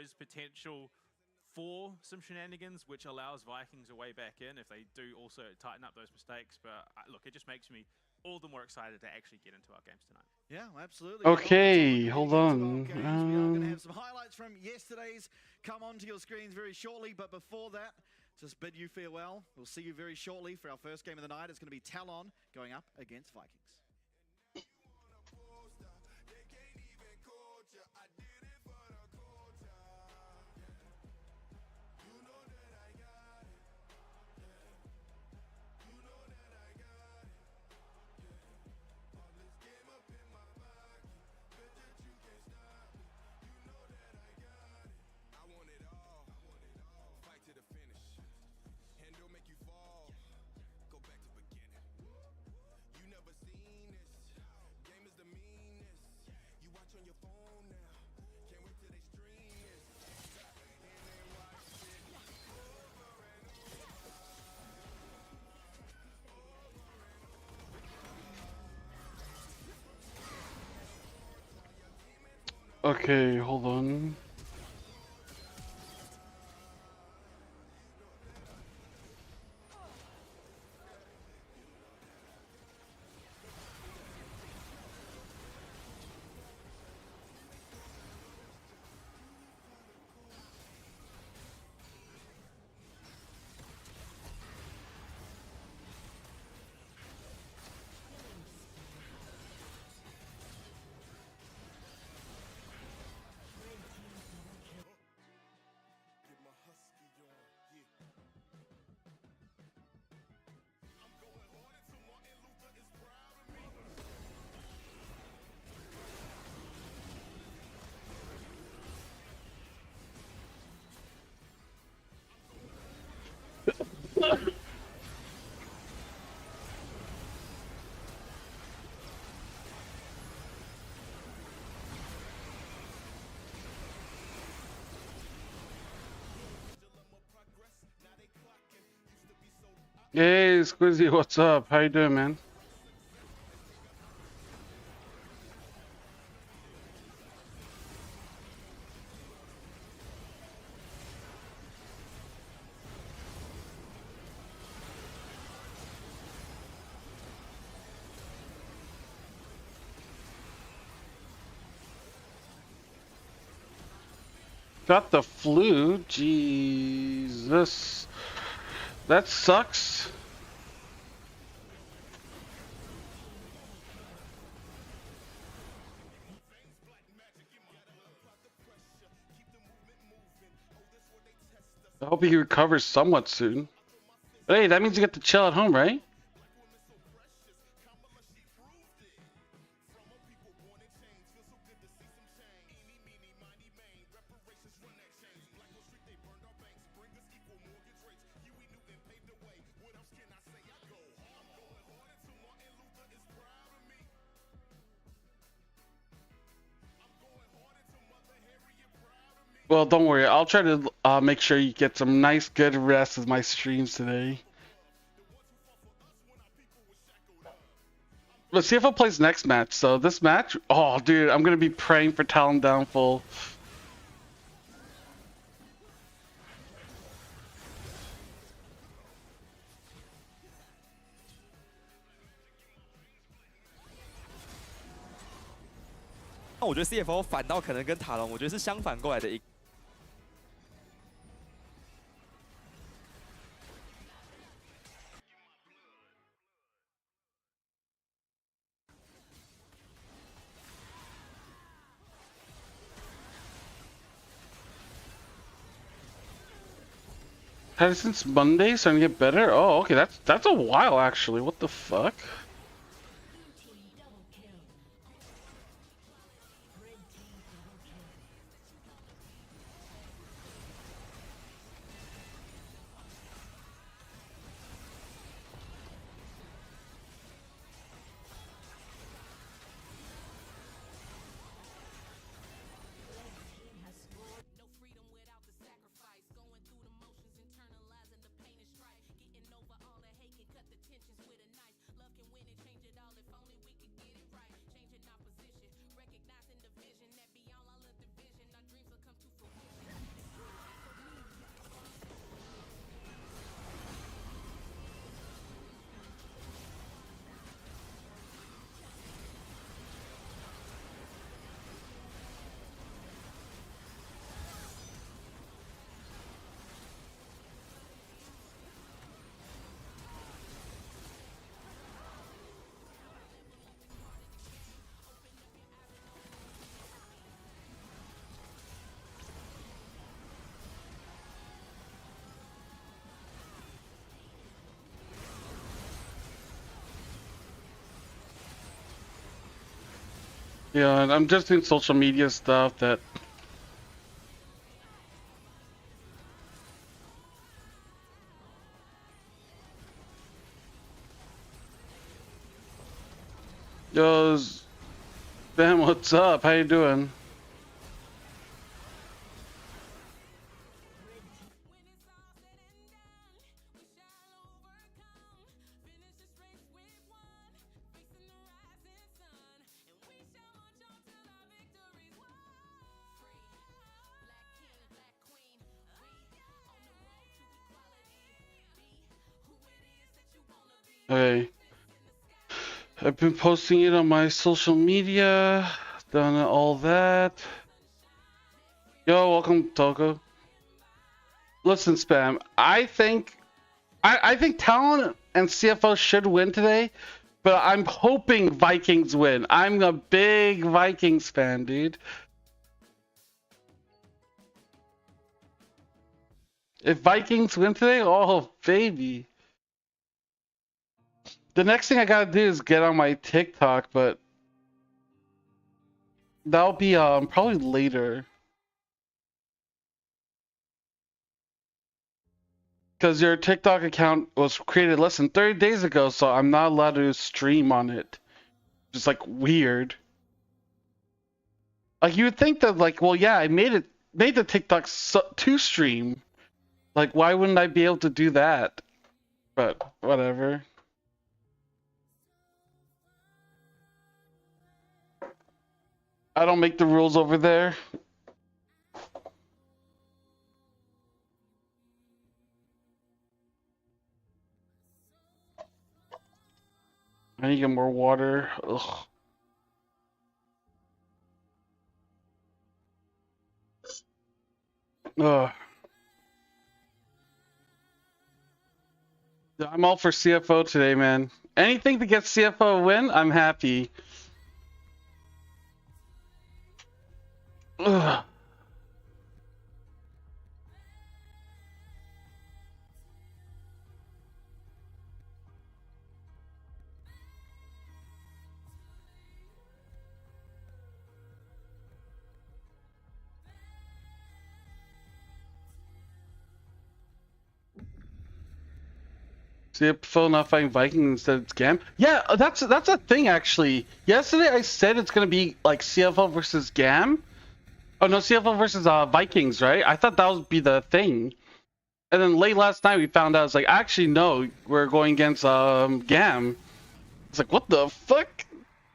is potential for some shenanigans, which allows Vikings a way back in if they do also tighten up those mistakes. But look, it just makes me all the more excited to actually get into our games tonight. Yeah, absolutely. Okay, hold on. We are going to have some highlights from yesterday's come onto your screens very shortly. But before that, just bid you farewell. We'll see you very shortly for our first game of the night. It's going to be TLN going up against Vikings. Okay, hold on. Hey, Squizzy, what's up? How you doing, man? Got the flu? Jesus. That sucks. I hope he recovers somewhat soon. But hey, that means you get to chill at home, right? Well, don't worry. I'll try to make sure you get some nice, good rest of my streams today. But CFO plays next match, so this match, oh, dude, I'm gonna be praying for Talon downfall.我觉得 CFO 反倒可能跟塔隆，我觉得是相反过来的一。Had it since Monday, so I can get better? Oh, okay, that's a while actually. What the fuck? Yeah, and I'm just doing social media stuff that. Yo, Bam, what's up? How you doing? Okay. I've been posting it on my social media, done all that. Yo, welcome, Toko. Listen, Spam, I think Talon and CFO should win today, but I'm hoping Vikings win. I'm a big Vikings fan, dude. If Vikings win today, oh baby. The next thing I gotta do is get on my TikTok, but that'll be probably later. Because your TikTok account was created less than 30 days ago, so I'm not allowed to stream on it. Just like weird. Like you would think that like, well, yeah, I made the TikTok to stream. Like, why wouldn't I be able to do that? But whatever. I don't make the rules over there. I need to get more water. Ugh. Ugh. I'm all for CFO today, man. Anything to get CFO a win, I'm happy. Ugh. CFO not fighting Vikings instead of GAM. Yeah, that's a thing actually. Yesterday I said it's gonna be like CFO versus GAM. Oh no, CFO versus Vikings, right? I thought that would be the thing. And then late last night we found out it's like actually no, we're going against GAM. It's like what the fuck?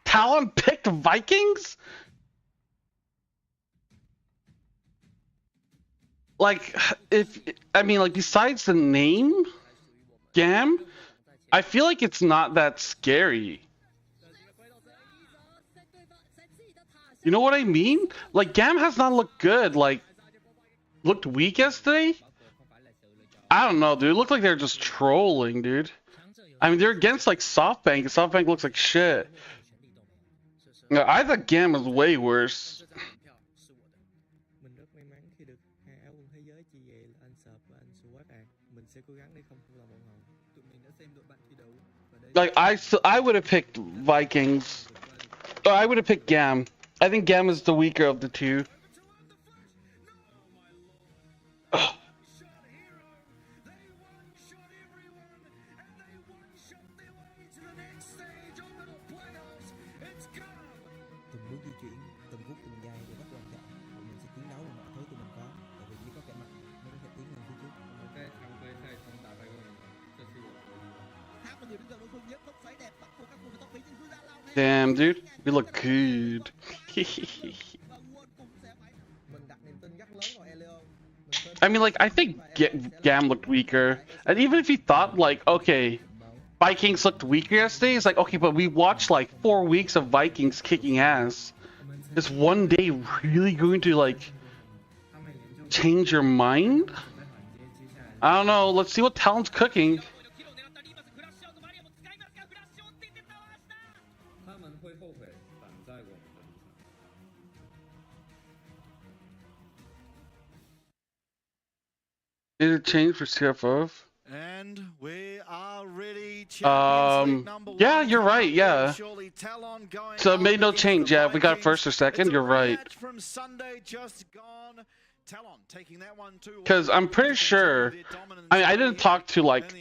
Talon picked Vikings? Like if I mean like besides the name GAM, I feel like it's not that scary. You know what I mean? Like GAM has not looked good. Like looked weak yesterday. I don't know, dude. It looked like they're just trolling, dude. I mean, they're against like SoftBank. SoftBank looks like shit. Yeah, I thought GAM was way worse. Like I would have picked Vikings. Or I would have picked GAM. I think GAM is the weaker of the two. Ugh. Damn, dude, we look good. I mean, like, I think GAM looked weaker. And even if you thought, like, okay, Vikings looked weaker yesterday, it's like, okay, but we watched, like, 4 weeks of Vikings kicking ass. Is one day really going to, like, change your mind? I don't know. Let's see what Talon's cooking. Did it change for CFO? And we are ready. Champions League number yeah, one. you're right, yeah. Surely Talon going So it made no up against change. the Yeah, we got Vikings. first or second. It's a You're right. rematch from Sunday just gone. Talon taking that one too. Because I'm pretty sure. I mean, I didn't talk to like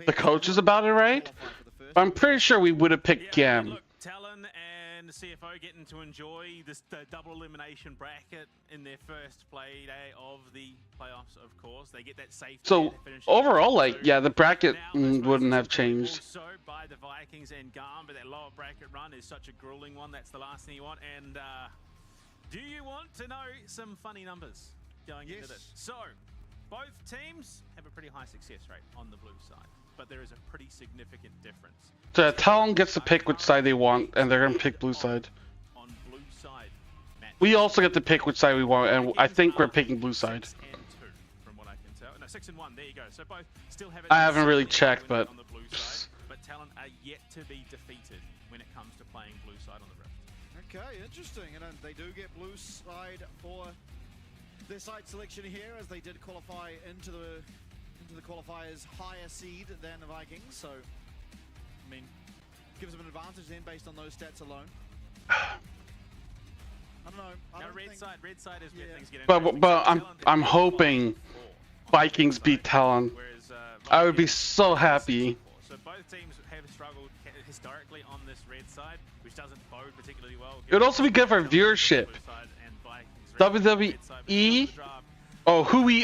the coaches about it, right? But I'm pretty sure we would have picked GAM. Look, Talon and the CFO getting to enjoy this double elimination bracket in their first play day of the playoffs, of course. They get that safe. So overall, like, yeah, the bracket wouldn't have changed. Also by the Vikings and GAM, but that lower bracket run is such a grueling one. That's the last thing you want. And do you want to know some funny numbers going into this? So both teams have a pretty high success rate on the blue side, but there is a pretty significant difference. So Talon gets to pick which side they want, and they're gonna pick blue side. On blue side, We also get to pick which side we want, and I think we're picking blue side. 6 and 2, from what I can tell. No, 6 and 1. There you go. So both still have. I haven't really checked, but on the blue side, but Talon are yet to be defeated when it comes to playing blue side on the Rift. Okay, interesting. And they do get blue side for their side selection here, as they did qualify into the qualifiers higher seed than the Vikings. So, I mean, gives them an advantage then based on those stats alone. I don't know. Now red side is where things get but I'm hoping Vikings beat Talon. Whereas, I would be so happy. So both teams have struggled historically on this red side, which doesn't bode particularly well. It would also be good for viewership. WWE. Oh, who we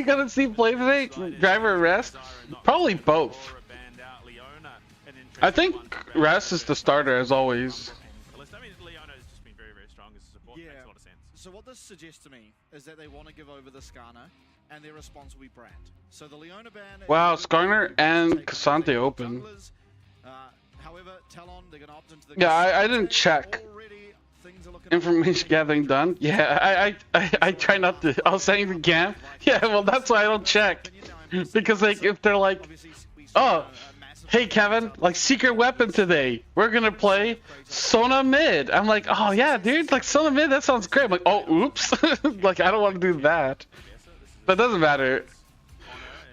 gonna see play today? Driver or Rest? Probably both. I think Rest is the starter as always. I mean, Leona has just been very, very strong as a support. Yeah. Makes a lot of sense. So what this suggests to me is that they want to give over the Skarner, and their response will be Brand. So the Leona ban. Wow, Skarner and Cassante open. However, Talon, they're gonna opt into the. Yeah, I didn't check. Information gathering done. Yeah, I try not to. I was saying the GAM. Yeah, well that's why I don't check, because like if they're like, oh, hey Kevin, like secret weapon today, we're gonna play Sona mid. I'm like, oh yeah, dude, like Sona mid, that sounds great. I'm like, oh oops, like I don't want to do that, but it doesn't matter.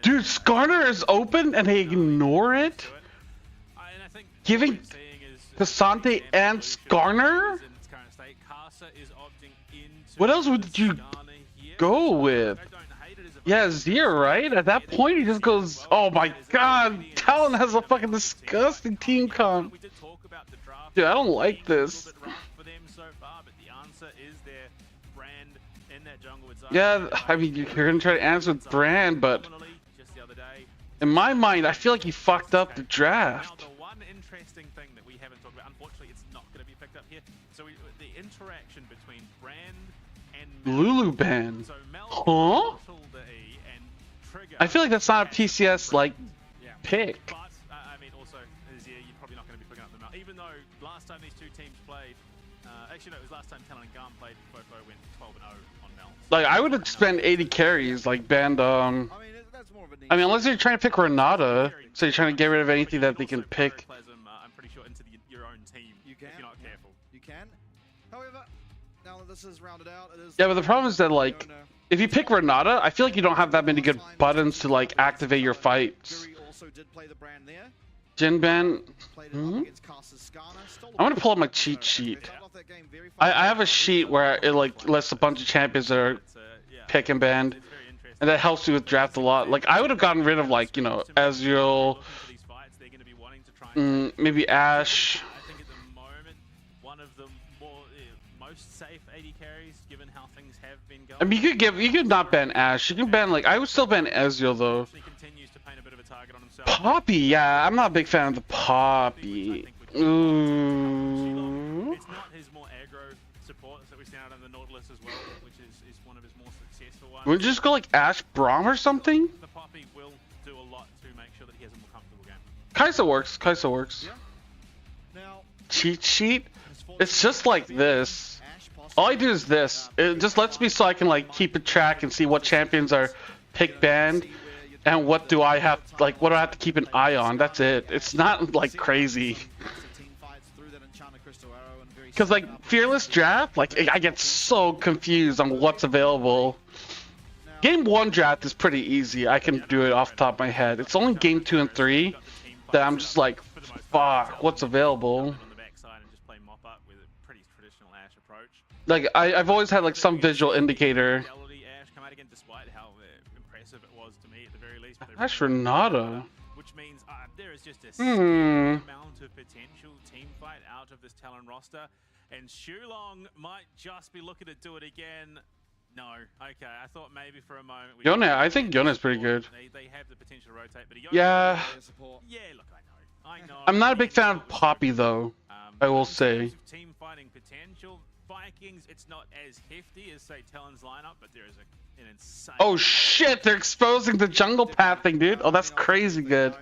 Dude, Skarner is open and they ignore it, giving Cassante and Skarner. What else would you go with? Yeah, Zero, right? At that point, he just goes, oh my god, Talon has a fucking disgusting team comp. Dude, I don't like this. Yeah, I mean, you're gonna try to answer with Brand, but in my mind, I feel like he fucked up the draft. Now, the one interesting thing that we haven't talked about, unfortunately, it's not going to be picked up here. So the interaction between Brand and Lulu ban. So Huh? I feel like that's not a PCS like pick. But I mean, also, you're probably not going to be picking up the Mel. Even though last time these two teams played, actually no, it was last time Talon and GAM played. Fofo went 12-0 on Mel. Like I would have spent 80 carries, like banned. I mean, unless you're trying to pick Renata, so you're trying to get rid of anything that they can pick. I'm pretty sure into your own team. You can, if you're not careful. You can. However, now that this is rounded out, it is. Yeah, but the problem is that like, if you pick Renata, I feel like you don't have that many good buttons to like activate your fights. Jin ban. I'm gonna pull up my cheat sheet. I have a sheet where it like lists a bunch of champions that are pick and banned, and that helps you with draft a lot. Like I would have gotten rid of like, you know, Ezreal, maybe Ashe. I think at the moment, one of the most safe 80 carries, given how things have been going. I mean, you could not ban Ashe. You can ban like, I would still ban Ezreal though. Continues to paint a bit of a target on himself. Poppy, yeah, I'm not a big fan of the Poppy. Ooh. It's not his more aggro supports that we've seen out in the Nautilus as well, which is one of his more successful ones. Would you just go like Ashe Braum or something? The Poppy will do a lot to make sure that he has a more comfortable game. Kai'Sa works. Kai'Sa works. Yeah. Now, Cheat sheet? It's just like this. All I do is this. It just lets me so I can like keep a track and see what champions are pick banned and what do I have, like what do I have to keep an eye on. That's it. It's not like crazy. Because like Fearless Draft, like I get so confused on what's available. Game 1 draft is pretty easy. I can do it off the top of my head. It's only game 2 and 3 that I'm just like, fuck, what's available? Like, I've always had like some visual indicator. Ash Renata. Which means there is just a amount of potential team fight out of this Talon roster, and Shulong might just be looking to do it again. No, okay, I thought maybe for a moment. Yone, I think Yone's pretty good. They have the potential to rotate, but yeah. Yeah, look, I know. I'm not a big fan of Poppy though. I will say. Team fighting potential, Vikings, it's not as hefty as say Talon's lineup, but there is an insane. Oh shit! They're exposing the jungle pathing, dude. Oh, that's crazy good.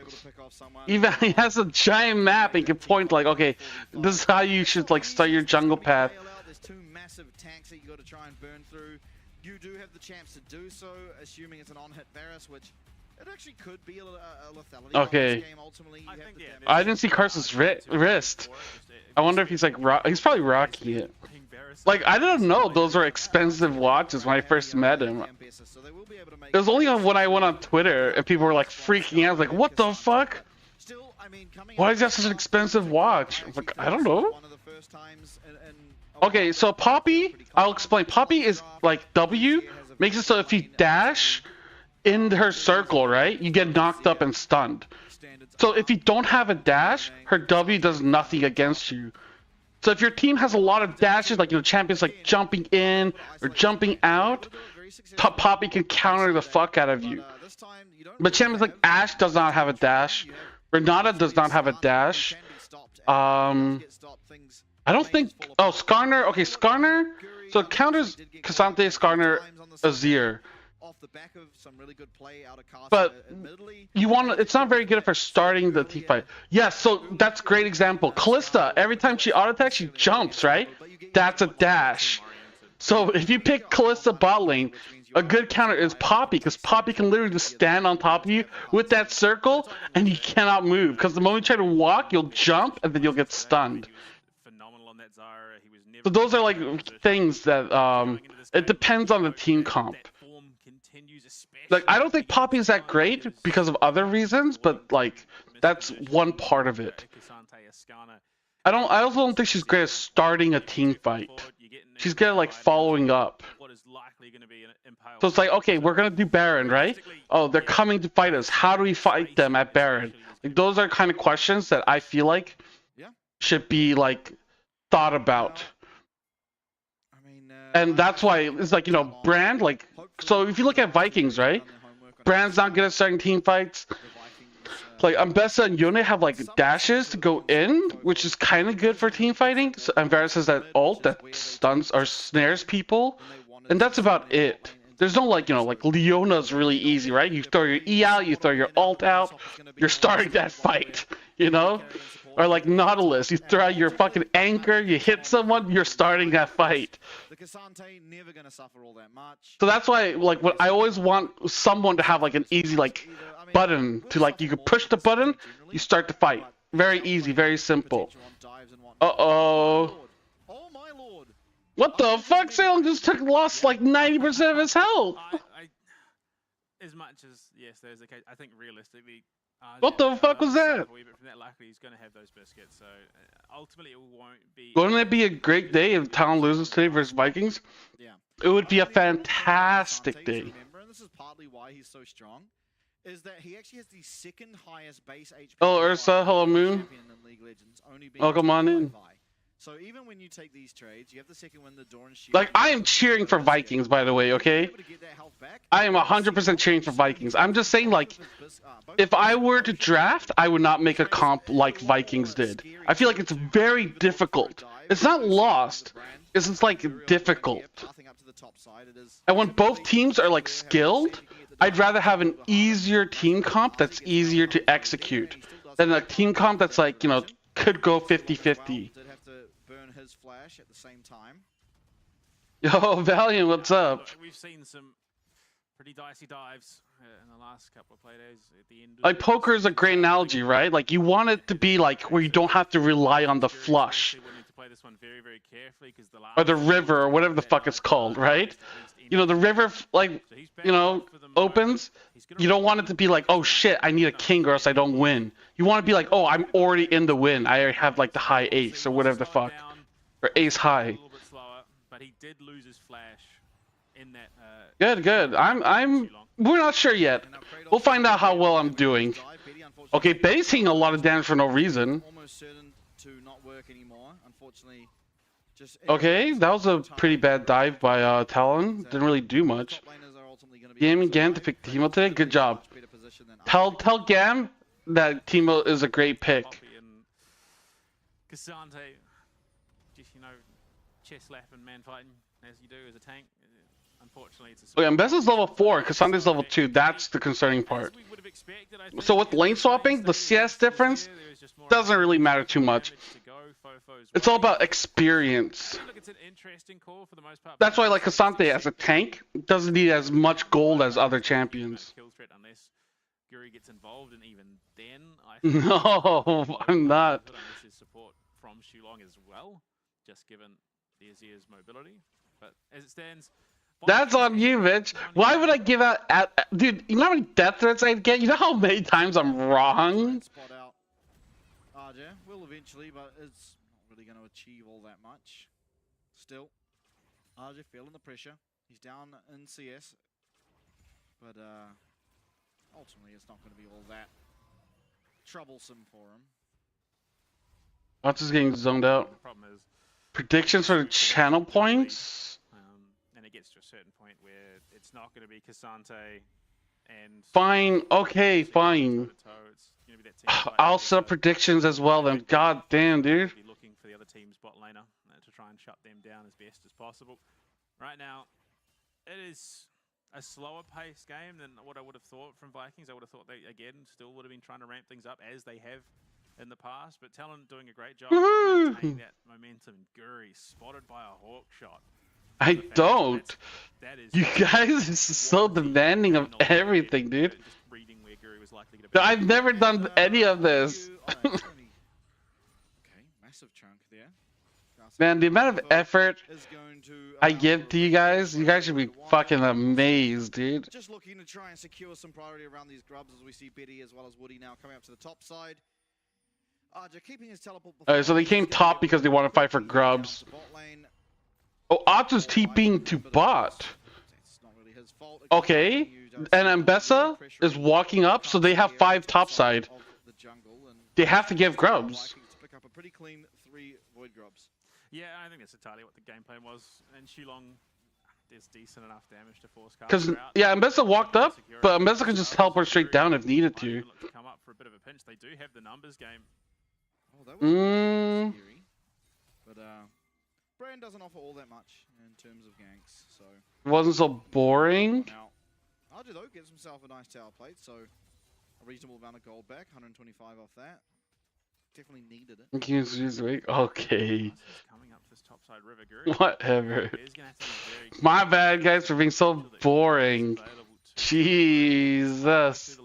Even he has a giant map. He can point like, okay, this is how you should like start your jungle path. There's 2 massive tanks that you got to try and burn through. You do have the chance to do so, assuming it's an on-hit Varus, which it actually could be a lethality. Okay. Game, ultimately, I didn't see Carson's wrist. I wonder if he's like he's probably rocking it. Like, I didn't know those were expensive watches when I first met him. It was only when I went on Twitter and people were like freaking out, like, what the fuck? Why is that such an expensive watch? I was like, I don't know. Okay, so Poppy, I'll explain. Poppy is like W, makes it so if you dash in her circle, right, you get knocked up and stunned. So if you don't have a dash, her W does nothing against you. So if your team has a lot of dashes, like, you know, champions like jumping in or jumping out, Poppy can counter the fuck out of you. But champions like Ashe does not have a dash. Renata does not have a dash. I don't think... Oh, Skarner. Okay, Skarner. So it counters Cassante, Skarner, Azir. But you want it's not very good for starting the team fight. Yes, so that's a great example. Kalista, every time she auto attacks, she jumps, right? That's a dash. So if you pick Kalista bot lane, a good counter is Poppy, because Poppy can literally just stand on top of you with that circle, and you cannot move. Because the moment you try to walk, you'll jump, and then you'll get stunned. So those are like things that it depends on the team comp. Like, I don't think Poppy is that great because of other reasons, but like that's one part of it. I also don't think she's great at starting a team fight. She's good at like following up. So it's like, okay, we're gonna do Baron, right? Oh, they're coming to fight us. How do we fight them at Baron? Like, those are kind of questions that I feel like should be like thought about. And that's why it's like, you know, Brand, like, so if you look at Vikings, right? Brand's not good at starting team fights. Like, Ambessa and Yone have like dashes to go in, which is kind of good for team fighting. So, and Varus has that ult that stuns or snares people. And that's about it. There's no like, you know, like Leona's really easy, right? You throw your E out, you throw your ult out, you're starting that fight, you know? Or like Nautilus, you throw out your fucking anchor, you hit someone, you're starting that fight. So that's why, like, what I always want someone to have like an easy like button to like, you can push the button, you start the fight. Very easy, very simple. Uh-oh. What the fuck? Salem just lost like 90% of his health. As much as, yes, there's a case, I think realistically, what the fuck was that? From that, likely he's going to have those biscuits. So ultimately, it won't be. Wouldn't it be a great day if Talon loses today versus Vikings? Yeah. It would be a fantastic day. Remember, and this is partly why he's so strong, is that he actually has the second highest base HP. Oh, Ursa, hello Moon. Welcome on in. So even when you take these trades, you have the second win, the Doran Shield. Like, I am cheering for Vikings, by the way, okay? I am 100% cheering for Vikings. I'm just saying, like, if I were to draft, I would not make a comp like Vikings did. I feel like it's very difficult. It's not lost. It's just, like, difficult. And when both teams are, like, skilled, I'd rather have an easier team comp that's easier to execute than a team comp that's, like, you know, could go 50-50. At the same time. Yo, Valiant, what's up? We've seen some pretty dicey dives in the last couple of play days at the end. Like poker is a great analogy, right? Like you want it to be like where you don't have to rely on the flush or the river or whatever the fuck it's called, right? You know, the river, like, you know, opens. You don't want it to be like, oh shit, I need a king or else I don't win. You want to be like, oh, I'm already in the win. I already have like the high ace or whatever the fuck, or ace high. But he did lose his flash in that. Good. We're not sure yet. We'll find out how well I'm doing. Okay, Betty's taking a lot of damage for no reason. Almost certain to not work anymore. Unfortunately, just okay, that was a pretty bad dive by TLN. Didn't really do much. GAM and GAM to pick Timo today. Good job. Tell GAM that Timo is a great pick. Cassante, just chest slapping, man fighting as you do as a tank. Unfortunately, it's a... Okay, Mbessa's level 4, Cassante's level 2. That's the concerning part. So with lane swapping, the CS difference doesn't really matter too much. It's all about experience. That's why, like, Cassante as a tank doesn't need as much gold as other champions. Gets involved, and even then, no, I'm not. Support from Shulong as well, just given the Azir's mobility. But as it stands, that's on you, Mitch. Why would I give out dude, you know how many death threats I get? You know how many times I'm wrong? Spot out RJ will eventually, but it's not really going to achieve all that much. Still, RJ feeling the pressure. He's down in CS, but ultimately it's not going to be all that troublesome for him. What's just getting zoned out? The problem is predictions for the channel points. And it gets to a certain point where it's not going to be Cassante and... Fine, okay, fine. I'll set up predictions as well then. God damn, dude. Be looking for the other team's bot laner to try and shut them down as best as possible. Right now, it is a slower paced game than what I would have thought from Vikings. I would have thought they, again, still would have been trying to ramp things up as they have in the past. But Talon doing a great job maintaining that momentum. Guri spotted by a hawk shot. I don't. You guys are so demanding of everything, dude. I've never done any of this. Okay, massive chunk there. Man, the amount of effort I give to you guys should be fucking amazed, dude. Just looking to try and secure some priority around these grubs as we see Betty as well as Woody now coming up to the top side. Keeping his teleport. Alright, so they came top because they want to fight for grubs. Oh, Otto's TPing to bot. Okay, and Mbessa is walking up, so they have 5 topside. They have to give grubs. Yeah, I think that's entirely what the game plan was. And Shulong does decent enough damage to force because yeah, Mbessa walked up, but Mbessa can just teleport straight down if needed to. Come up for a bit of a pinch. They do have the numbers game. Oh, that was scary. But Brand doesn't offer all that much in terms of ganks, so it wasn't so boring. Now, Arju though gets himself a nice tower plate, so a reasonable amount of gold back, 125 off that. Definitely needed it. Okay. Coming up this topside river, Guri. Whatever. My bad, guys, for being so boring. Jesus. So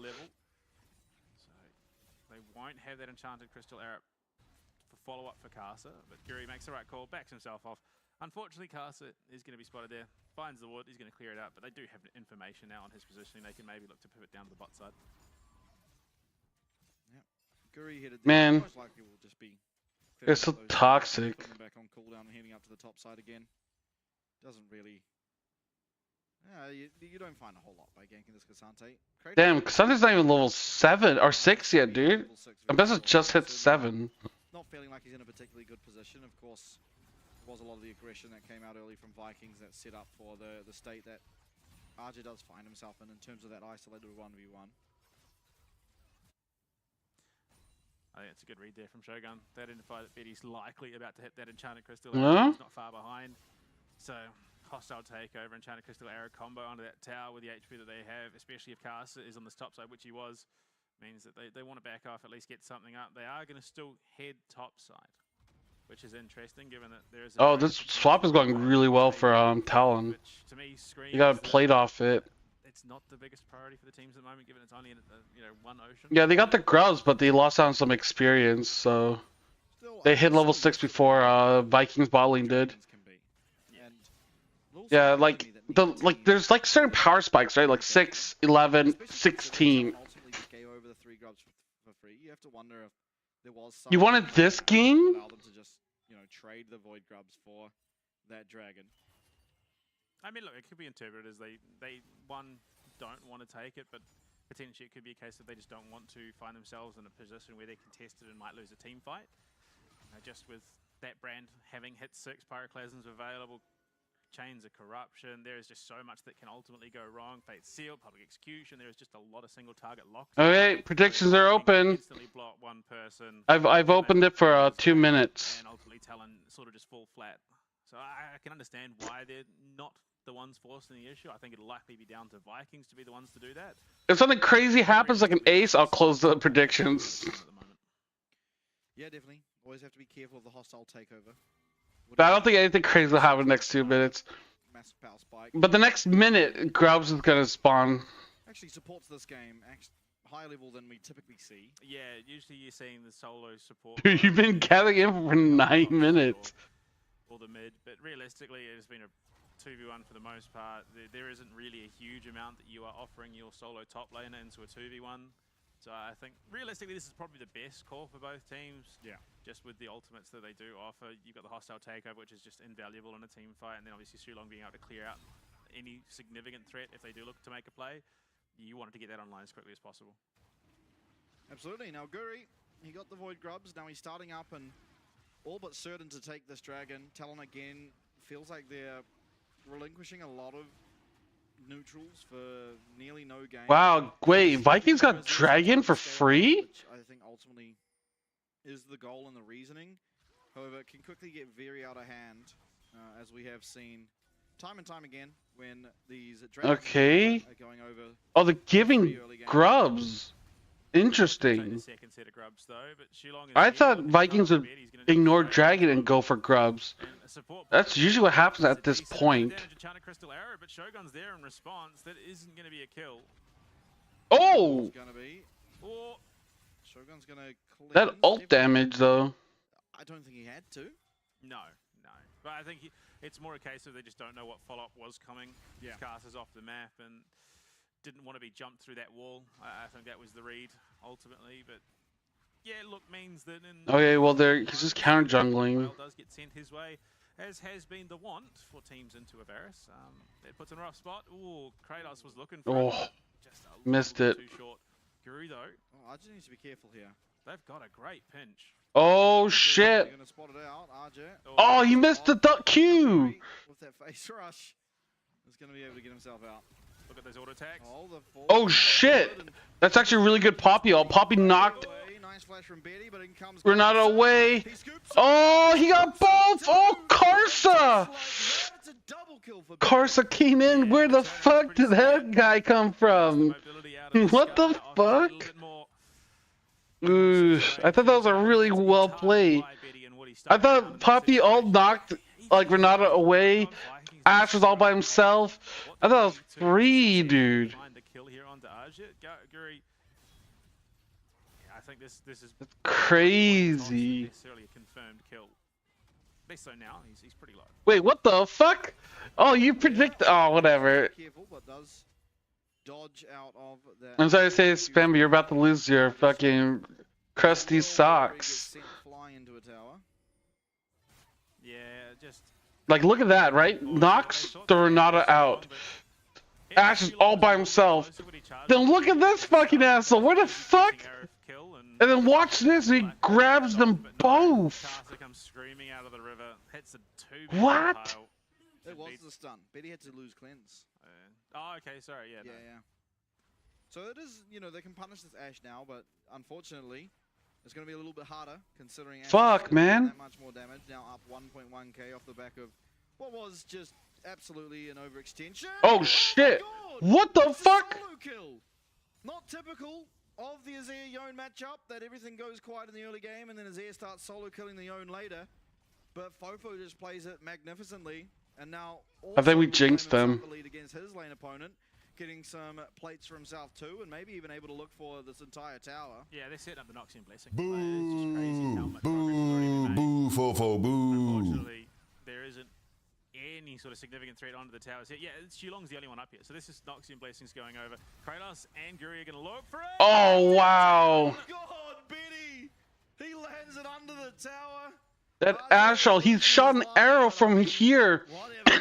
they won't have that enchanted crystal Arab for follow-up for Kasa, but Guri makes the right call, backs himself off. Unfortunately, Kasa is going to be spotted there. Finds the wood, he's going to clear it out, but they do have information now on his positioning. They can maybe look to pivot down to the bot side. Man, they're so toxic. Back on cooldown and heading up to the top side again. Doesn't really. You don't find a whole lot by ganking this Cassante. Damn, Cassante's not even level 7 or 6 yet, dude. Mbessa just hit 7. Not feeling like he's in a particularly good position. Of course, there was a lot of the aggression that came out early from Vikings that set up for the state that RJ does find himself in terms of that isolated 1v1. I think it's a good read there from Shogun. They identify that Betty's likely about to hit that Enchanted Crystal Arrow. He's not far behind. So, hostile takeover, Enchanted Crystal Arrow combo onto that tower with the HP that they have, especially if Kasa is on this top side, which he was, means that they want to back off, at least get something up. They are going to still head top side, which is interesting given that there is... Oh, this swap is going really well for Talon. You got to plate off it. it's not the biggest priority for the teams at the moment, given it's only in one ocean. Yeah, they got the grubs, but they lost out on some experience, so they hit level 6 before Vikings bottling did. Yeah, like there's like certain power spikes, right? Like 6, 11, 16. You wanted this game? Allow them to just, trade the void grubs for that dragon. I mean, look, it could be interpreted as they don't want to take it, but potentially it could be a case that they just don't want to find themselves in a position where they're contested and might lose a team fight. Just with that brand having hit 6 pyroclasms available, chains of corruption, there is just so much that can ultimately go wrong. Fate sealed, public execution, there is just a lot of single target locks. Okay, predictions are open. Instantly block one person. I've opened it for 2 minutes. And ultimately TLN sort of just fall flat. So I can understand why they're not the ones forcing the issue. I think it'll likely be down to Vikings to be the ones to do that. If something crazy happens like an ace, I'll close the predictions. Yeah, definitely. Always have to be careful of the hostile takeover. But I don't think anything crazy will happen next 2 minutes. Massive power spike. But the next minute, Grubs is gonna spawn. Actually supports this game higher level than we typically see. Yeah, usually you're seeing the solo support. Dude, you've been gathering in for 9 minutes. Or the mid, but realistically, it has been a 2v1 for the most part. There isn't really a huge amount that you are offering your solo top laner into a 2v1. So I think realistically this is probably the best call for both teams. Yeah. Just with the ultimates that they do offer. You've got the hostile takeover, which is just invaluable in a team fight, and then obviously Shulong being able to clear out any significant threat if they do look to make a play. You wanted to get that online as quickly as possible. Absolutely. Now Guri, he got the Void Grubs. Now he's starting up and all but certain to take this dragon. Talon again feels like they're relinquishing a lot of neutrals for nearly no game. Wow, wait, Vikings got Dragon for free? Which I think ultimately is the goal and the reasoning. However, it can quickly get very out of hand, as we have seen time and time again when these dragons are going over. Oh, they're giving Grubs. Interesting. Second set of grubs, though, but I thought Vikings would ignore Dragon and go for Grubs. That's usually what happens at this point. Crystal Arrow, but Shogun's there in response. That isn't going to be a kill. Oh! Or Shogun's going to that ult damage, though. I don't think he had to. No. But I think it's more a case of they just don't know what follow-up was coming. Yeah. Casters off the map and didn't want to be jumped through that wall. I think that was the read, ultimately. But yeah, look, means that in... Okay, well, he's just counter-jungling. Does get sent his way, as has been the want for teams into Avaris. It puts in a rough spot. Ooh, Kratos was looking for it. Just a missed it. Too short. Guru, though. Oh, I just need to be careful here. They've got a great pinch. Oh, shit. Gonna spot it out, RJ. Oh, he missed the duck Q. With that face rush, he's going to be able to get himself out. Look at those auto attacks. Oh, shit. That's actually a really good Poppy ult. Poppy knocked nice flash from Betty, but in comes Renata away. Oh, he got both. Oh, Karsa. Karsa came in. Where the fuck did that guy come from? What the fuck? Ooh, I thought that was a really well played. I thought Poppy ult knocked like Renata away. Ash was all by himself. I thought it was free, dude. I think this is crazy. Necessarily a confirmed kill. At least so now he's pretty low. Wait, what the fuck? Oh, you predict? Oh, whatever. Dodge out of that. I'm sorry to say, Spam, but you're about to lose your fucking crusty socks. Yeah, just like look at that, right? Knocks the Renata out. Ash is all by himself. Then look at this fucking asshole. Where the fuck? And then watch this. He grabs them both. What? It was the stun. Betty had to lose cleanse. Oh, okay, sorry, yeah. Yeah. So it is, they can punish this Ashe now, but unfortunately, it's going to be a little bit harder considering Ashe man. That much more damage. Now up 1.1k off the back of what was just absolutely an overextension. Oh shit! What the fuck? Solo kill. Not typical of the Azir Yone matchup that everything goes quiet in the early game and then Azir starts solo killing the Yone later. But Fofo just plays it magnificently. And now I think we jinxed them. The lead against his lane opponent. getting some plates for himself too, and maybe even able to look for this entire tower. Yeah, they're setting up the Noxian Blessing. Boo! It's just crazy how much progress has already been made. Boo, Fofo, boo! Unfortunately, there isn't any sort of significant threat onto the towers here. Yeah, Shulong's the only one up here. So this is Noxian Blessings going over. Kratos and Guri are going to look for it. Oh, wow. God, Betty! He lands it under the tower. That Astral, he shot an arrow from here.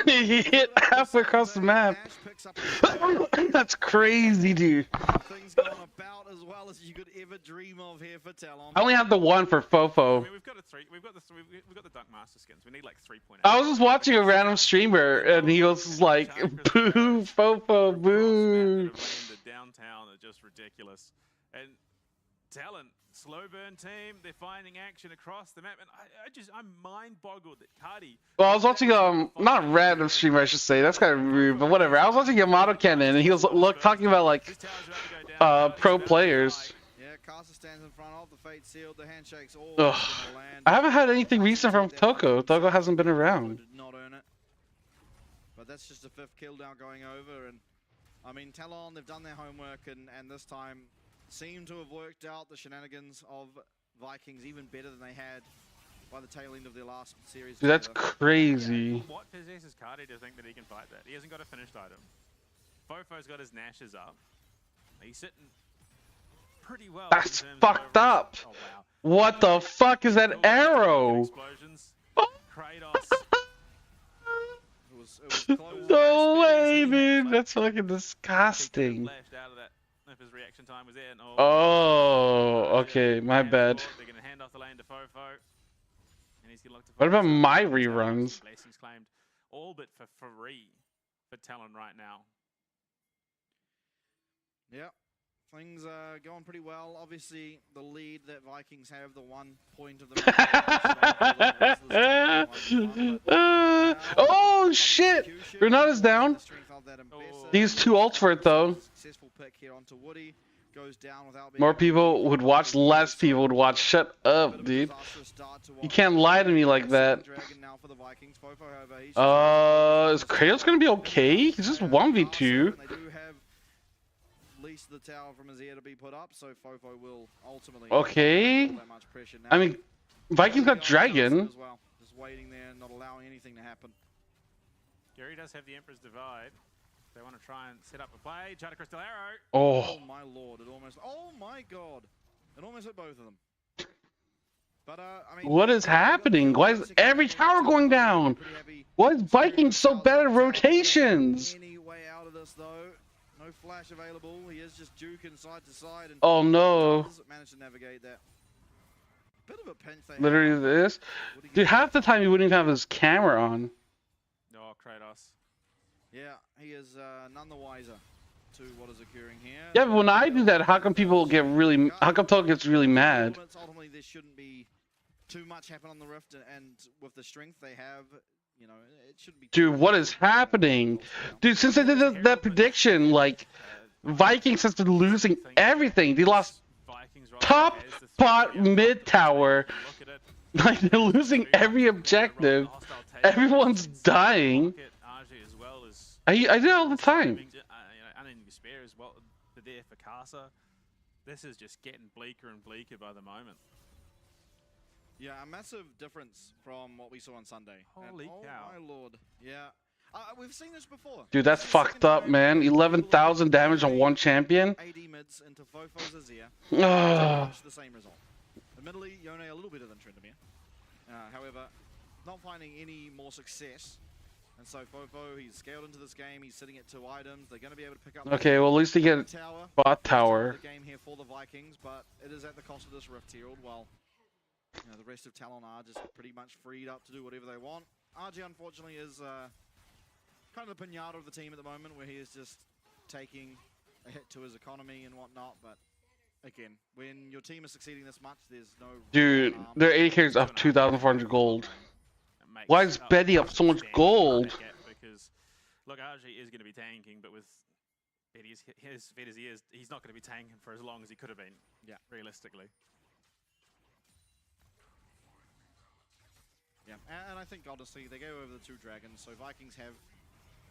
He hit halfway across the map. That's crazy, dude. Things going about as well as you could ever dream of here for Talon. I only have the one for I Fofo. mean, we've got the Dunk Master skins. We need like 3.8. I was just watching a random streamer, and he was like, boo, Fofo, boo. Downtown are just ridiculous. And Talon, slow burn team, they're finding action across the map, and I'm mind boggled that Cardi. Well, I was watching not random streamer, I should say. That's kind of rude, but whatever. I was watching Yamato Cannon, and he was talking about like pro players. Yeah, Casa stands in front of the fate sealed, the handshakes all Ugh. in the land. I haven't had anything recent from Toko. Toko hasn't been around. Did not earn it. But that's just a 5th kill now going over, and I mean Talon, they've done their homework, and this time seem to have worked out the shenanigans of Vikings even better than they had by the tail end of their last series. Dude, that's together. crazy. What possesses Cardi to think that he can fight that? He hasn't got a finished item. Fofo's got his Nashes up. He's sitting pretty well. That's fucked up. Oh, wow. What the fuck is that arrow? Explosions. Kratos. It was close. No way, dude. That's fucking disgusting. Flashed out of that if his reaction time was there. And Oh, okay, my bad. They're going to hand off the lane to Fofo. And he's going to look to What about Fofo. my reruns? Blessings claimed all but for free for Talon right now. Yeah, things are going pretty well. Obviously, the lead that Vikings have, the 1 point of the Oh shit! Renata's down. These 2 ults for it though. Successful pick here onto Woody. Goes down without being More people would watch, less people would watch. Shut up, dude. You can't lie to me like that. Is Kratos gonna be okay? He's just 1v2. They do have least the tower from his ear to be put up, so Fofo will ultimately Okay. that much pressure now. I mean, Vikings got Dragon. As well. Just waiting there, not allowing anything to happen. Gary does have the Emperor's Divide. They want to try and set up a play. China Crystal Arrow. Oh. Oh my lord! It almost. Oh my god! It almost hit both of them. But I mean, What is happening? Why is every tower going down? Why is Vikings so bad at rotations? Any way out of this though? No flash available. He is just juking side to side. And Oh no. does manage to navigate that. Bit of a pinch they have. Literally this. Dude, half the time he wouldn't even have his camera on. Oh, Kratos. Yeah, he is none the wiser to what is occurring here. Yeah, but when I do that, how come people get really? How come Toko gets really mad? Ultimately, there shouldn't be too much happen on the Rift, and with the strength they have, you know, it shouldn't be. Dude, what is happening? Dude, since I did that prediction, like, Vikings has been losing everything. They lost top, bot, mid tower. Like, they're losing every objective. Everyone's dying. I do it all the time. Despair as well. There for Casa. This is just getting bleaker and bleaker by the moment. Yeah, a massive difference from what we saw on Sunday. Holy cow. Oh my lord. Yeah. We've seen this before. Dude, that's fucked up, man. 11,000 damage on one champion. AD mids into Fofo's Azir. Ugh. The same result. Admittedly, Yone a little better than Trendemir. However, not finding any more success. And so Fofo, he's scaled into this game. He's sitting at 2 items. They're going to be able to pick up. Okay, well at least they get tower. bot tower. The game here for the Vikings, but it is at the cost of this Rift Herald. While you know, the rest of Talon are just pretty much freed up to do whatever they want. RG unfortunately is kind of the pinata of the team at the moment, where he is just taking a hit to his economy and whatnot. But again, when your team is succeeding this much, there's no. Dude, their AD carry's up 2,400 gold. Why is Betty up so much gold? Because look, RG is going to be tanking, but with Betty's his fed as he is, he's not going to be tanking for as long as he could have been. Yeah, realistically. Yeah, and I think honestly they go over the 2 dragons, so Vikings have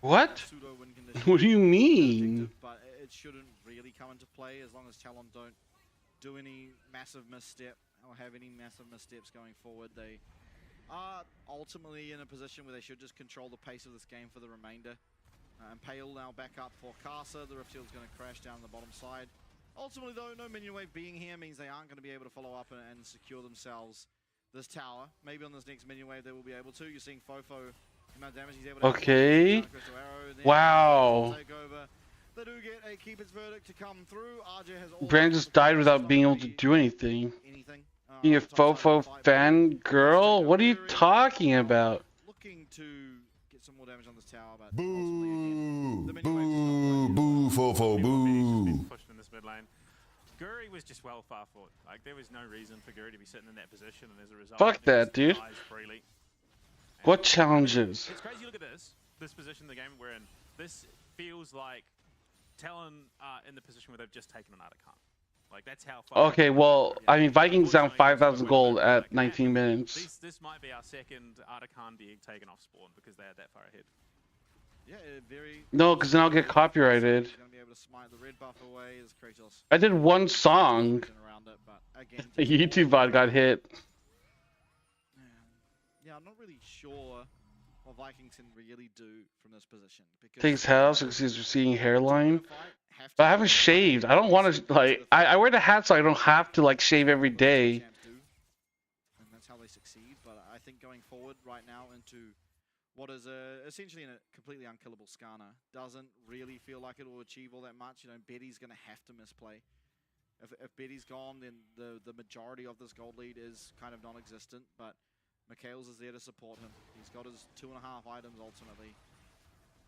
What? pseudo win condition. What do you mean? But it shouldn't really come into play as long as Talon don't do any massive misstep or have any massive missteps going forward. They are ultimately in a position where they should just control the pace of this game for the remainder. And Pale now back up for Casa. The Rift Shield's going to crash down the bottom side. Ultimately, though, no minion wave being here means they aren't going to be able to follow up and secure themselves this tower. Maybe on this next minion wave they will be able to. You're seeing Fofo, the amount of damage he's able to Okay. Wow. take over. They do get a keep its verdict to come through. RJ has Brand just died without being able to do anything. Being a Fofo fan girl? What are you talking about? Looking to get some more damage on this tower, but boo, boo, Fofo, boo. Pushed in this mid lane. Guri was just well far forward. Like there was no reason for Guri to be sitting in that position, and as a result, fuck that, dude. What challenges? It's crazy. Look at this position in the game we're in. This feels like Talon in the position where they've just taken an Artican. Like that's how far. Okay, well, I mean, Vikings down 5,000 gold at 19 minutes. This might be our second Artican being taken off spawn because they are that far ahead. Yeah, very. No, because then I'll get copyrighted. Gonna be able to smite the red buff away as Kratos I did one song. around it, but again, A YouTube bot got hit. yeah, I'm not really sure what Vikings can really do from this position. Because Takes house because he's receding hairline. But I haven't shaved. I don't want to, like, I wear the hat so I don't have to, like, shave every day. And that's how they succeed. But I think going forward right now into what is essentially a completely unkillable Skarner doesn't really feel like it will achieve all that much. You know, Betty's going to have to misplay. If Betty's gone, then the majority of this gold lead is kind of non-existent. But Mikhails is there to support him. He's got his 2.5 items ultimately.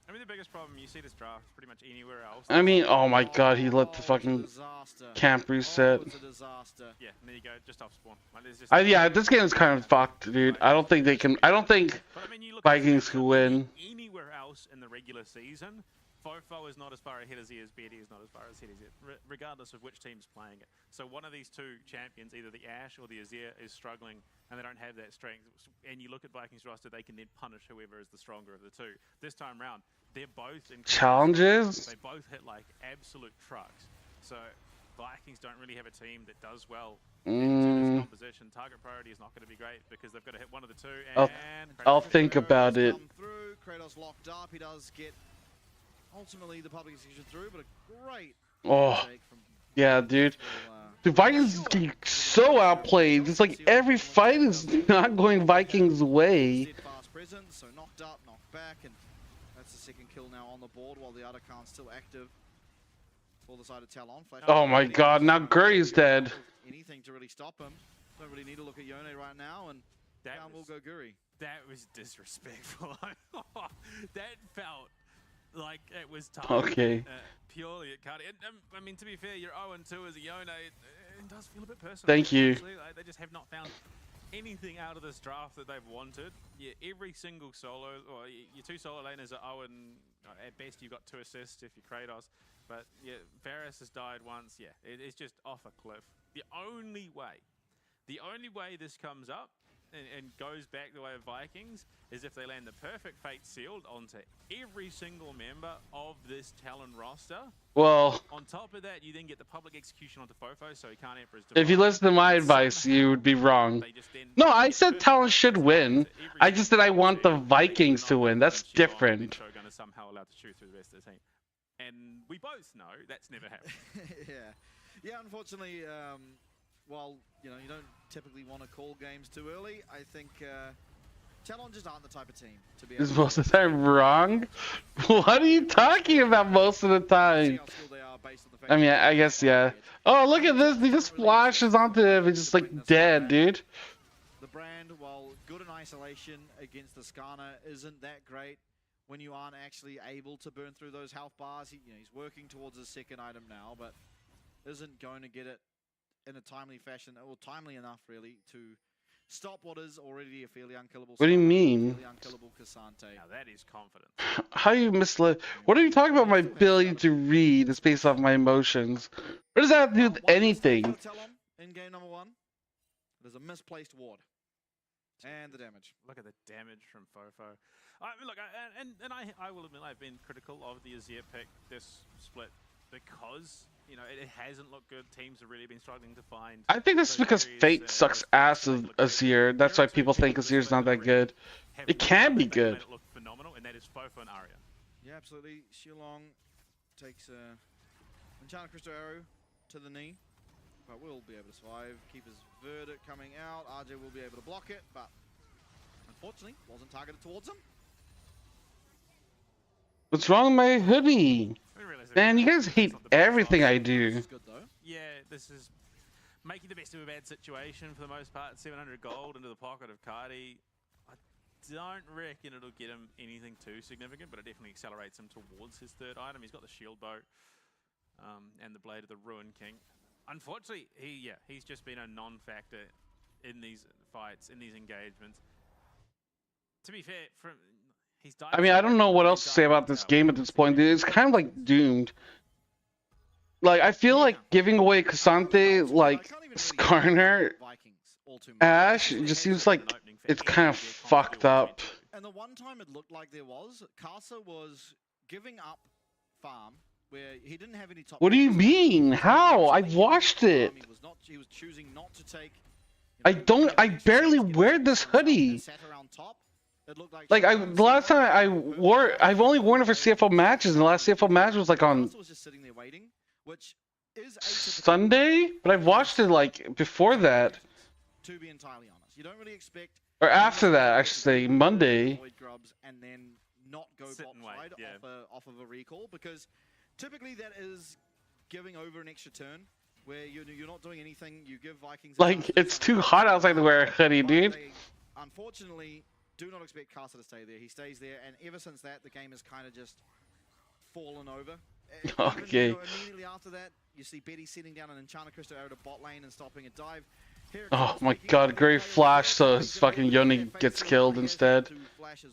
I mean, the biggest problem you see this draft pretty much anywhere else. I mean, oh my god, he let the fucking camp reset. It's a disaster. Yeah, and there you go, just off spawn. Like, just Yeah, this game is kind of fucked, dude. I don't think they can. I don't think but, I mean, you look Vikings can win. Anywhere else in the regular season, Fofo is not as far ahead as he is, Betty is not as far ahead as he is, regardless of which team's playing it. So one of these two champions, either the Ashe or the Azir, is struggling, and they don't have that strength. And you look at Vikings roster, they can then punish whoever is the stronger of the two. This time round, they're both in challenges. They both hit like absolute trucks. So Vikings don't really have a team that does well into this composition. Target priority is not going to be great because they've got to hit one of the two. And I'll think about it. Through. Kratos locked up. He does get ultimately the public execution through, but a great yeah, dude. The Vikings get so outplayed. It's like every fight is not going Vikings' way. Fast presence, so knocked up, knocked back, and that's the second kill now on the board while the Artican's still active for the side of Talon. Oh my god, now Guri's dead. Anything to really stop him. Don't really need to look at Yone right now, and down will go Guri. That was disrespectful. That felt like it was tough. Okay. Purely at Cardi. I mean, to be fair, you're 0-2 as a Yone. It does feel a bit personal. Thank you. Like, they just have not found anything out of this draft that they've wanted. Yeah, every single solo, or your two solo laners are 0 and at best you've got 2 assists if you're Kratos. But yeah, Varus has died once. Yeah, it's just off a cliff. The only way this comes up and goes back the way of Vikings is if they land the perfect fate sealed onto every single member of this Talon roster. Well, on top of that, you then get the public execution onto Fofo, so he can't enter his if you listen to my advice, you would be wrong. No, I said Talon should win. I just said I want the Vikings to win. That's different. Shogun is somehow allowed to shoot through the rest of the team. And we both know that's never happened. Yeah, unfortunately, while you don't typically want to call games too early, I think Talon just aren't the type of team to be able Is most of the time wrong? What are you talking about most of the time? I mean, I guess, yeah. Oh, look at this. He just flashes onto him. He's just like dead, dude. The brand, while good in isolation against the Skarner, isn't that great when you aren't actually able to burn through those health bars. He's working towards his second item now, but isn't going to get it in a timely fashion, or timely enough really, to stop what is already a fairly unkillable. What do you mean? Fairly unkillable Cassante. Now that is confidence. How you misled? What are you talking about? My ability to read is based off my emotions. What does that have to do with anything? In game number 1, there's a misplaced ward. And the damage. Look at the damage from Fofo. Look, I will admit I've been critical of the Azir pick this split because, you know, it hasn't looked good. Teams have really been struggling to find. I think this is because Fate sucks ass Azir. That's why people think Azir's not that good. It can be good. Made it look phenomenal, and that is Fofo and Arya. Yeah, absolutely. Shilong takes Enchanted Crystal Arrow to the knee, but will be able to survive. Keeper's Verdict coming out. RJ will be able to block it, but unfortunately wasn't targeted towards him. What's wrong with my hoodie? Man, you guys hate everything I do. Good, though. Yeah, this is making the best of a bad situation for the most part. 700 gold into the pocket of Cardi. I don't reckon it'll get him anything too significant, but it definitely accelerates him towards his third item. He's got the shield bow and the blade of the Ruin King. Unfortunately, he's just been a non-factor in these fights, in these engagements. To be fair, he's died. I mean, I don't know what else to say about this game at this point. It's kind of like doomed. Like, I feel like giving away Cassante, like, Skarner, Ashe, it just seems like it's kind of fucked up. And the one time it looked like there was, Casa was giving up farm where he didn't have any top. What do you mean? How? I watched it. He was choosing not to take. I barely wear this hoodie. Like the last time I've only worn it for CFO matches, and the last CFO match was like on Sunday, but I've watched it like before that. To be entirely honest, you don't really expect. Or after that, I should say, Monday. And then not go bot side off of a recall, because typically that is giving over an extra turn where you're not doing anything. You give Vikings. Like, it's too hot outside to wear a hoodie, dude. Unfortunately, do not expect Casa to stay there. He stays there, and ever since that, the game has kind of just fallen over. Okay. Even, immediately after that, you see Betty sitting down an Enchanted Crystal Arrow to bot lane and stopping a dive. Oh my god, great flash, so his fucking Yoni gets killed instead. Let's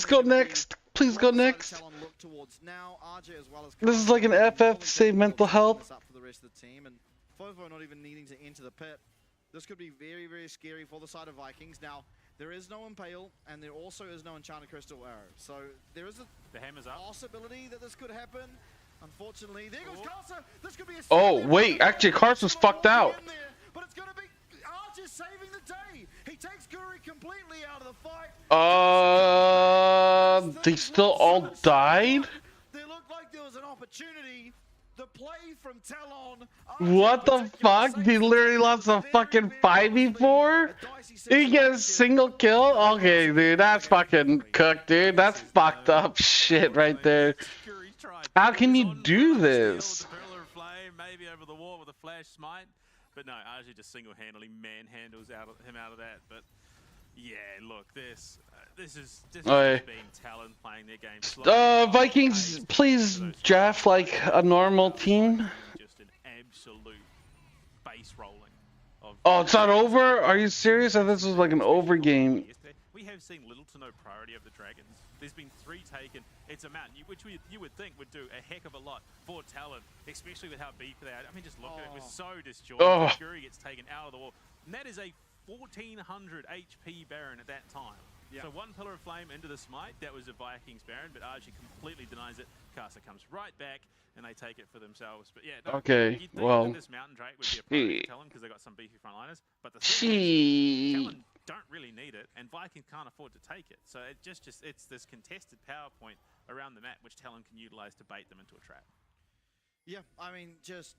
go next. Please go next. This is like an FF to save mental health. Fofo not even needing to enter the pit. This could be very, very scary for the side of Vikings. Now, there is no Impale, and there also is no Enchanted Crystal Arrow. So there is a possibility that this could happen. Unfortunately, there goes Casa. This could be a wait, actually, Carson's fucked out. But it's going to be Archer saving the day. He takes Guri completely out of the fight. They still all died? There looked like there was an opportunity. The play from Talon. What the fuck? He literally lost a fucking 5v4? He gets a single kill? Okay, dude, that's fucking cooked, dude. That's fucked up shit right there. How can you do this? Maybe over the wall with a flash smite, but no, Archie just single-handedly manhandles him out of that. But yeah, look, this is just being Talon playing their game slow. Vikings, please draft like a normal team. Just an absolute base rolling. Oh, it's not over? Are you serious? I thought this was like an over game. We have seen little to no priority of the Dragons. There's been 3 taken. It's a mountain, which you would think would do a heck of a lot for Talon, especially with how beefy they are. I mean, just look at it. We're so disjointed. Fury gets taken out of the wall. And that is a 1400 HP Baron at that time. Yeah. So 1 Pillar of Flame into the smite. That was a Vikings Baron, but Archie completely denies it. Casa comes right back, and they take it for themselves. But yeah, no, okay, you'd think well, that this Mountain Drake would be a priority to Talon because they got some beefy frontliners. But the thing is, Talon don't really need it, and Vikings can't afford to take it. So it it's this contested power point around the map which Talon can utilize to bait them into a trap. Yeah, I mean, just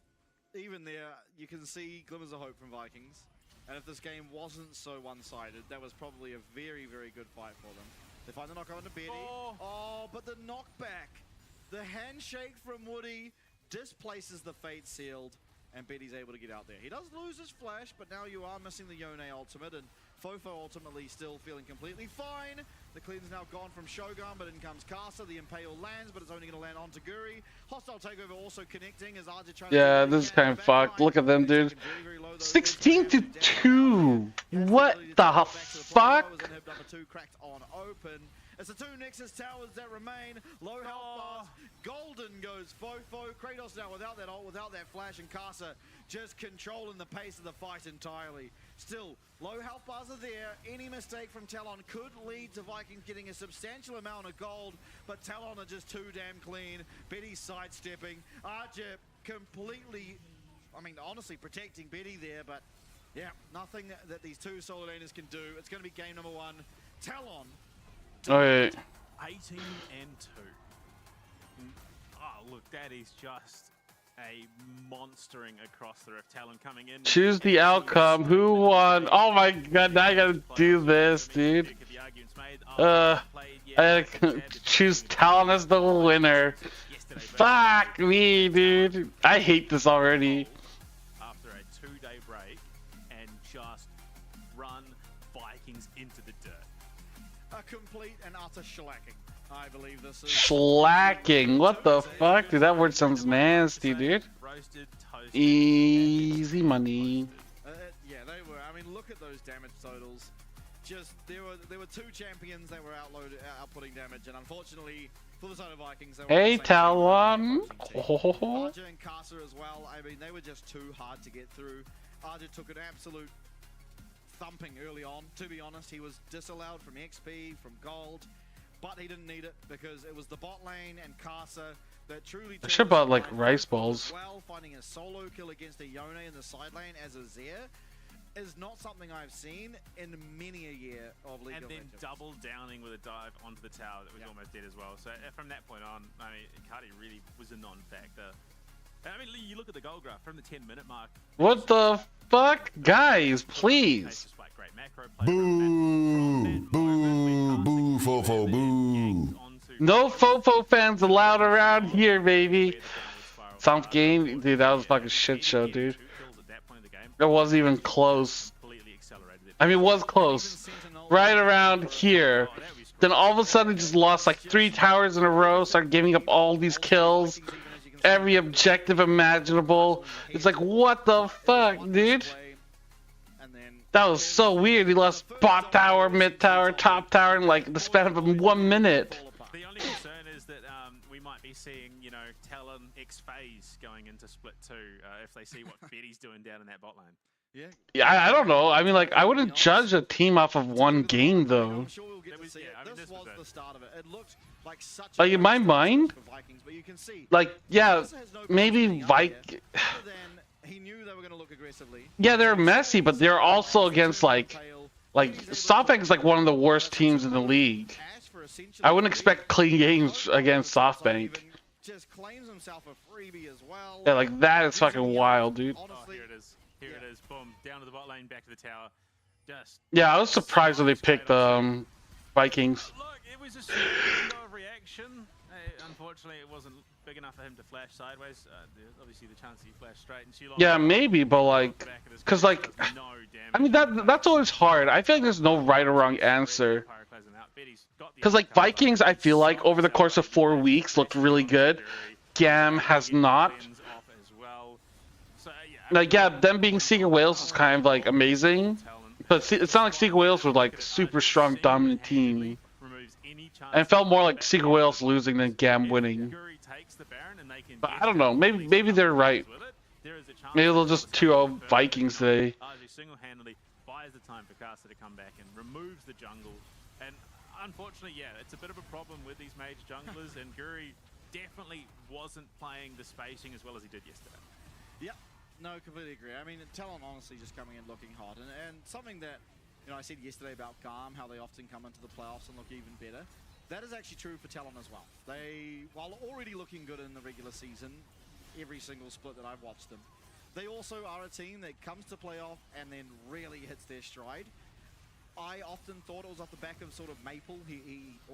even there, you can see glimmers of hope from Vikings. And if this game wasn't so one-sided, that was probably a very, very good fight for them. They find the knock onto Betty. Oh, but the knockback. The handshake from Woody displaces the Fate Sealed, and Betty's able to get out there. He does lose his flash, but now you are missing the Yone ultimate, and Fofo ultimately still feeling completely fine. The clean's now gone from Shogun, but in comes Casa. The Impale lands, but it's only going to land on Guri. Hostile takeover also connecting as RJ trying to this is kind of fucked. Look at them, dude. 16-2. What the fuck? It's the two Nexus towers that remain. Low health bars. Golden goes Fofo. Kratos now without that ult, without that flash, and Casa just controlling the pace of the fight entirely. Still, low health bars are there. Any mistake from Talon could lead to Vikings getting a substantial amount of gold, but Talon are just too damn clean. Betty sidestepping. Arjep completely, I mean, honestly protecting Betty there, but yeah, nothing that these two solo laners can do. It's going to be game number one. Talon. Alright. 18 and 2. Oh, look, that is just a monstering across the rift. Talon coming in. Choose the outcome. Who won? Oh my god, now I gotta do this, dude. I gotta choose Talon as the winner. Fuck me, dude. I hate this already. After a 2-day break and just run Vikings into the dirt. A complete and utter shellacking, I believe this is. Slacking. What the fuck? Dude, that word sounds nasty, dude. Roasted, toasted, Easy money. Yeah, they were. I mean, look at those damage totals. Just there were two champions that were outputting damage, and unfortunately for the side of Vikings, they were Hey, Talon. Oh. Arja and Casa as well. I mean, they were just too hard to get through. Arja took an absolute thumping early on. To be honest, he was disallowed from XP, from gold, but he didn't need it because it was the bot lane and Casa that truly. I should bought like rice balls. Well, finding a solo kill against a Yone in the side lane as a Zir is not something I've seen in many a year of League of Legends. And then double downing with a dive onto the tower that was almost dead as well. So from that point on, I mean, Cardi really was a non-factor. I mean, you look at the goal graph from the 10-minute mark. What the fuck? Guys, please. Boo! Boo! Boo! Fofo! Boo! No Fofo fans allowed around here, baby. South game, dude, that was a fucking shit show, dude. It wasn't even close. I mean, it was close. Right around here. Then all of a sudden, just lost like 3 towers in a row, started giving up all these kills. Every objective imaginable. It's like, what the fuck, dude? That was so weird. He lost bot tower, mid tower, top tower in like the span of 1 minute. The only concern is that we might be seeing, you know, Talon X phase going into split 2 if they see what Betty's doing down in that bot lane. Yeah, I don't know. I mean, like, I wouldn't judge a team off of one game, though. This was the start of it. It looked like such Like, in my mind, like, yeah, maybe he knew they were going to look aggressively. Yeah, they're messy, but they're also against, like SoftBank is like one of the worst teams in the league. I wouldn't expect clean games against SoftBank. Just claims himself a freebie as well. Yeah, like, that is fucking wild, dude. Oh, here it is. Here it is. Boom. Down to the bot lane, back to the tower. Just. Yeah, I was surprised when they picked Vikings. Look, it was a super window of reaction. Unfortunately, it wasn't big enough for him to flash sideways. Obviously, the chance that he flashed straight, and she lost. Yeah, maybe, but like, cause like, I mean that's always hard. I feel like there's no right or wrong answer. Cause like Vikings, I feel like over the course of 4 weeks looked really good. GAM has not. Like, yeah, them being Secret Wales is kind of like amazing, but it's not like Secret Wales was like super strong, dominant team. And it felt more like Secret Wales losing than GAM winning. But I don't know. Maybe they're right. Maybe they'll just 2-0 Vikings today. Single-handedly buys the time for Casa to come back and removes the jungle. And unfortunately, yeah, it's a bit of a problem with these major junglers. And Guri definitely wasn't playing the spacing as well as he did yesterday. Yep. No, completely agree. I mean, Talon honestly just coming in looking hot. And something that, you know, I said yesterday about GAM, how they often come into the playoffs and look even better. That is actually true for Talon as well. They, while already looking good in the regular season, every single split that I've watched them, they also are a team that comes to playoff and then really hits their stride. I often thought it was off the back of sort of Maple. I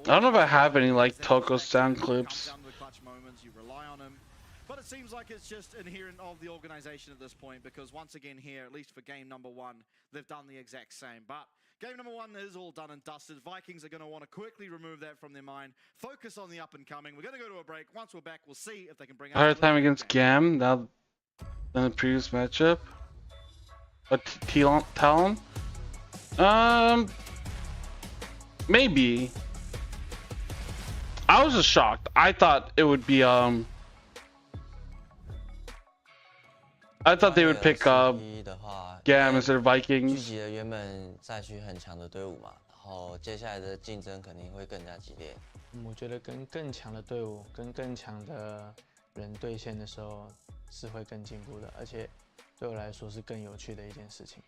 don't know if I have any like Toko sound clips. Down to the clutch moments, you rely on him. But it seems like it's just inherent of the organization at this point, because once again here, at least for game number 1, they've done the exact same. But game number 1 is all done and dusted. Vikings are going to want to quickly remove that from their mind. Focus on the up and coming. We're going to go to a break. Once we're back, we'll see if they can bring up. Hard time against GAM now than the previous matchup. But Talon? Maybe. I was just shocked. I thought it would be I thought they would pick GAM instead of Vikings. 聚集了原本赛区很强的队伍嘛，然后接下来的竞争肯定会更加激烈。我觉得跟更强的队伍、跟更强的人对线的时候是会更进步的，而且对我来说是更有趣的一件事情。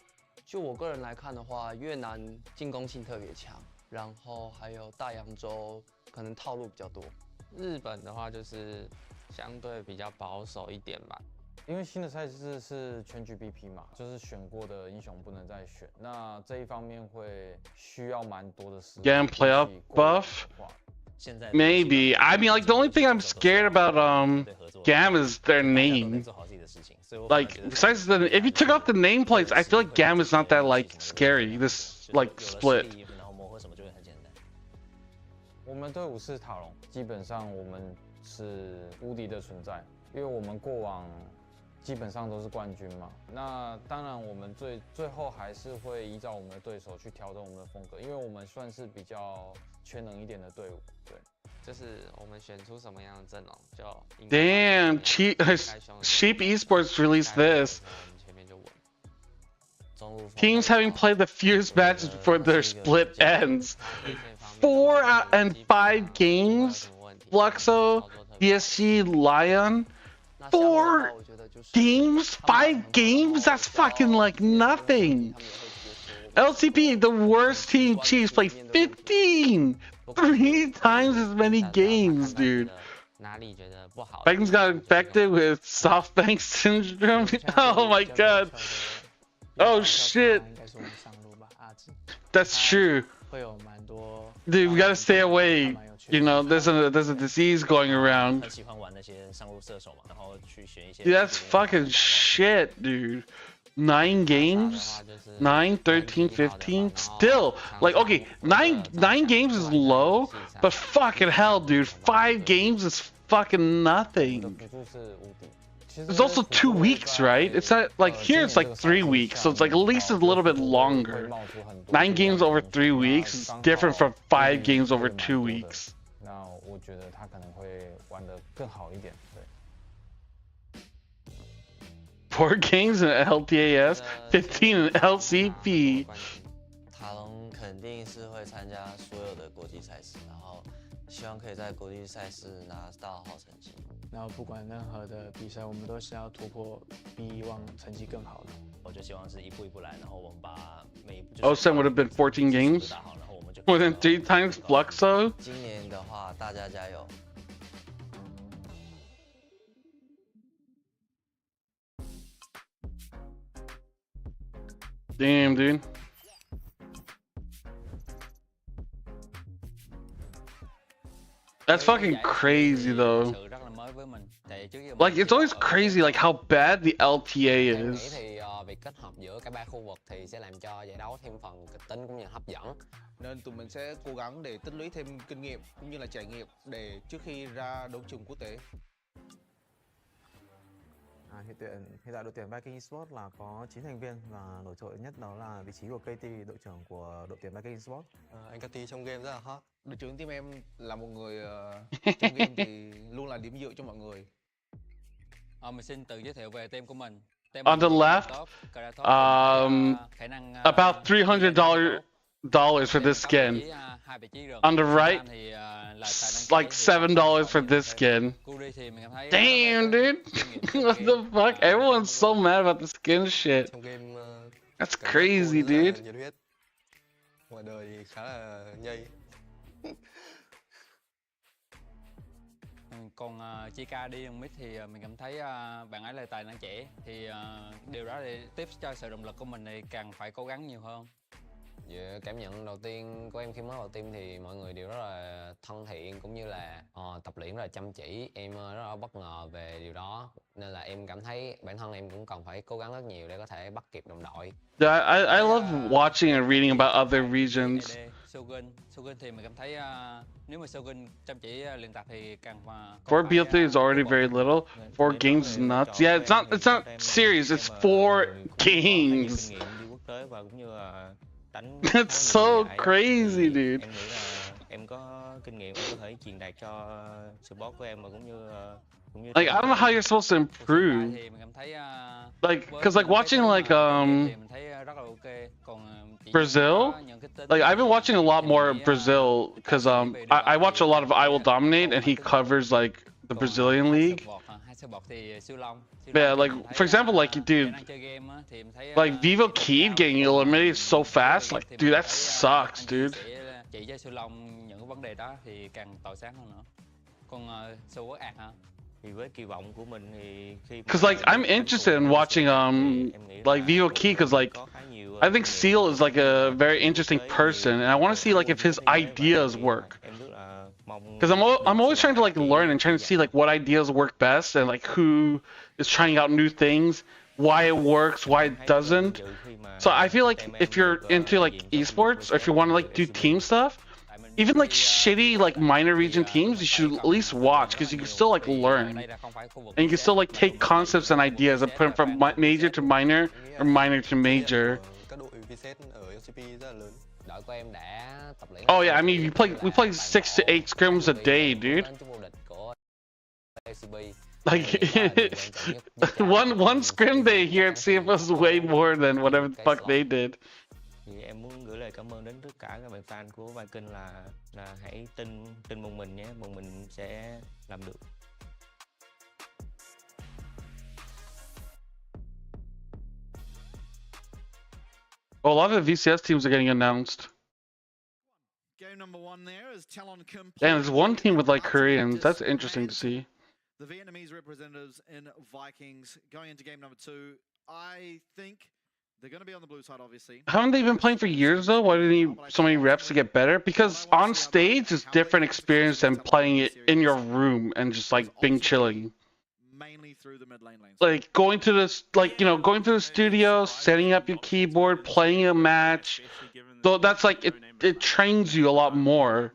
就我个人来看的话，越南进攻性特别强，然后还有大洋洲可能套路比较多。日本的话就是相对比较保守一点吧。 因为新的赛制是全局 BP 嘛，就是选过的英雄不能再选，那这一方面会需要蛮多的时间。GAM playoff buff? Maybe. I mean, like the only thing I'm scared about GAM is their name. Like besides if you took off the nameplates, I feel like GAM is not that like scary. This like split. 我们队伍是塔隆，基本上我们是无敌的存在，因为我们过往 基本上都是冠军嘛，那当然我们最后还是会依照我们的对手去调整我们的风格，因为我们算是比较全能一点的队伍，对，就是我们选出什么样的阵容就。Damn, Sheep Esports released this. Teams having played the fierce matches before their split ends. 4 and 5 games. Fluxo, PSG, Lion. 4 games? 5 games? That's fucking like nothing. LCP, the worst team, Chiefs, play 15! 3 times as many games, dude. Vikings got infected with SoftBank syndrome. Oh my god. Oh shit. That's true. Dude, we gotta stay away. You know, there's a disease going around. Dude, that's fucking shit, dude. 9 games? 9, 13, 15? Still, like, okay, 9 games is low, but fucking hell, dude, 5 games is fucking nothing. It's also 2 weeks, right? It's not, like, here it's like 3 weeks, so it's like at least a little bit longer. 9 games over 3 weeks is different from 5 games over 2 weeks. 那我觉得他可能会玩得更好一点，对。 4 games in LTAS, 15 in LCP. 塔隆肯定是会参加所有的国际赛事，然后希望可以在国际赛事拿到好成绩。然后不管任何的比赛，我们都是要突破，比以往成绩更好的。我就希望是一步一步来，然后我们把每一步。OSEN would have been 14 games. More than 3 times Fluxo. 今年的话，大家加油！ Damn, dude. That's fucking crazy, though. Like, it's always crazy, like, how bad the LTA is. Việc kết hợp giữa cả 3 khu vực thì sẽ làm cho giải đấu thêm phần kịch tính cũng như hấp dẫn. Nên tụi mình sẽ cố gắng để tích lũy thêm kinh nghiệm cũng như là trải nghiệm để trước khi ra đấu trường quốc tế. Hiện tại đội tuyển Viking Esports là có 9 thành viên và nổi trội nhất đó là vị trí của KT, đội trưởng của đội tuyển Viking Esports. Anh KT trong game rất là hot. Đội trưởng team em là một người trong game thì luôn là điểm dựa cho mọi người. Mình xin tự giới thiệu về team của mình. On the left, about $300 for this skin. On the right, like $7 for this skin. Damn, dude. What the fuck? Everyone's so mad about the skin shit. That's crazy, dude. Ngoài đời thì khá là nhây. Còn Chika đi on mid thì mình cảm thấy bạn ấy là tài năng trẻ, thì điều đó thì tiếp cho sự động lực của mình thì càng phải cố gắng nhiều hơn. Về cảm nhận đầu tiên của em khi mới vào team thì mọi người đều rất là thân thiện cũng như là tập luyện rất là chăm chỉ. Em rất là bất ngờ về điều đó nên là em cảm thấy bản thân em cũng cần phải cố gắng rất nhiều để có thể bắt kịp đồng đội. Yeah, I love watching and reading about other regions. Shogun thì mình cảm thấy nếu mà Shogun chăm chỉ luyện tập thì càng 4 BL3 is already very little. 4 games is nuts. Yeah, it's not serious. It's 4 games. That's so crazy, dude. em có kinh nghiệm em có thể truyền đạt cho support của em và cũng như Like, I don't know how you're supposed to improve. Like, cause like watching like Brazil, like I've been watching a lot more Brazil, cause I watch a lot of I Will Dominate, and he covers like the Brazilian league. Yeah, like for example, like dude, like MVKE getting eliminated so fast, like dude, that sucks, dude. Chỉ cho Sư Long những vấn đề đó thì càng tỏ sáng hơn nữa. Còn Sư Quốc Ảc hả? Thì với kỳ vọng của mình thì khi Cause like I'm interested in watching like MVKE, cause like I think Seal is like a very interesting person, and I want to see like if his ideas work. Cause I'm always trying to like learn and trying to see like what ideas work best, and like who is trying out new things, why it works, why it doesn't. So I feel like if you're into like esports, or if you want to like do team stuff, even like shitty like minor region teams, you should at least watch, because you can still like learn, and you can still like take concepts and ideas and put them from major to minor or minor to major. Oh yeah, I mean we play 6 to 8 scrims a day, dude. Like one scrim day here at CFO is way more than whatever the fuck they did. Thì em muốn gửi lời cảm ơn đến tất cả các bạn fan của Viking là hãy tin một mình nhé, một mình sẽ làm được. Oh, a lot of the VCS teams are getting announced. Game number 1 there is TLN complete. And there's one team with like Koreans. That's interesting to see. The Vietnamese representatives in Vikings going into game number 2. I think they're going to be on the blue side, obviously. Haven't they been playing for years though? Why do they need so many reps to get better? Because on stage is different experience than playing it in your room and just like being chilling. Mainly through the mid lane lanes. Like going to this, like, you know, going to the studio, setting up your keyboard, playing a match. So that's like it trains you a lot more.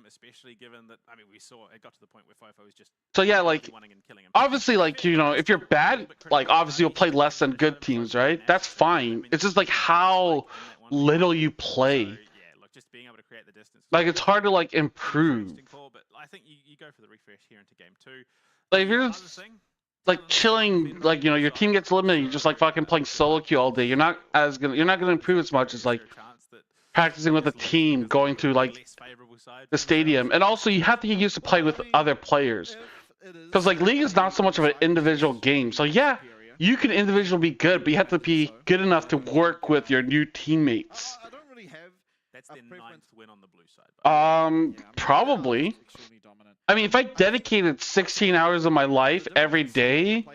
Especially given that, I mean, we saw it got to the point where FIFO was just So yeah, like obviously, like, you know, if you're bad, like obviously you'll play less than good teams, right? That's fine. It's just like how little you play. Like it's hard to like improve. But I think you go for the refresh here into game 2. Like if you're just like chilling, like, you know, your team gets eliminated, you're just like fucking playing solo queue all day. You're not gonna improve as much as like practicing with a team, going to like the stadium. And also you have to get used to play with other players, because like League is not so much of an individual game. So yeah, you can individually be good, but you have to be good enough to work with your new teammates. That's their 9th win on the blue side. Probably. I mean, if I dedicated 16 hours of my life every day,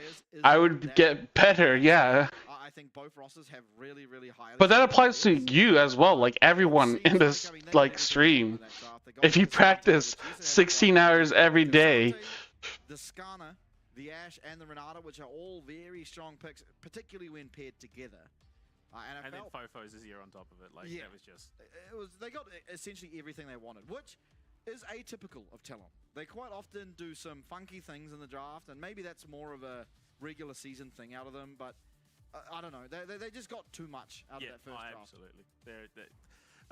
I would get better, yeah. I think both rosters have really, really high. But that applies to you as well, like everyone in this like stream. If you practice 16 hours every day. The Skana, the Ashe, and the Renata, which are all very strong picks, particularly when paired together. And then Fofo's Azir on top of it. Like, that was just... They got essentially everything they wanted, which is atypical of Talon. They quite often do some funky things in the draft, and maybe that's more of a regular season thing out of them, but I don't know. They just got too much out of that first draft. Absolutely.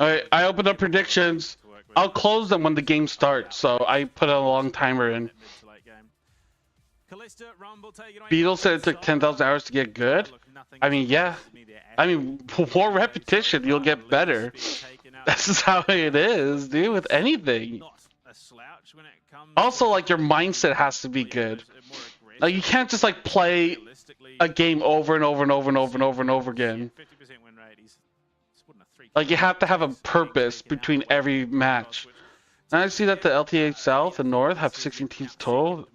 Alright, I opened up predictions. I'll close them when the game starts, so I put a long timer in. Beetle said it took 10,000 hours to get good. I mean, yeah. I mean, more repetition, you'll get better. That's just how it is, dude, with anything. Also, like, your mindset has to be good. Like, you can't just, like, play a game over and over and over and over and over and over again. Like, you have to have a purpose between every match. Now I see that the LTA South and North have 16 teams total.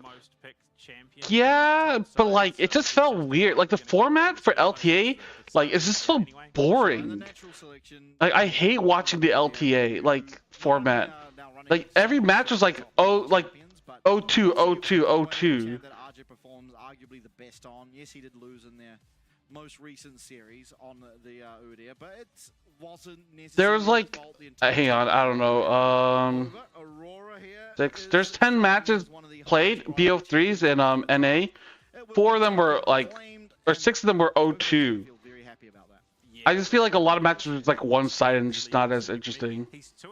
Yeah, but like it just felt weird. Like the format for LTA, like it's just so boring. Like I hate watching the LTA like format. Like every match was like 0-2, 0-2, 0-2. That RJ performs arguably the best on. Yes, he did lose in their most recent series on the Udyr, but it wasn't necessarily. There was like, hang on, I don't know. There's 10 matches played, BO3s and NA. 4 of them were like, or 6 of them were 0-2. I just feel like a lot of matches was like one-sided and just not as interesting. He's 2-3,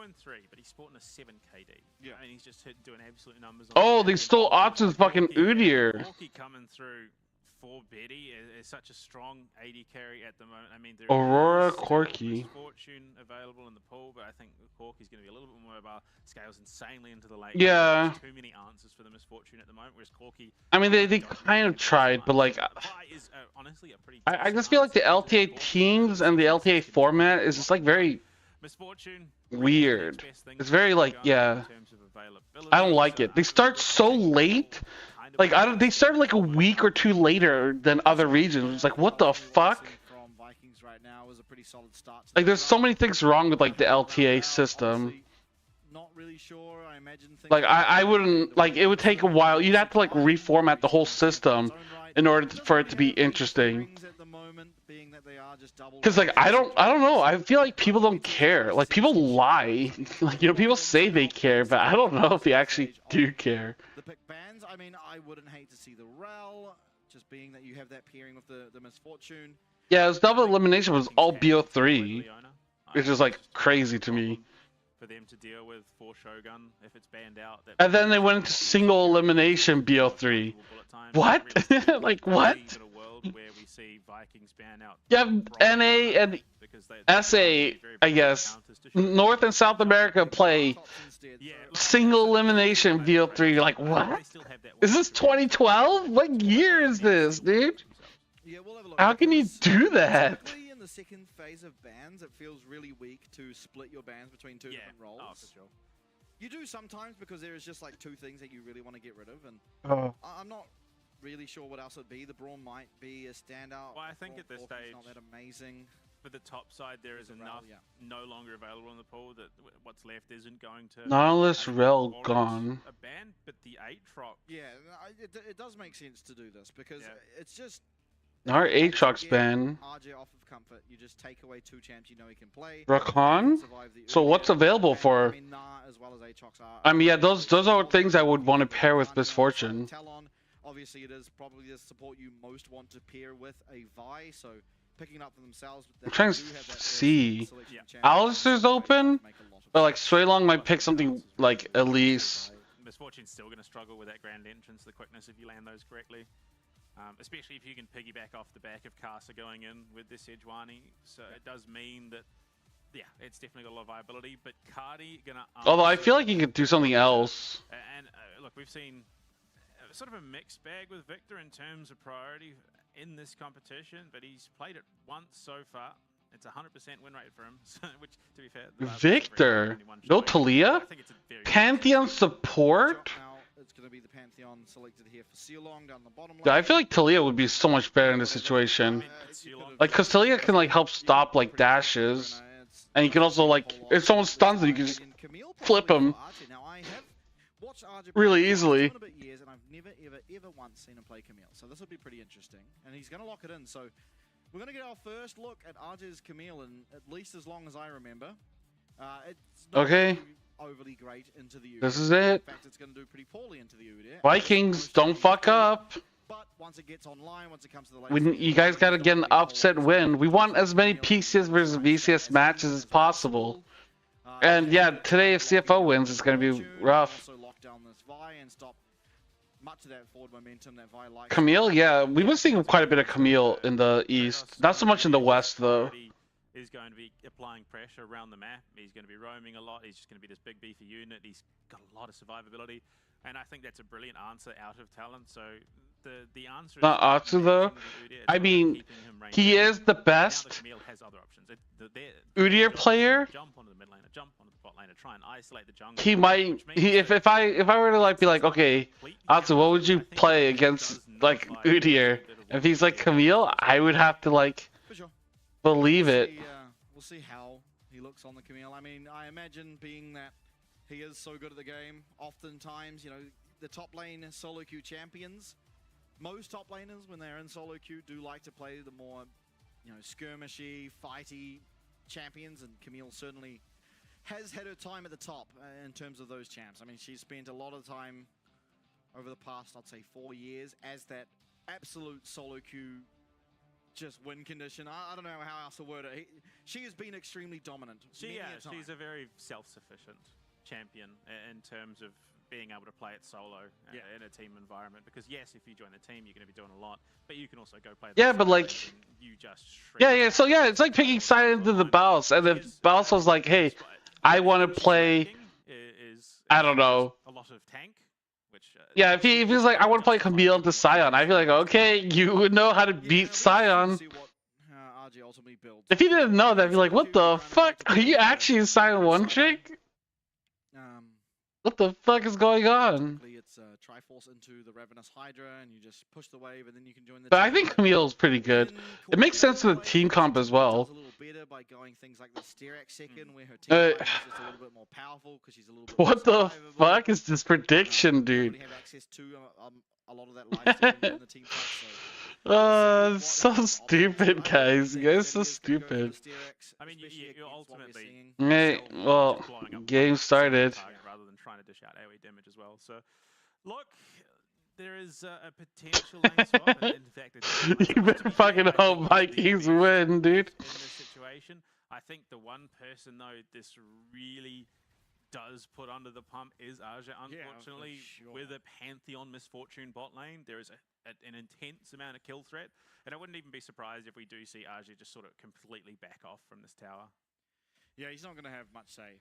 but he's sporting a 7 KD. Yeah. I mean, he's just doing absolute numbers. Oh, they stole Otz's fucking Udyr. Corky coming through for Betty is such a strong AD carry at the moment. I mean, there Aurora is still Corky. Misfortune available in the pool, but I think Corky's going to be a little bit more mobile. Scales insanely into the late. Yeah. There's too many answers for the Misfortune at the moment, whereas Corky. I mean, they kind of tried, but like, Is honestly a pretty. I just feel like the LTA teams and the LTA format is just like very Misfortune weird. It's very like, yeah. I don't like it. They start so late. Like they start like a week or two later than other regions. It's like, what the fuck? Like, there's so many things wrong with like the LTA system. Not really sure. I imagine Like I wouldn't like, it would take a while. You'd have to like reformat the whole system in order for it to be interesting. Because like I don't know. I feel like people don't care. Like, people lie. Like, you know, people say they care, but I don't know if they actually do care. The pick bans, I mean, I wouldn't hate to see the Rel, just being that you have that pairing with the Misfortune. Yeah, his double elimination was all BO3, which is like crazy to me. For them to deal with for Shogun if it's banned out. And then they went into single elimination BO3. What? Like, what? Where we see Vikings ban out. You have NA and SA, I guess. North and South America play single elimination BO3. You're like, what? Is this 2012? What year is this, dude? How can you do that? In the second phase of bans, it feels really weak to split your bans between two different roles. Oh, for sure. You do sometimes because there is just like two things that you really want to get rid of, and I'm not really sure what else it'd be. The Brawl might be a standout. Well, I think at this stage, not that amazing. For the top side, there is enough no longer available in the pool that what's left isn't going to. Nihilus Rel gone. A ban, but the 8-Trop. Yeah, it does make sense to do this because it's just. Our Aatrox ban. RJ off of comfort. You just take away two champs you know he can play. Rakan? So what's available for? I mean, yeah, those are things I would want to pair with Misfortune. Talon, obviously, it is probably the support you most want to pair with a Vi. So picking up for themselves. I'm trying to see. Alistair's open, but like Suelong might pick something like Elise. Misfortune's still going to struggle with that grand entrance, the quickness if you land those correctly. Especially if you can piggyback off the back of Casa going in with this Sejuani. So it does mean that, yeah, it's definitely got a lot of viability. But Cardi going to... Although I feel like he could do something else. And look, we've seen sort of a mixed bag with Victor in terms of priority in this competition. But he's played it once so far. It's a 100% win rate for him, which, to be fair... Victor? No Talia? Pantheon support? It's going to be the Pantheon selected here for Sealong down the bottom Yeah, I feel like Talia would be so much better in this situation. Like, because Talia can, like, help stop, like, dashes. And you can also, like, if someone stuns them, you can just flip them really easily. And I've never, ever once seen him play Camille. So this will be pretty interesting. And he's going to lock it in. So we're going to get our first look at RJ's Camille in at least as long as I remember. It's not Okay. overly great into the Udyr. This is it. In fact, it's going to do pretty poorly into the Udyr. Vikings, don't fuck up. But once it gets online, once it comes to the You guys gotta get an upset win. We want as many PCS versus VCS matches as possible. And yeah, today if CFO wins, it's gonna be rough. Also lock down this Vi and stop much of that forward momentum that Vi likes. Camille, yeah, we've been seeing quite a bit of Camille in the East. Not so much in the West, though. Is going to be applying pressure around the map. He's going to be roaming a lot. He's just going to be this big beefy unit. He's got a lot of survivability, and I think that's a brilliant answer out of talent. So the answer Not Atsu though. I mean, he is the best Udyr player. Jump onto the mid laner, jump onto the bot laner, try and isolate the jungle. He might. If I were to like be like, okay, Atsu, what would you play against like Udyr? If he's like Camille, I would have to like believe it. We'll see how he looks on the Camille. I mean, I imagine being that he is so good at the game, oftentimes, you know, the top lane solo queue champions, most top laners when they're in solo queue do like to play the more, you know, skirmishy, fighty champions, and Camille certainly has had her time at the top in terms of those champs. I mean, she's spent a lot of time over the past, I'd say, 4 years as that absolute solo queue just win condition. I don't know how else to word it. She has been extremely dominant. She's a very self-sufficient champion in terms of being able to play it solo in a team environment. Because yes, if you join a team, you're going to be doing a lot, but you can also go play. Yeah, but like, you just yeah. So yeah, it's like picking side into the boss, and the boss was like, "Hey, I want to play." I don't know. A lot of tank. Which, yeah, if he's like, I want to play Camille into Sion, I'd be like, okay, you would know how to beat Sion. If he didn't know that, I'd be like, what the fuck? Are you actually Sion one trick? What the fuck is going on? It's Triforce into the Ravenous Hydra, and you just push the wave, and then you can join the But I think Camille's pretty good. It makes sense to the team comp as well. By going things like the Steerax second, where her team is just a little bit more powerful because she's a little bit what the fuck is this prediction, dude? have access to a lot of that life in the team fight, so stupid, guys. You guys are so stupid. I mean, you ultimately. Hey, well, game started. Rather than trying to dish out AoE damage as well. So, look, there is a potential lane swap. In fact, you better fucking hope Vikings win, dude. In this situation, I think the one person though this really does put under the pump is Aja. Unfortunately, with a Pantheon Misfortune bot lane, there is an intense amount of kill threat, and I wouldn't even be surprised if we do see Aja just sort of completely back off from this tower. Yeah, he's not going to have much say,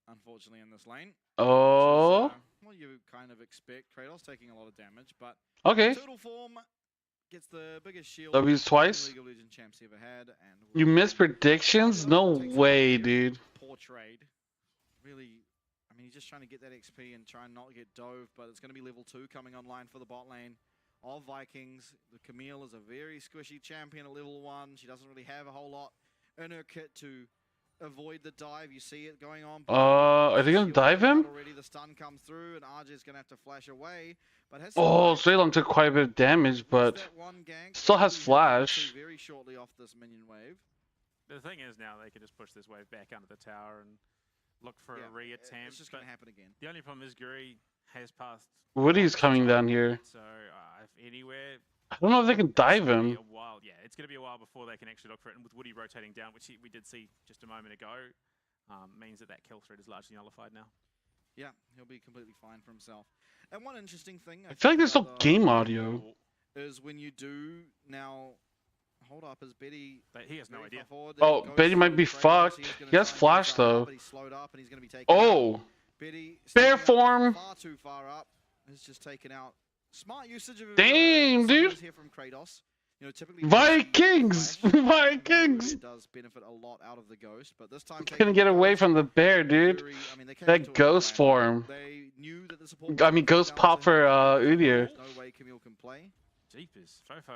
unfortunately, in this lane. Oh. Well, you kind of expect Kratos taking a lot of damage, but okay. Turtle form gets the biggest shield W's twice. League of Legends champs ever had, and you missed predictions? No way, dude. Poor trade. Really, I mean, he's just trying to get that XP and try and not get dove, but it's going to be level 2 coming online for the bot lane of Vikings. The Camille is a very squishy champion at level 1. She doesn't really have a whole lot in her kit to avoid the dive. You see it going on. Are they gonna dive him? Already the stun comes through, and RJ is gonna have to flash away. But has Streylon took quite a bit of damage, but still has flash. Very shortly off this minion wave. The thing is now they can just push this wave back under the tower and look for a re-attempt. It's just gonna happen again. The only problem is Guri has passed. Woody's coming down here. So if anywhere. I don't know if they can dive him. Yeah, it's going to be a while before they can actually look for it. And with Woody rotating down, which we did see just a moment ago, means that kill threat is largely nullified now. Yeah, he'll be completely fine for himself. And one interesting thing... I feel like there's no game audio. ...is when you do now... Hold up, is Betty... He has no idea. Oh, Betty might be fucked. He has flash, though. Oh! Bear form! Far too far up. Has just taken out... Smart usage of damn, dude. Here from Kratos. You know, typically Vikings! Vikings! It does benefit a lot out of the ghost, but this time gonna get away from the bear, dude. That ghost form. They knew that the support I mean, ghost pop for Udyr. No way Camille can play. Jeepers, Fofo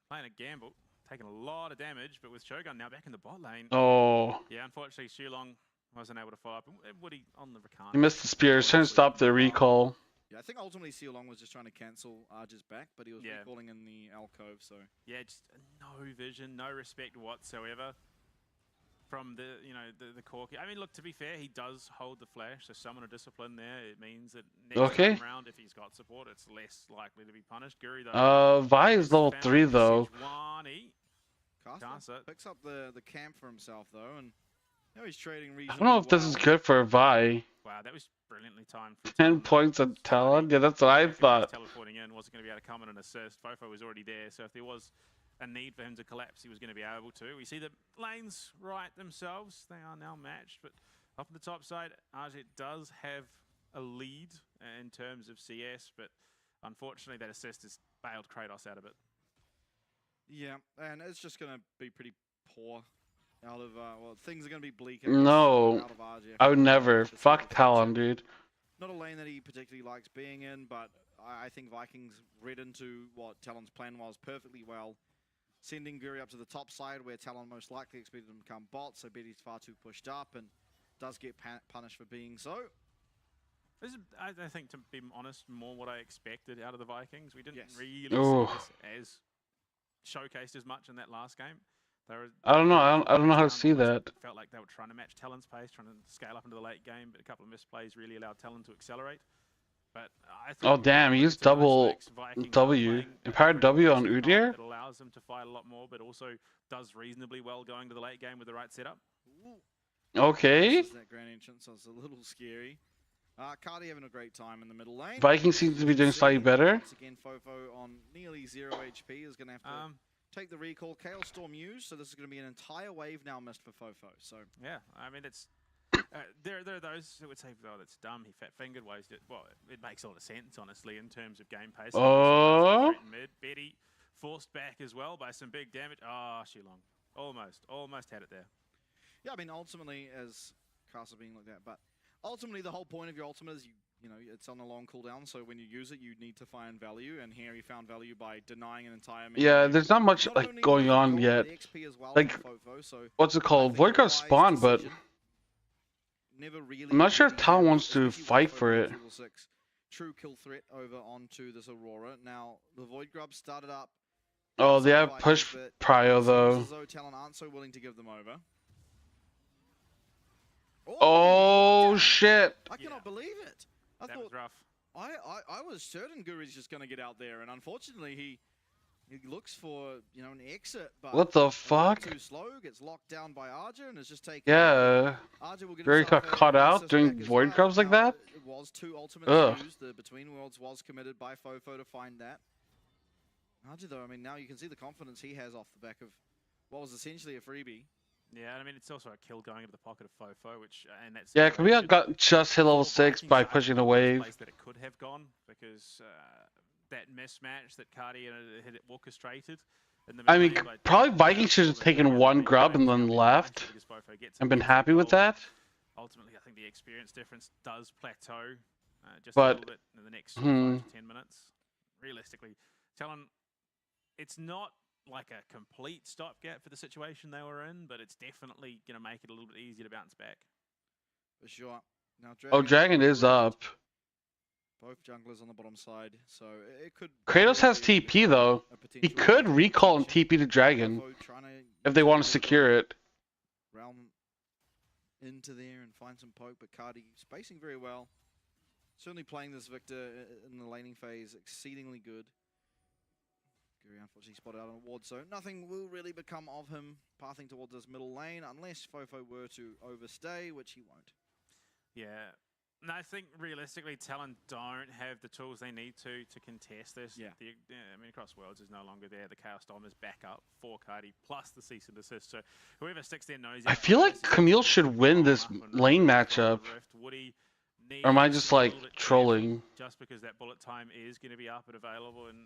playing a gamble, taking a lot of damage, but with Shogun now back in the bot lane. Oh. Yeah, unfortunately, Shulong wasn't able to follow up. Woody on the Rakan. He missed the spears, trying to stop the recall. Yeah, I think ultimately Sealong was just trying to cancel Arja's back, but he was recalling in the alcove, so... Yeah, just no vision, no respect whatsoever from the core. I mean, look, to be fair, he does hold the flash, so summon a discipline there. It means that next time round, if he's got support, it's less likely to be punished. Guri, though... Vi is level 3, though. Caster picks up the camp for himself, though, and now he's trading I don't know if this is good for Vi. Wow, that was brilliantly timed. 10 points of talent? Yeah, that's what I thought. Teleporting in, wasn't going to be able to come in and assist. Fofo was already there, so if there was a need for him to collapse, he was going to be able to. We see the lanes right themselves. They are now matched, but up on the top side, RJ does have a lead in terms of CS, but unfortunately that assist has bailed Kratos out of it. Yeah, and it's just going to be pretty poor. Out of well, things are going to be bleak. No, out of RJ. I would never. Fuck Talon, dude. Not a lane that he particularly likes being in, but I think Vikings read into what Talon's plan was perfectly well. Sending Guri up to the top side where Talon most likely expected him to become bot, so Betty's far too pushed up and does get punished for being so. This is, I think, to be honest, more what I expected out of the Vikings. We didn't really see this as showcased as much in that last game. I don't know. I don't know how to see that. Felt like they were trying to match Talon's pace, trying to scale up into the late game, but a couple of misplays really allowed Talon to accelerate. But I think oh damn, he used double W, empowered W on Udyr. It allows them to fight a lot more, but also does reasonably well going to the late game with the right setup. Okay. That grand entrance, so it's a little scary. Cardi having a great time in the middle lane. Vikings seem to be doing slightly better. Once again, Fofo on nearly 0 HP is going to have to take the recall. Chaos Storm used, so this is going to be an entire wave now missed for Fofo. So yeah, I mean it's there are those who would say, "Oh, that's dumb. He fat-fingered waves." Well, it makes a lot of sense, honestly, in terms of game pace. Oh. Mid. Betty forced back as well by some big damage. Ah, Shilong. Almost had it there. Yeah, I mean, ultimately, as Casa being looked at, but ultimately the whole point of your ultimate is you know, it's on a long cooldown, so when you use it, you need to find value, and here he found value by denying an entire minion. Yeah, there's not much like going on yet. Like, what's it called? Void Guard spawned, but I'm not sure if Tal wants to fight for it. True kill threat over onto this Aurora. Now the Void Grub started up. Oh, they have push prio though. Talon aren't so willing to give them over. Oh shit! I cannot believe it. I thought was rough. I was certain Guri's just gonna get out there, and unfortunately he looks for, you know, an exit, but what the fuck? Too slow, gets locked down by Arja and is just taking. Yeah. Very caught out doing void grubs like that. It was 2 ultimates used. The Between Worlds was committed by Fofo to find that. Arja though, I mean, now you can see the confidence he has off the back of what was essentially a freebie. Yeah, I mean, it's also a kill going into the pocket of Fofo, which, and that's... Yeah, we got just hit level 6 by pushing the wave. Place that it could have gone, because that mismatch that Cardi had orchestrated. I mean, probably Vikings should have taken 1 grub and then left, and been happy with that. Ultimately, I think the experience difference does plateau just a little bit in the next 5 to 10 minutes. Realistically, Talon, it's not like a complete stopgap for the situation they were in, but it's definitely going to make it a little bit easier to bounce back. For sure. Now, Dragon is up. Both junglers on the bottom side, so it could... Kratos has TP though. He could recall and TP to Dragon if they want to secure it. Realm into there and find some poke, but Cardi spacing very well. Certainly playing this Victor in the laning phase exceedingly good. Guri unfortunately spotted out on a ward, so nothing will really become of him pathing towards this middle lane unless Fofo were to overstay, which he won't. Yeah. No, I think realistically, Talon don't have the tools they need to contest this. Yeah. I mean, Cross Worlds is no longer there. The Chaos Storm is back up for Cardi, plus the cease and desist. So whoever sticks their nose I feel like Camille should win this lane matchup. Or am I just like trolling? Just because that bullet time is going to be up and available, and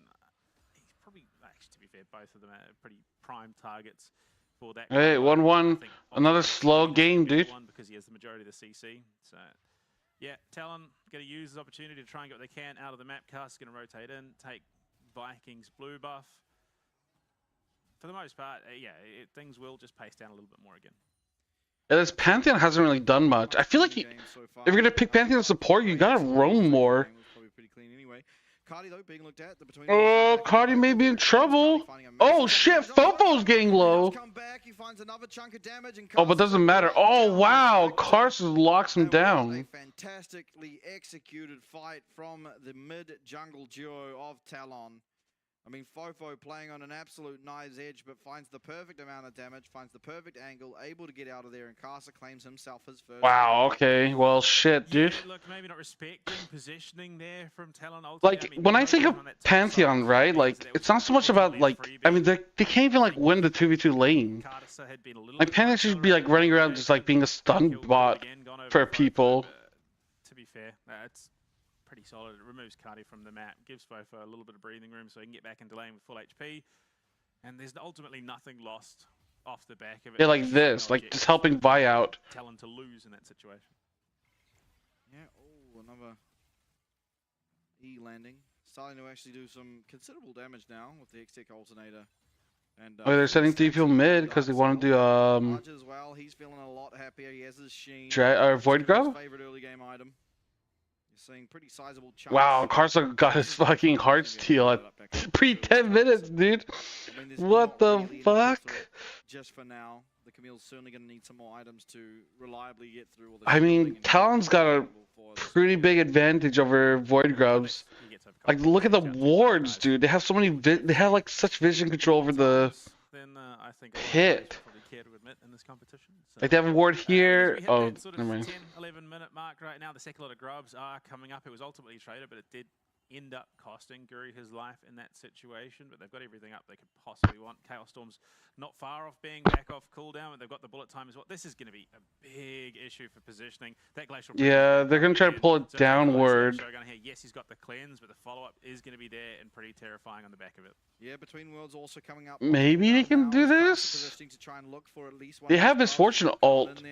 he's probably, actually, to be fair, both of them are pretty prime targets for that. Hey, 1-1. Another slow game, dude. Because he has the majority of the CC. So, yeah, Talon going to use this opportunity to try and get what they can out of the map. Cast is going to rotate in, take Vikings blue buff. For the most part, yeah, things will just pace down a little bit more again. Yeah, this Pantheon hasn't really done much. I feel like if you're going to pick Pantheon support, you got to roam more. Oh, Cardi may be in trouble. Oh shit, Fofo's getting low. Oh, but doesn't matter. Oh wow, Carson locks him down. A fantastically executed fight from the mid jungle duo of Talon. I mean, Fofo playing on an absolute knife's edge, but finds the perfect amount of damage, finds the perfect angle, able to get out of there, and Casa claims himself his first. Wow, okay. Well, shit, dude. Yeah, look, maybe not respecting positioning there from Talon. Like, I mean, when I think of Pantheon, right, like, it's not so much about, like, I mean, they can't even, like, win the 2v2 lane. Like, Pantheon should be, like, running around just, like, being a stun bot for people. To be fair, it's pretty solid. It removes Cardi from the map, gives Fofo a little bit of breathing room so he can get back into lane with full HP, and there's ultimately nothing lost off the back of it. Yeah, like this, like just helping Vi out. Talon to lose in that situation. Yeah, oh, another E landing. Starting to actually do some considerable damage now with the X-Tech alternator. And, oh, they're sending DPO mid because they want to do as well. He's feeling a lot happier. He has his Sheen. Void Grub? Favorite early game item. Seeing pretty sizable chunks. Wow, Carson got his fucking heart steal at pre-10 minutes, dude. I mean, what the fuck? Just for now, the Camille's certainly going to need some more items to reliably get through all the... I mean, Talon's got a pretty big advantage over Void Grubs. Like, look at the wards, dude. They have so many... they have, like, such vision control over the hit. care to admit in this competition. So, Like they have a ward here. as we hit Oh, that sort never of mind. 10, 11 minute mark right now. The second lot of grubs are coming up. It was ultimately traded, but it did end up costing Guri his life in that situation. But they've got everything up they could possibly want. Chaos Storm's not far off being back off cooldown, but they've got the bullet time as well. This is going to be a big issue for positioning. That glacial. Yeah, they're gonna try to pull it downward. Shogun here. Yes, he's got the cleanse, but the follow-up is going to be there and pretty terrifying on the back of it. Yeah, Between Worlds also coming up. Maybe they can do this. To try and look for at least one They have Misfortune ult.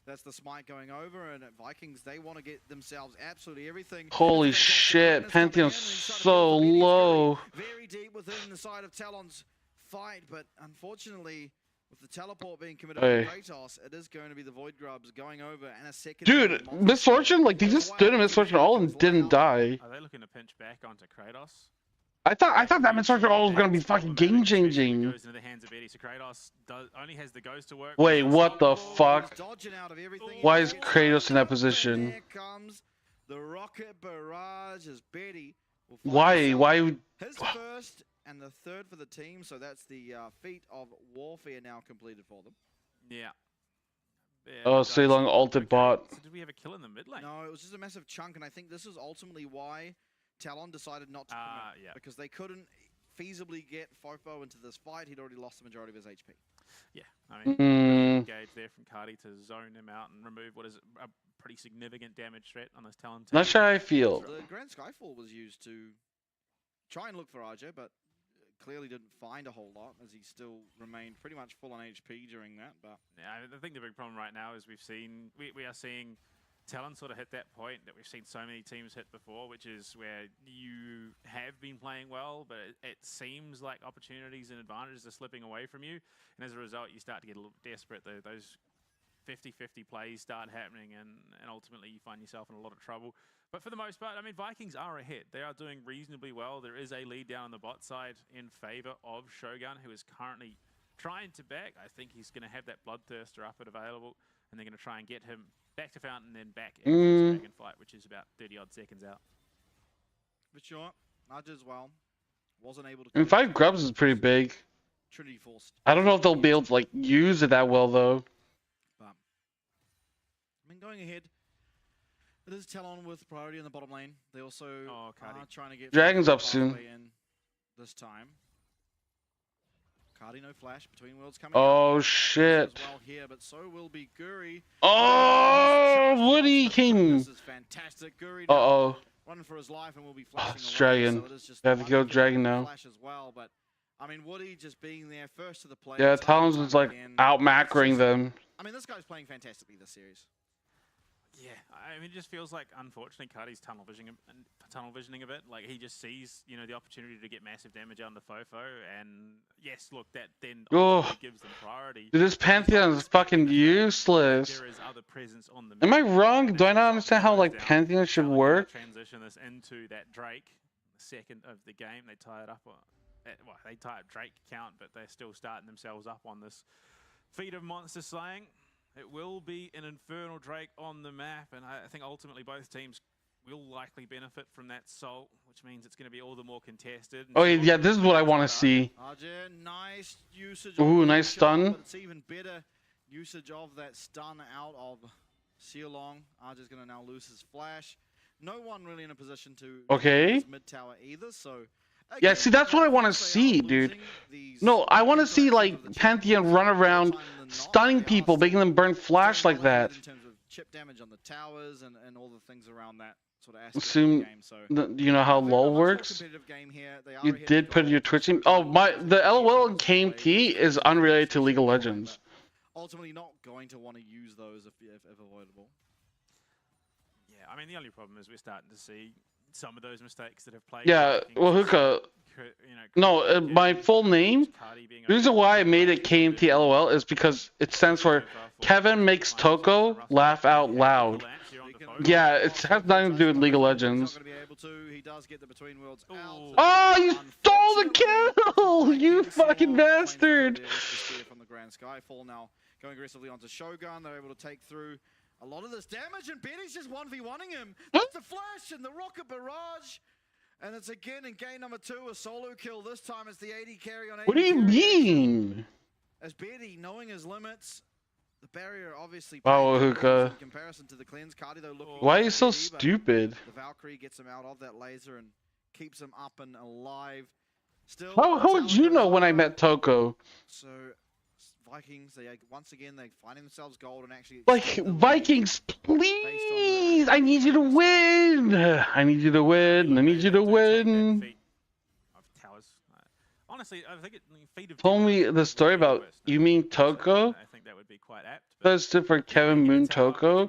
That's the smite going over, and Vikings, they want to get themselves absolutely everything. Holy shit, Pantheon's so low. Very deep within the side of Talon's fight, but unfortunately, with the teleport being committed to Kratos, it is going to be the Void Grubs going over and a second. Dude, Misfortune, like they just stood in Misfortune ult and didn't die. Are they looking to pinch back onto Kratos? I thought that Misfortune ult was gonna be fucking game changing. Goes into the hands of Eddie, so Kratos only has the ghost to work. Wait, what the fuck? Why is Kratos in that position? Here comes the rocket barrage as Betty will Why? Why? his first and the third for the team, so that's the feat of warfare now completed for them. Yeah. Oh, so long ulted bot. So did we have a kill in the mid lane? No, it was just a massive chunk, and I think this is ultimately why Talon decided not to commit, because they couldn't feasibly get Fofo into this fight. He'd already lost the majority of his HP. Yeah, I mean, engage there from Cardi to zone him out and remove what is a pretty significant damage threat on this Talon team. Not sure how I feel. The Grand Skyfall was used to try and look for RJ, but clearly didn't find a whole lot, as he still remained pretty much full on HP during that. But yeah, I think the big problem right now is we are seeing Talon sort of hit that point that we've seen so many teams hit before, which is where you have been playing well, but it seems like opportunities and advantages are slipping away from you, and as a result, you start to get a little desperate. Those 50-50 plays start happening, and ultimately you find yourself in a lot of trouble. But for the most part, I mean, Vikings are ahead. They are doing reasonably well. There is a lead down on the bot side in favor of Shogun, who is currently trying to back. I think he's going to have that Bloodthirster up and available, and they're going to try and get him back to Fountain, then back into the Dragon fight, which is about 30-odd seconds out. For sure, Nudge as well. Wasn't able to... I mean, 5 grubs is pretty big. Trinity forced. I don't know if they'll be able to, like, use it that well, though. But, I mean, going ahead, it is Talon with priority in the bottom lane. They also are trying to get... Dragon's up soon. In this time. Cardi, no flash. Between Worlds coming Oh, up. shit. As well here, but so will be Guri. Oh, Woody King. This is fantastic. Guri Uh-oh. running for his life and will be flashing It's away, Dragon. so it is just They have to go Dragon now. flash as well, but I mean, Woody just being there first to the play. Yeah, Talons was, like, out-macroing them. I mean, this guy's playing fantastically this series. Yeah, I mean, it just feels like, unfortunately, Cardi's tunnel visioning a bit. Like, he just sees, you know, the opportunity to get massive damage on the Fofo, and yes, look, that then gives them priority. Dude, this Pantheon is fucking useless. There is other presence on the Am I wrong? Do I not understand how, like, Pantheon should work? Transition this into that Drake, the second of the game. They tie it up on, well, they tie up Drake count, but they're still starting themselves up on this feat of monster slaying. It will be an Infernal Drake on the map, and I think ultimately both teams will likely benefit from that Salt, which means it's going to be all the more contested. Oh, yeah, this is what I want to see. Nice usage. Ooh, nice stun. But it's even better usage of that stun out of Sealong. Arja's going to now lose his flash. No one really in a position to use mid tower either, so... Yeah, see, that's what I want to see, dude. No, I want to see, like, Pantheon run around stunning people, making them burn flash like that. In terms of chip damage on the towers and all the things around that sort of aspect Assume, of the game. So, you know how LoL works? You did put your Twitch team... Oh, the LOL and KMT is unrelated to League of Legends. Ultimately not going to want to use those if avoidable. Yeah, I mean, the only problem is we're starting to see some of those mistakes that have played. Yeah, well, Hookah. No, my full name. The reason why I made it KMTlol is because it stands for Kevin Makes Toko Laugh Out Loud. Yeah, it has nothing to do with League of Legends. Oh, you stole the kill! You fucking bastard! From the Grand Skyfall now going aggressively onto Shogun. They're able to take through a lot of this damage, and Betty's just 1v1ing him. That's the flash and the rocket barrage. And it's again in game number 2, a solo kill. This time it's the AD carry on AD. What do you mean? As Beardy, knowing his limits, the barrier obviously Wow, in Hookah. comparison to the cleanse. Cardi, though, looking Why are you so Beardy, but stupid? The Valkyrie gets him out of that laser and keeps him up and alive. Still, How would you know when I met Toko? So Vikings, they once again they're finding themselves gold and actually Like Vikings, please! I need you to win. I need you to win. I need you to win. Honestly, I think feet of Told me the story about you mean Toko? I think that would be quite apt. That's different. Kevin Moon Toko.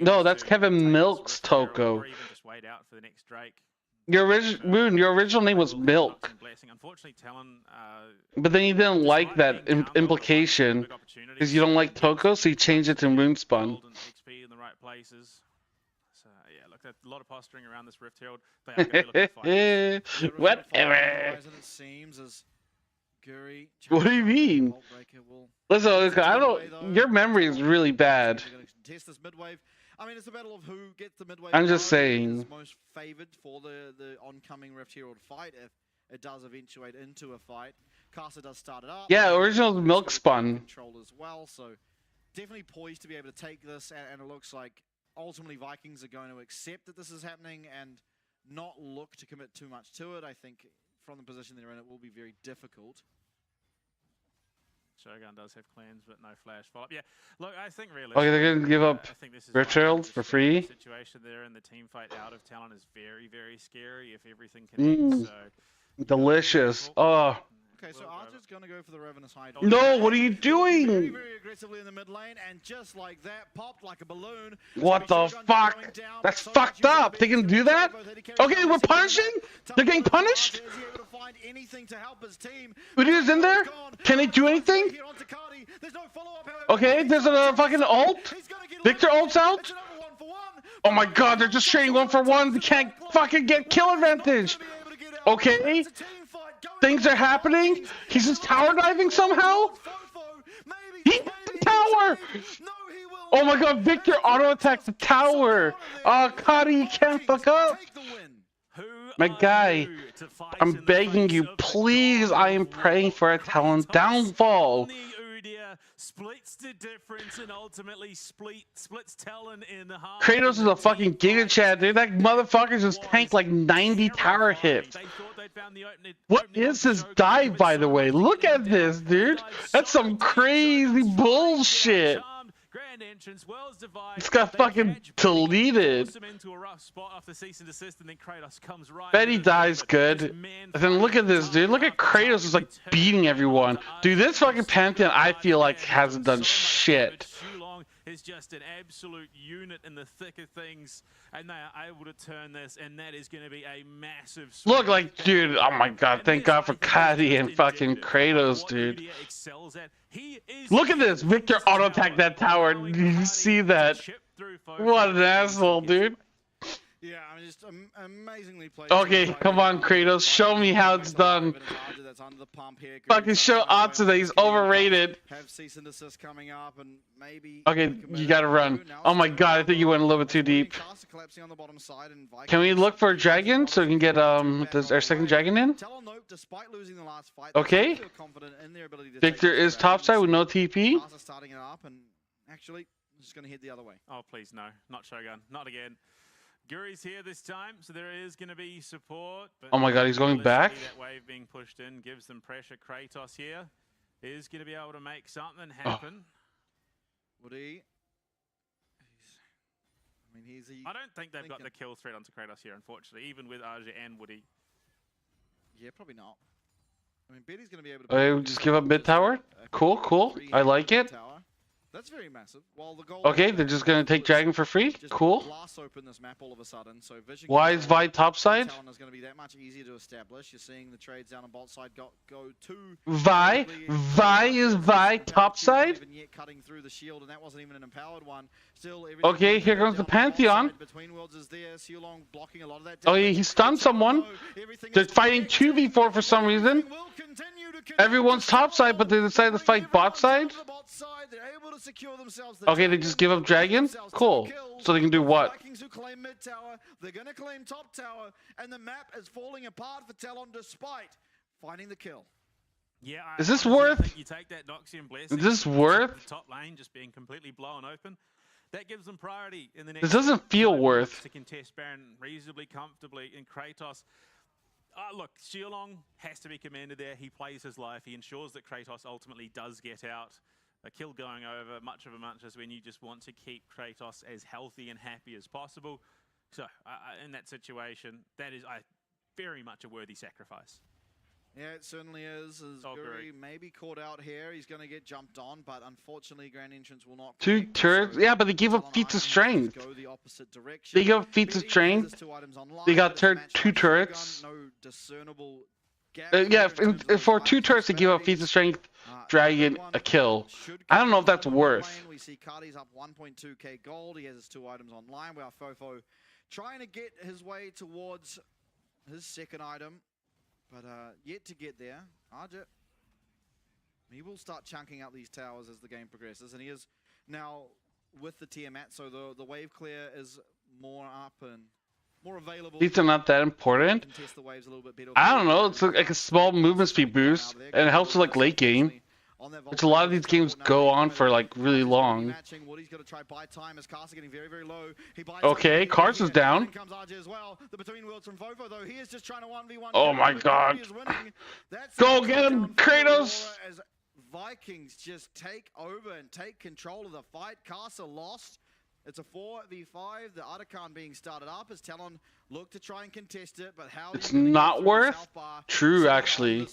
No, that's Kevin Milk's Toko. Or even just wait out for the next Drake. Your original name was Milk. Unfortunately, Talon, But then you didn't like that implication because you don't like Toko, so you changed it to Moonspun. XP in the right places. So yeah, look, there's a lot of posturing around this Rift Herald. They are going to be looking to fight. Whatever. It seems as Guri, What do you mean? Listen, I don't. Your memory is really bad. Test this mid-wave. I mean, it's a battle of who gets the mid-wave. I'm just saying. Is most favored for the oncoming Rift Herald fight if it does eventuate into a fight. Casa does start it up. Yeah, original Milk Spun. Control as well, so definitely poised to be able to take this, and it looks like ultimately Vikings are going to accept that this is happening and not look to commit too much to it. I think from the position they're in, it will be very difficult. Shogun does have clans, but no flash follow-up. Yeah, look, I think really. Okay, they're gonna give up Rift Heralds for free. Situation there, and the team fight out of Talon is very, very scary if everything connects. So Delicious. Oh. Okay, so Archer's going to go for the Ravenous Hide. No, what are you doing? Very, very aggressively in the mid lane, and just like that, popped like a balloon. What the fuck? That's fucked up. They can do that? Okay, we're punishing? They're getting punished? Udyr's in there? Can they do anything? Okay, there's a fucking ult. Victor ults out. Oh my god, they're just trading 1-for-1. They can't fucking get kill advantage. Okay. Things are happening. He's just tower diving somehow. He hit the tower. Oh my god, Victor auto attacked the tower. Oh, Cody, you can't fuck up. My guy, I'm begging you, please. I am praying for a Talon downfall. Splits the difference and ultimately splits Talon in half. Kratos is a fucking Giga Chad, dude. That motherfucker just tanked like 90 tower hits. What is this dive, by the way? Look at this, dude. That's some crazy bullshit. It's got fucking deleted. Betty dies good. And then look at this, dude. Look at Kratos is like beating everyone. Dude, this fucking Pantheon, I feel like hasn't done shit. Is just an absolute unit in the thick of things, and they are able to turn this, and that is going to be a massive swing. Look like, dude, oh my god, thank god for Cuddy and fucking Kratos, dude. Look at this, Victor auto-attacked that tower. Did you see that? What an asshole, dude. Yeah, I mean, just amazingly played. Okay, come on, Kratos, show me how it's done. Fucking show Atsu that he's overrated. Have cease and desist coming up, and maybe. Okay, you gotta run. Oh my god, I think you went a little bit too deep. Can we look for a dragon so we can get our second dragon in? Okay. Victor is topside with no TP. Starting it up, and actually, just gonna head the other way. Oh please, no, not Shogun, not again. Guri's here this time, so there is going to be support. But oh my god, he's going back? That wave being pushed in gives them pressure. Kratos here is going to be able to make something happen. Would he? I mean, I don't think they've got the kill threat onto Kratos here, unfortunately, even with Arja and Woody. Yeah, probably not. I mean, Betty's going to be able to... Okay, just give up mid tower? Cool, cool. I like it. That's very massive. While the goal okay, they're just gonna take dragon for free. Cool. Open this map all of a sudden, so why is Vi topside? Is going to be that much easier to establish. You're seeing the trades down on bot side go to Vi is Vi topside. Cutting through the shield, and that wasn't even an empowered one. Still, okay, here comes the Pantheon. Between worlds is there. Long blocking a lot of that. Oh yeah, he stunned someone. They're fighting 2v4 for some reason. Everyone's topside, but they decided to fight bot side. Okay, they just give up dragon? Cool. So they can do what? Vikings who claim mid tower, they're going to claim top tower, and the map is falling apart for Talon despite finding the kill. Yeah, Is this honestly, I worth? think you take that Noxian Blessing. Is this the worth? top lane just being completely blown open. That gives them priority in the next. This doesn't feel 5 worth. minutes to contest Baron reasonably comfortably. In Kratos, look, Xiaolong has to be commended there. He plays his life. He ensures that Kratos ultimately does get out. A kill going over much of a much as when you just want to keep Kratos as healthy and happy as possible. So in that situation, that is very much a worthy sacrifice. Yeah, it certainly is. As Guri may be caught out here, he's going to get jumped on, but unfortunately, Grand Entrance will not. 2 turrets. Yeah, but they gave up feats of strength. They gave up feats of strength. They got 2 turrets. Yeah, for 2 turrets to give up feats of strength, Dragon a kill. I don't know if that's worth. We see Cardi's up 1.2k gold. He has his 2 items online. We are Fofo trying to get his way towards his second item, but yet to get there. Arja, he will start chunking out these towers as the game progresses, and he is now with the Tiamat, so the wave clear is more up and more available. These are not that important. I don't know. It's like a small movement speed boost, and it helps with like late game. Which a lot of these games go on for like really long. Okay, Cars is down. Oh my god. Go get him, Kratos! Vikings just take over and take control of the fight. Casa lost. It's a 4v5. The Otacon being started up as Talon look to try and contest it, but how it's not worth? True, actually.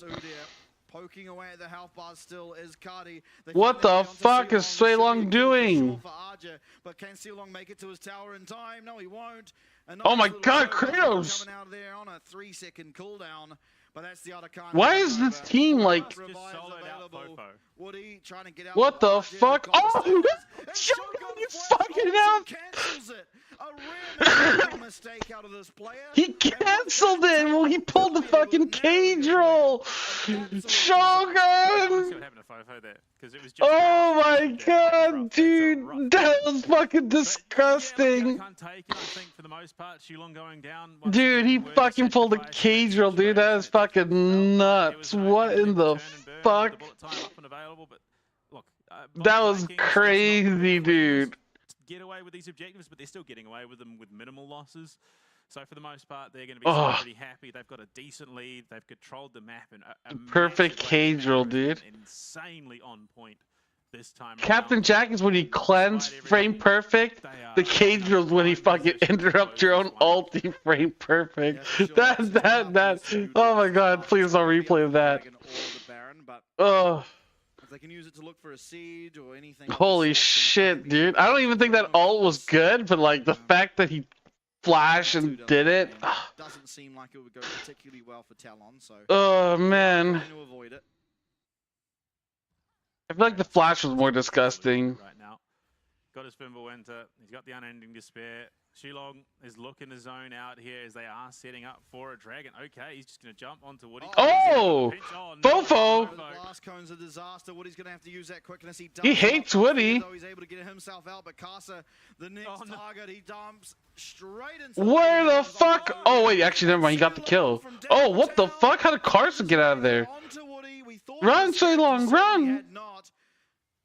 Poking away at the health bar still is Cardi. What the fuck is Suilong doing? But can Suilong make it to his tower in time? No, he won't. Oh my god, Kratos! Coming out of there on a 3-second cooldown. But that's the Otacon. Why is this team like... Woody trying to get out. What the fuck? Oh! Shogun, you fucking out! He cancelled it! Well, he pulled the fucking cage roll! Shogun! Oh my god, dude! That was fucking disgusting! Dude, he fucking pulled a cage roll, dude. That is fucking nuts. What in the fuck? That was crazy, dude. Get away with these objectives, but they're still getting away with them with minimal losses. So for the most part, they're going to be pretty happy. They've got a decent lead. They've controlled the map and perfect cage roll, dude. Insanely on point this time. Captain Jack is when you cleanse frame perfect. The cage rolls when you fucking interrupt your own ulti frame perfect. That. Oh my god! Please don't replay that. Oh. They can use it to look for a siege or anything. Holy shit, dude. I don't even think that ult was good, but like the fact that he flashed and did it. Doesn't seem like it would go particularly well for Talon, so. Oh man. To avoid it. I feel like the flash was more disgusting. Right now. Got his Fimbulwinter. He's got the Unending Despair. Shilong is looking to zone out here as they are setting up for a dragon. Okay, he's just going to jump onto Woody. Oh! Fofo! Blast cone's a disaster. Woody's going to have to use that quickness. He hates Woody. He's able to get himself out, but Casa, the next target, he dumps straight into where the fuck? Oh, wait, actually, never mind. He got the kill. Oh, what the fuck? How did Carson get out of there? Run, Suilong, run!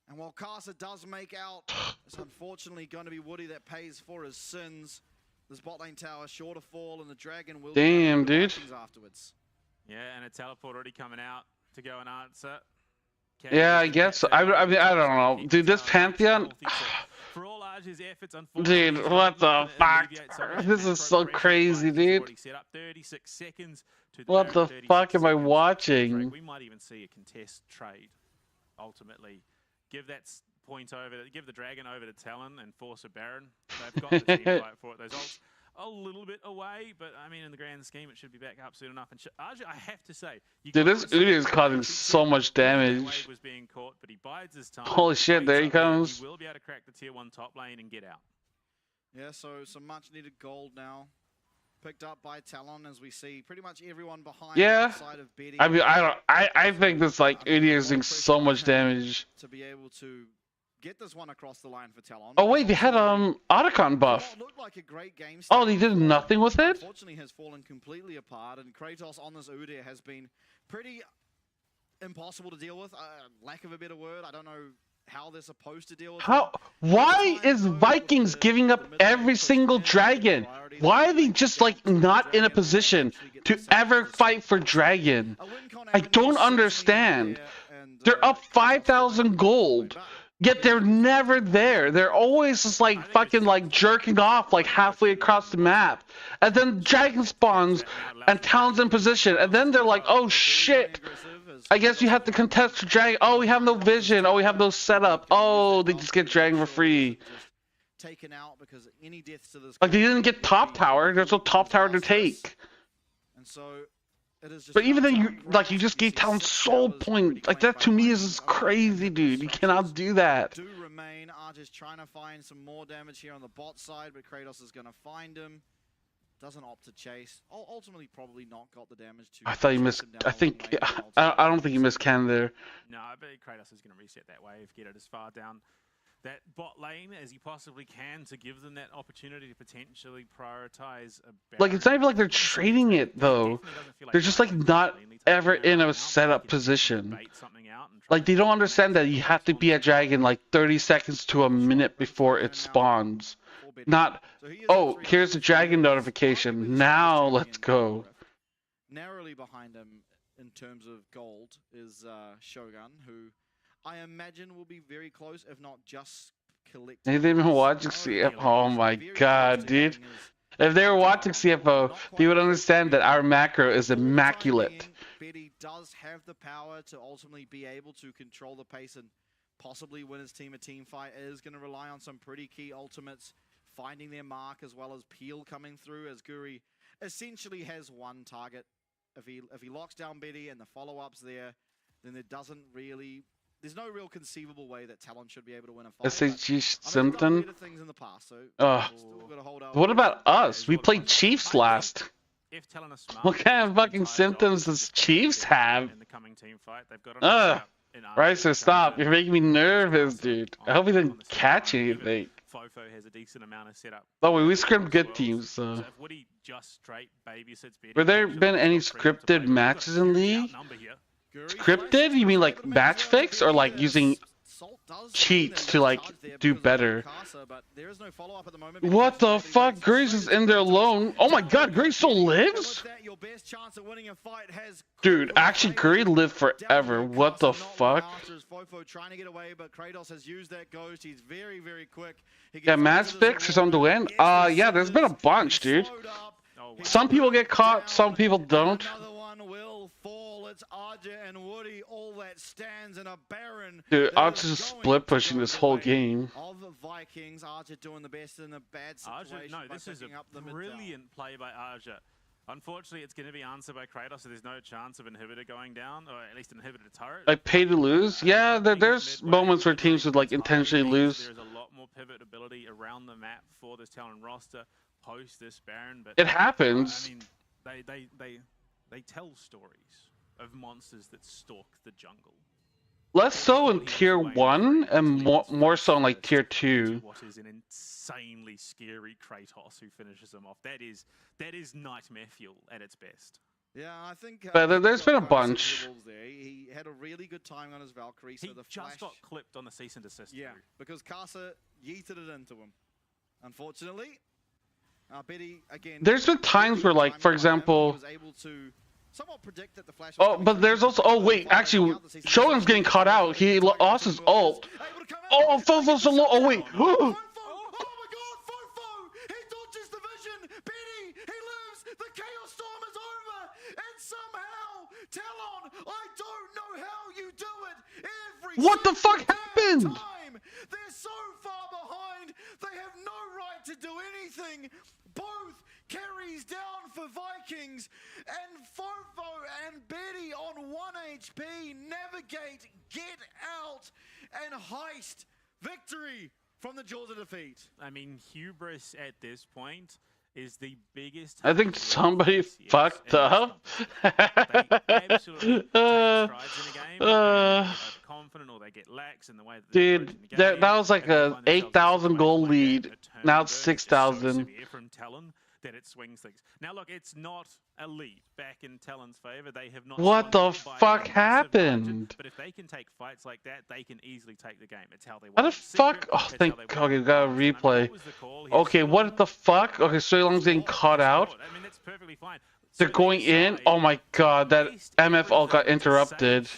And while Casa does make out, it's unfortunately going to be Woody that pays for his sins. This bot lane tower sure to fall, and the dragon will. Damn, dude. Afterwards. Yeah, and a teleport already coming out to go and answer. Yeah, I guess. I mean, I don't know, dude. This Pantheon. For all Arj's efforts, dude, what the fuck? This is so crazy, dude. What the fuck am I watching? We might even see a contest trade, ultimately. Give that point over, give the dragon over to Talon and force a Baron. They've got the team fight for it. Those ults a little bit away, but I mean, in the grand scheme, it should be back up soon enough. And Arja, I have to say, dude, this Udi is causing so much damage. Was being caught, but he bides his time. Holy shit, there he comes. He will be able to crack the tier 1 top lane and get out. Yeah, so some much needed gold now. Picked up by Talon, as we see pretty much everyone behind. Yeah, of Betty. I mean, I think this like Udi is doing so much damage. To be able to get this one across the line for Talon. Oh wait, they had Otacon buff. Like a great game oh, they did nothing with it. Unfortunately, has fallen completely apart, and Kratos on this Udyr has been pretty impossible to deal with. Lack of a better word, I don't know how they're supposed to deal with. Why is Vikings giving up every single dragon? Why are they just like not in a position to ever fight for dragon? I don't understand. They're up 5,000 gold, yet they're never there. They're always just like fucking like jerking off like halfway across the map. And then dragon spawns and Talon's in position. And then they're like, oh shit. I guess you have to contest for dragon. Oh, we have no vision. Oh, we have no setup. Oh, they just get dragon for free. Taken out because any deaths to this like they didn't get top tower. There's no top tower to take. And so it is just but even then, you just gave Talon soul point. Like that to me is just crazy, dude. You cannot do that. Do remain. Archer's trying to find some more damage here on the bot side, but Kratos is going to find him. Doesn't opt to chase. Ultimately, probably not got the damage to. I thought you missed. I think. I don't think you missed Can there. No, I bet Kratos is going to reset that wave, get it as far down that bot lane as he possibly can to give them that opportunity to potentially prioritize a like it's not even like they're trading it though. They're just like not ever in a setup position. Like they don't understand that you have to be at dragon like 30 seconds to a minute before it spawns. Not, oh, here's the dragon notification. Now let's go. Narrowly behind him in terms of gold is Shogun, who I imagine will be very close, if not just collecting. They've been watching CFO. Oh my god, dude. If they were watching CFO, they would understand that our macro is immaculate. Betty does have the power to ultimately be able to control the pace and possibly win his team a team fight. It is going to rely on some pretty key ultimates, finding their mark as well as Peel coming through, as Guri essentially has one target. If he locks down Betty and the follow-ups there, then there's no real conceivable way that Talon should be able to win a fight. SHG Symptom? So what about us? We played Chiefs last. What kind of fucking symptoms does Chiefs have? Ricer, stop. You're making me nervous, dude. I hope he didn't catch anything. Fofo has a decent amount of setup. Oh wait, we scripted good teams, so. Were there been any scripted matches in League? Scripted? You mean like match fix or like using cheats to like do better? What the fuck? Grace is in there alone. Oh my god, Grace still lives? Dude, actually Grace lived forever. What the fuck? Yeah, match fix or something to win? Yeah, there's been a bunch, dude. Some people get caught, some people don't. It's Arja and Woody, all that stands in a Baron. Dude, Arja's just split pushing this whole game. Of the Vikings, Arja doing the best in a bad situation. No, this is a brilliant play by Arja. Unfortunately, it's going to be answered by Kratos, so there's no chance of inhibitor going down, or at least inhibitor turret. Like pay to lose? Yeah, there's moments where teams would like intentionally lose. There's a lot more pivot ability around the map for this Talon roster post this Baron, but it happens. I mean, they tell stories of monsters that stalk the jungle. Less so in tier 1 and more so in like tier 2. What is an insanely scary Kratos who finishes them off. That is nightmare fuel at its best. Yeah, I think. But there's been a bunch. He had a really good time on his Valkyrie. So he just got clipped on the cease and desist. Yeah, because Casa yeeted it into him. Unfortunately, Betty again. There's been times where, like, for example. Was able to somewhat predict that the flash. Oh, but there's also. Oh wait, actually, Shogun's getting caught out. He lost his ult. Oh, Fofo's so low. Oh wait. Talon, I don't know how you do it. What the fuck happened? They're so far behind. They have no right to do anything. Both carries down for Vikings, and Fofo and Betty on 1 HP navigate, get out, and heist victory from the jaws of defeat. I mean, hubris at this point is the biggest. I think somebody fucked up. They absolutely take strides in a game. Confident, or they get lax in the way that dude, that was like a 8,000 goal lead. Now it's 6,000. From Talon that it swings things. Now, look, it's not a lead back in Talon's favor. They have not. What the swung by fuck a massive happened? margin, but if they can take fights like that, they can easily take the game. It's how they How won the in fuck? secret, Oh, it's thank how they God, won we in got a Boston. I mean, replay. what was the call? He Okay, what the fuck? Okay, Sui Long's getting caught out. I mean, that's perfectly fine. They're going in. Oh my God, that MF ult got interrupted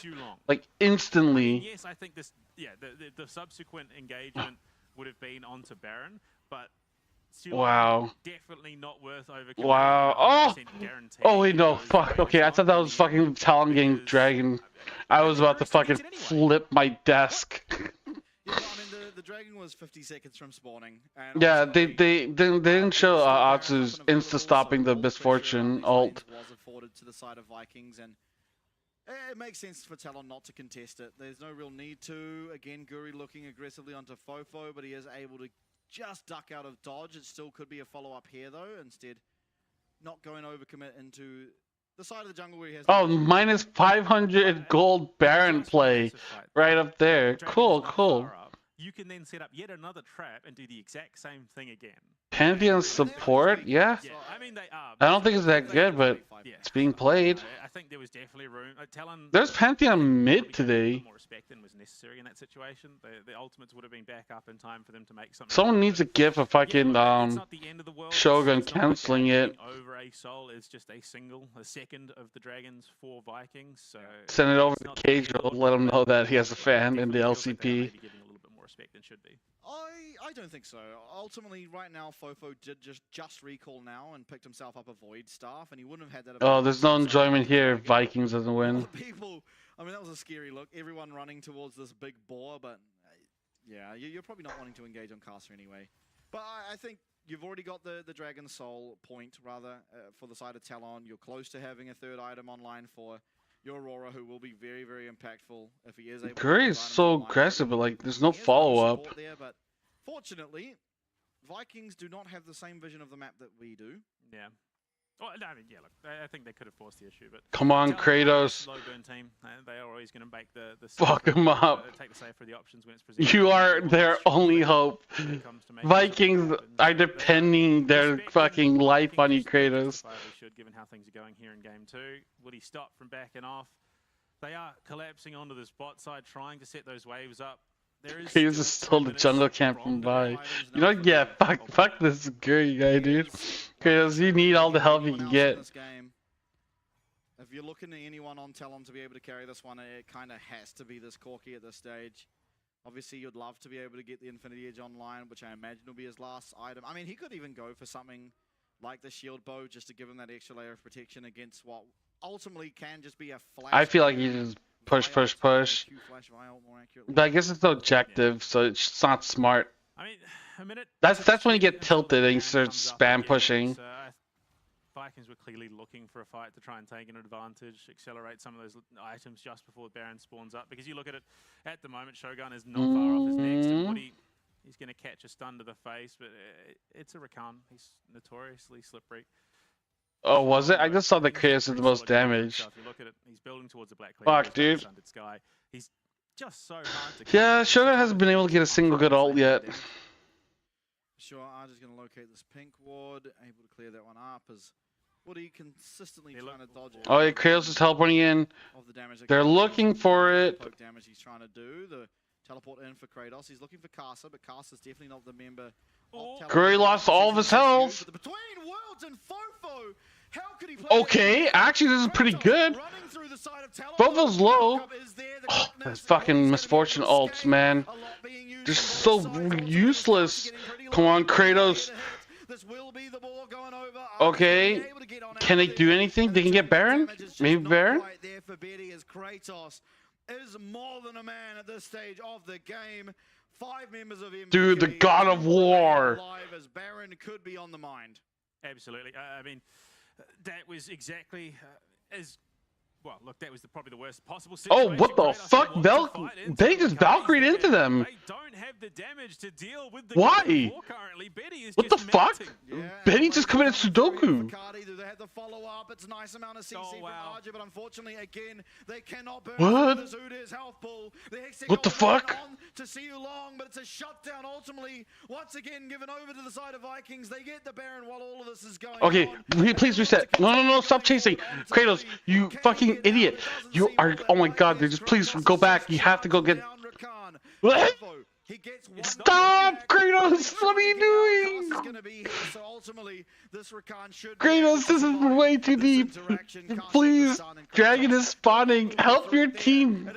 like instantly. Yes, I think this. Yeah, the subsequent engagement would have been onto Baron, but Wow. definitely not worth overcoming. Wow. Oh. Oh wait, no. Fuck. Okay, I thought that was fucking Talon getting Dragon. I was about to fucking flip my desk. Yeah, I mean, the dragon was 50 seconds from spawning. And Yeah, they didn't show Atsu's insta stopping the misfortune ult. Was afforded to the side of Vikings, and it makes sense for Talon not to contest it. There's no real need to. Again, Guri looking aggressively onto Fofo, but he is able to just duck out of dodge. It still could be a follow-up here, though. Instead, not going overcommit into the side of the jungle where he has... Oh, minus 500 gold Baron play right up there. Cool, cool. You can then set up yet another trap and do the exact same thing again. Pantheon support? Yeah. I mean, they are. I don't think it's that good, but it's being played. I think there was definitely room. Talon. There's Pantheon mid today. More respect than was necessary in that situation. The ultimates would have been back up in time for them to make something. Someone needs to give a fucking Shogun canceling it. Over a soul is just a second of the dragons for Vikings. So send it over to Casual. Let him know that he has a fan in the LCP. Respect than should be. I don't think so. Ultimately, right now, Fofo did just recall now and picked himself up a Void Staff, and he wouldn't have had that. Oh, there's no enjoyment here if Vikings doesn't win. People, I mean, that was a scary look. Everyone running towards this big boar, but yeah, you're probably not wanting to engage on caster anyway. But I think you've already got the Dragon Soul point, rather, for the side of Talon. You're close to having a third item online for your Aurora, who will be very, very impactful if he is able. Guri is so aggressive, but like, there's no follow-up. But fortunately, Vikings do not have the same vision of the map that we do. Yeah. Well, no, I mean, yeah, look, I think they could have forced the issue, but... Come on, Kratos. Low burn team, they are always going to make the fuck him up. Take the save for the options when it's presented. You are their only hope. Vikings are depending their fucking life on you, Kratos. Should, given how things are going here in game 2. Will he stop from backing off? They are collapsing onto the spot side, trying to set those waves up. He's just still the jungle camp from by. You know, yeah, fuck this Guri guy, dude. Because you need all the help you can get. If you're looking at anyone on Talon to be able to carry this one, it kind of has to be this Corki at this stage. Obviously, you'd love to be able to get the Infinity Edge online, which I imagine will be his last item. I mean, he could even go for something like the Shield Bow just to give him that extra layer of protection against what ultimately can just be a flash. I feel like he just push. But I guess it's the objective, so it's not smart. I mean, a minute. That's when you get tilted and you start spam pushing. Vikings were clearly looking for a fight to try and take an advantage, accelerate some of those items just before Baron spawns up. Because you look at it, at the moment, Shogun is not far off his next, and what he's going to catch a stun to the face, but it's a Rakan. He's notoriously slippery. Oh, was it? I just saw the Kratos did the most damage. If you look at it, he's building towards the black. Fuck, dude. Sky. He's just so hard to. Yeah, Shogun hasn't been able to get a single good ult yet. Sure, I'm just going to locate this pink ward, able to clear that one up as Woody consistently trying to dodge it. Oh, yeah, Kratos is teleporting in. They're looking for it. Poke damage he's trying to do. The teleport in for Kratos. He's looking for Kasa, but Kasa's definitely not the member. Guri lost all of his health. Between Worlds and Fofo. How could he play okay, actually this is pretty good. Fofo's low. Oh, that fucking misfortune ults, man. They're so useless. Come on, Kratos. Okay, can they do anything? They can get Baron? Maybe Baron? Is more than a man at this stage of the game. 5 members of MVKE. Dude, the God of War. As Baron could be on the mind. Absolutely. I mean, that was exactly as Well, look, that was probably the worst possible Oh, situation. what the fuck? They just Valkyried into them. They don't have the damage to deal with the Why? currently. Betty is What the just fuck? melting. Benny just committed Sudoku. They had the follow-up. It's a nice amount of CC from Arja, but unfortunately, again, they cannot burn What? the Zuda's health pool. What the fuck? To see you long, but it's a shutdown ultimately. Once again, given over to the side of Vikings. They get the Baron while all of this is going Okay, on. please reset. No, stop chasing. Kratos, you fucking idiot. You are, oh my god, dude, just please go back. You have to go get... What? Stop, Kratos! What are you doing? Kratos, this is way too deep. Please, Dragon is spawning. Help your team.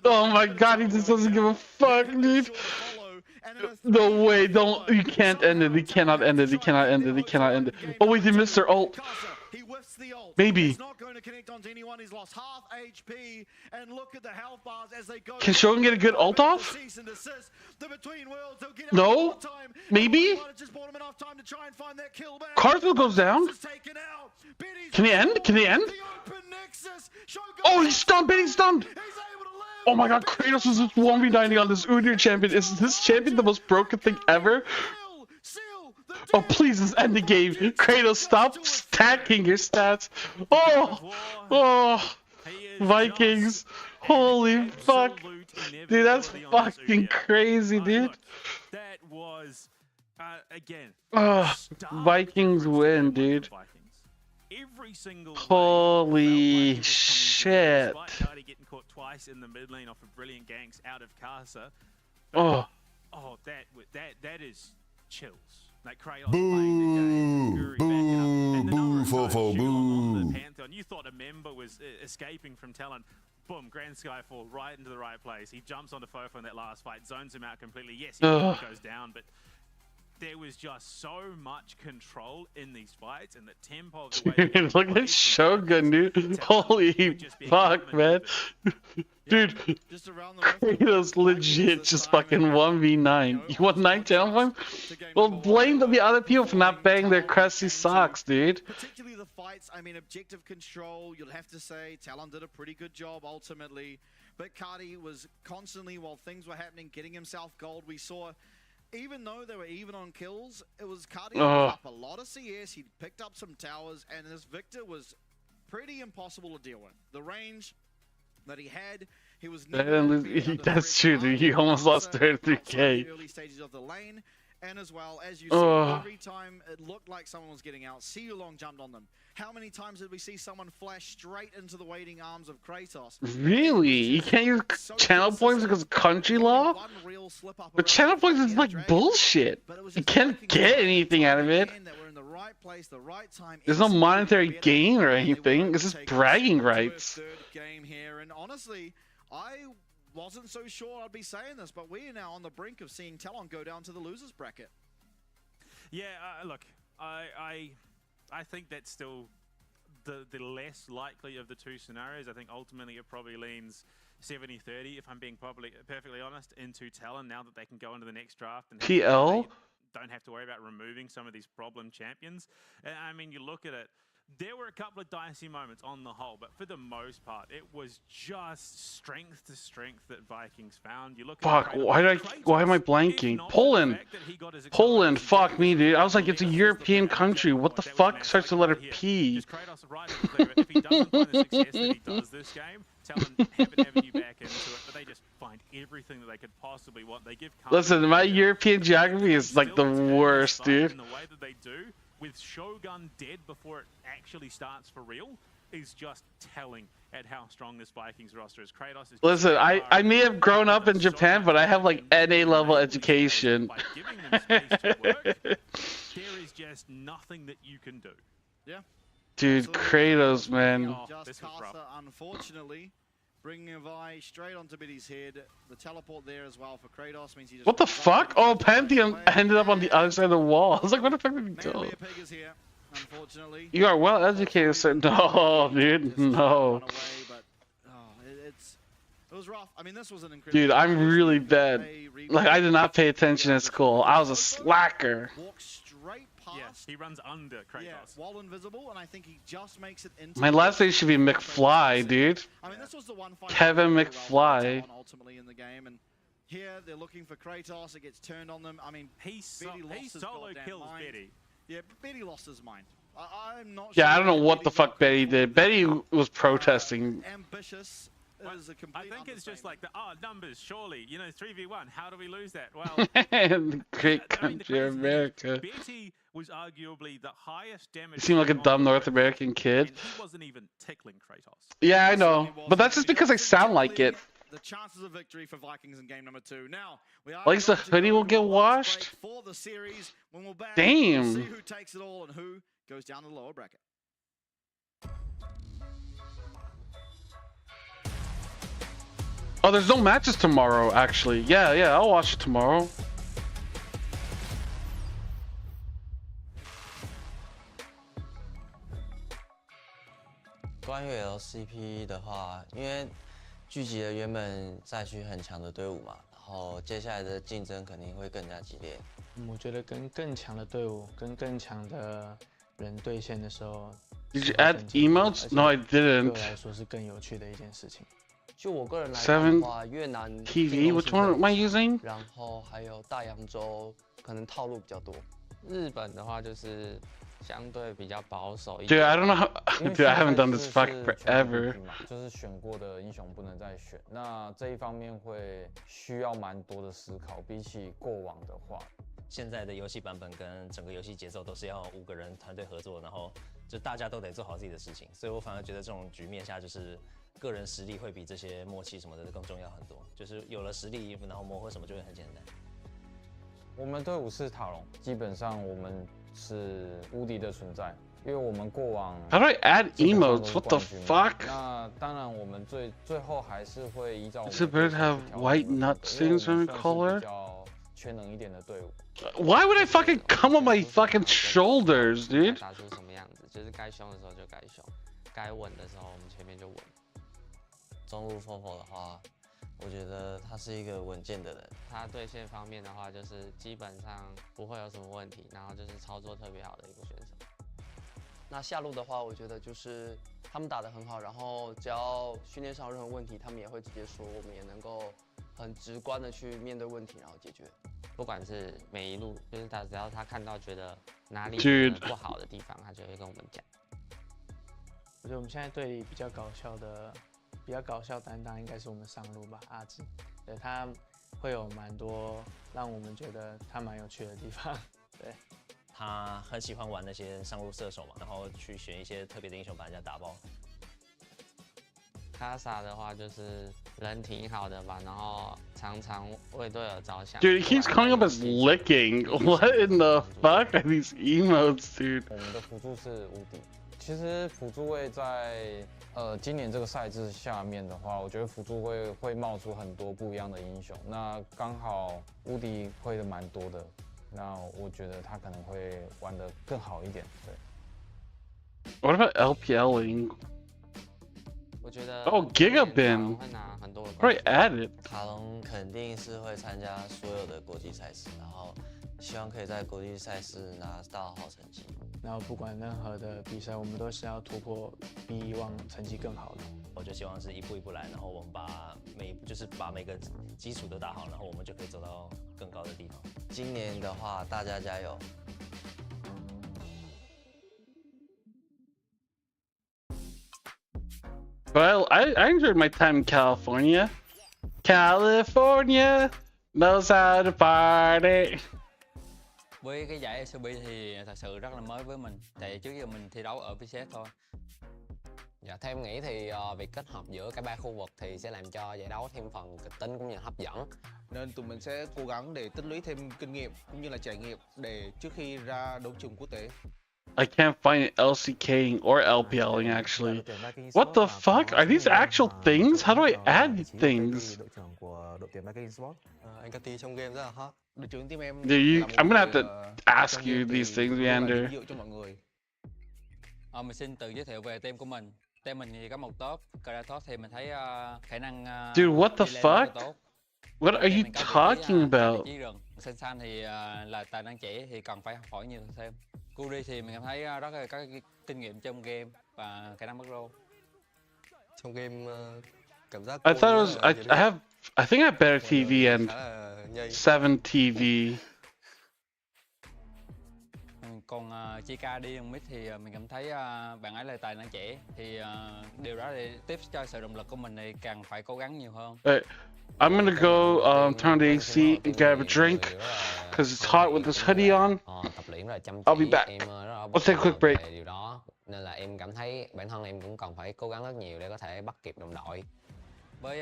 Oh my god, he just doesn't give a fuck, dude. No way, don't. You can't end it. He cannot end it. He cannot end it. He cannot end it. Oh wait, they missed their ult. Maybe. Can Shogun get a good ult off? No? Maybe? Carswell goes down. Can he end? Can he end? Oh, he's stunned. Benny's stunned. Oh my god, Kratos is just 1v90 on this Udyr champion. Is this champion the most broken thing ever? Oh, please, just end the game. Kratos, stop stacking your stats. Oh, Vikings. Holy fuck. Dude, that's fucking crazy, dude. That was, again. Vikings win, dude. Every single holy shit. Despite Cardi getting caught twice in the mid lane off of brilliant ganks out of Casa. Oh, that is chills. Like Kratos Boo! Boo, Fofo, boo! Pantheon. You thought a member was escaping from Talon. Boom, Grand Skyfall right into the right place. He jumps onto Fofo in that last fight, zones him out completely. Yes, he goes down, but there was just so much control in these fights and the tempo of the way. Dude, look at Shogun, dude. Holy fuck, man. Dude, Kratos legit just fucking 1v9. You want 9 channel points? Well, blame the other people for not banging their crusty socks, dude. Particularly the fights, I mean, objective control, you'll have to say, Talon did a pretty good job ultimately. But Cardi was constantly, while things were happening, getting himself gold. We saw, even though they were even on kills, it was Cardi picked up a lot of CS, he picked up some towers, and this Victor was pretty impossible to deal with. The range that he had, he was that's true, dude. He almost lost 33k. Early stages of the lane, and as well as you see, every time it looked like someone was getting out, See You Long jumped on them. How many times did we see someone flash straight into the waiting arms of Kratos? Really? You can't use channel points because of country law? But channel points is like bullshit. You can't get anything out of it. There's no monetary gain or anything. It's just bragging rights. Game here, and honestly, I wasn't so sure I'd be saying this, but we're now on the brink of seeing Talon go down to the losers bracket. Yeah, look, I think that's still the less likely of the two scenarios. I think ultimately it probably leans 70-30, if I'm being perfectly honest, into Talon now that they can go into the next draft and TL don't have to worry about removing some of these problem champions. And I mean, you look at it, there were a couple of dicey moments on the whole, but for the most part, it was just strength to strength that Vikings found. You look fuck, why am I blanking? Poland, fuck me, dude. I was like, it's a European country. What the fuck starts with the letter P? If he doesn't find the success that he does this game, Talon have an avenue back into it, but they just find everything that they could possibly want. They give. Listen, my European geography is like the worst, dude. And the way that they do, with Shogun dead before it actually starts for real, is just telling at how strong this Vikings roster is. Kratos is. Listen, I may have grown up in Japan, but I have like NA level education. By giving them space to work, there is just nothing that you can do. Yeah. Dude, Kratos, man. Just Casa, unfortunately, bringing a Vi straight onto Biddy's head. The teleport there as well for Kratos means he just. What the fuck? Oh, Pantheon ended up on the other side of the wall. I was like, what the fuck did he do? Unfortunately. You are well educated, sir. No, dude, no. It was rough. I mean, this was an incredible. Dude, I'm really bad. Like, I did not pay attention at school. I was a slacker. Walked straight past. he runs under Kratos. Yeah, while invisible, and I think he just makes it into. My last name should be McFly, dude. I mean, this was the one fight Kevin McFly. Ultimately in the game, and here they're looking for Kratos. It gets turned on them. I mean, he solo kills mind. Betty. Yeah, Betty lost his mind. I'm not. Yeah, sure I don't know what the fuck Betty did. Betty was protesting. Ambitious. Is a I think it's just like numbers. Surely, 3v1. How do we lose that? Well, Great country, America. Betty was arguably the highest damage. You seem like a dumb North American kid. And he wasn't even tickling Kratos. Yeah, I know, but that's just because I sound like it. The chances of victory for Vikings in game number 2. Now, we are At least the hoodie will get washed. For the series, when we're back, Damn. we'll see who takes it all and who goes down to the lower bracket. Oh, there's no matches tomorrow, actually. Yeah, I'll watch it tomorrow. 关于 LCP 的话，因为聚集了原本赛区很强的队伍嘛，然后接下来的竞争肯定会更加激烈。我觉得跟更强的队伍、跟更强的人对线的时候 Did you add emotes? No, I 对 didn't. 我来说是更有趣的一件事情。就我个人来看的 7话，越南 TV, which one am I using? 然后还有大洋洲可能套路比较多。日本的话就是相对比较保守一 Dude, 点。 I don't know how. Dude, I haven't done this fuck forever. 就是选过的英雄不能再选，那这一方面会需要蛮多的思考，比起过往的话。现在的游戏版本跟整个游戏节奏都是要5个人团队合作，然后就大家都得做好自己的事情，所以我反而觉得这种局面下就是个人实力会比这些默契什么的更重要很多。就是有了实力，然后磨合什么就会很简单。我们队伍是塔隆，基本上我们是无敌的存在，因为我们过往 How do I add emotes? What the fuck? 那当然，我们最后还是会依照我们 Does the bird have white nut stains on her collar? 比较全能一点的队伍。Why would I fucking come on my fucking shoulders, dude? 打出什么样子，就是该凶的时候就该凶，该稳的时候我们前面就稳。中路 FOFO 的话，我觉得他是一个稳健的人。他对线方面的话，就是基本上不会有什么问题，然后就是操作特别好的一个选手。那下路的话，我觉得就是他们打得很好，然后只要训练上有任何问题，他们也会直接说，我们也能够很直观的去面对问题，然后解决。不管是每一路，就是只要他看到觉得哪里不好的地方，他就会跟我们讲。我觉得我们现在队里比较搞笑担当应该是我们上路吧，阿志，对他会有蛮多让我们觉得他蛮有趣的地方，对。他很喜欢玩那些上路射手嘛，然后去选一些特别的英雄把人家打爆。卡萨的话就是人挺好的吧，然后常常为队友着想。Dude, he keeps coming up as licking. What in the fuck are these emotes, dude? 我们的辅助是无敌。其实辅助位在今年这个赛制下面的话，我觉得辅助会冒出很多不一样的英雄。那刚好无敌会的蛮多的，那我觉得他可能会玩得更好一点。对。What about LPLing? 我觉得 Oh, Gigabin. 会拿很多的 Right at it. 塔隆肯定是会参加所有的国际赛事，然后希望可以在国际赛事拿到好成绩。然后不管任何的比赛，我们都是要突破，比以往成绩更好的。我就希望是一步一步来，然后我们把每个基础都打好，然后我们就可以走到更高的地方。今年的话，大家加油！ Well, I enjoyed my time in California. California knows how to party. Với cái giải LCP thì thật sự rất là mới với mình, tại trước giờ mình thi đấu ở VCS thôi. Dạ, theo em nghĩ thì việc kết hợp giữa cả ba khu vực thì sẽ làm cho giải đấu thêm phần kịch tính cũng như là hấp dẫn. Nên tụi mình sẽ cố gắng để tích lũy thêm kinh nghiệm cũng như là trải nghiệm để trước khi ra đấu trường quốc tế. I can't find it LCKing or LPLing actually. What the fuck? Are these actual things? How do I add things? Đội trưởng của đội tuyển Viking Sport. Anh Cati trong game rất là hot. Đội trưởng team em. Dude, I'm gonna have to ask you these things, Leander. Cho mọi người. Mình xin tự giới thiệu về team của mình. Team mình thì có một top, Kratos thì mình thấy khả năng Dude, what the fuck? What are you talking about? San thì là tài năng trẻ thì cần phải học hỏi nhiều thêm. Curry thì mình cảm thấy rất là có cái kinh nghiệm trong game và khả năng macro. Trong game cảm giác I thought it was I think I have better TV and 7 TV. Còn Chika đi mid thì mình cảm thấy bạn ấy là tài năng trẻ thì điều đó thì tiếp cho sự động lực của mình thì càng phải cố gắng nhiều hơn. I'm gonna go turn the AC and grab a drink because it's hot with this hoodie on. Tập luyện rất là chăm I'll be chỉ, back. em rất là I'll take a quick break. về điều đó nên là em cảm thấy bản thân em cũng cần phải cố gắng rất nhiều để có thể bắt kịp đồng đội. Với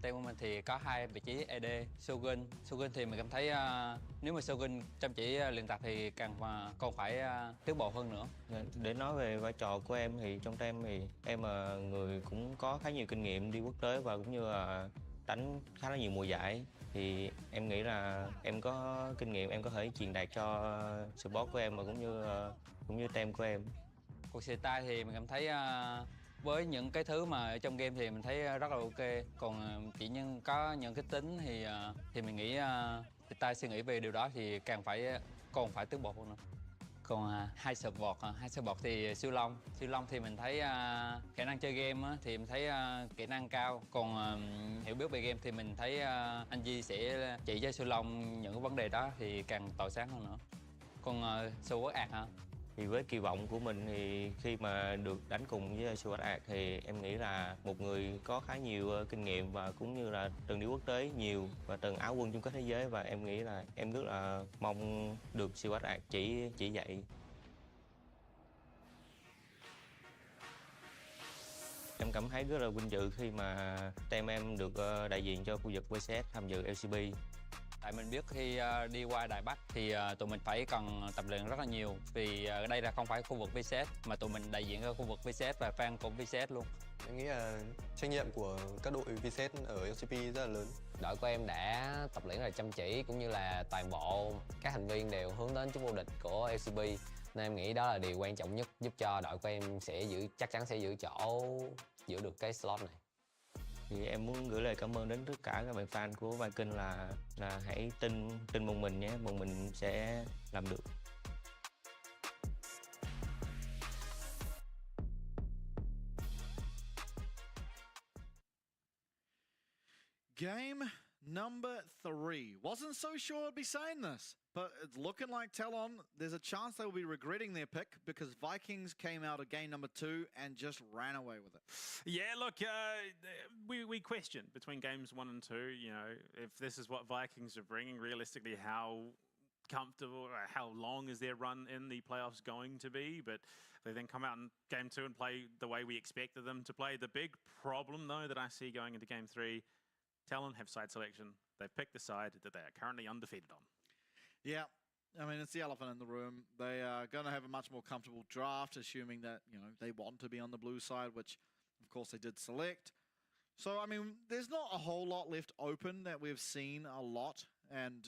team của mình thì có 2 vị trí AD, Shogun thì mình cảm thấy nếu mà Shogun chăm chỉ luyện tập thì còn phải tiến bộ hơn nữa. Để nói về vai trò của em thì trong team thì em là người cũng có khá nhiều kinh nghiệm đi quốc tế và cũng như là đánh khá là nhiều mùa giải, thì em nghĩ là em có kinh nghiệm em có thể truyền đạt cho support của em và cũng như team của em. Cuộc xì tay thì mình cảm thấy với những cái thứ mà ở trong game thì mình thấy rất là ok, còn chỉ nhưng có những cái tính thì mình nghĩ xì tay suy nghĩ về điều đó thì còn phải tiến bộ hơn nữa. Còn hai support thì siêu long thì mình thấy khả năng chơi game thì mình thấy kỹ năng cao, còn hiểu biết về game thì mình thấy anh Di sẽ chỉ cho siêu long những cái vấn đề đó thì càng tỏa sáng hơn nữa. Còn Sword Art hả? Thì với kỳ vọng của mình thì khi mà được đánh cùng với Sword Art thì em nghĩ là một người có khá nhiều kinh nghiệm và cũng như là từng đi quốc tế nhiều và từng áo quân chung kết thế giới, và em nghĩ là em rất là mong được Sword Art chỉ dạy. Em cảm thấy rất là vinh dự khi mà team em được đại diện cho khu vực VCS tham dự LCP. Tại mình biết khi đi qua Đài Bắc thì tụi mình phải cần tập luyện rất là nhiều, vì ở đây là không phải khu vực VCS mà tụi mình đại diện cho khu vực VCS và fan của VCS luôn. Em nghĩ là trách nhiệm của các đội VCS ở LCP rất là lớn. Đội của em đã tập luyện rất là chăm chỉ cũng như là toàn bộ các thành viên đều hướng đến chức vô địch của LCP, nên em nghĩ đó là điều quan trọng nhất giúp cho đội của em chắc chắn sẽ giữ được cái slot này. Thì em muốn gửi lời cảm ơn đến tất cả các bạn fan của Viking là hãy tin một mình nhé, một mình sẽ làm được. Game number 3. Wasn't so sure I'd be saying this, but it's looking like TLN, there's a chance they will be regretting their pick because Vikings came out of game number 2 and just ran away with it. Yeah, look, we questioned between games 1 and 2, you know, if this is what Vikings are bringing, realistically, how comfortable, or how long is their run in the playoffs going to be? But they then come out in game 2 and play the way we expected them to play. The big problem, though, that I see going into game 3, TLN have side selection. They've picked the side that they are currently undefeated on. Yeah, I mean, it's the elephant in the room. They are going to have a much more comfortable draft, assuming that, you know, they want to be on the blue side, which, of course, they did select. So, I mean, there's not a whole lot left open that we've seen a lot, and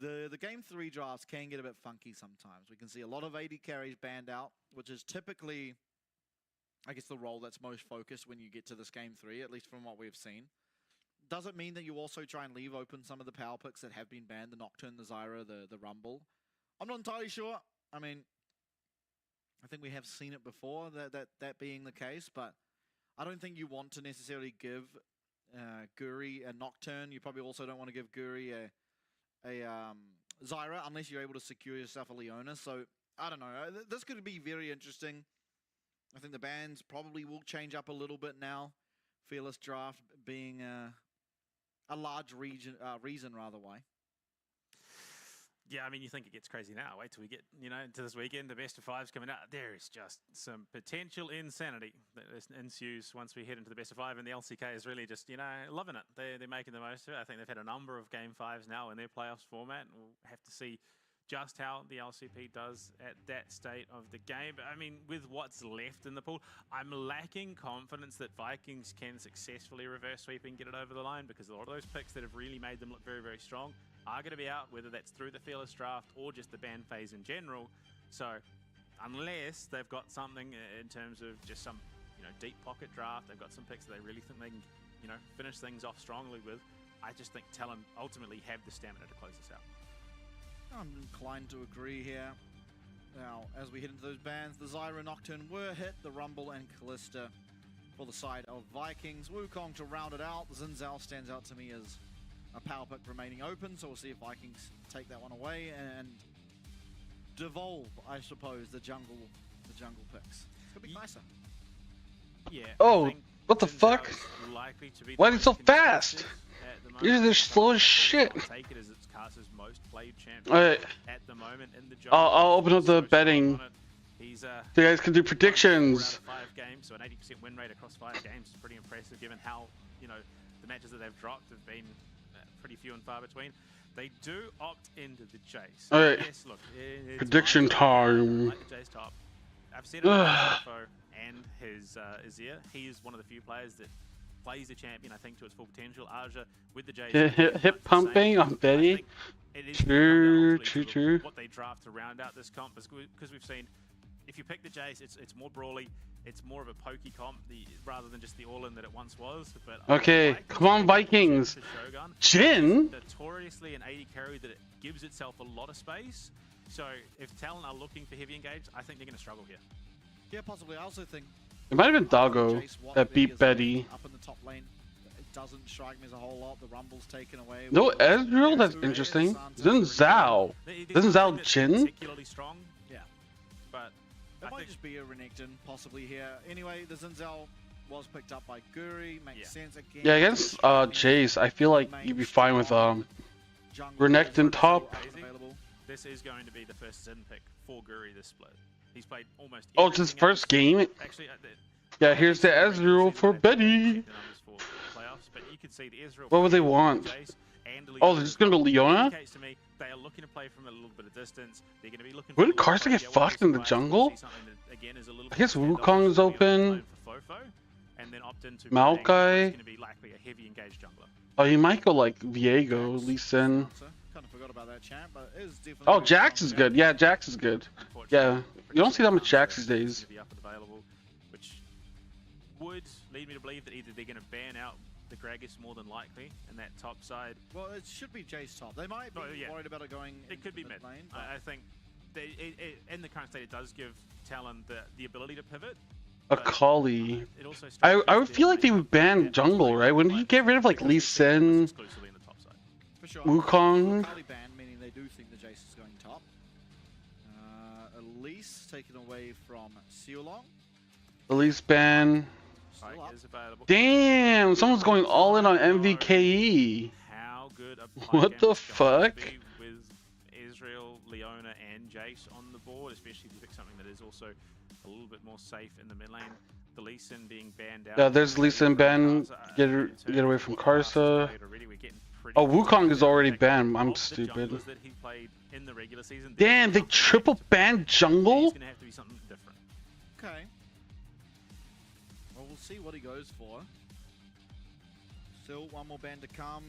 the game 3 drafts can get a bit funky sometimes. We can see a lot of AD carries banned out, which is typically, I guess, the role that's most focused when you get to this game 3, at least from what we've seen. Doesn't mean that you also try and leave open some of the power picks that have been banned, the Nocturne, the Zyra, the Rumble. I'm not entirely sure. I mean, I think we have seen it before, that being the case, but I don't think you want to necessarily give Guri a Nocturne. You probably also don't want to give Guri a Zyra unless you're able to secure yourself a Leona. So, I don't know. This could be very interesting. I think the bans probably will change up a little bit now. Fearless draft being a large reason rather why. Yeah, I mean, you think it gets crazy now. Wait till we get, you know, into this weekend, the best of 5's coming out. There is just some potential insanity that ensues once we head into the best of 5, and the LCK is really just, you know, loving it. They're making the most of it. I think they've had a number of game 5s now in their playoffs format. We'll have to see just how the LCP does at that state of the game. But I mean, with what's left in the pool, I'm lacking confidence that Vikings can successfully reverse sweep and get it over the line, because a lot of those picks that have really made them look very, very strong are going to be out, whether that's through the Fearless draft or just the ban phase in general. So unless they've got something in terms of just some, you know, deep pocket draft, they've got some picks that they really think they can, you know, finish things off strongly with, I just think TLN ultimately have the stamina to close this out. I'm inclined to agree here. Now, as we hit into those bans, the Zyra Nocturne were hit, the Rumble and Callista for the side of Vikings. Wukong to round it out. Xin Zhao stands out to me as a power pick remaining open, so we'll see if Vikings take that one away and devolve, I suppose, the jungle picks. It's gonna be nicer. Yeah. Oh, what the fuck? Why are they so fast? They're slow as shit. Take it as its Caster's most played champion Alright. at the moment in the jungle. I'll open up the betting. He's You guys can do predictions. 5 games, so an 80% win rate across 5 games is pretty impressive given how, you know, the matches that they've dropped have been pretty few and far between. They do opt into the chase. Alright. Yes, look, Prediction time. like the chase top. I've said it about CFO and his Azir. He is one of the few players that plays the champion, I think, to its full potential. Arja with the Jace. Hip pumping on Betty. True. What they draft to round out this comp is because we've seen, if you pick the Jace, it's more brawly, it's more of a pokey comp rather than just the all-in that it once was. But Okay, come on Vikings. Jhin? Notoriously an 80 carry that it gives itself a lot of space. So if Talon are looking for heavy engage, I think they're going to struggle here. Yeah, possibly. I also think It might have been Doggo that beat Betty. up in the top lane. It doesn't strike me as a whole lot. The Rumble's taken away. No, Ezreal, that's interesting. Xin Zhao. Xin Zhao Jhin? Particularly strong. Yeah. But it might just be a Renekton possibly here. Anyway, the Xin Zhao was picked up by Guri. Makes sense again. Yeah, against Jace, I feel like you'd be fine with Renekton top. This is going to be the first Xin pick for Guri this split. He's played almost. Oh, it's his first game? Actually, Yeah, here's the Ezreal for Betty. What would they want? Oh, they're just gonna go Leona? They are looking to play from a little bit of distance. They're going to be looking. Wouldn't Karsa get fucked in the jungle? I guess Wukong is open. Maokai. Oh, you might go like Viego, Lee Sin. Kind of forgot about that champ, but it is definitely. Oh, Jax is good. Yeah, Jax is good. Yeah, you don't see that much Jax these days. Which would lead me to believe that either they're going to ban out the Gragas more than likely in that top side. Well, it should be Jace top. They might be worried about it going. It could be mid lane. I think in the current state it does give Talon the ability to pivot. Akali. I would feel like they would ban jungle, right? Wouldn't you get rid of like Lee Sin? For sure. Wukong. Akali ban, meaning they do think the Jace is going top. Elise taken away from Seolong. Elise ban. Damn, someone's going all in on MVKE. How good a what the fuck? With Ezreal, Leona, and Jace on the board, especially if you pick something that is also a little bit more safe in the mid lane. The Lee Sin being banned out. Yeah, there's Lee Sin ban. Get away from Karsa. Oh, Wukong is already banned. I'm stupid. Damn, they triple banned jungle? It's gonna have to be something different. Okay. Well, we'll see what he goes for. Still one more ban to come.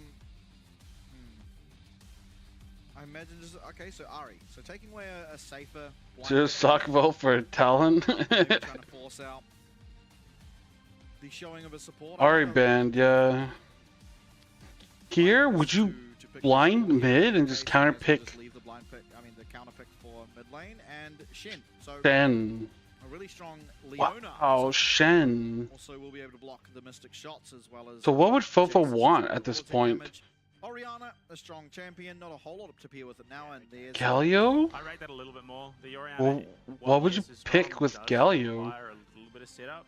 I imagine just okay. So Ari, so taking away a safer. Just sock vote for Talon. Trying to force out the showing of a support. Ari banned, yeah. Here, would you blind mid and just counter pick? Leave the blind pick. I mean the counter pick for mid lane and Shen. So Shen. A really strong Leona. Wow, Shen. Also will be able to block the Mystic shots as well as. So what would Fofo want at this point? Orianna, a strong champion, not a whole lot to appeal with it now, and there's Galio? I rate that a little bit more. The Orianna, well, what would you pick with Galio? A little bit of setup.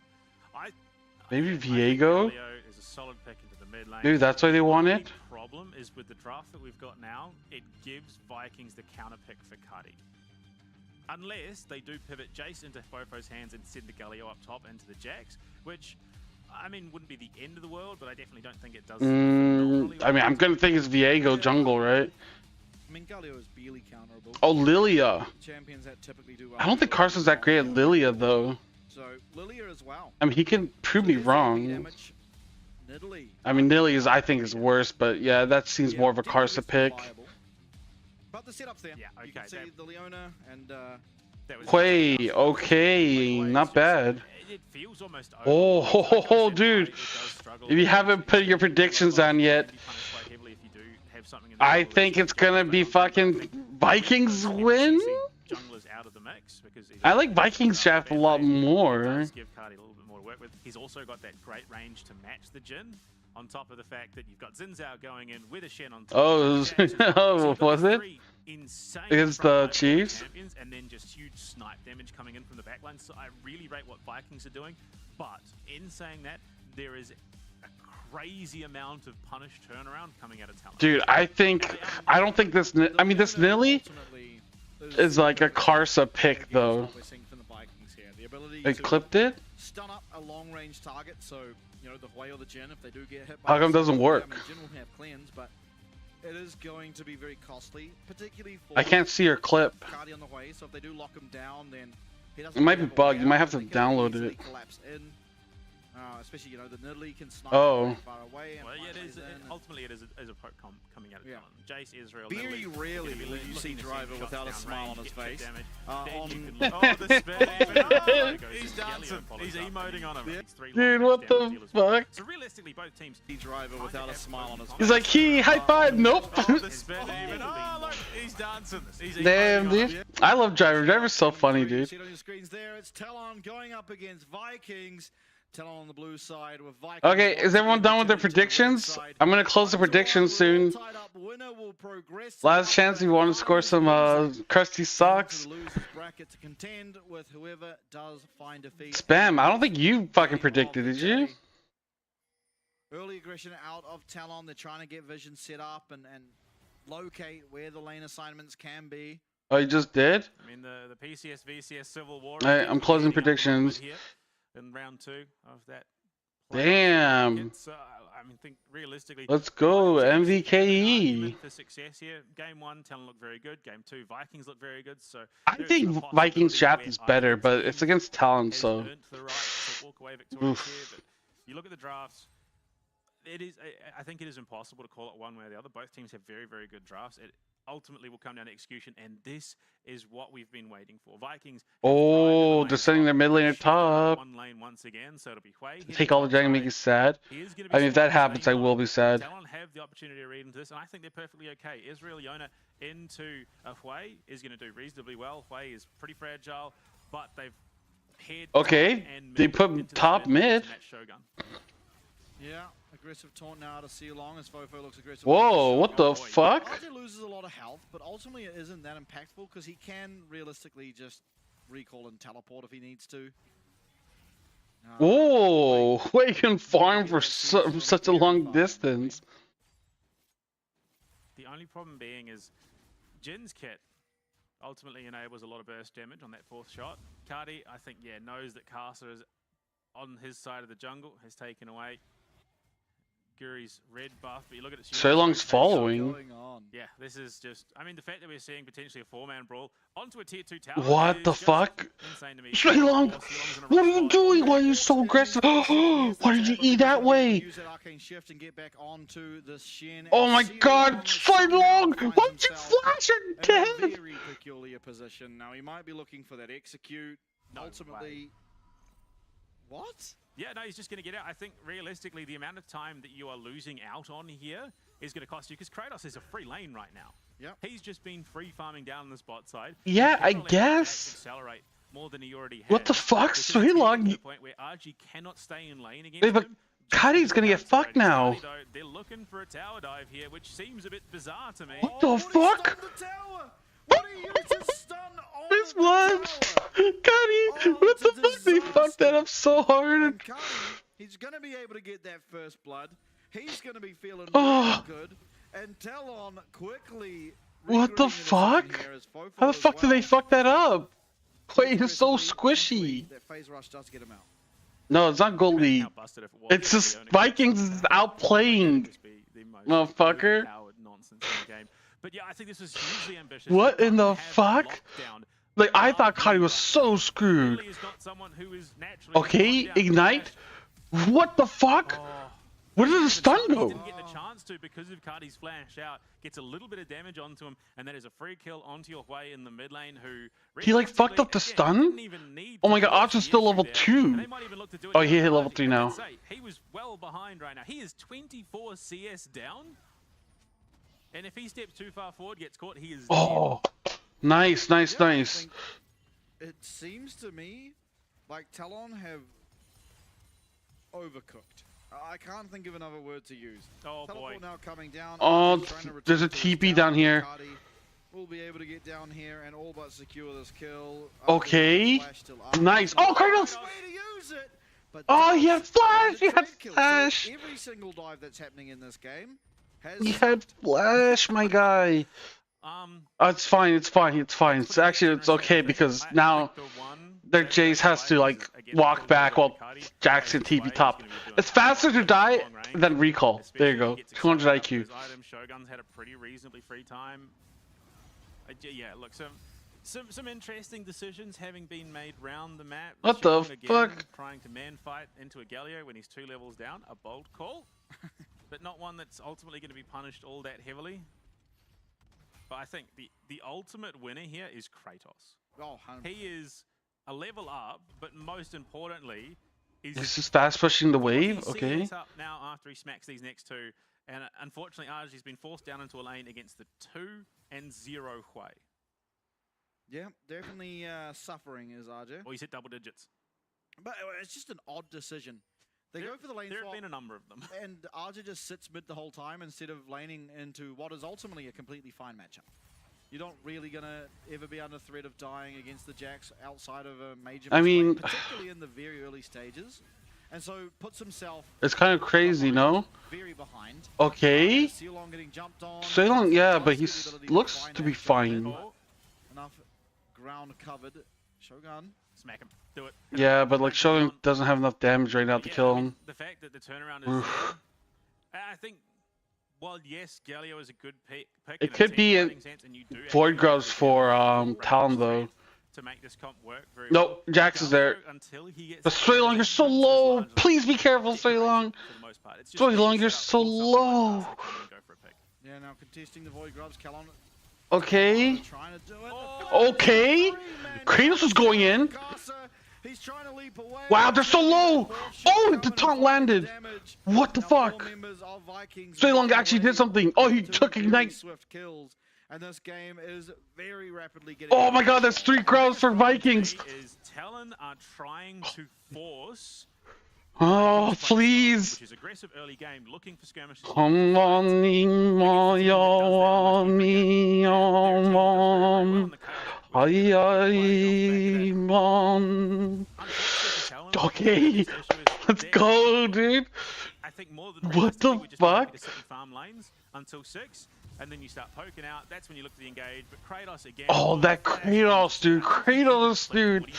Maybe Viego? Galio is a solid pick into the mid lane. Maybe that's why they want it? The problem is with the draft that we've got now, it gives Vikings the counter pick for Cuddy. Unless they do pivot Jace into Fofo's hands and send the Galio up top into the Jax, which, I mean, wouldn't be the end of the world, but I definitely don't think it does. I mean, I'm gonna think it's Viego jungle, right? I mean, Galio is barely counterable. Oh, Lilia. Champions that typically do well. I don't think Carson's that great at Lilia, though. So, Lilia as well. I mean, he can prove me wrong. I mean, Nilly I think, is worse, but yeah, that seems more of a Karsa pick. But the setup's there. Yeah, okay. You can see the Leona and Quay, okay, not bad. It feels almost oh, dude. If you haven't put your predictions on yet, I think it's gonna be fucking Vikings win? Junglers out of the mix because I like Vikings draft a lot more. Does give Cardi a little bit more to work with. He's also got that great range to match the Jhin, on top of the fact that you've got Zinzao going in with a Shen on top. Oh, was it? Against the Chiefs? Champions, and then just huge snipe damage coming in from the backline. So I really rate what Vikings are doing. But in saying that, there is a crazy amount of punish turnaround coming out of Talon. Dude, I don't think this, I mean, this Nilly is like a Karsa pick, though. They clipped it? Stun up a long-range target, so, you know, the Hwei or the Jhin, if they do get hit by... How come it doesn't work? I mean, Jhin will have cleanse, but it is going to be very costly, particularly for... I can't see your clip. Cardi on the Hwei, so if they do lock him down, then... He doesn't It might be have a bugged. way You might out, have to they can download easily it. collapse in. Especially, you know, the Nidalee can snipe Oh. far away. And Well, yeah, ultimately it is a poke coming out of Talon. Jace, Israel, Very Nidalee, rarely gonna be will you see looking to Driver shots without a down smile range, on his get crit face. damage. On... Then you can look, oh, the spell. Oh, he's dancing. He's emoting on him. Dude, what the fuck? So realistically, both teams. Driver without a smile on his face. He's like, high five, nope. Oh, the spell even. Oh, look, he's dancing. He's Damn, emoting on dude. him. I love Driver. Driver's so funny, dude. See it on your screens there. It's Talon going up against Vikings. Talon on the blue side with Vikings. Okay, is everyone done with their predictions? I'm gonna close the predictions soon. Last chance if you want to score some crusty socks. Bracket to contend with whoever does find defeat. Spam, I don't think you fucking predicted, did you? Early aggression out of Talon. They're trying to get vision set up and locate where the lane assignments can be. Oh, you just did? I mean, the PCS VCS Civil War. Alright, I'm closing predictions. In round 2 of that. Damn. So, I mean, think realistically. Let's go, MVKE. For success here. Game 1, Talon looked very good. Game 2, Vikings look very good. So I think Vikings draft is better, but it's against Talon, so. Walk away victorious here, but you look at the drafts. It is. I think it is impossible to call it one way or the other. Both teams have very, very good drafts. It ultimately will come down to execution, and this is what we've been waiting for. Vikings. Oh, they're sending their mid laner top. One lane once again, so it'll be Hwei. Take all the dragon, make you sad. I mean, if that happens, I will be sad. Talon have the opportunity to read into this, and I think they're perfectly okay. Israel Yona into a Hwei is going to do reasonably well. Hwei is pretty fragile, but they've paired. Okay, they put top mid. Shogun. Yeah, aggressive taunt now to see long as Fofo looks aggressive. Whoa, what the fuck? RJ loses a lot of health, but ultimately it isn't that impactful because he can realistically just recall and teleport if he needs to. Whoa, Hwei can farm for such a long distance. The only problem being is Jin's kit ultimately enables a lot of burst damage on that 4th shot. Cardi, I think, yeah, knows that Karsa is on his side of the jungle, has taken away Guri's red buff, but you look at it. So long's following. Yeah, this is just. I mean, the fact that we're seeing potentially a 4-man brawl onto a tier 2 tower. What the fuck? Insane to me. Shui Long, what are you doing? Why are you so aggressive? Why did you eat that way? Oh my God, Shui Long! Why did you flash it dead? Very peculiar position. Now he might be looking for that execute. Ultimately, what? Yeah, no, he's just going to get out. I think realistically, the amount of time that you are losing out on here is going to cost you because Kratos is a free lane right now. Yep. He's just been free farming down the spot side. Yeah, I guess. Accelerate more than he already has. What the fuck? Shui Long. To the point where RG cannot stay in lane against But him. Cardi's gonna get fucked now. They're looking for a tower dive here, which seems a bit bizarre to me. What the fuck? This one, Cardi, what the fuck? They fucked that up so hard. He's gonna be able to get that first blood. He's gonna be feeling Oh. really good. And Talon quickly. What the fuck? How the fuck did they fuck that up? Wait, it's so squishy. That phase rush does get him out. No, it's not Goldie. It's just Vikings is outplaying. Motherfucker. But yeah, I think this was hugely ambitious. What in the fuck? Like, I thought Cardi was so screwed. Okay, Ignite. What the fuck? Where did the stun go? Didn't get the chance to because of Cardi's flash out. Gets a little bit of damage onto him, and that is a free kill onto your Hwei in the mid lane who... He like fucked up the stun? Oh my God, Arch is still level 2. Oh, he hit level 3 now. He was well behind right now. He is 24 CS down. And if he steps too far forward, gets caught, he is Oh, nice, nice, nice. It seems to me like Talon have overcooked. I can't think of another word to use. Oh Teleport boy. now coming down. Oh, trying to there's a return to his TP tower. down here. Cardi will be able to get down here and all but secure this kill. Okay. Flash still up. Nice. Oh, Kratos! Way to use it, but Oh, he had flash! the He had trade kill. So flash! every single dive that's happening in this game has He had flash, my guy. It's fine, it's fine, it's fine. It's actually, it's okay because now their Jace has to like walk back while Jackson TP top. It's faster to die than recall. There you go. 200 IQ. Shogun's had a pretty reasonably free time. Yeah, look, some interesting decisions having been made round the map. What the Shogun again fuck? Trying to man fight into a Galio when he's 2 levels down. A bold call, but not one that's ultimately going to be punished all that heavily. But I think the ultimate winner here is Kratos. Oh, he is a level up, but most importantly, He's just fast pushing the wave. he's Okay. us up now after he smacks these next two. And unfortunately, RG's been forced down into a lane against the 2 and 0 Hui. Yeah, definitely suffering is RJ. Or he's hit double digits. But it's just an odd decision. They go for the lane There swap, have been a number of them. and RJ just sits mid the whole time instead of laning into what is ultimately a completely fine matchup. You're not really gonna ever be under threat of dying against the Jacks outside of a major I mean, mistake, particularly in the very early stages. And so puts himself It's kind of crazy, no? very behind. Okay. Sealong getting jumped on. Ceylon, yeah, but he looks to be fine. Enough ground covered. Shogun. Smack him. Do it. Yeah, but like Shogun doesn't have enough damage right now to kill him. The fact that the turnaround is Oof. there, I think, while yes, Galio is a good pick It could be a Void Grubs for Talon though. to make this comp work very Nope, well. Jax is there. Until he gets But Streylong, you're so low. Please be careful, Streylong. Streylong, you're so low. Yeah, now contesting the Void Grubs. Calon Okay. trying to do it. Okay. Kratos is going in. He's trying to leap away. Wow, they're so low. Oh, the taunt landed. What the fuck? Streylong actually did something. Oh, he took Ignite. Swift kills. And this game is very rapidly getting. Oh my god, that's 3 crowds for Vikings. Is Talon are trying to force. Oh, please. Which is aggressive early game, looking for skirmishes. Come on, okay, let's go, dude. I think more than what the fuck? to sit in farm lanes until 6, and then you start poking out. That's when you look to the engage. But Kratos again. Oh, that Kratos, dude. Kratos, dude.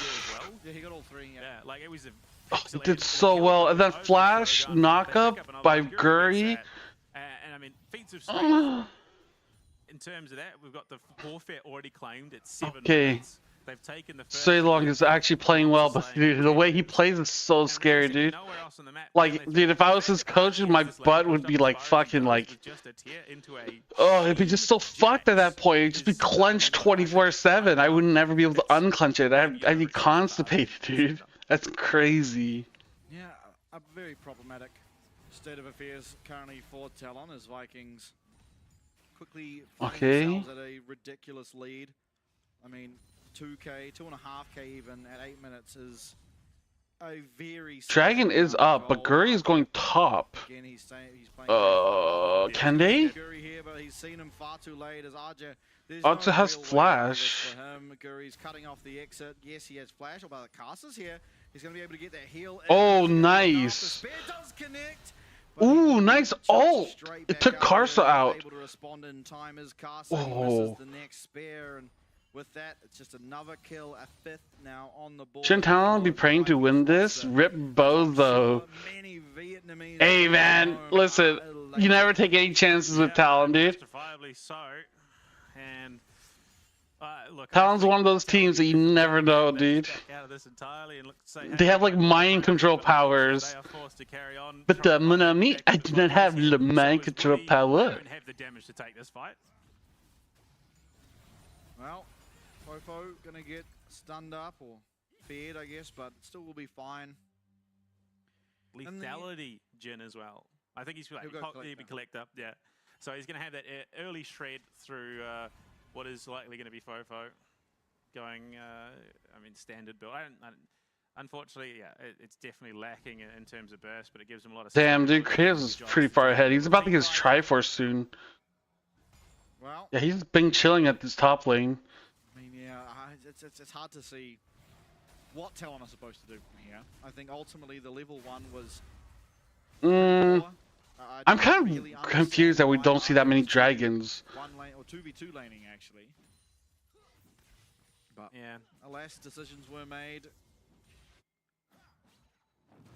Yeah, he got all 3. Yeah, like it was a. Oh, he did so well. And that flash knockup by Guri. And I mean, feats of strength. In terms of that, we've got the forfeit already claimed at 7 minutes. They've taken the first. Ceylon is actually playing well, but dude, the way he plays is so scary, dude. Like, dude, if I was his coach, my butt would be like fucking like. Oh, it'd be just so fucked at that point. It'd just be clenched 24/7. I would never be able to unclench it. I'd be constipated, dude. That's crazy. Yeah, a very problematic state of affairs currently for Talon as Vikings quickly find themselves at a ridiculous lead. I mean, 2K, 2.5K even at 8 minutes is a very. Dragon is up, but Guri is going top. Again, he's playing can they? Guri here, but he's seen him far too late as Arja. Arja has flash. Guri's cutting off the exit. Yes, he has flash. About the casters here, he's going to be able to get that heal. Oh, nice. Ooh, nice ult. It took Karsa out. Able to respond in time as Karsa misses the next spare, and with that, it's just another kill, a 5th now on the board. Shouldn't Talon be praying to win this? Rip both though. Hey man, listen, you never take any chances with Talon, dude. Justifiably so. And look, Talon's one of those teams that you never know, dude. Out of this entirely and look, say, They have like mind control powers. But me, I do not have the mind control power. Don't have the damage to take this fight. Well, Fofo gonna get stunned up or feared, I guess, but still will be fine. Lethality Jin as well. I think he'll be collector. Yeah. So he's going to have that early shred through what is likely going to be Fofo going, I mean, standard build. Unfortunately, yeah, it's definitely lacking in terms of burst, but it gives him a lot of... Damn, dude, Kratos is pretty far ahead. He's about to get his Triforce soon. Well, yeah, he's been chilling at this top lane. I mean, yeah, it's hard to see what Talon are supposed to do from here. I think ultimately the level 1 was... I'm kind of confused that we don't see that many dragons. 1 lane, or 2v2 laning, actually. But, yeah, alas, decisions were made.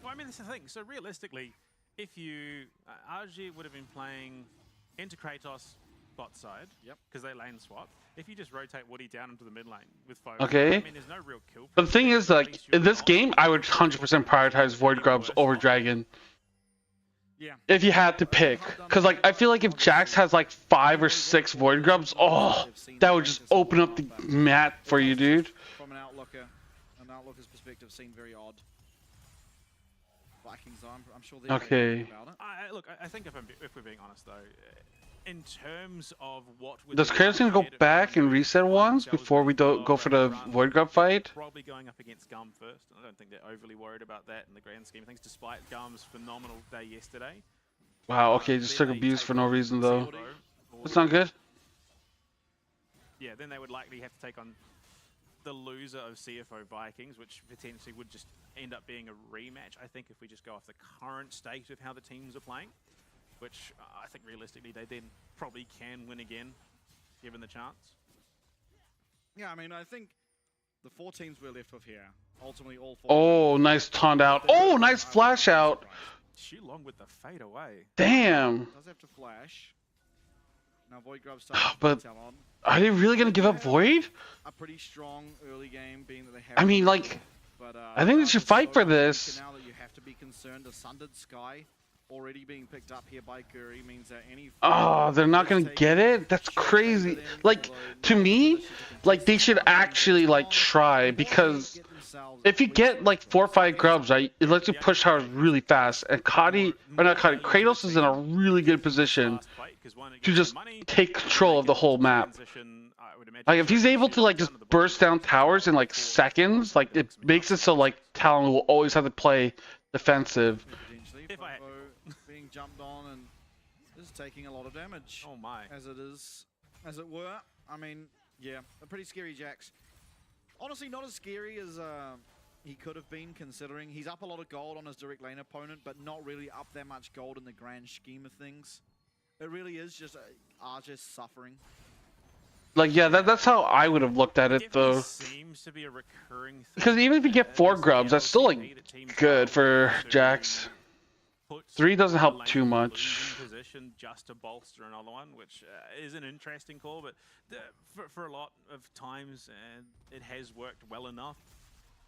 Well, I mean, that's the thing. So realistically, if you... RG would have been playing into Kratos bot side, because they lane swap. If you just rotate Woody down into the mid lane with Fofo, okay. I mean, there's no real kill. But the thing is, like, in this game, I would 100% prioritize Void Grubs over Dragon. Yeah. If you had to pick. Because, like, I feel like if Jax has, like, 5 or 6 Void Grubs, oh, that would just open up the map for you, dude. From an outlooker's perspective, seemed very odd. Vikings, I'm sure they're okay. About it. Look, I think if we're being honest, though, in terms of what... Does Kratos gonna go back and reset once before we go for the Void Grub fight? Probably going up against GAM first. I don't think they're overly worried about that in the grand scheme of things, despite GAM's phenomenal day yesterday. Wow, okay, just took abuse for no reason, though. That's not good. Yeah, then they would likely have to take on the loser of CFO Vikings, which potentially would just end up being a rematch, I think, if we just go off the current state of how the teams are playing. Which I think realistically they then probably can win again, given the chance. Yeah, I mean, I think the 4 teams we're left with here, ultimately all 4... Oh, nice taunt out. Oh, nice flash out. Long with the fade away. Damn. Does have to flash. Now Void Grub's but are they really going to give up Void? A pretty strong early game, being that they have... I mean, like, but, I think they should fight for this. Now that you have to be concerned, the Sundered Sky already being picked up here by Guri means that any... Oh, they're not gonna get it? That's crazy. Like, to me, like, they should actually, like, try, because if you get, like, 4 or 5 grubs, right, it lets you push towers really fast, and Kratos is in a really good position to just take control of the whole map. Like, if he's able to, like, just burst down towers in, like, seconds, like, it makes it so, like, Talon will always have to play defensive. Being jumped on and is taking a lot of damage. Oh my. As it were. I mean, yeah, a pretty scary Jax. Honestly, not as scary as he could have been, considering he's up a lot of gold on his direct lane opponent, but not really up that much gold in the grand scheme of things. It really is just Argis suffering. Like, yeah, that's how I would have looked at it, though. Seems to be a recurring thing. Because even if you get 4 grubs, that's still, like, good for Jax. 3 doesn't help too much. Position just to bolster another one, which is an interesting call, but for a lot of times it has worked well enough.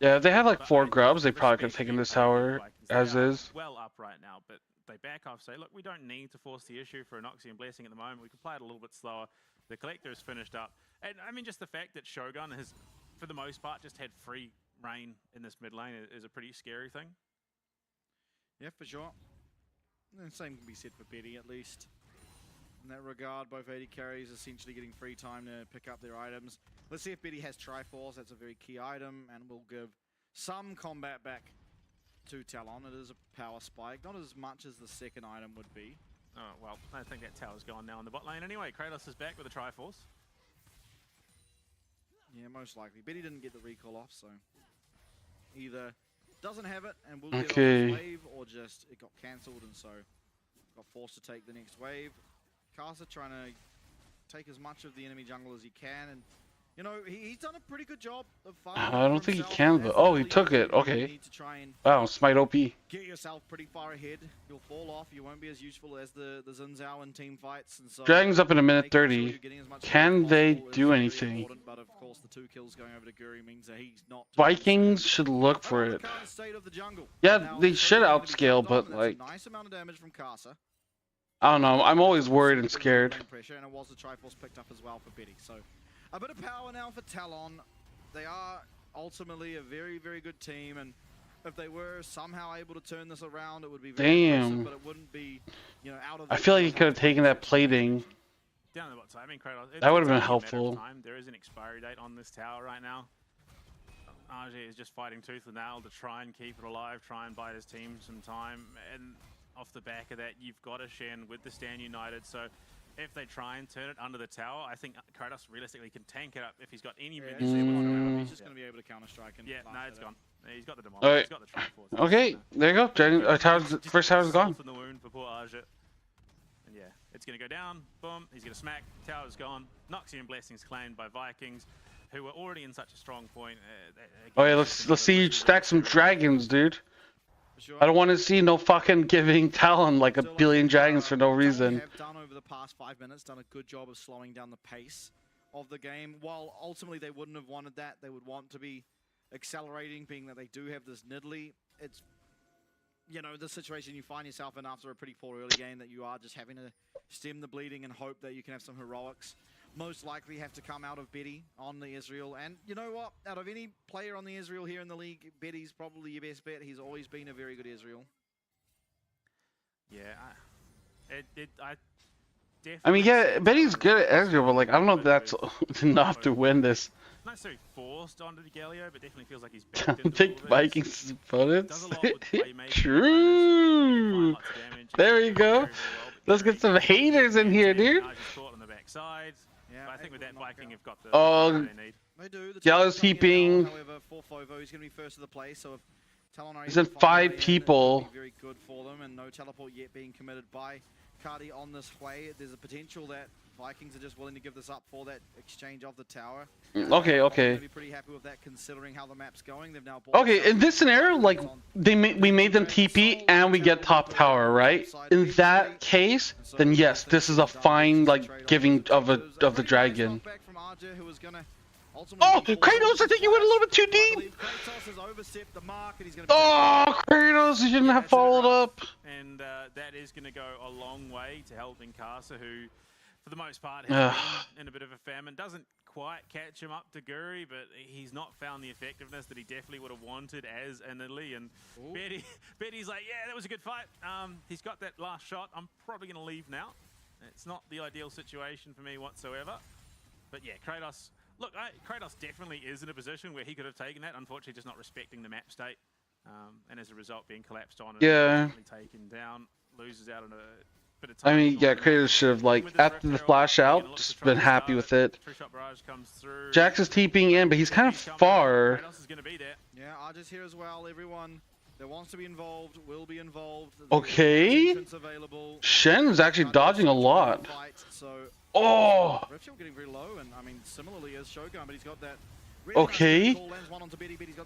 Yeah, if they had like 4 grubs, they probably could have taken this tower as is. Well up right now, but they back off, say, look, we don't need to force the issue for an Oxy Blessing at the moment. We can play it a little bit slower. The Collector is finished up, and I mean, just the fact that Shogun has, for the most part, just had free reign in this mid lane is a pretty scary thing. Yeah, for sure. And same can be said for Betty, at least. In that regard, both AD carries essentially getting free time to pick up their items. Let's see if Betty has Triforce. That's a very key item, and will give some combat back to Talon. It is a power spike, not as much as the second item would be. Oh, well, I think that tower's gone now in the bot lane anyway. Kratos is back with a Triforce. Yeah, most likely. Betty didn't get the recall off, so either doesn't have it and will get off the wave, or just it got cancelled and so got forced to take the next wave. Kasa trying to take as much of the enemy jungle as he can, and you know, he's done a pretty good job of farming. I don't think he can, but oh, he took it. Okay. Wow, Smite OP. Get yourself pretty far ahead. You'll fall off. You won't be as useful as the Zinzao and team fights. And so Dragon's up in a minute 30. Can they do anything? But of course, the 2 kills going over to Guri means that he's not. Vikings should look for it. Yeah, they should outscale, but like, nice amount of damage from Kasa. I don't know. I'm always worried and scared. Pressure, and it was the Triforce picked up as well for Betty. So a bit of power now for Talon. They are ultimately a very, very good team, and if they were somehow able to turn this around, it would be very impressive, but it wouldn't be, you know, out of I feel like he could have taken that plating. Down the bot side. I mean, Kratos, That would have been it's only a matter of helpful. time. There is an expiry date on this tower right now. RJ is just fighting tooth and nail to try and keep it alive, try and buy his team some time. And off the back of that, you've got a Shen with the Stand United. So if they try and turn it under the tower, I think Kratos realistically can tank it up if he's got any minions there whatsoever. He's just going to be able to counter-strike. And Yeah, no, it's gone. He's got the demolish. Alright. He's got the Triforce. Okay, there you go. First tower's gone. From the wound for poor Arja. And yeah, it's going to go down. Boom. He's going to smack. Tower's gone. Noxian Blessings claimed by Vikings, who were already in such a strong point. Oh yeah, let's see you stack some dragons, dude. I don't want to see no fucking giving Talon like a billion dragons for no reason. Have done over the past 5 minutes, done a good job of slowing down the pace of the game. While ultimately they wouldn't have wanted that, they would want to be accelerating, being that they do have this Nidalee. It's, you know, the situation you find yourself in after a pretty poor early game, that you are just having to stem the bleeding and hope that you can have some heroics. Most likely have to come out of Betty on the Israel. And you know what? Out of any player on the Israel here in the league, Betty's probably your best bet. He's always been a very good Israel. Yeah, I I mean, yeah, Betty's good at Ezreal, but like, I don't know if that's enough to win this. not necessarily forced onto the Galio, but definitely feels like he's Take Vikings opponents. True. There we go. Let's get some haters in here, dude. on the backside. Yeah, but I think with that Viking have got the Oh, they need. They do. The Gallows Talon's coming in heaping. well, however, for Fovo, he's going to be first to the play, so if Talon are There's able in to find 5 a way in, people. that'll be very good for them, and no teleport yet being committed by Cardi on this play. There's a potential that Vikings are just willing to give this up for that exchange of the tower. Okay, okay. They'll be pretty happy with that considering how the map's going. They've now bought Okay, in this scenario, like we made them TP and we get top tower, right? In that case, then yes, this is a fine like giving of the dragon. from RJ, who was gonna Oh, Kratos! I think you went a little bit too deep. Kratos has overstepped the mark, and he's gonna Oh, Kratos! You shouldn't have followed up. And that is going to go a long way to helping Casa, who, for the most part, Ugh. has been in a bit of a famine. Doesn't quite catch him up to Guri, but he's not found the effectiveness that he definitely would have wanted as an Italy. And Betty's like, yeah, that was a good fight. He's got that last shot. I'm probably going to leave now. It's not the ideal situation for me whatsoever. But yeah, Kratos. Look, Kratos definitely is in a position where he could have taken that. Unfortunately, just not respecting the map state. And as a result, being collapsed on and Yeah. taken down, loses out on a bit of time. I mean, yeah, Kratos should have like after the flash out, just been happy with it. Tree-shot barrage comes through. Jax is TPing in, but he's kind of far. Kratos is going to be there. Yeah, Arja's here as well. Everyone that wants to be involved will be involved. Okay. Shen's actually dodging a lot. Oh. Ripshield getting very low, and I mean, similarly as Shogun, but he's got that. Okay.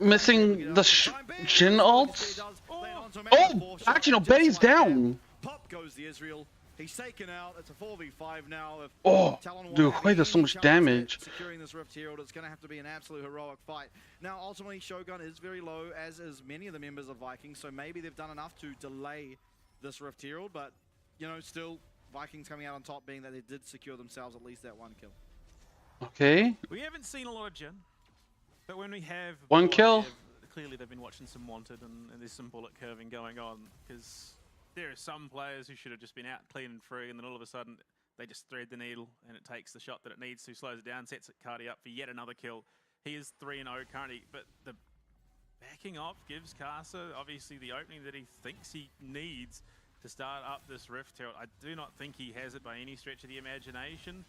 Missing the Shin ults. Oh, actually no, Betty's down. Pop goes the Israel. He's taken out. It's a 4v5 now. If Oh, Talon dude, want why does so much any chance damage? at securing this Rift Herald, it's going to have to be an absolute heroic fight. Now, ultimately, Shogun is very low, as is many of the members of Vikings, so maybe they've done enough to delay this Rift Herald, but, you know, still, Vikings coming out on top, being that they did secure themselves at least that one kill. Okay. We haven't seen a lot of Jin, but when we have One kill. clearly they've been watching some Wanted, and there's some bullet curving going on, because there are some players who should have just been out clean and free, and then all of a sudden they just thread the needle, and it takes the shot that it needs to, slows it down, sets it Cardi up for yet another kill. He is 3-0 currently, but the backing off gives Casa obviously the opening that he thinks he needs to start up this Rift Herald. I do not think he has it by any stretch of the imagination.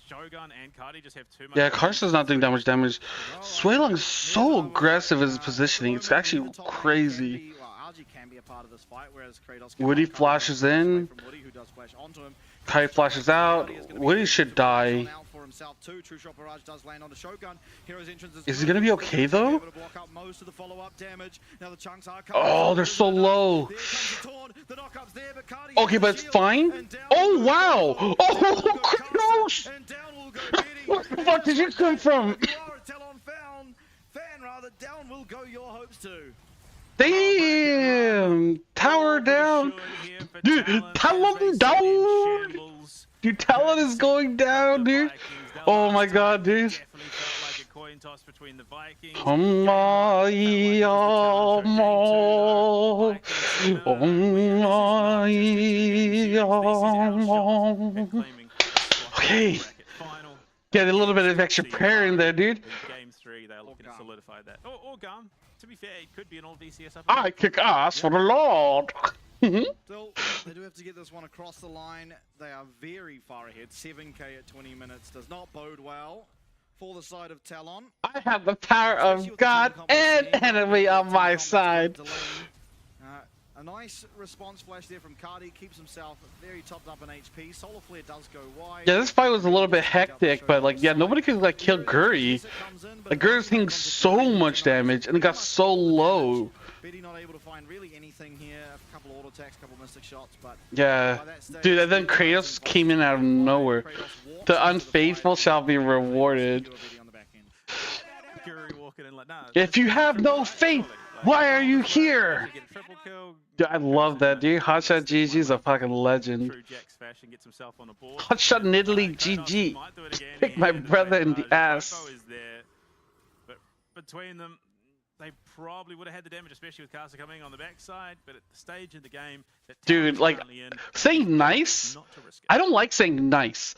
Shogun and Cardi just have too much. Yeah, Carson's not doing that much damage. Suelong's so aggressive in his positioning. It's actually crazy. Woody flashes in. Kai flashes out. Woody should die. Is he gonna be okay though? Oh, they're so low. Okay, but it's fine. Oh wow! Oh, Kratos! Where the fuck did you come from? Damn! Tower down! Dude, Talon down! Dude, Talon is going down, dude! Oh my god, dude. coin toss between the Vikings. Okay. Get a little bit of extra prayer in there, dude. Game 3, they're looking to solidify that. Or GAM. To be fair, it could be an all VCS up. I kick ass for the Lord. Still, they do have to get this one across the line. They are very far ahead. 7K at 20 minutes does not bode well for the side of Talon. I have the power of God and enemy on my side. A nice response flash there from Cardi, keeps himself very topped up in HP. Solar Flare does go wide. Yeah, this fight was a little bit hectic, but like, yeah, nobody could like kill Guri. Like Guri's taking so much damage and it got so low. Betty not able to find really anything here. A couple auto attacks, a couple mystic shots, but yeah, dude, and then Kratos came in out of nowhere. The unfaithful shall be rewarded. If you have no faith, why are you here? Dude, I love that, dude. Hotshot GG's a fucking legend. Hotshot Niddly GG. Kick my brother in the ass. But between them, they probably would have had the damage, especially with Casa coming on the backside. But at the stage of the game, that dude, like saying nice. I don't like saying nice,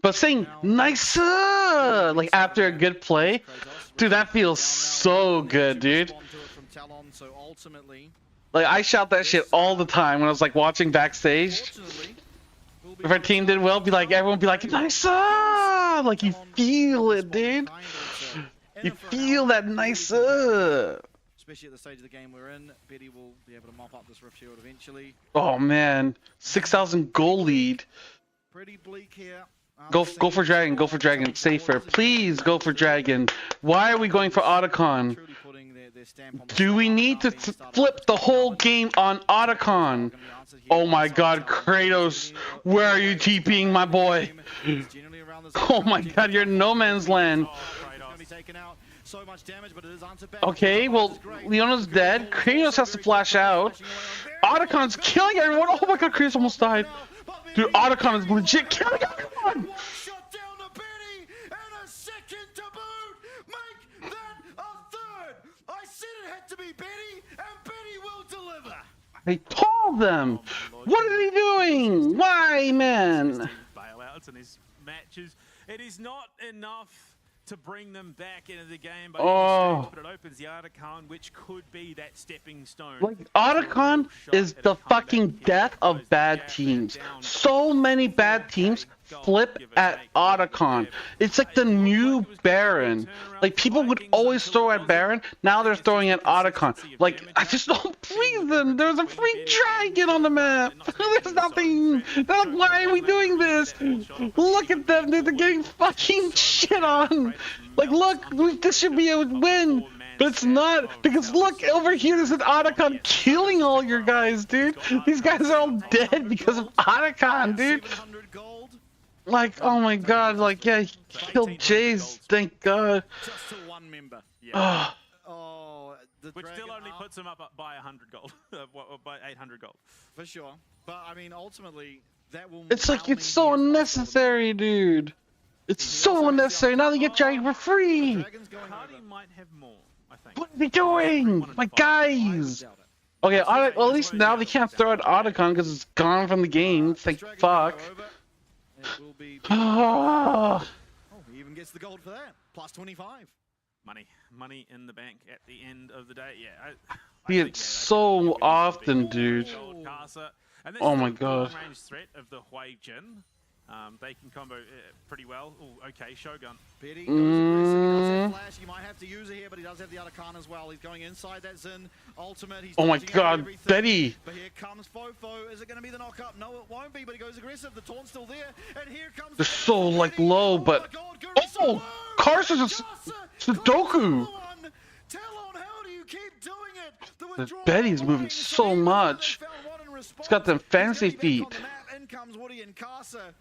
but saying nicer, like after a good play, dude, that feels so good, dude. Like I shout that shit all the time when I was like watching backstage. If our team did well, be like everyone be like nicer, like you feel it, dude. You feel that nicer. Especially at the stage of the game we're in, Betty will be able to mop up this Rift Shield eventually. Oh man, 6,000 goal lead. Pretty bleak here. Go for Dragon, go for Dragon. Safer. Please go for Dragon. Why are we going for Otacon? Do we need to flip the whole game on Otacon? Oh my god, Kratos, where are you TPing, my boy? Oh my god, you're in no man's land. Okay, well, Leona's dead. Kratos has to flash out. Otacon's killing everyone. Oh my god, Kratos almost died. Dude, Otacon is legit killing everyone. I told them. What are they doing? Why, man? Bailouts in his matches. It is not enough to bring them back into the game, but it opens the Otacon, which could be that stepping stone. Like, Otacon is the fucking death of bad teams. So many bad teams flip at Otacon. It's like the new Baron. Like, people would always throw at Baron, now they're throwing at Otacon. Like, I just don't please them. There's a free dragon on the map. There's nothing. They're like, why are we doing this? Look at them. They're getting fucking shit on. Like, look, this should be a win. But it's not, because look, over here there's an Otacon killing all your guys, dude. These guys are all dead because of Otacon, dude. Like, oh my god, like, yeah, he killed Jace, thank god. Just to one member. Yeah. Which still only puts him up by 100 gold, by 800 gold. For sure. But, I mean, ultimately, that will... It's like, it's so unnecessary, dude. It's so unnecessary. Now they get Dragon for free. Cardi might have more, I think. What are they doing? My guys. Okay, well, at least now they can't throw at Otacon because it's gone from the game. Thank fuck. Oh, he even gets the gold for that. Plus 25. Money in the bank at the end of the day. Yeah. See it so often, dude. Oh my god. Range threat of the Hui Jin. They can combo pretty well. Oh, okay, Shogun. Betty goes aggressive. He does have flash. You might have to use it here, but he does have the Otacon as well. He's going inside that Xin ultimate. He's oh my god, Betty! But here comes Fofo. Is it going to be the knock-up? No, it won't be, but he goes aggressive. The taunt's still there. And here comes... They're so, like, low, but... Oh! Karsa's a Sudoku! Betty's moving so much. He's got them fancy feet. In comes Woody and Karsa.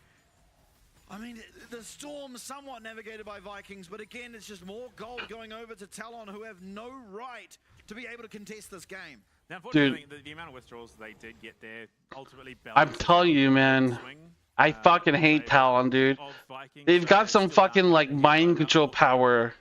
I mean, the storm somewhat navigated by Vikings, but again, it's just more gold going over to Talon, who have no right to be able to contest this game. Now, unfortunately, the amount of withdrawals they did get there ultimately... I'm telling you, man. I fucking hate Talon, dude. They've got some fucking, like, mind control power.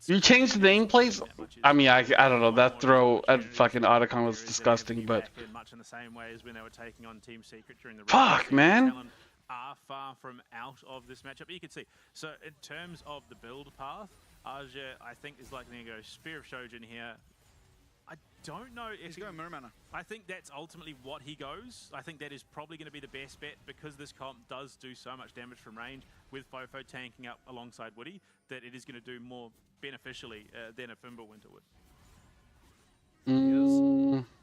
You changed the nameplates? I mean, I don't know. That throw at fucking Otacon was disgusting, but much in the same way as when they were taking on Team Secret during the fuck, man. Talon are far from out of this matchup. But you can see, so in terms of the build path, Aja, I think, is likely to go Spear of Shojin here. I don't know if he's going Mirror Mana. I think that's ultimately what he goes. I think that is probably going to be the best bet because this comp does do so much damage from range with Fofo tanking up alongside Woody that it is going to do more beneficially than a Fimbulwinter would.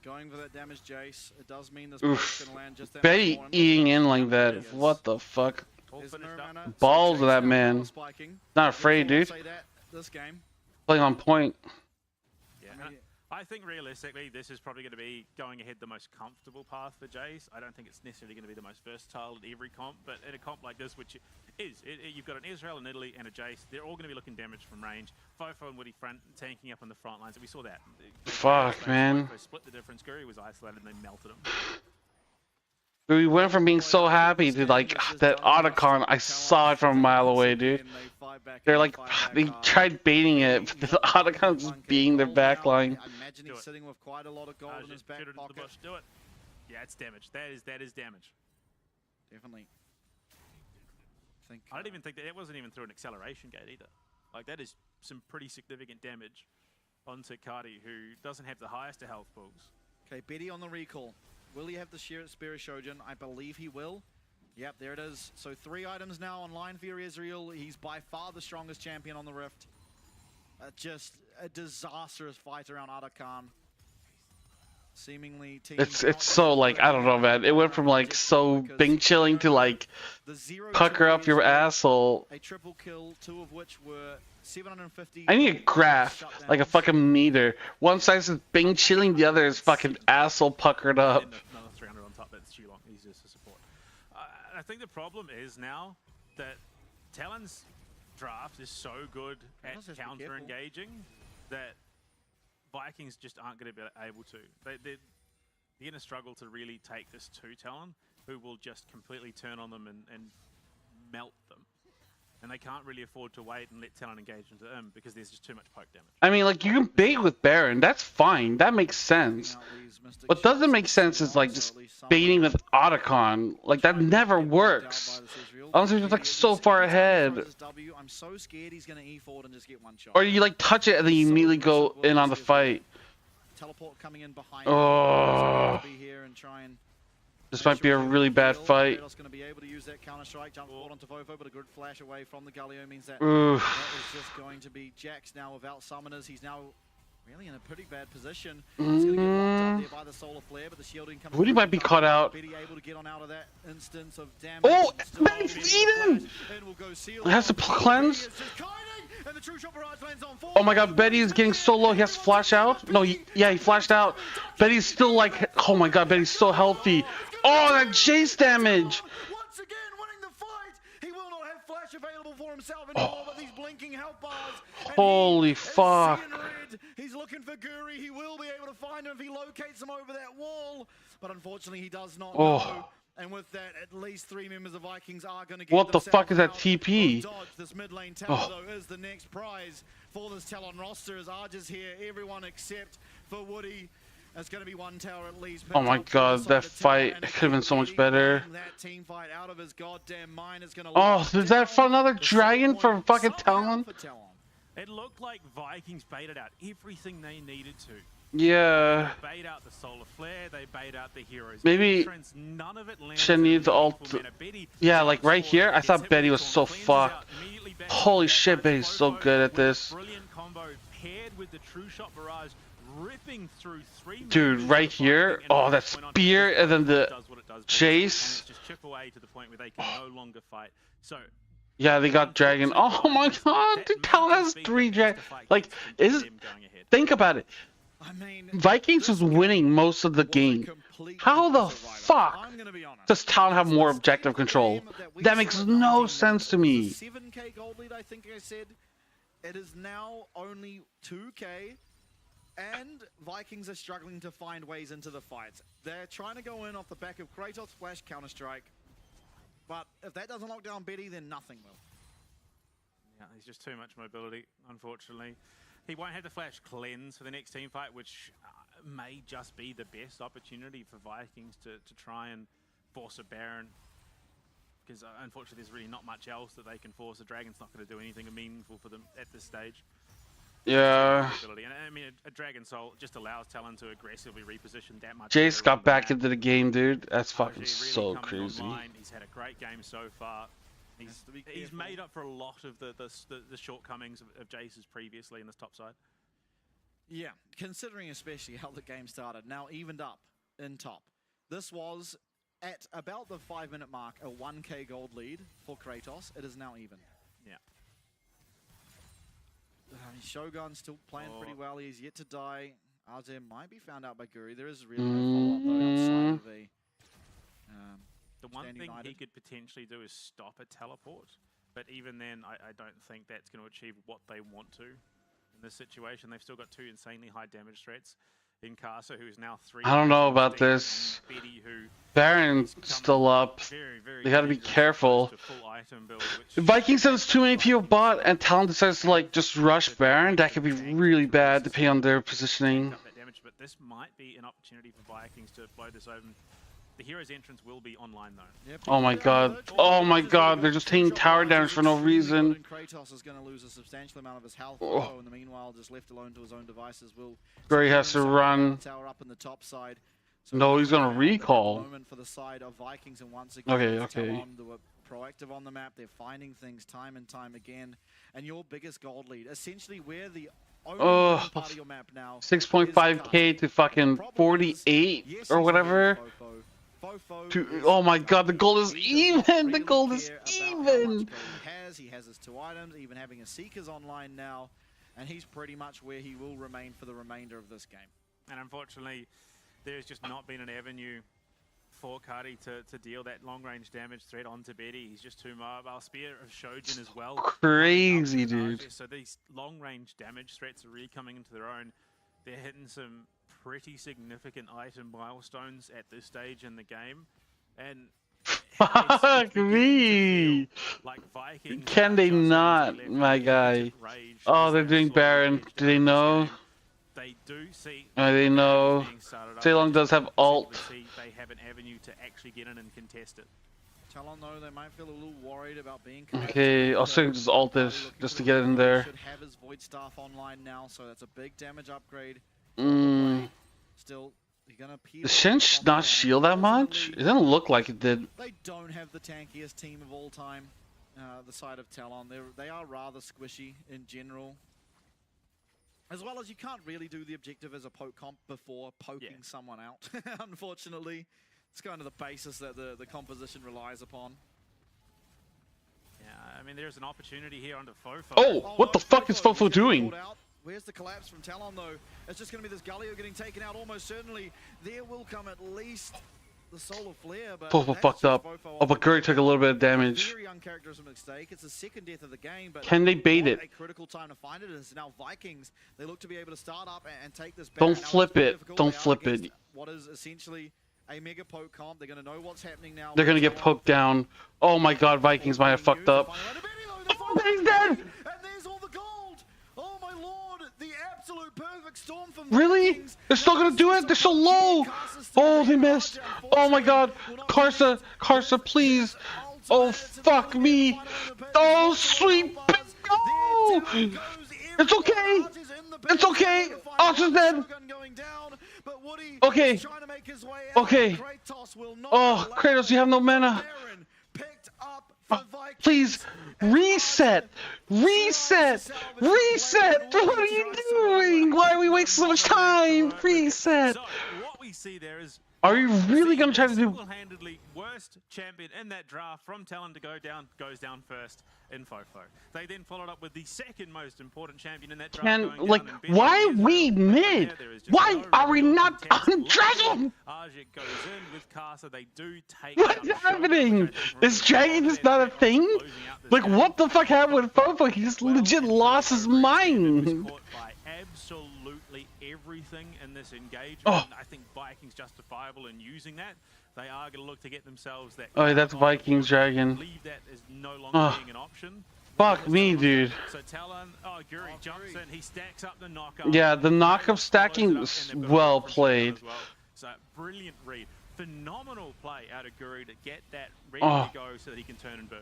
Going for that damage, Jace. It does mean this going to land just that Betty eating in like that. What the fuck? Balls of that man. Not afraid, dude. This game. Playing on point. Yeah. I think realistically, this is probably going to be going ahead the most comfortable path for Jace. I don't think it's necessarily going to be the most versatile at every comp, but in a comp like this, which you've got an Israel, an Italy, and a Jace, they're all going to be looking damage from range. Fofo and Woody front tanking up on the front lines, and we saw that. Fuck, man. Fofo split the difference. Guri was isolated, and they melted him. We went from being so happy to like that Otacon. I saw it from a mile away, dude. They're like, they tried baiting it, but the Otacon's just beating their backline. I imagine he's sitting with quite a lot of gold in his back pocket. Do it. Yeah, it's damage. That is damage. Definitely. I don't even think that wasn't even through an acceleration gate either. Like that is some pretty significant damage onto Cardi, who doesn't have the highest of health pools. Okay, Betty on the recall. Will he have the Spear of Shojin? I believe he will. Yep, there it is. So 3 items now online for Israel. He's by far the strongest champion on the Rift. Just a disastrous fight around Otacon. Seemingly it's so like, I don't know, man. It went from like so Bing chilling to like pucker up your asshole. A triple kill, 2 of which were 750. I need a graph, like a fucking meter. One side is Bing chilling, the other is fucking asshole puckered up. Another 300 on top, that's too long. He's just a support. I think the problem is now that Talon's draft is so good at counter-engaging that Vikings just aren't going to be able to. They're going to struggle to really take this to Talon, who will just completely turn on them and melt them. And they can't really afford to wait and let Talon engage into them because there's just too much poke damage. I mean, like, you can bait with Baron, that's fine, that makes sense. What doesn't make sense is like just baiting with Otacon. Like, that never works. Unless you're just like so far ahead. I'm so scared he's going to E-forward and just get one shot. Or you like touch it and then you immediately go in on the fight. Teleport coming in behind. Oh. This might be a really bad fight. Going to be able to use that counter strike, jump forward onto Fofo, but a good flash away from the Galio means that that is just going to be Jax now without summoners. He's now really in a pretty bad position. He's going to get locked up there by the solar flare, but the shielding comes. Woody might be caught out. Able to get on out of that instance of damage. Oh, he's eaten! He has to cleanse. Oh my god, Betty is getting so low, he has to flash out? No, he flashed out. Betty's still like, oh my god, Betty's so healthy. Oh, that Jace damage! Once again, winning the fight! He will not have flash available for himself anymore, but these blinking health bars. Holy fuck. He's looking for Guri. He will be able to find him if he locates him over that wall. But unfortunately, he does not know. And with that, at least 3 members of Vikings are going to get. What the fuck is that TP? This mid lane tower, though, is the next prize for this Talon roster. As Arja's here, everyone except for Woody. It's going to be 1 tower at least. Oh my god, that fight could have been so much better. That team fight out of his goddamn mind is going to. Oh, is that for another dragon for fucking Talon? It looked like Vikings baited out everything they needed to. Yeah. They bait out the solar flare, they bait out the heroes. Maybe she needs ult. Yeah, like right here, I thought Betty was so fucked. Holy shit, Betty's so good at this. Brilliant combo paired with the true shot barrage ripping through 3. Dude, right here, oh, that spear and then the chase. Just chip away to the point where they can no longer fight. So yeah, they got dragon. Oh my god, dude, Talon has 3 dragon. Like, think about it. Vikings was winning most of the game. How the fuck does Talon have more objective control? That makes no sense to me. 7k gold lead, I think I said. It is now only 2k. And Vikings are struggling to find ways into the fights. They're trying to go in off the back of Kratos' flash counter-strike. But if that doesn't lock down Betty, then nothing will. Yeah, there's just too much mobility, unfortunately. He won't have the flash cleanse for the next team fight, which may just be the best opportunity for Vikings to try and force a Baron. Because unfortunately, there's really not much else that they can force. The Dragon's not going to do anything meaningful for them at this stage. Yeah. And I mean, a Dragon Soul just allows Talon to aggressively reposition that much. Jace got back into the game, dude. That's fucking really so crazy. Online. He's had a great game so far. He's made up for a lot of the shortcomings of Jace's previously in this top side. Yeah, considering especially how the game started, now evened up in top. This was at about the 5-minute mark, a 1k gold lead for Kratos. It is now even. Yeah. Shogun's still playing pretty well. He's yet to die. Azir might be found out by Guri. There is really no follow-up though outside of a... The one thing he could potentially do is stop a teleport, but even then, I don't think that's going to achieve what they want to in this situation. They've still got two insanely high damage threats in Casa, who is now 3. I don't know about this. Betty, who Baron's still up. They gotta be careful. If Vikings sends too many people bot and Talon decides to like just rush Baron, that could be really bad depending on their positioning. That damage, but this might be an opportunity for Vikings to blow this open. The hero's entrance will be online though. Yep. Oh my god. Oh my god, they're just taking tower damage for no reason. Kratos is going to lose a substantial amount of his health. Oh. In the meanwhile, just left alone to his own devices, will Gray has to run. Tower up in the top side. So No, he's gonna recall. Moment for the side of Vikings, and once again, Okay. they were proactive on the map. They're finding things time and time again. And your biggest gold lead, essentially, where the only part of your map now 6.5k to fucking 48 or whatever. Oh my god, the gold is even! The gold is even! He has his 2 items, even having a Seekers online now, and he's pretty much where he will remain for the remainder of this game. And unfortunately, there's just not been an avenue for Kari to deal that long-range damage threat onto Betty. He's just too mobile. Spear of Shojin as well. Crazy, dude. So these long-range damage threats are really coming into their own. They're hitting some pretty significant item milestones at this stage in the game, and fuck me! Like Vikings, can they not, my guy? Oh, they're doing Baron. Do they know? They do see. They know. Ceylon does have alt. They have an avenue to actually get in and contest it. Talon, though, they might feel a little worried about being. Okay, also just alt it just to get in there. Should have his Void Staff online now, so that's a big damage upgrade. Still, you're gonna Does Shen not shield that much? It doesn't look like it did. They don't have the tankiest team of all time. The side of Talon, they are rather squishy in general. As well as you can't really do the objective as a poke comp before poking someone out. Unfortunately, it's kind of the basis that the composition relies upon. Yeah, I mean, there's an opportunity here under Fofo. Oh, what the fuck is Fofo doing? Where's the collapse from Talon, though? It's just going to be this Galio getting taken out almost certainly. There will come at least the Solar Flare, but Fofo fucked up. Oh, but Guri took a little bit of damage. Very uncharacteristic mistake. It's the second death of the game, but can they bait it? A critical time to find it is now Vikings. They look to be able to start up and take this back. Don't flip it. Don't flip it. What is essentially a mega poke comp. They're going to know what's happening now. They're going to get poked down. Oh my god, Vikings might have fucked up. Oh, he's dead! And there's all the gold! Oh my lord! The absolute perfect storm from Really? They're still gonna do it? They're so low! Oh, they missed! Oh my god! Karsa, please! Oh, fuck me! Oh, sweet! Oh! It's okay! It's okay! Archer's dead! Okay. Okay. Oh, Kratos, you have no mana. Oh, please, reset! Reset! Reset! What are you doing? Why are we wasting so much time? Reset! What we see there is Are you really gonna try to do? Single-handedly worst champion in that draft from Talon to goes down first in Fofo. They then followed up with the second most important champion in that draft. And like, why we mid? Why are we not on Dragon? Arjik goes in with Casa. They do take. What's happening? Is Dragon just not a thing? Like, what the fuck happened with Fofo? He just legit lost his mind. Absolutely everything in this engagement. Oh. I think Vikings justifiable in using that. They are going to look to get themselves that. Oh, that's Vikings Dragon. Leave that as no longer being an option. Fuck me, dude. So Talon, Guri jumps in, he stacks up the knockup. Yeah, the knockup stacking was well played. So brilliant read. Phenomenal play out of Guru to get that ready to go so that he can turn and burn.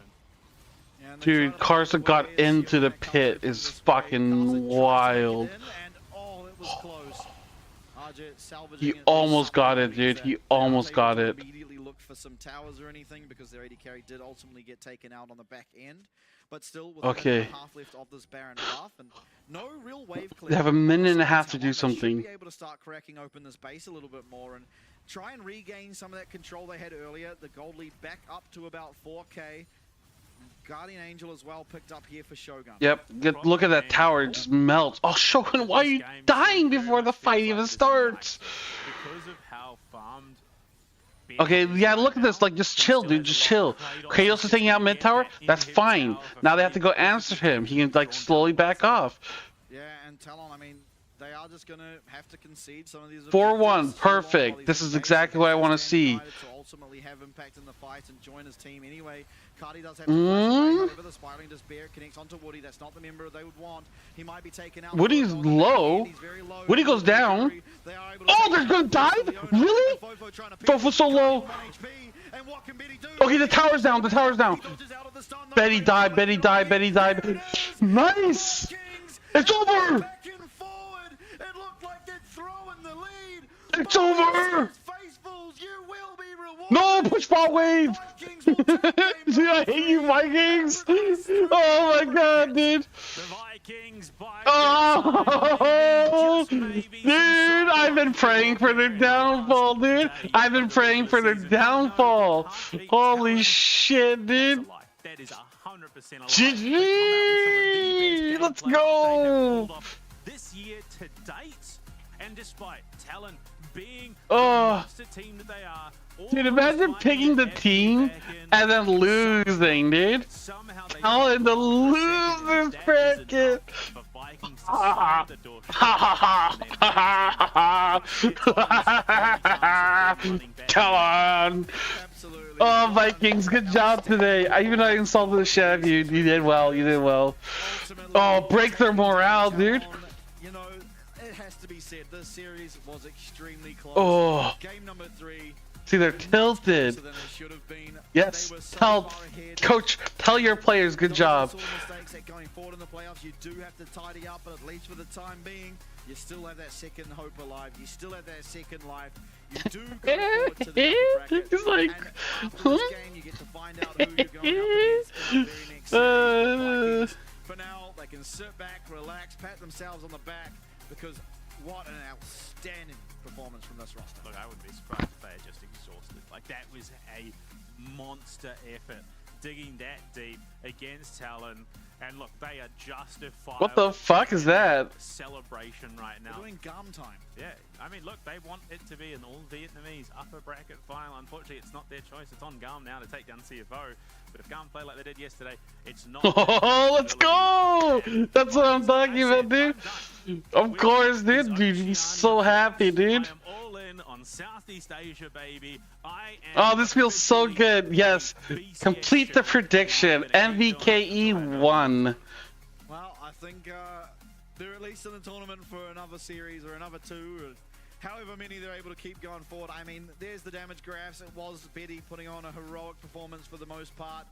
Dude, Carson got into the pit is fucking wild. He almost got it, dude. He almost got it. Immediately look for some towers or anything because their AD carry did ultimately get taken out on the back end. But still, with okay. half left of this Baron buff and no real wave clear. They have a minute and a half to do something. Be able to start cracking open this base a little bit more and try and regain some of that control they had earlier. The gold lead back up to about 4K. Guardian Angel as well picked up here for Shogun. Yep, look at that tower, it just melts. Oh, Shogun, why are you dying before the fight even starts? Because of how farmed. Okay, yeah, look at this, like, just chill, dude, just chill. Kratos is taking out mid tower, that's fine. Now they have to go answer him. He can, like, slowly back off. Yeah, and Talon, I mean, they are just going to have to concede some of these. 4-1, perfect. This is exactly what I want to see. To ultimately have impact in the fight and join his team anyway. Cardi does have to however, the Spiraling Despair connects onto Woody. That's not the member they would want. He might be taken out. Woody's low. Woody goes down. Oh, they're gonna die? Really? Fofo's so low. Okay, the tower's down. The tower's down. Betty died. Betty died. Betty died. Nice. It's over. It's over. No, push ball wave! Dude, I hate you, Vikings! Oh my god, dude! Oh, dude, I've been praying for their downfall, dude! I've been praying for their downfall! Holy shit, dude! GG! Let's go! This year to date, and despite Talon being the monster team that they are, dude, imagine picking the team and then losing, dude. Talon the losers bracket. Talon. Oh, Vikings, good job today. Even though I insulted the shit out of you, you did well. You did well. Oh, break their morale, dude. You know, it has to be said, this series was extremely close. Oh. Game number 3. See, they're tilted. Yes, tell coach, tell your players, good job. Mistakes that going forward in the playoffs, you do have to tidy up, but at least for the time being, you still have that second hope alive. You still have that second life. You do go forward to the upper bracket. It's like, and after this game, you get to find out who you're going up against in the very next series. For now, they can sit back, relax, pat themselves on the back, because what an outstanding performance from this roster. Look, I wouldn't be surprised if they are just exhausted. Like, that was a monster effort, digging that deep against Talon. And look, they are justified. What the fuck is that? Celebration right now. We're doing GAM time. Yeah, I mean, look, they want it to be an all-Vietnamese upper bracket final. Unfortunately, it's not their choice. It's on GAM now to take down CFO. But if GAM play like they did yesterday, it's not. Oh, let's go! That's what I'm talking about, dude. Of course, dude. Dude, so happy, dude. I am all in on Southeast Asia, baby. Oh, this feels so good. Yes. Complete the prediction. MVKE won. Well, I think they're at least in the tournament for another series or another 2. Or however many they're able to keep going forward. I mean, there's the damage graphs. It was Betty putting on a heroic performance for the most part.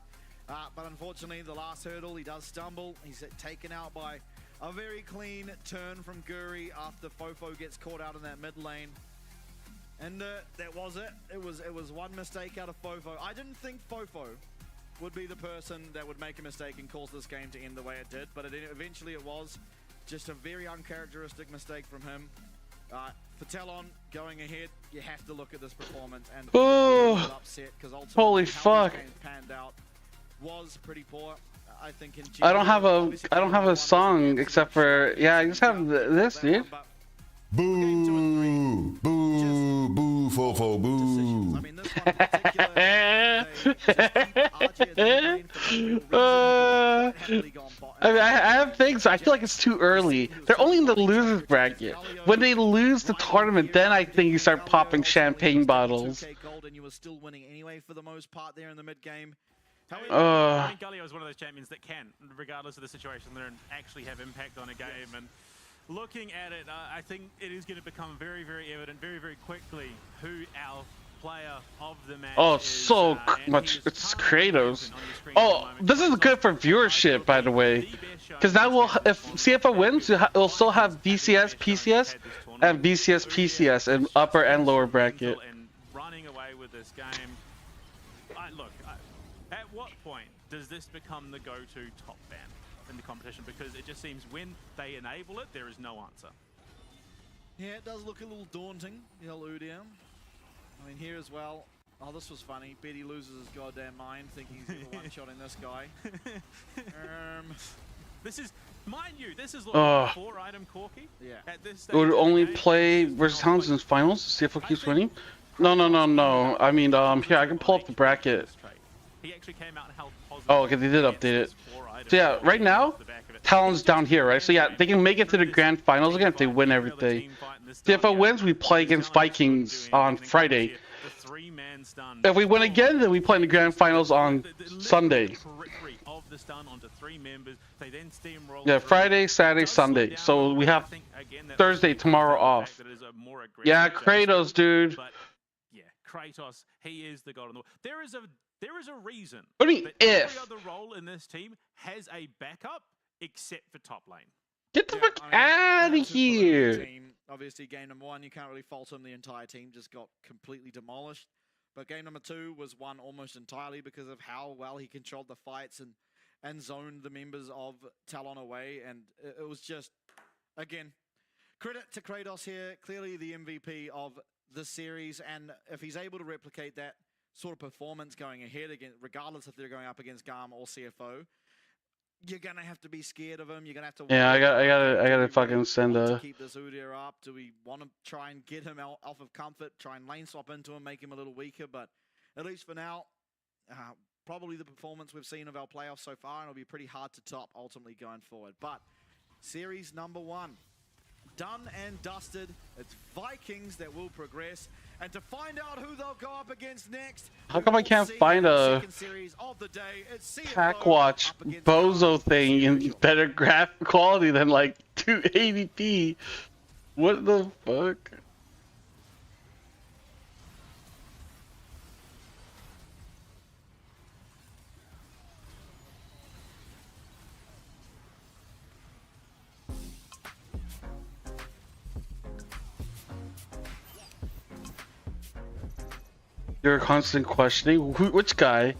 But unfortunately, the last hurdle, he does stumble. He's taken out by a very clean turn from Guri after Fofo gets caught out in that mid lane. And that was it. It was one mistake out of Fofo. I didn't think Fofo would be the person that would make a mistake and cause this game to end the way it did. But eventually it was just a very uncharacteristic mistake from him. For Talon going ahead, you have to look at this performance and upset because ultimately holy fuck. This game panned out was pretty poor. I think in I don't have a song except for I just have this, dude. Boo! Boo! Boo! Fofo! Boo! I mean, this one in particular, I have things. I feel like it's too early. They're only in the losers bracket. When they lose the tournament, then I think you start popping champagne bottles. And you were still winning anyway for the most part there in the mid game. I mean, Galio is one of those champions that can, regardless of the situation, they're actually have impact on a game. And looking at it, I think it is going to become very, very evident, very, very quickly who our player of the match is. So much. It's Kratos. Oh, this is good for viewership, by the way. Because now if CFO wins, we'll still have BCS, PCS, and BCS, PCS in upper and lower bracket. And running away with this game. Look, at what point does this become the go-to top ban in the competition? Because it just seems when they enable it, there is no answer. Yeah, it does look a little daunting, the old Udium. I mean, here as well. Oh, this was funny. Betty loses his goddamn mind, thinking he's either one-shotting this guy. This is, mind you, this is like a 4-item Corki. Yeah. At this stage Would only play versus Towns in finals. CFO keeps winning. No. I mean, here I can pull up the bracket. He actually came out and held positive. Oh, okay, they did update it. So yeah, right now, Talon's down here, right? So yeah, they can make it to the grand finals again if they win everything. CFO wins, we play against Vikings on Friday. If we win again, then we play in the grand finals on Sunday. Yeah, Friday, Saturday, Sunday. So we have Thursday, tomorrow off. Yeah, Kratos, dude. Yeah, Kratos, he is the god of the world. There is a reason What do you mean, that if? every other role in this team has a backup except for top lane. Get the fuck out of here. Obviously, game number 1, you can't really fault him. The entire team just got completely demolished. But game number 2 was won almost entirely because of how well he controlled the fights and zoned the members of Talon away. And it was just, again, credit to Kratos here. Clearly the MVP of the series. And if he's able to replicate that sort of performance going ahead, again, regardless if they're going up against GAM or CFO, you're gonna have to be scared of him. You're gonna have to. Yeah, I gotta fucking send a. Keep this Udyr up. Do we want to try and get him off of comfort? Try and lane swap into him, make him a little weaker. But at least for now, probably the performance we've seen of our playoffs so far, and it'll be pretty hard to top ultimately going forward. But series number 1, done and dusted. It's Vikings that will progress. And to find out who they'll go up against next, How come I can't find a Pack Watch bozo thing in better graphic quality than like 280p? What the fuck? You're constant questioning. Which guy?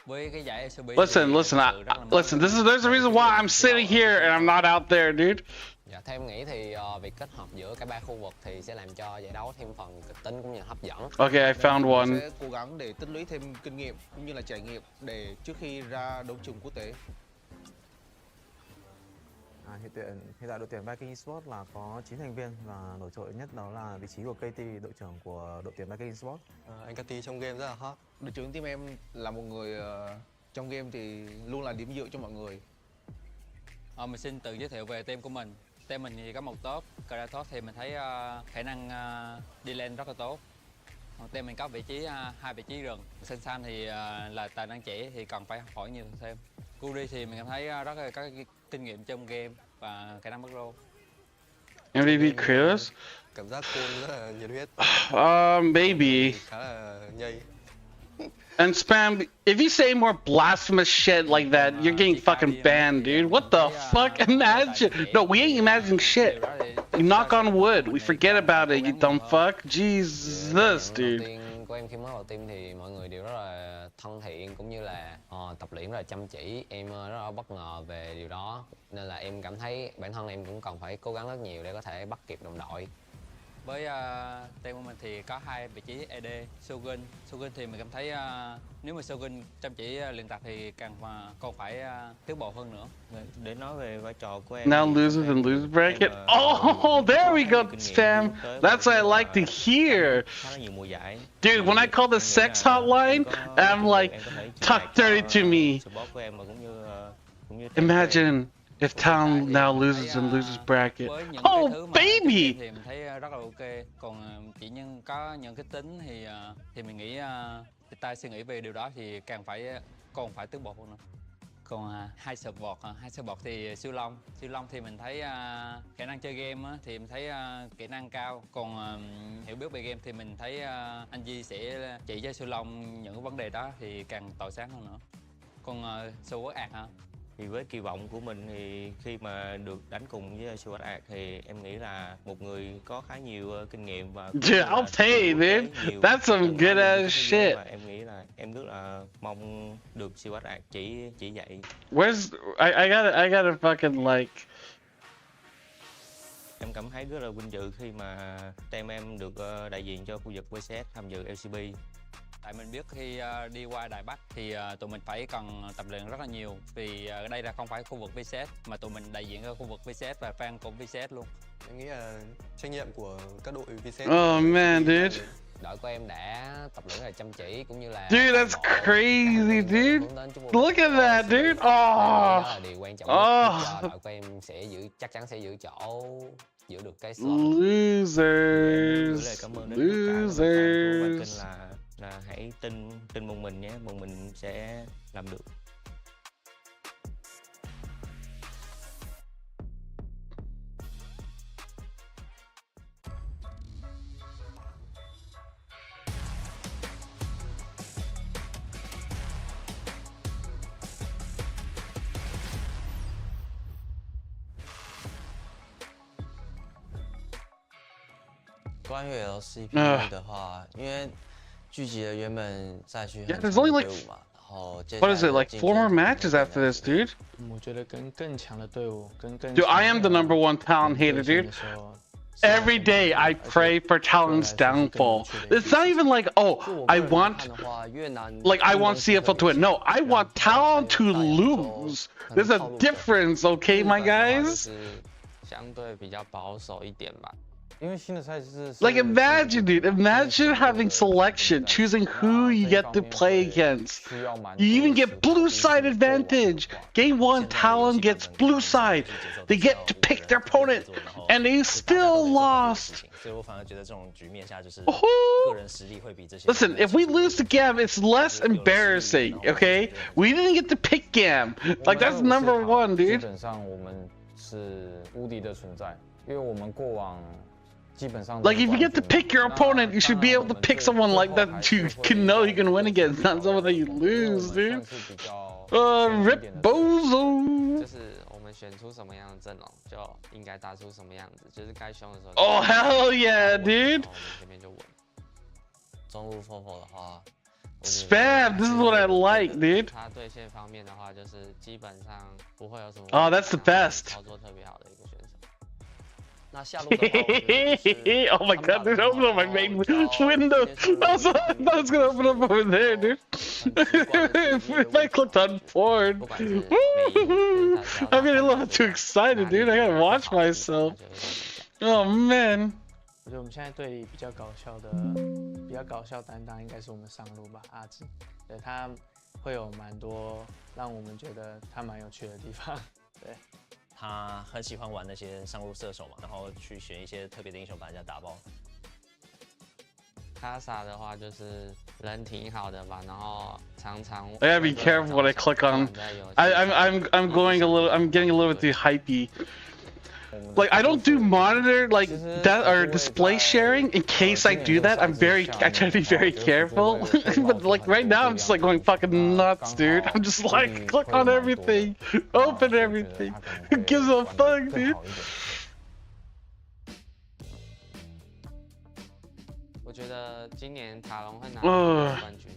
Listen. Listen. There's a reason why I'm sitting here and I'm not out there, dude. Dạ, theo em nghĩ thì việc kết hợp giữa cả ba khu vực thì sẽ làm cho giải đấu thêm phần kịch tính cũng như là hấp dẫn. Okay, I found one. Sẽ cố gắng để tích lũy thêm kinh nghiệm cũng như là trải nghiệm để trước khi ra đấu trường quốc tế. Hiện tại đội tuyển Viking Esports là có 9 thành viên và nổi trội nhất đó là vị trí của KT, đội trưởng của đội tuyển Viking Esports. Anh KT trong game rất là hot. Đội trưởng team em là một người trong game thì luôn là điểm dựa cho mọi người. Mình xin tự giới thiệu về team của mình. Team mình thì có một top, Kratos thì mình thấy khả năng đi lên rất là tốt. Còn team mình có vị trí 2 vị trí rừng. San thì là tài năng trẻ thì cần phải học hỏi nhiều thêm. Kuri thì mình cảm thấy rất là có kinh nghiệm trong game và khả năng macro. MVP Kratos? Cảm giác cool rất là nhiệt huyết. Maybe. Khá là nhây. And spam, if you say more blasphemous shit like that, you're getting fucking banned, dude. What the fuck? Imagine. No, we ain't imagining shit. You knock on wood. We forget about it, you dumb fuck. Jesus, dude. Của em khi mới vào team thì mọi người đều rất là thân thiện cũng như là tập luyện rất là chăm chỉ. Em rất là bất ngờ về điều đó nên là em cảm thấy bản thân em cũng cần phải cố gắng rất nhiều để có thể bắt kịp đồng đội. Với team của mình thì có 2 vị trí AD, Shogun thì mình cảm thấy nếu mà Shogun chăm chỉ luyện tập thì còn phải tiến bộ hơn nữa. Để nói về vai trò của em. Now losers and losers bracket. Oh, there we go, spam. That's what I like to hear. Dude, when I call the sex hotline, I'm like, talk dirty to me. Imagine if Town now loses and loses bracket. Oh, baby! Thì mình thấy rất là ok. Còn chỉ có những cái tính thì mình nghĩ người ta suy nghĩ về điều đó thì càng phải còn phải tước bột nữa. Còn hai support thì siêu long thì mình thấy khả năng chơi game á, thì mình thấy kỹ năng cao, còn hiểu biết về game thì mình thấy anh Di sẽ chỉ cho siêu long những vấn đề đó thì càng tỏa sáng hơn nữa. Còn Sword Art hả? Thì với kỳ vọng của mình thì khi mà được đánh cùng với Sword Art thì em nghĩ là một người có khá nhiều kinh nghiệm và Dude, I'll pay, dude. That's some good ass shit. Em nghĩ là em rất là mong được Sword Art chỉ dạy. Where's I gotta fucking like. Em cảm thấy rất là vinh dự khi mà team em được đại diện cho khu vực VCS tham dự LCP. Tại mình biết khi đi qua Đài Bắc thì tụi mình phải cần tập luyện rất là nhiều, vì đây là không phải khu vực VCS mà tụi mình đại diện cho khu vực VCS và fan của VCS luôn. Em nghĩ là trách nhiệm của các đội VCS. Oh man, dude. Đội của em đã tập luyện rất là chăm chỉ cũng như là. Dude, that's crazy, dude. Look at that, dude. Oh. Đó là điều quan trọng nhất cho đội của em chắc chắn sẽ giữ chỗ, giữ được cái slot. Losers. Cảm ơn đến tất cả các fan của Viking là hãy tin một mình nhé, một mình sẽ làm được.关于 LCP 的话，因为聚集了原本赛区很强的 there's only 队 like 伍嘛，然后接 what 下 is 来 it 的 like 竞 4 more 争 matches after this, dude? 我觉得跟更强的队伍，跟更 Dude, I am the #1 Talon hater, dude. Every day I pray for Talon's downfall. It's not even like, oh, I want CFO to win. No, I want Talon to lose. There's a difference, okay, my guys? 相对比较保守一点吧。 Like imagine, dude, imagine having selection, choosing who you get to play against. You even get blue side advantage. Game 1, Talon gets blue side. They get to pick their opponent, and they still lost. Listen, if we lose to GAM, it's less embarrassing, okay? We didn't get to pick GAM. Like, that's #1, dude. 基本上我们是无敌的存在，因为我们过往。 Like, if you get to pick your opponent, you should be able to pick someone like that you can know you can win against, not someone that you lose, dude. Rip Bozo. 就是我们选出什么样的阵容，就应该打出什么样子，就是该凶的时候。Oh hell yeah, dude. 前面就稳。中路 FOFO 的话 ，Spam. This is what I like, dude. 他对线方面的话，就是基本上不会有什么。Oh, that's the best. 操作特别好的一个选手。 Oh my god, dude, open up my main window. I thought it was gonna open up over there, dude. If I clicked on porn. I'm getting a little too excited, dude. I gotta watch myself. Oh man. 我觉得我们现在队里比较搞笑担当应该是我们上路吧，阿志，对他会有蛮多让我们觉得他蛮有趣的地方，对。 他很喜欢玩那些上路射手嘛，然后去选一些特别的英雄把人家打爆。卡萨的话就是人挺好的吧，然后常常。I gotta be careful what I click on. I'm going a little. I'm getting a little bit too hypey. Like, I don't do monitor like that or display sharing in case I do that. I try to be very careful. But like right now, I'm just like going fucking nuts, dude. I'm just like click on everything, open everything. Who gives a fuck, dude? 我觉得今年塔隆会拿冠军。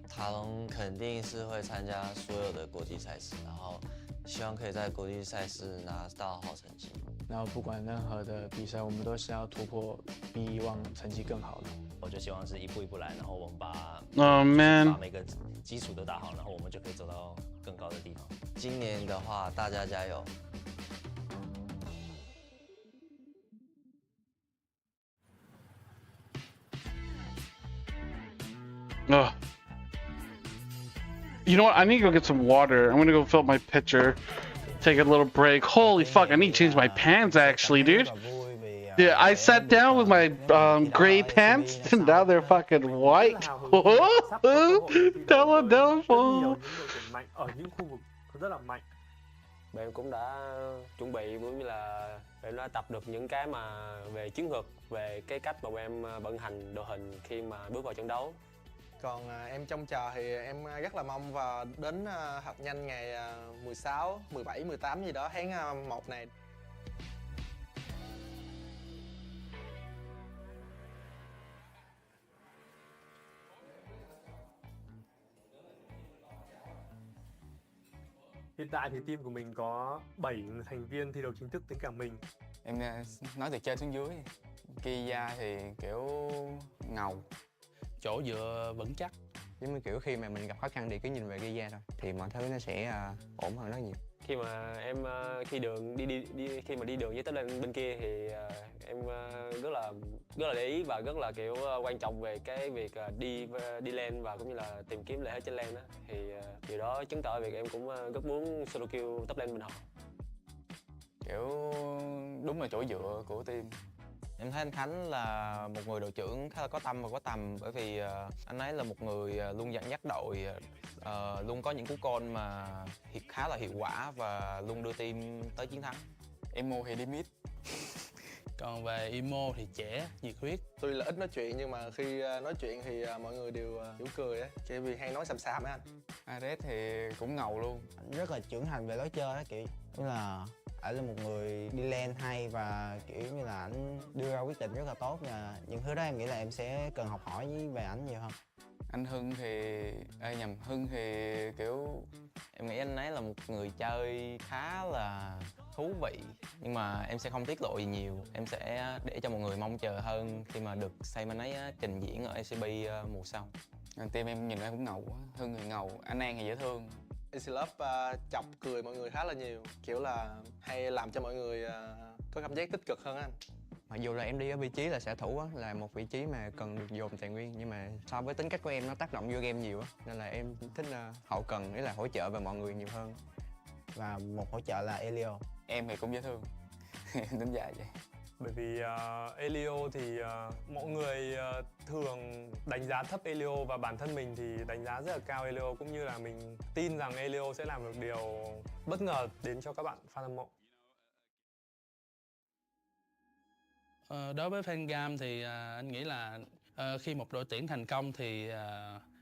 塔隆肯定是会参加所有的国际赛事，然后希望可以在国际赛事拿到好成绩。 然后不管任何的比赛，我们都是要突破比以往成绩更好的。我就希望是一步一步来，然后我们把 Oh man 把每个基础都打好，然后我们就可以走到更高的地方。今年的话，大家加油！ Ugh. You know what? I need to go get some water. I'm gonna go fill up my pitcher. Take a little break. Holy fuck, I need to change my pants actually, dude. Yeah, I sat down with my gray pants, and now they're fucking white. Tell a downfall. mạnh ở những khu vực rất là mạnh. Bọn em cũng đã chuẩn bị cũng như là em đã tập được những cái mà về chiến thuật, về cái cách mà bọn em vận hành đội hình khi mà bước vào trận đấu. Còn em trông chờ thì em rất là mong vào đến học nhanh ngày 16, 17, 18 gì đó tháng 1 này. Hiện tại thì team của mình có 7 thành viên thi đấu chính thức tính cả mình. Em nói từ trên xuống dưới. Kia thì kiểu ngầu, chỗ dựa vững chắc. Giống như kiểu khi mà mình gặp khó khăn thì cứ nhìn về Kia thôi thì mọi thứ nó sẽ ổn hơn rất nhiều. Khi mà em khi mà đi đường với tới bên kia thì em rất là để ý và rất là kiểu quan trọng về cái việc đi lên và cũng như là tìm kiếm lợi thế trên lane đó. Thì điều đó chứng tỏ việc em cũng rất muốn solo kill top lane bên họ. Kiểu đúng là chỗ dựa của team. Em thấy anh Khánh là một người đội trưởng khá là có tâm và có tầm, bởi vì anh ấy là một người luôn dẫn dắt đội, luôn có những cú call mà khá là hiệu quả và luôn đưa team tới chiến thắng. Emo thì đi mid. Còn về Emo thì trẻ, nhiệt huyết. Tuy là ít nói chuyện nhưng mà khi nói chuyện thì mọi người đều hiểu cười á, kiểu vì hay nói xàm xàm á anh. Ares thì cũng ngầu luôn. Anh rất là trưởng thành về lối chơi á, kiểu như là ảnh là một người đi lane hay và kiểu như là ảnh đưa ra quyết định rất là tốt, và những thứ đó em nghĩ là em sẽ cần học hỏi về ảnh nhiều hơn. Anh Hưng thì Hưng thì kiểu em nghĩ anh ấy là một người chơi khá là thú vị, nhưng mà em sẽ không tiết lộ gì nhiều. Em sẽ để cho mọi người mong chờ hơn khi mà được xem anh ấy trình diễn ở LCP mùa sau. Team em nhìn ra cũng ngầu quá. Hưng thì ngầu, anh An thì dễ thương. LCP chọc cười mọi người khá là nhiều, kiểu là hay làm cho mọi người có cảm giác tích cực hơn anh. Mặc dù là em đi ở vị trí là xạ thủ á, là một vị trí mà cần được dồn tài nguyên, nhưng mà so với tính cách của em nó tác động vô game nhiều á, nên là em thích hậu cần, ý là hỗ trợ về mọi người nhiều hơn. Và một hỗ trợ là Elio. Em thì cũng dễ thương. Em tính dài vậy. Bởi vì Elio thì mọi người thường đánh giá thấp Elio, và bản thân mình thì đánh giá rất là cao Elio, cũng như là mình tin rằng Elio sẽ làm được điều bất ngờ đến cho các bạn fan hâm mộ. Đối với fan GAM thì anh nghĩ là khi một đội tuyển thành công thì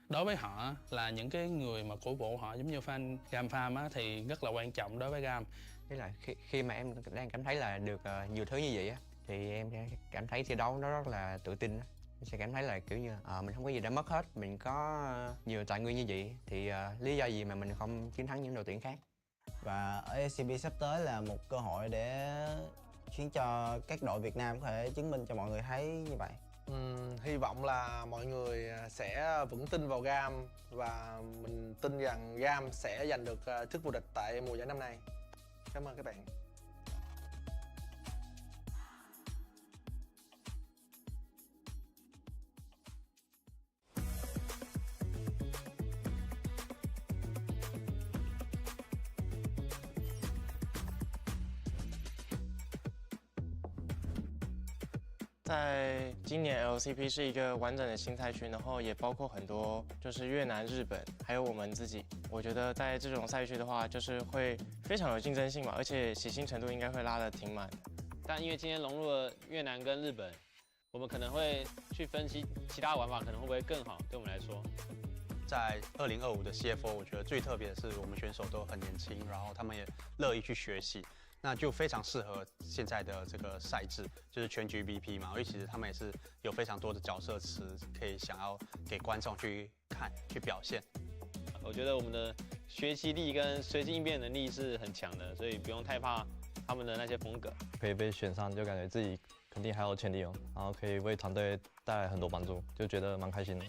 đối với họ là những cái người mà cổ vũ họ, giống như fan GAM Farm á, thì rất là quan trọng đối với GAM. Thế là khi mà em đang cảm thấy là được nhiều thứ như vậy á, thì em sẽ cảm thấy thi đấu nó rất là tự tin. Em sẽ cảm thấy là kiểu như mình không có gì đã mất hết, mình có nhiều tài nguyên như vậy thì lý do gì mà mình không chiến thắng những đội tuyển khác. Và ở LCP sắp tới là một cơ hội để khiến cho các đội Việt Nam có thể chứng minh cho mọi người thấy như vậy. Hy vọng là mọi người sẽ vững tin vào GAM và mình tin rằng GAM sẽ giành được chức vô địch tại mùa giải năm nay. Cảm ơn các bạn.在今年 LCP 是一个完整的新赛区，然后也包括很多就是越南、日本，还有我们自己。我觉得在这种赛区的话，就是会非常有竞争性嘛，而且喜新程度应该会拉得挺满。但因为今天融入了越南跟日本，我们可能会去分析其他玩法可能会不会更好，对我们来说。在2025的 CFO， 我觉得最特别的是我们选手都很年轻，然后他们也乐意去学习。那就非常适合现在的这个赛制，就是全局 BP 嘛，因为其实他们也是有非常多的角色词可以想要给观众去看、去表现。我觉得我们的学习力跟随机应变能力是很强的，所以不用太怕他们的那些风格。可以被选上，就感觉自己肯定还有潜力哦，然后可以为团队带来很多帮助，就觉得蛮开心的。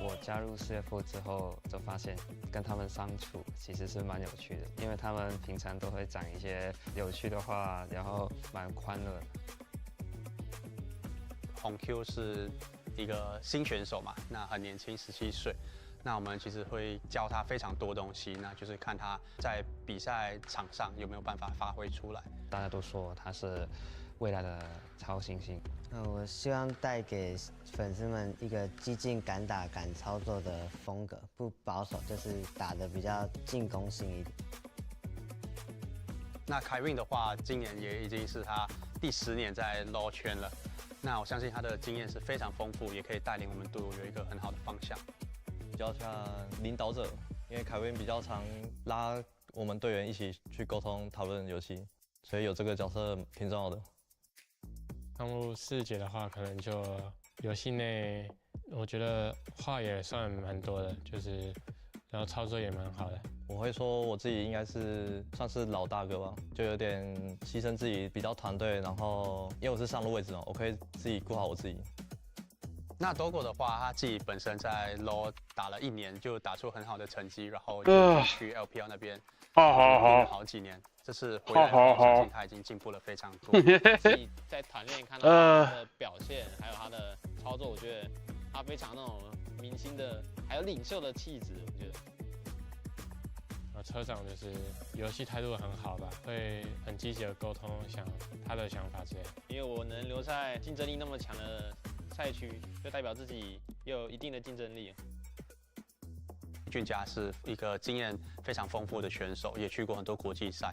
我加入 CFO 之后，就发现跟他们相处其实是蛮有趣的，因为他们平常都会讲一些有趣的话，然后蛮欢乐的。红 Q 是一个新选手嘛，那很年轻，17岁。那我们其实会教他非常多东西，那就是看他在比赛场上有没有办法发挥出来。大家都说他是未来的超新星，我希望带给粉丝们一个激进、敢打、敢操作的风格，不保守，就是打得比较进攻性一点。那凯运的话，今年也已经是他第10年在 LoL 圈了。那我相信他的经验是非常丰富，也可以带领我们队伍有一个很好的方向。比较像领导者，因为凯运比较常拉我们队员一起去沟通讨论游戏，所以有这个角色挺重要的。项目4节的话，可能就游戏内，我觉得话也算蛮多的，就是然后操作也蛮好的。我会说我自己应该是算是老大哥吧，就有点牺牲自己，比较团队，然后因为我是上路位置嘛，我可以自己顾好我自己。那 Dogo 的话，他自己本身在 LoL 打了1年，就打出很好的成绩，然后就去 LPL 那边拼了好几年。这次回来，我相信他已经进步了非常多。自己在团练看到他的表现，还有他的操作，我觉得他非常那种明星的，还有领袖的气质，我觉得。车长就是游戏态度很好吧，会很积极的沟通他的想法之类的。因为我能留在竞争力那么强的赛区，就代表自己有一定的竞争力。俊佳是一个经验非常丰富的选手，也去过很多国际赛，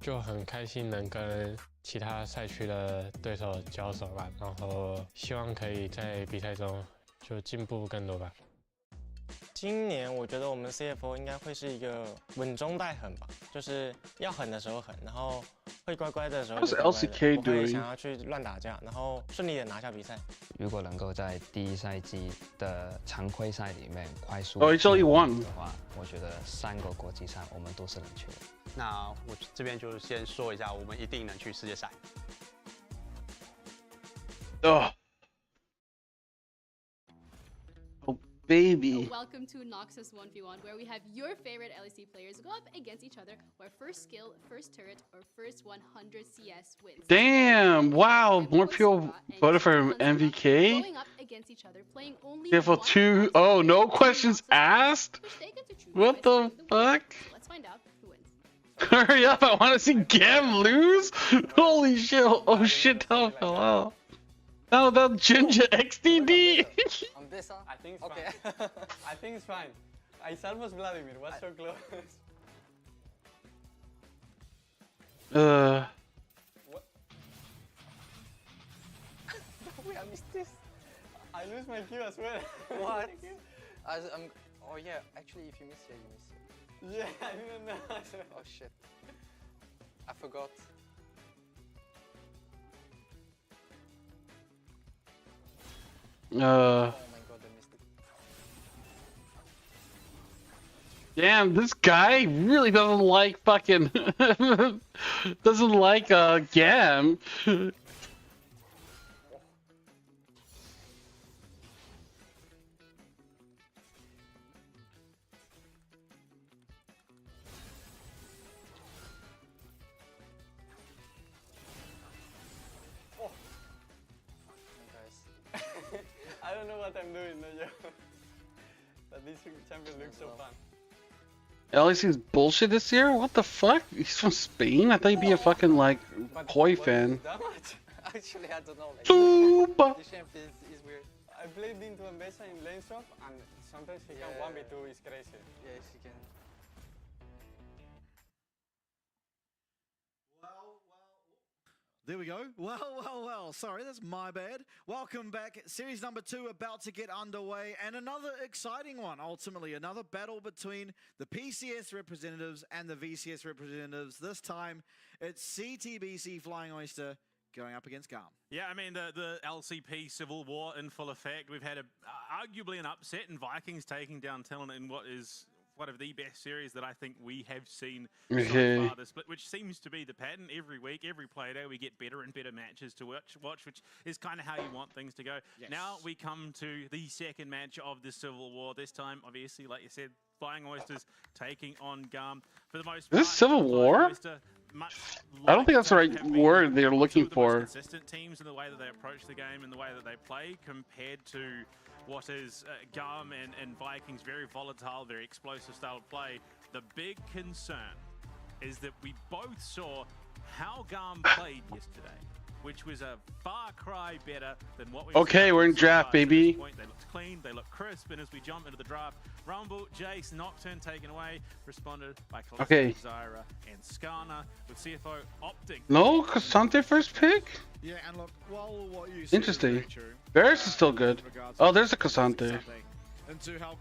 就很开心能跟其他赛区的对手交手吧，然后希望可以在比赛中就进步更多吧。今年我觉得我们 CFO 应该会是一个稳中带狠吧，就是要狠的时候狠，然后会乖乖的时候就乖乖的，不会想要去乱打架，然后顺利的拿下比赛。如果能够在第1赛季的常规赛里面快速it's only one 的话，我觉得3个国际赛我们都是能去的。那我这边就先说一下，我们一定能去世界赛。Baby. Welcome to Noxus 1v1, where we have your favorite LEC players go up against each other, where first skill, first turret, or first 100 CS wins. Damn! Wow, more people voted for MVKE. Going up against each other, playing only CFO 2. Oh, no questions asked? What the fuck? Let's find out who wins. Hurry up! I want to see GAM lose. Holy shit! Oh shit! That fell out. Now that Ginger XDD. On this, huh? I think it's fine. I think it's fine. I almost Vladimir was so close. What? Wait, I missed this. I lose my Q as well. What? Oh yeah, actually if you miss it, you miss it. Yeah, I didn't know. Oh shit. I forgot. Oh my god, I missed it. Damn, this guy really doesn't like fucking doesn't like GAM. I don't know what I'm doing, no, yo. But this champion looks so fun. LEC's bullshit this year? What the fuck? He's from Spain? I thought he'd be a fucking like Koi fan. Actually, I don't know. Super. This champion is weird. I played into Ambessa in lane swap and sometimes he can 1v2, it's crazy. Yes, he can. There we go. Well. Sorry, that's my bad. Welcome back. Series number 2 about to get underway. And another exciting one, ultimately. Another battle between the PCS representatives and the VCS representatives. This time, it's CTBC Flying Oyster going up against GAM. Yeah, I mean, the LCP civil war in full effect. We've had arguably an upset in Vikings taking down TLN in what is one of the best series that I think we have seen so far this split, which seems to be the pattern every week, every play day. We get better and better matches to watch, which is kind of how you want things to go. Yes. Now we come to the second match of the Civil War. This time, obviously, like you said, Flying Oysters taking on GAM. For the most part, Is this Civil War? I don't think that's the right word they're looking for. Consistent teams in the way that they approach the game and the way that they play compared to what is GAM and Vikings, very volatile, very explosive style of play. The big concern is that we both saw how GAM played yesterday. which was a far cry better than what we Okay, we're in draft, baby. They looked clean, they looked crisp, and as we jump into the draft, Rumble, Jace, Nocturne taken away, responded by Colossus, Okay. Zyra, and Skarner, with CFO opting. No, Cassante first pick? Yeah, and look, while what you said is Interesting. very true, Varus is still good. Oh, there's a Cassante.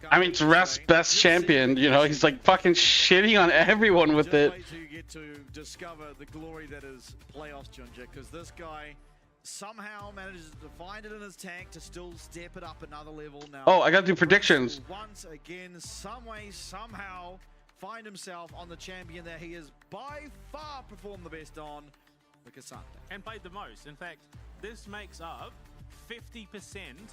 I mean, it's Ref's best champion, you know, he's like fucking shitting on everyone with it. wait till you get to discover the glory that is playoffs, Junja, because this guy somehow manages to find it in his tank to still step it up another level now. Oh, I gotta do predictions. Once again, some way, somehow, find himself on the champion that he has by far performed the best on, the Cassante. And played the most. In fact, this makes up 50%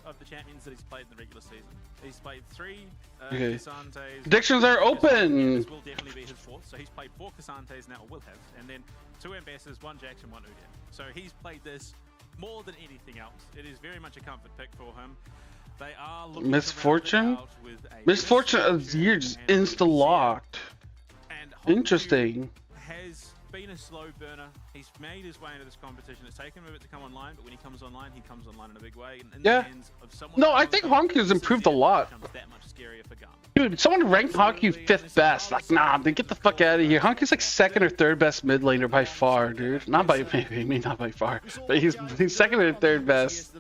of the champions that he's played in the regular season. He's played 3 Okay. Cassantes. Predictions are open. This will definitely be his 4th. So he's played 4 Cassantes now, or will have, and then 2 Ambassadors, 1 Jax, and 1 Udin. So he's played this more than anything else. It is very much a comfort pick for him. They are looking Misfortune? Misfortune of the year just insta-locked. Interesting. Has been a slow burner. He's made his way into this competition. It's taken him a bit to come online, but when he comes online in a big way. And in the Yeah. hands of someone No, I think Honky has improved a lot. that much scarier for GAM. Dude, someone ranked Honky 5th best. Like, nah, dude, get the fuck out of here. Honky's like 2nd or 3rd best mid laner by far, dude. Not by, maybe not by far, but he's 2nd or 3rd best.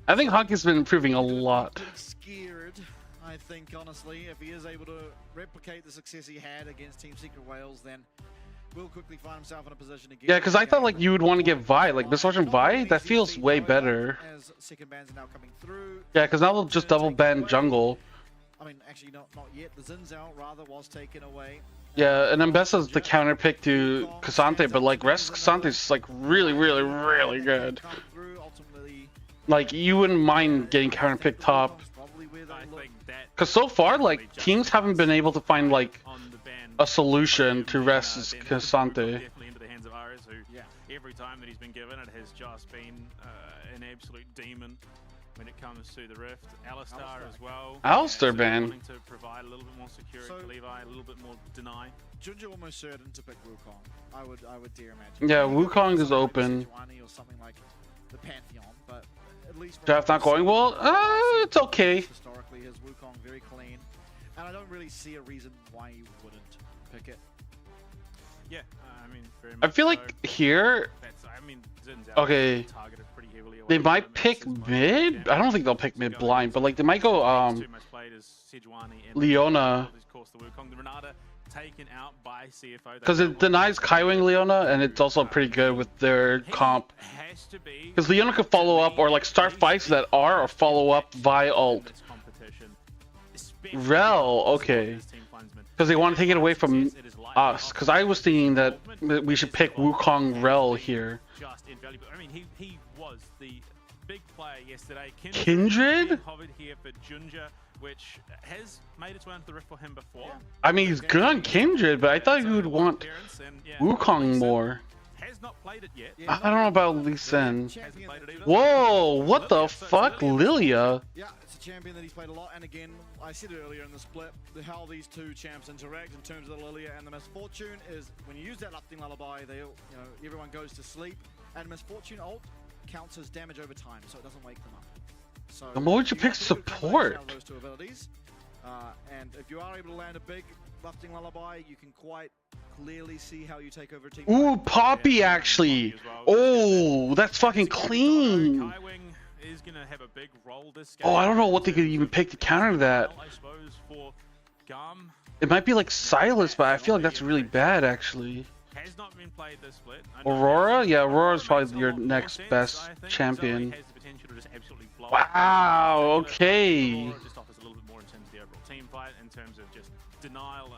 I think Honky's been improving a lot. Scared, I think, honestly, if he is able to replicate the success he had against Team Secret Wales, then will quickly find himself in a position again. Yeah, because I thought like you would want to get Vi, like Misfortune Vi, that feels way better. As second bans are now coming through. Yeah, because now they'll just double ban jungle. I mean, actually, not yet. The Zin's out, rather, was taken away. Yeah, and Mbessa's the counter pick to Cassante, but like rest Cassante's like really good. Like you wouldn't mind getting counter pick top. Because so far, like teams haven't been able to find like a solution to rest Cassante. Definitely into the hands of Ares, who every time that he's been given it has just been an absolute demon when it comes to the Rift. Alistar as well. Alistar ban. Wanting to provide a little bit more security to Levi, a little bit more deny. Junja almost certain to pick Wukong. I would dare imagine. Yeah, Wukong is open. Or something like the Pantheon, but at least Draft not going well? It's okay. Historically, his Wukong very clean, and I don't really see a reason why you wouldn't pick it. Yeah, I mean, very much I feel like here. I mean, Zin's Okay. targeted pretty heavily away. They might pick mid. I don't think they'll pick mid blind, but like they might go Too much played as Sejuani and Leona. Of course, the Wukong, the Renata taken out by CFO. Because it denies Kaiwing Leona, and it's also pretty good with their comp. Because Leona could follow up or like start fights that are or follow up via ult. Rel, okay. Because they want to take it away from us. Because I was thinking that we should pick Wukong Rel here. Just invaluable. I mean, he was the big player yesterday. Kindred? Hovered here for Junja, which has made its way into the Rift for him before. I mean, he's good on Kindred, but I thought you would want Wukong more. Has not played it yet. I don't know about Lee Sin. Whoa, what the fuck, Lilia? Yeah, it's a champion that he's played a lot, and again, I said it earlier in the split, how these two champs interact in terms of the Lilia and the Misfortune is when you use that Lufting Lullaby, everyone goes to sleep, and Misfortune ult counts as damage over time, so it doesn't wake them up. So Then why would you pick support? those two abilities, and if you are able to land a big Lufting Lullaby, you can quite clearly see how you take over a team. Ooh, Poppy actually. Oh, that's fucking clean. Kaiwing is going to have a big role this game. Oh, I don't know what they could even pick to counter that. I suppose for GAM. It might be like Silas, but I feel like that's really bad actually. Has not been played this split. Aurora? Yeah, Aurora's probably your next best champion. Wow, okay. Aurora just offers a little bit more in terms of the overall team fight, in terms of just denial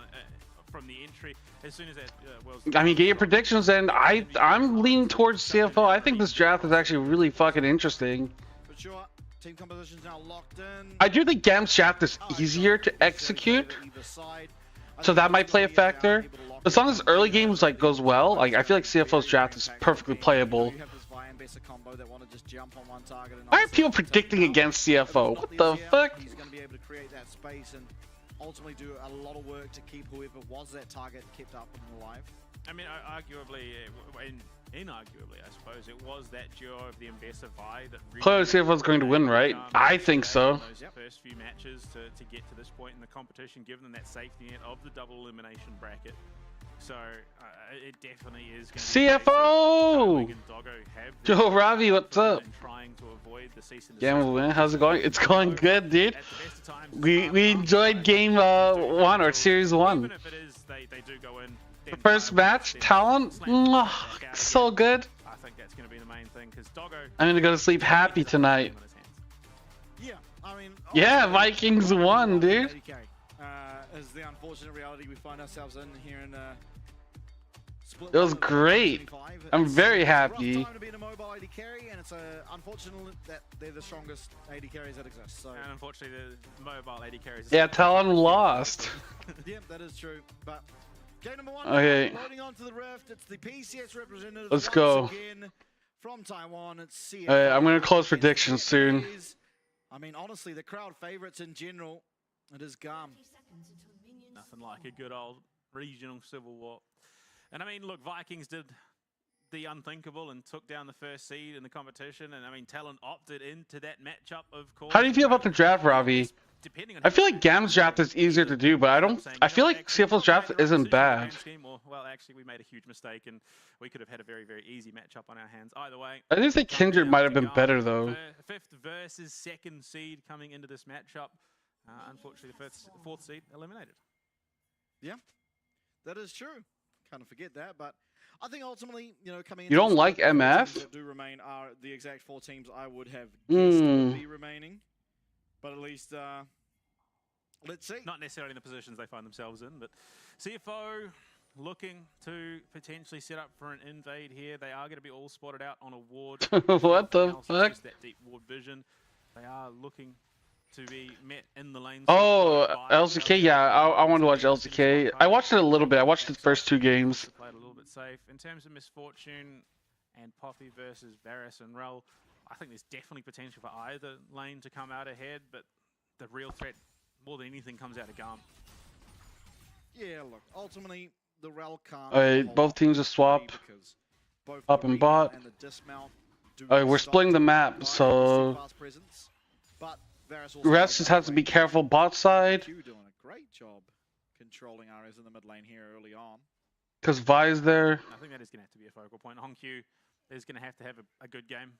from the entry. As soon as that I mean, get your predictions, and I'm leaning towards CFO. I think this draft is actually really fucking interesting. For sure, team composition's now locked in. I do think GAM's draft is easier to execute, so that might play a factor. As long as early games like goes well, like I feel like CFO's draft is perfectly playable. Why are people predicting against CFO? What the fuck? He's going to be able to create that space and ultimately do a lot of work to keep whoever was that target kept up and alive. I mean, arguably, in inarguably, I suppose, it was that duo of the Ambessa Vi that really Clearly, CFO's going to win, right? I think so. those first few matches to get to this point in the competition, give them that safety net of the double elimination bracket. So it definitely is going to CFO! Yo, Ravi, what's up? GAM win. How's it going? It's going good, dude. We enjoyed game 1 or series 1. The first match, Talon, so good. I think that's going to be the main thing because Doggo. I'm gonna go to sleep happy tonight. Yeah, I mean. Yeah, Vikings won, dude. Is the unfortunate reality we find ourselves in here in It was great. I'm very happy. It's time to be in a mobile AD carry, and it's unfortunate that they're the strongest AD carries that exist. So. And unfortunately, the mobile AD carries. Yeah, Talon lost. Yeah, that is true. But game number 1. Okay. Loading onto the rift. It's the PCS representative. Let's go. Again from Taiwan. It's CFO. Alright, I'm gonna close predictions soon. I mean, honestly, the crowd favorites in general. It is GAM. Nothing like a good old regional civil war. And I mean, look, Vikings did the unthinkable and took down the first seed in the competition. And I mean, Talon opted into that matchup, of course. How do you feel about the draft, Ravi? I feel like GAM's draft is easier to do, but I feel like CFO's draft isn't bad. Well, actually, we made a huge mistake, and we could have had a very, very easy matchup on our hands. Either way, I do think Kindred might have been better though. 5th versus 2nd seed coming into this matchup. Unfortunately, the 4th seed eliminated. Yeah, that is true. Kind of forget that, but I think ultimately, you know, coming. You don't like MF? That do remain are the exact 4 teams I would have guessed would be remaining, but at least let's see. Not necessarily in the positions they find themselves in, but CFO looking to potentially set up for an invade here. They are going to be all spotted out on a ward. What the fuck? That deep ward vision. They are looking to be met in the lanes. Oh, LCK, yeah, I want to watch LCK. I watched it a little bit. I watched the first 2 games. Played a little bit safe. In terms of Misfortune and Poppy versus Varus and Rel, I think there's definitely potential for either lane to come out ahead, but the real threat, more than anything, comes out of GAM. Yeah, look, ultimately, the Rel can't. Alright, both teams just swap. Up and bot. Alright, we're splitting the map, so Rest just has to be careful bot side. Doing a great job controlling RS in the mid lane here early on. Because Vi's there. I think that is going to have to be a focal point. Hongq is going to have a good game.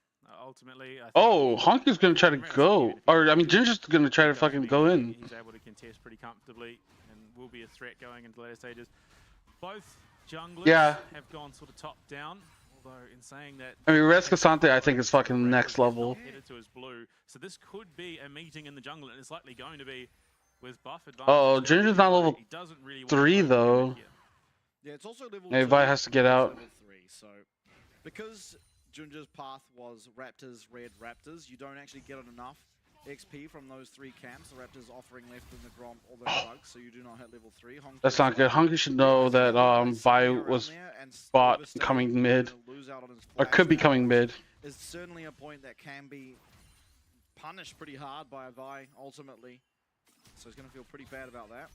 Ultimately, I think Honkyu's going to try to go. Or, I mean, Ginger's going to try to fucking go in. He's able to contest pretty comfortably and will be a threat going into the later stages. Both junglers have gone sort of top down. Although in saying that, I mean, Res Casante, I think, is fucking next level. Headed to his blue, so this could be a meeting in the jungle, and it's likely going to be with buff advantage. Oh, Ginger's not level 3 though. Yeah, it's also level 2. Vi has to get out. Level 3, so because Ginger's path was Raptors, Red Raptors, you don't actually get enough XP from those 3 camps. The Raptors offering left in the Grom or the bugs, so you do not hit level 3. That's not good. Honky should know that Vi was bot coming mid. Or could be coming mid. Is certainly a point that can be punished pretty hard by a Vi ultimately. So he's going to feel pretty bad about that.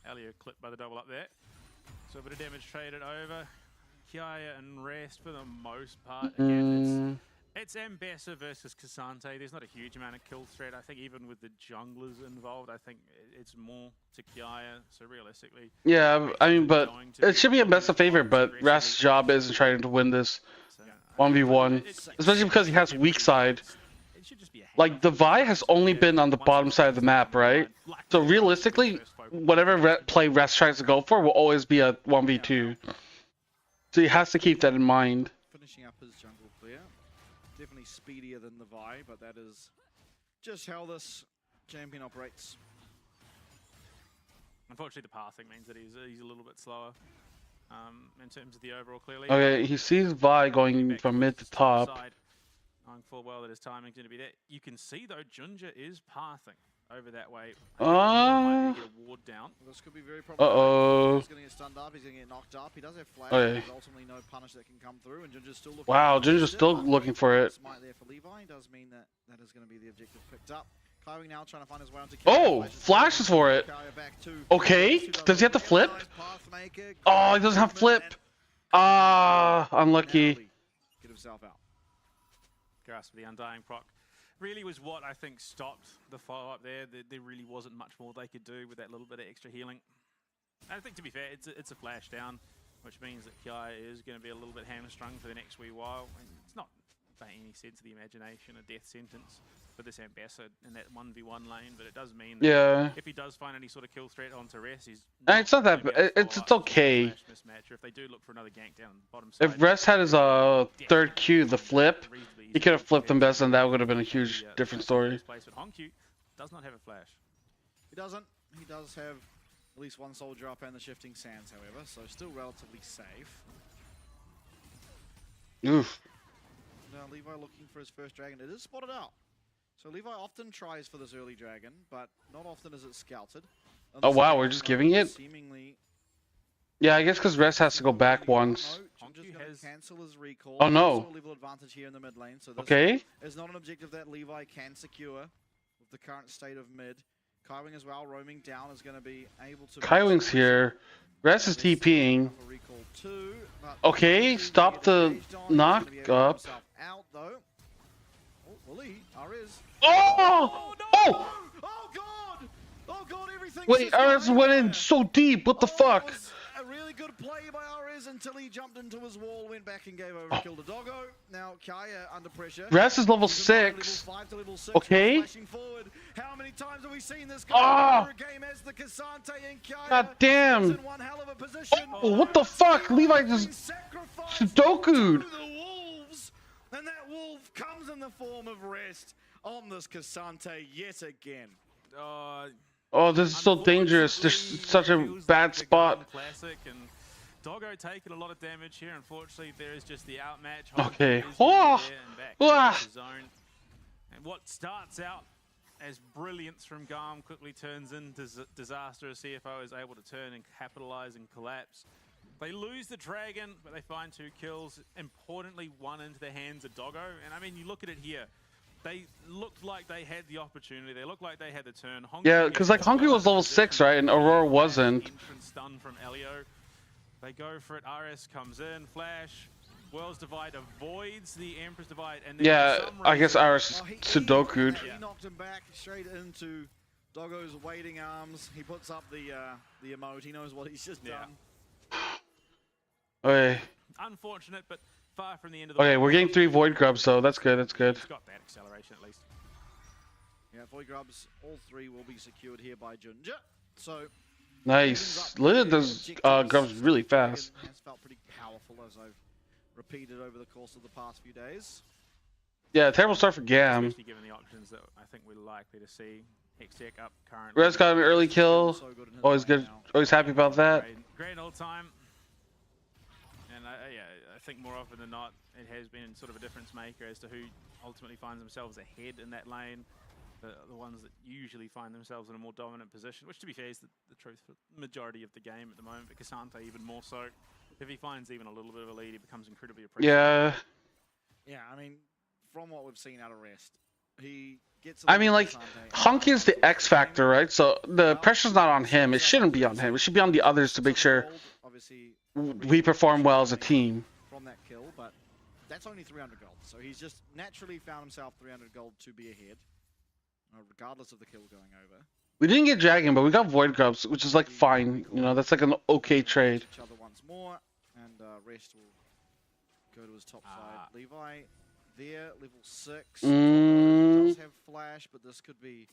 Elliot clipped by the double up there. So a bit of damage traded over. Kiaya and Rest for the most part. Again, it's Ambessa versus Casante. There's not a huge amount of kill threat. I think even with the junglers involved, I think it's more to Kiaya. So realistically, yeah, I mean, but it should be Ambessa favorite. But Rast's job isn't trying to win this 1v1, especially because he has weak side. Like the Vi has only been on the bottom side of the map, right? So realistically, whatever play Rest tries to go for will always be a 1v2. So he has to keep that in mind. Finishing up his jungle clear. Definitely speedier than the Vi, but that is just how this champion operates. Unfortunately, the pathing means that he's a little bit slower in terms of the overall clearly. Okay, he sees Vi going from mid to top. Knowing full well that his timing's going to be there. You can see though, Junja is pathing over that way. Get a ward down. This could be very problematic. He's going to get stunned up. He's going to get knocked up. He does have flash. There's ultimately no punish that can come through, and Ginger's still looking. Wow, Ginger's still looking for it. Smite there for Levi does mean that that is going to be the objective picked up. Kaiwing now trying to find his way onto. Oh, flashes for it. Okay, does he have to flip? Oh, he doesn't have flip. Ah, unlucky. Get himself out. Grasp the Undying proc really was what I think stopped the follow-up there. There really wasn't much more they could do with that little bit of extra healing. I think, to be fair, it's a flash down, which means that Kai is going to be a little bit hamstrung for the next wee while. And it's not, by any sense of the imagination, a death sentence for this Ambassador in that 1v1 lane, but it does mean that if he does find any sort of kill threat onto Rest, he's It's not that bad. It's okay. mismatch. Or if they do look for another gank down bottom side, If Rest had his third Q, the flip, he could have flipped them best, and that would have been a huge different story. But Honku does not have a flash. He doesn't. He does have at least one soldier up and the shifting sands, however, so still relatively safe. Oof. Now Levi looking for his first dragon. It is spotted out. So Levi often tries for this early dragon, but not often is it scouted. Oh wow, we're just giving it? Seemingly. Yeah, I guess because Rest has to go back once. Cancel his recall. Oh no. Level advantage here in the mid lane, so this Okay. is not an objective that Levi can secure with the current state of mid. Kaiwing as well, roaming down, is going to be able to... Kaiwing's here. Rest is TPing. Okay, stop the knock up. Out though. Oh, Willie, Ariz. Oh! Oh! Oh god! Oh god, everything. Wait, Ariz went in so deep. What the fuck? A really good play by Ariz until he jumped into his wall, went back and gave over a kill to Doggo. Now Kaya under pressure. Rest is level 6. Okay. How many times have we seen this guy a game as the Cassante and Kaya? God damn. Oh, what the fuck? Levi just Sudoku'd. And that wolf comes in the form of Rest on this Cassante yet again. Oh, this is so dangerous. There's such a bad spot. Classic, and Doggo taking a lot of damage here. Unfortunately, there is just the outmatch. Okay. Oh! And what starts out as brilliance from GAM quickly turns into disaster as CFO is able to turn and capitalize and collapse. They lose the dragon, but they find 2 kills. Importantly, one into the hands of Doggo. And I mean, you look at it here. They looked like they had the opportunity. They looked like they had the turn. Yeah, because like Hungry was level 6, right? And Aurora wasn't. Entrance stun from Elio. They go for it. RS comes in. Flash. Worlds Divide avoids the Empress Divide. And then Yeah, I guess Iris Sudoku'd. He knocked him back straight into Doggo's waiting arms. He puts up the emote. He knows what he's just done. Okay. Unfortunate, but far from the end of the Okay, we're getting 3 Void Grubs, so that's good, that's good. He's got that acceleration at least. Yeah, Void Grubs, all 3 will be secured here by Junja. So Nice. Lily does Grubs really fast. Has felt pretty powerful, as I've repeated over the course of the past few days. Yeah, terrible start for GAM. Especially given the options that I think we're likely to see. Hextech up currently. Res got an early kill. Always good. Always happy about that. Great all time. And yeah, I think more often than not, it has been sort of a difference maker as to who ultimately finds themselves ahead in that lane. The ones that usually find themselves in a more dominant position, which to be fair is the truth for the majority of the game at the moment, but Cassante even more so. If he finds even a little bit of a lead, he becomes incredibly oppressive. Yeah. Yeah, I mean, from what we've seen out of Rest, he gets... I mean, like, Hunk is the X factor, right? So the pressure's not on him. It shouldn't be on him. It should be on the others to make sure we perform well as a team. From that kill, but that's only 300 gold. So he's just naturally found himself 300 gold to be ahead, regardless of the kill going over. We didn't get Dragon, but we got Void Grubs, which is like fine. You know, that's like an okay trade. Each other once more, and Rest will go to his top side. Levi there, level 6. Does have flash, but this could be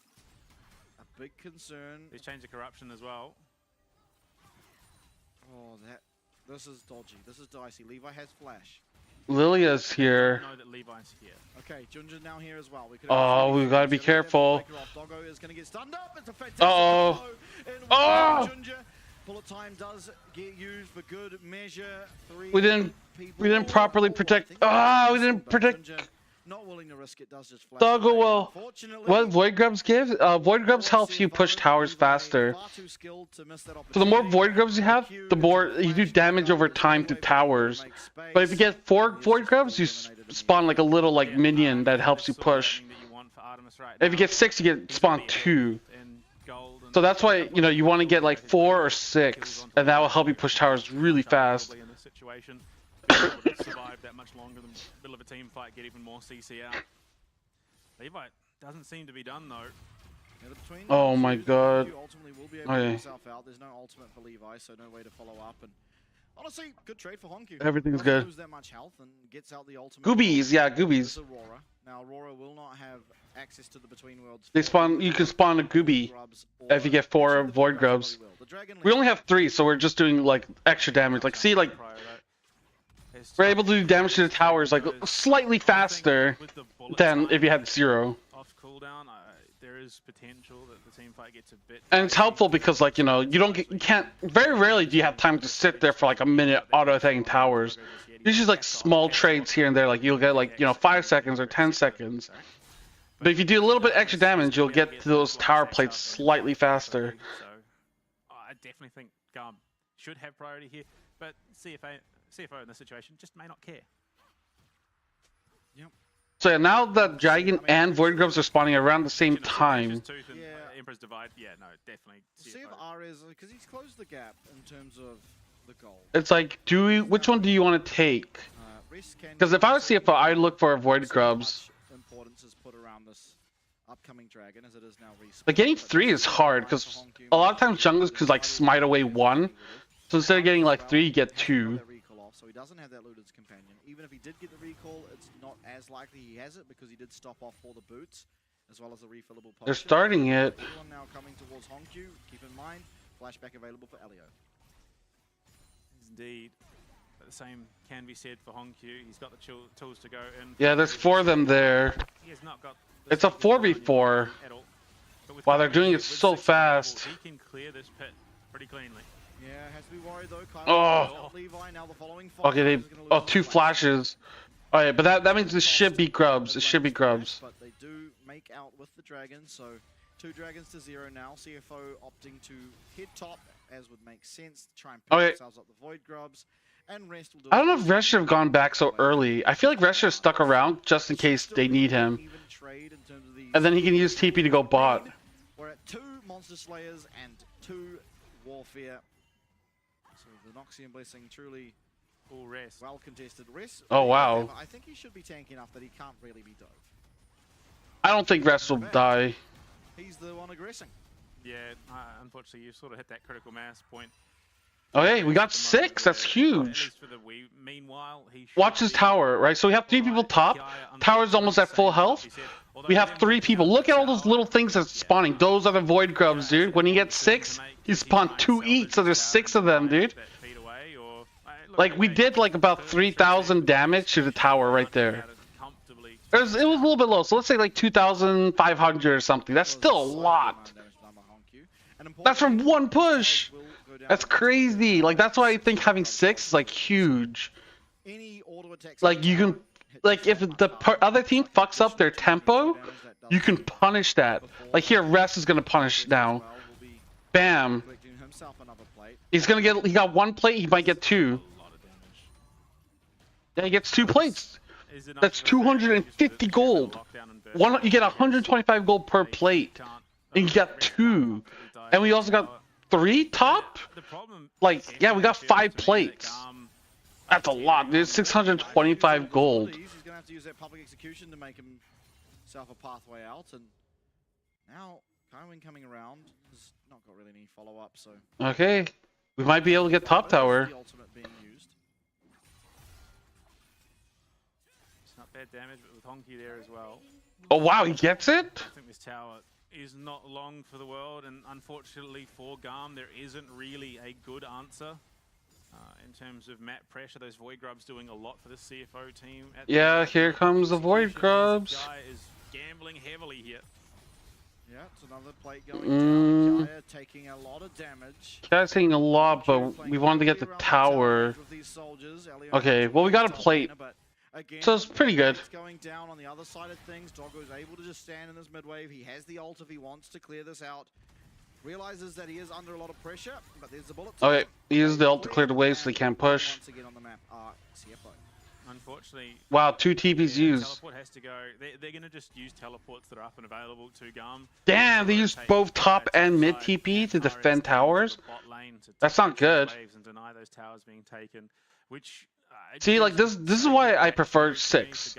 a big concern. He's changed the corruption as well. Oh, this is dodgy. This is dicey. Levi has flash. Lilia's here. I know that Levi's here. Okay, Junja now here as well. Oh, we gotta be careful. Doggo is going to get stunned up. It's a fantastic Uh-oh. Oh! Junja. Bullet time does get used for good measure. We didn't properly protect. Ah, we didn't protect. Junja, not willing to risk it, does just flash. Doggo will. What Void Grubs give? Void Grubs helps you push towers faster. So the more Void Grubs you have, the more you do damage over time to towers. But if you get 4 Void Grubs, you spawn like a little like minion that helps you push. If you get 6, you get spawn 2. So that's why, you know, you want to get like 4 or 6, and that will help you push towers really fast. situation. Able to survive that much longer than middle of a team fight, get even more CC out. Levi doesn't seem to be done though. Oh my god. Ultimately will be able to get himself out. There's no ultimate for Levi, so no way to follow up. And honestly, good trade for Honkyu. Everything's Doesn't good. lose that much health and gets out the ultimate. Goobies, yeah, goobies. Aurora. Now Aurora will not have access to the Between Worlds. They spawn. You can spawn a gooby if you get 4 void grubs. We only have 3, so we're just doing like extra damage. Like, see, like we're able to do damage to the towers like slightly faster than if you had 0. Off cooldown, there is potential that the team fight gets a bit. And it's helpful because, like, you know, you can't. Very rarely do you have time to sit there for like a minute auto-attacking towers. Usually, like small trades here and there, like you'll get like 5 seconds or 10 seconds. But if you do a little bit extra damage, you'll get to those tower plates slightly faster. So I definitely think GAM should have priority here, but CFO in this situation just may not care. Yep. So yeah, now that Dragon and Void Grubs are spawning around the same time. Yeah, Emperor's Divide. Yeah, no, definitely. See if Ares, because he's closed the gap in terms of the goal. It's like, which one do you want to take? Because if I was CFO, I'd look for Void Grubs. Importance is put around this upcoming dragon as it is now respawned. But getting 3 is hard because a lot of times junglers could like smite away 1. So instead of getting like 3, you get 2. So he doesn't have that Looter's companion. Even if he did get the recall, it's not as likely he has it because he did stop off for the boots as well as the refillable potion. They're starting it. Everyone now coming towards Honkyu. Keep in mind, flashback available for Elio. Indeed. But the same can be said for Honkyu. He's got the tools to go in. Yeah, there's 4 of them there. He has not got It's a 4v4. Wow, they're doing it so fast. He can clear this pit pretty cleanly. Yeah, has to be worried though. Oh. Levi, now the following Okay, they 2 flashes. Oh yeah, but that means it should be grubs. It should be grubs. But they do make out with the dragons, so 2 dragons to 0 now. CFO opting to hit top, as would make sense. Try and pick themselves up the void grubs, and rest will do. I don't know if Resh should have gone back so early. I feel like Resh should have stuck around just in case they need him. And then he can use TP to go bot. We're at 2 Monster Slayers and 2 Warfare. So the Noxian Blessing truly well contested. Rest. Oh wow. I think he should be tanky enough that he can't really be dove. I don't think Resh will die. He's the one aggressing. Yeah, unfortunately, you sort of hit that critical mass point. Okay, we got 6. That's huge. Meanwhile, Watch his tower, right? So we have 3 people top. Tower's almost at full health. We have 3 people. Look at all those little things that's spawning. Those are the void grubs, dude. When he gets 6, he spawned 2 each, so there's 6 of them, dude. Like, we did like about 3,000 damage to the tower right there. It was a little bit low, so let's say like 2,500 or something. That's still a lot. That's from 1 push. That's crazy. Like, that's why I think having 6 is like huge. Like, you can, like, if the other team fucks up their tempo, you can punish that. Like here, Rest is gonna punish now. Bam. He's gonna get. He got 1 plate. He might get 2. Yeah, he gets 2 plates. That's 250 gold. You get 125 gold per plate, and you got 2. And we also got 3 top. Like, yeah, we got 5 plates. That's a lot, dude. 625 gold. He's gonna have to use that public execution to make himself a pathway out, and now Kaiwin coming around has not got really any follow up. So okay, we might be able to get top tower. the ultimate being used. It's not bad damage, but with Honky there as well. Oh wow, he gets it. I think this tower is not long for the world, and unfortunately for GAM, there isn't really a good answer in terms of map pressure. Those Void Grubs doing a lot for the CFO team. Yeah, here comes the Void Grubs. This guy is gambling heavily here. Yeah, it's another plate going down. Gaia taking a lot of damage. Guy's taking a lot, but we wanted to get the tower. Okay, well we got a plate, so it's pretty good. It's going down on the other side of things. Doggo's able to just stand in this mid wave. He has the ult if he wants to clear this out. Realizes that he is under a lot of pressure, but there's the bullet. Okay, he uses the ult to clear the wave so they can't push. Once again on the map are CFO. Unfortunately, wow, 2 TPs used. Teleport has to go. They're going to just use teleports that are up and available to GAM. Damn, they used both top and mid TP to defend towers. That's not good. And deny those towers being taken. which See, like this is why I prefer 6.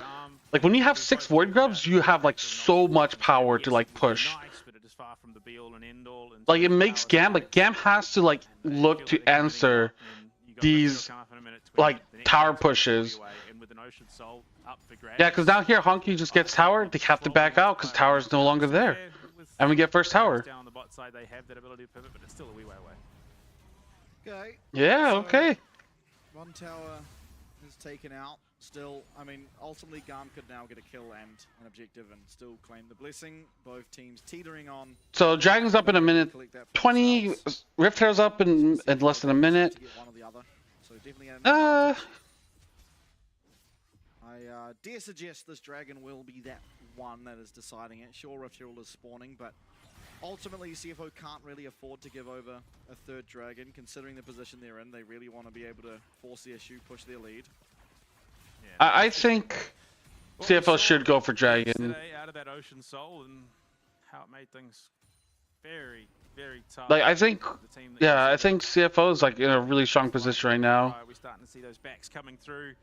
Like when you have 6 void grubs, you have like so much power to like push. Like it makes GAM, like GAM has to like look to answer these like tower pushes. Yeah, because down here Honky just gets tower, they have to back out because tower is no longer there, and we get first tower. Down the bot side, they have that ability to pivot, but it's still a wee way away. Okay. Yeah. Okay. One tower is taken out. Still, I mean, ultimately GAM could now get a kill and an objective and still claim the blessing. Both teams teetering on. So Dragon's up in a minute 20. Rift Herald's up in less than a minute. So definitely I dare suggest this Dragon will be that one that is deciding it. Sure, Rift Herald is spawning, but ultimately CFO can't really afford to give over a third Dragon, considering the position they're in. They really want to be able to force the issue, push their lead. I think CFO should go for Dragon. Today out of that Ocean Soul and how it made things very, very tough. Like I think, yeah, I think CFO is like in a really strong position right now. We're starting to see those backs coming through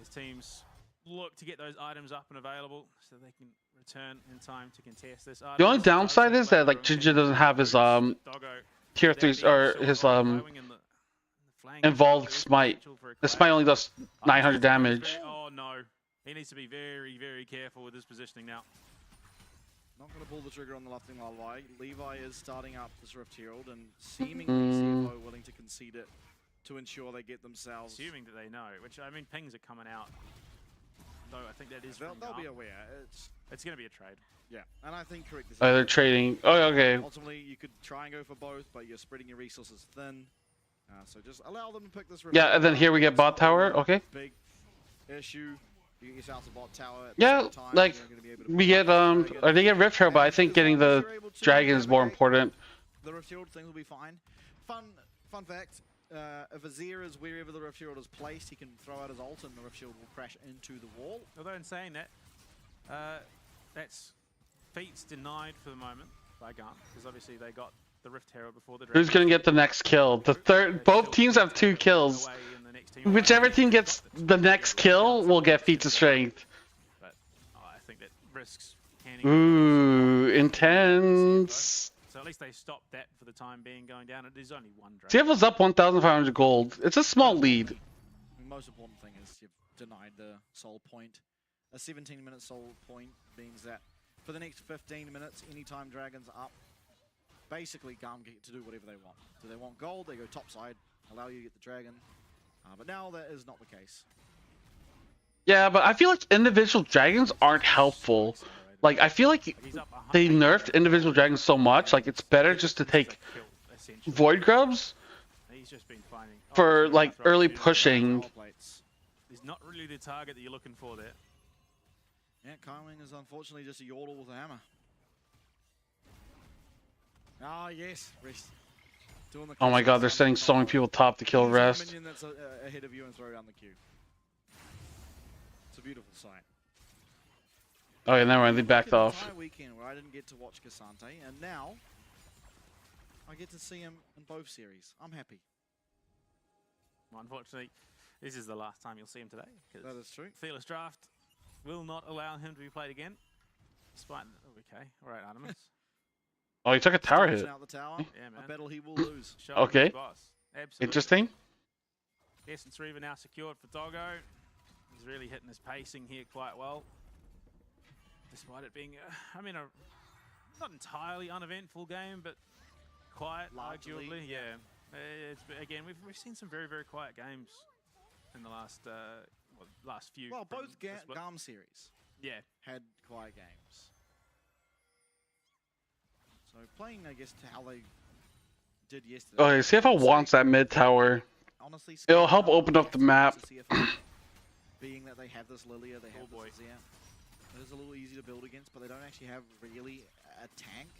as teams look to get those items up and available so they can return in time to contest this. The only downside is that like Ginger doesn't have his tier 3s or his involved smite. The smite only does 900 damage. Oh no, he needs to be very, very careful with his positioning now. Not going to pull the trigger on the left thing Levi. Levi is starting up this Rift Herald and seemingly CFO willing to concede it to ensure they get themselves. Assuming that they know, which I mean pings are coming out. Though I think that is they'll be aware. It's going to be a trade. Yeah, and I think correct. Oh, they're trading. Oh, okay. Ultimately, you could try and go for both, but you're spreading your resources thin. So just allow them to pick this. Yeah, and then here we get bot tower. Okay. Big issue. You get yourself a bot tower. Yeah, like we get or they get Rift Herald, but I think getting the Dragon is more important. The Rift Herald thing will be fine. Fun fact. If Azir is wherever the Rift Herald is placed, he can throw out his ult and the Rift Herald will crash into the wall. Although in saying that, that's feats denied for the moment by GAM, because obviously they got the Rift Herald before the Dragon. Who's gonna get the next kill? The third. Both teams have 2 kills. Whichever team gets the next kill will get feats of strength. But I think that risks. Ooh, intense. So at least they stopped that for the time being going down. It is only one Dragon. CFO's up 1,500 gold. It's a small lead. The most important thing is you've denied the soul point. A 17-minute soul point means that for the next 15 minutes, anytime Dragon's up, basically GAM get to do whatever they want. Do they want gold? They go topside, allow you to get the Dragon. But now that is not the case. Yeah, but I feel like individual dragons aren't helpful. Like, I feel like they nerfed individual dragons so much, like, it's better just to take Void Grubs for, like, early pushing. He's not really the target that you're looking for there. Yeah, Kaiwing is unfortunately just a yordle with a hammer. Ah, yes, Rest. Oh my god, they're sending so many people top to kill Rest. Minion that's ahead of you and throw down the queue. It's a beautiful sight. Oh yeah, never mind, they backed off. Entire weekend where I didn't get to watch Cassante, and now I get to see him in both series. I'm happy. Well, unfortunately, this is the last time you'll see him today. That is true. Fearless Draft will not allow him to be played again. Despite, okay, all right, Animus. Oh, he took a tower hit. Out the tower. Yeah, man. A battle he will lose. Okay. Interesting. Essence Reaver now secured for Doggo. He's really hitting his pacing here quite well. Despite it being, I mean, a not entirely uneventful game, but quiet, arguably. Yeah. Again, we've seen some very, very quiet games in the last few. Well, both GAM series. Yeah. Had quiet games. So playing, I guess, to how they did yesterday. Okay, CFO wants that mid tower. Honestly, it'll help open up the map. Being that they have this Lilia, they have this Azir. It is a little easy to build against, but they don't actually have really a tank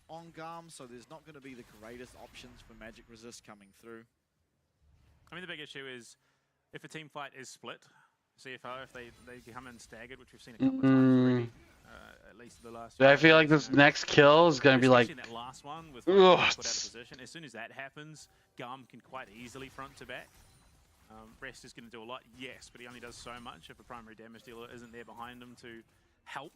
on GAM, so there's not going to be the greatest options for magic resist coming through. I mean, the big issue is if a team fight is split, CFO, if they come in staggered, which we've seen a couple of times already. At least the last. I feel like this next kill is gonna be like. That last one with put out of position. As soon as that happens, GAM can quite easily front to back. Rest is going to do a lot, yes, but he only does so much if a primary damage dealer isn't there behind him to help.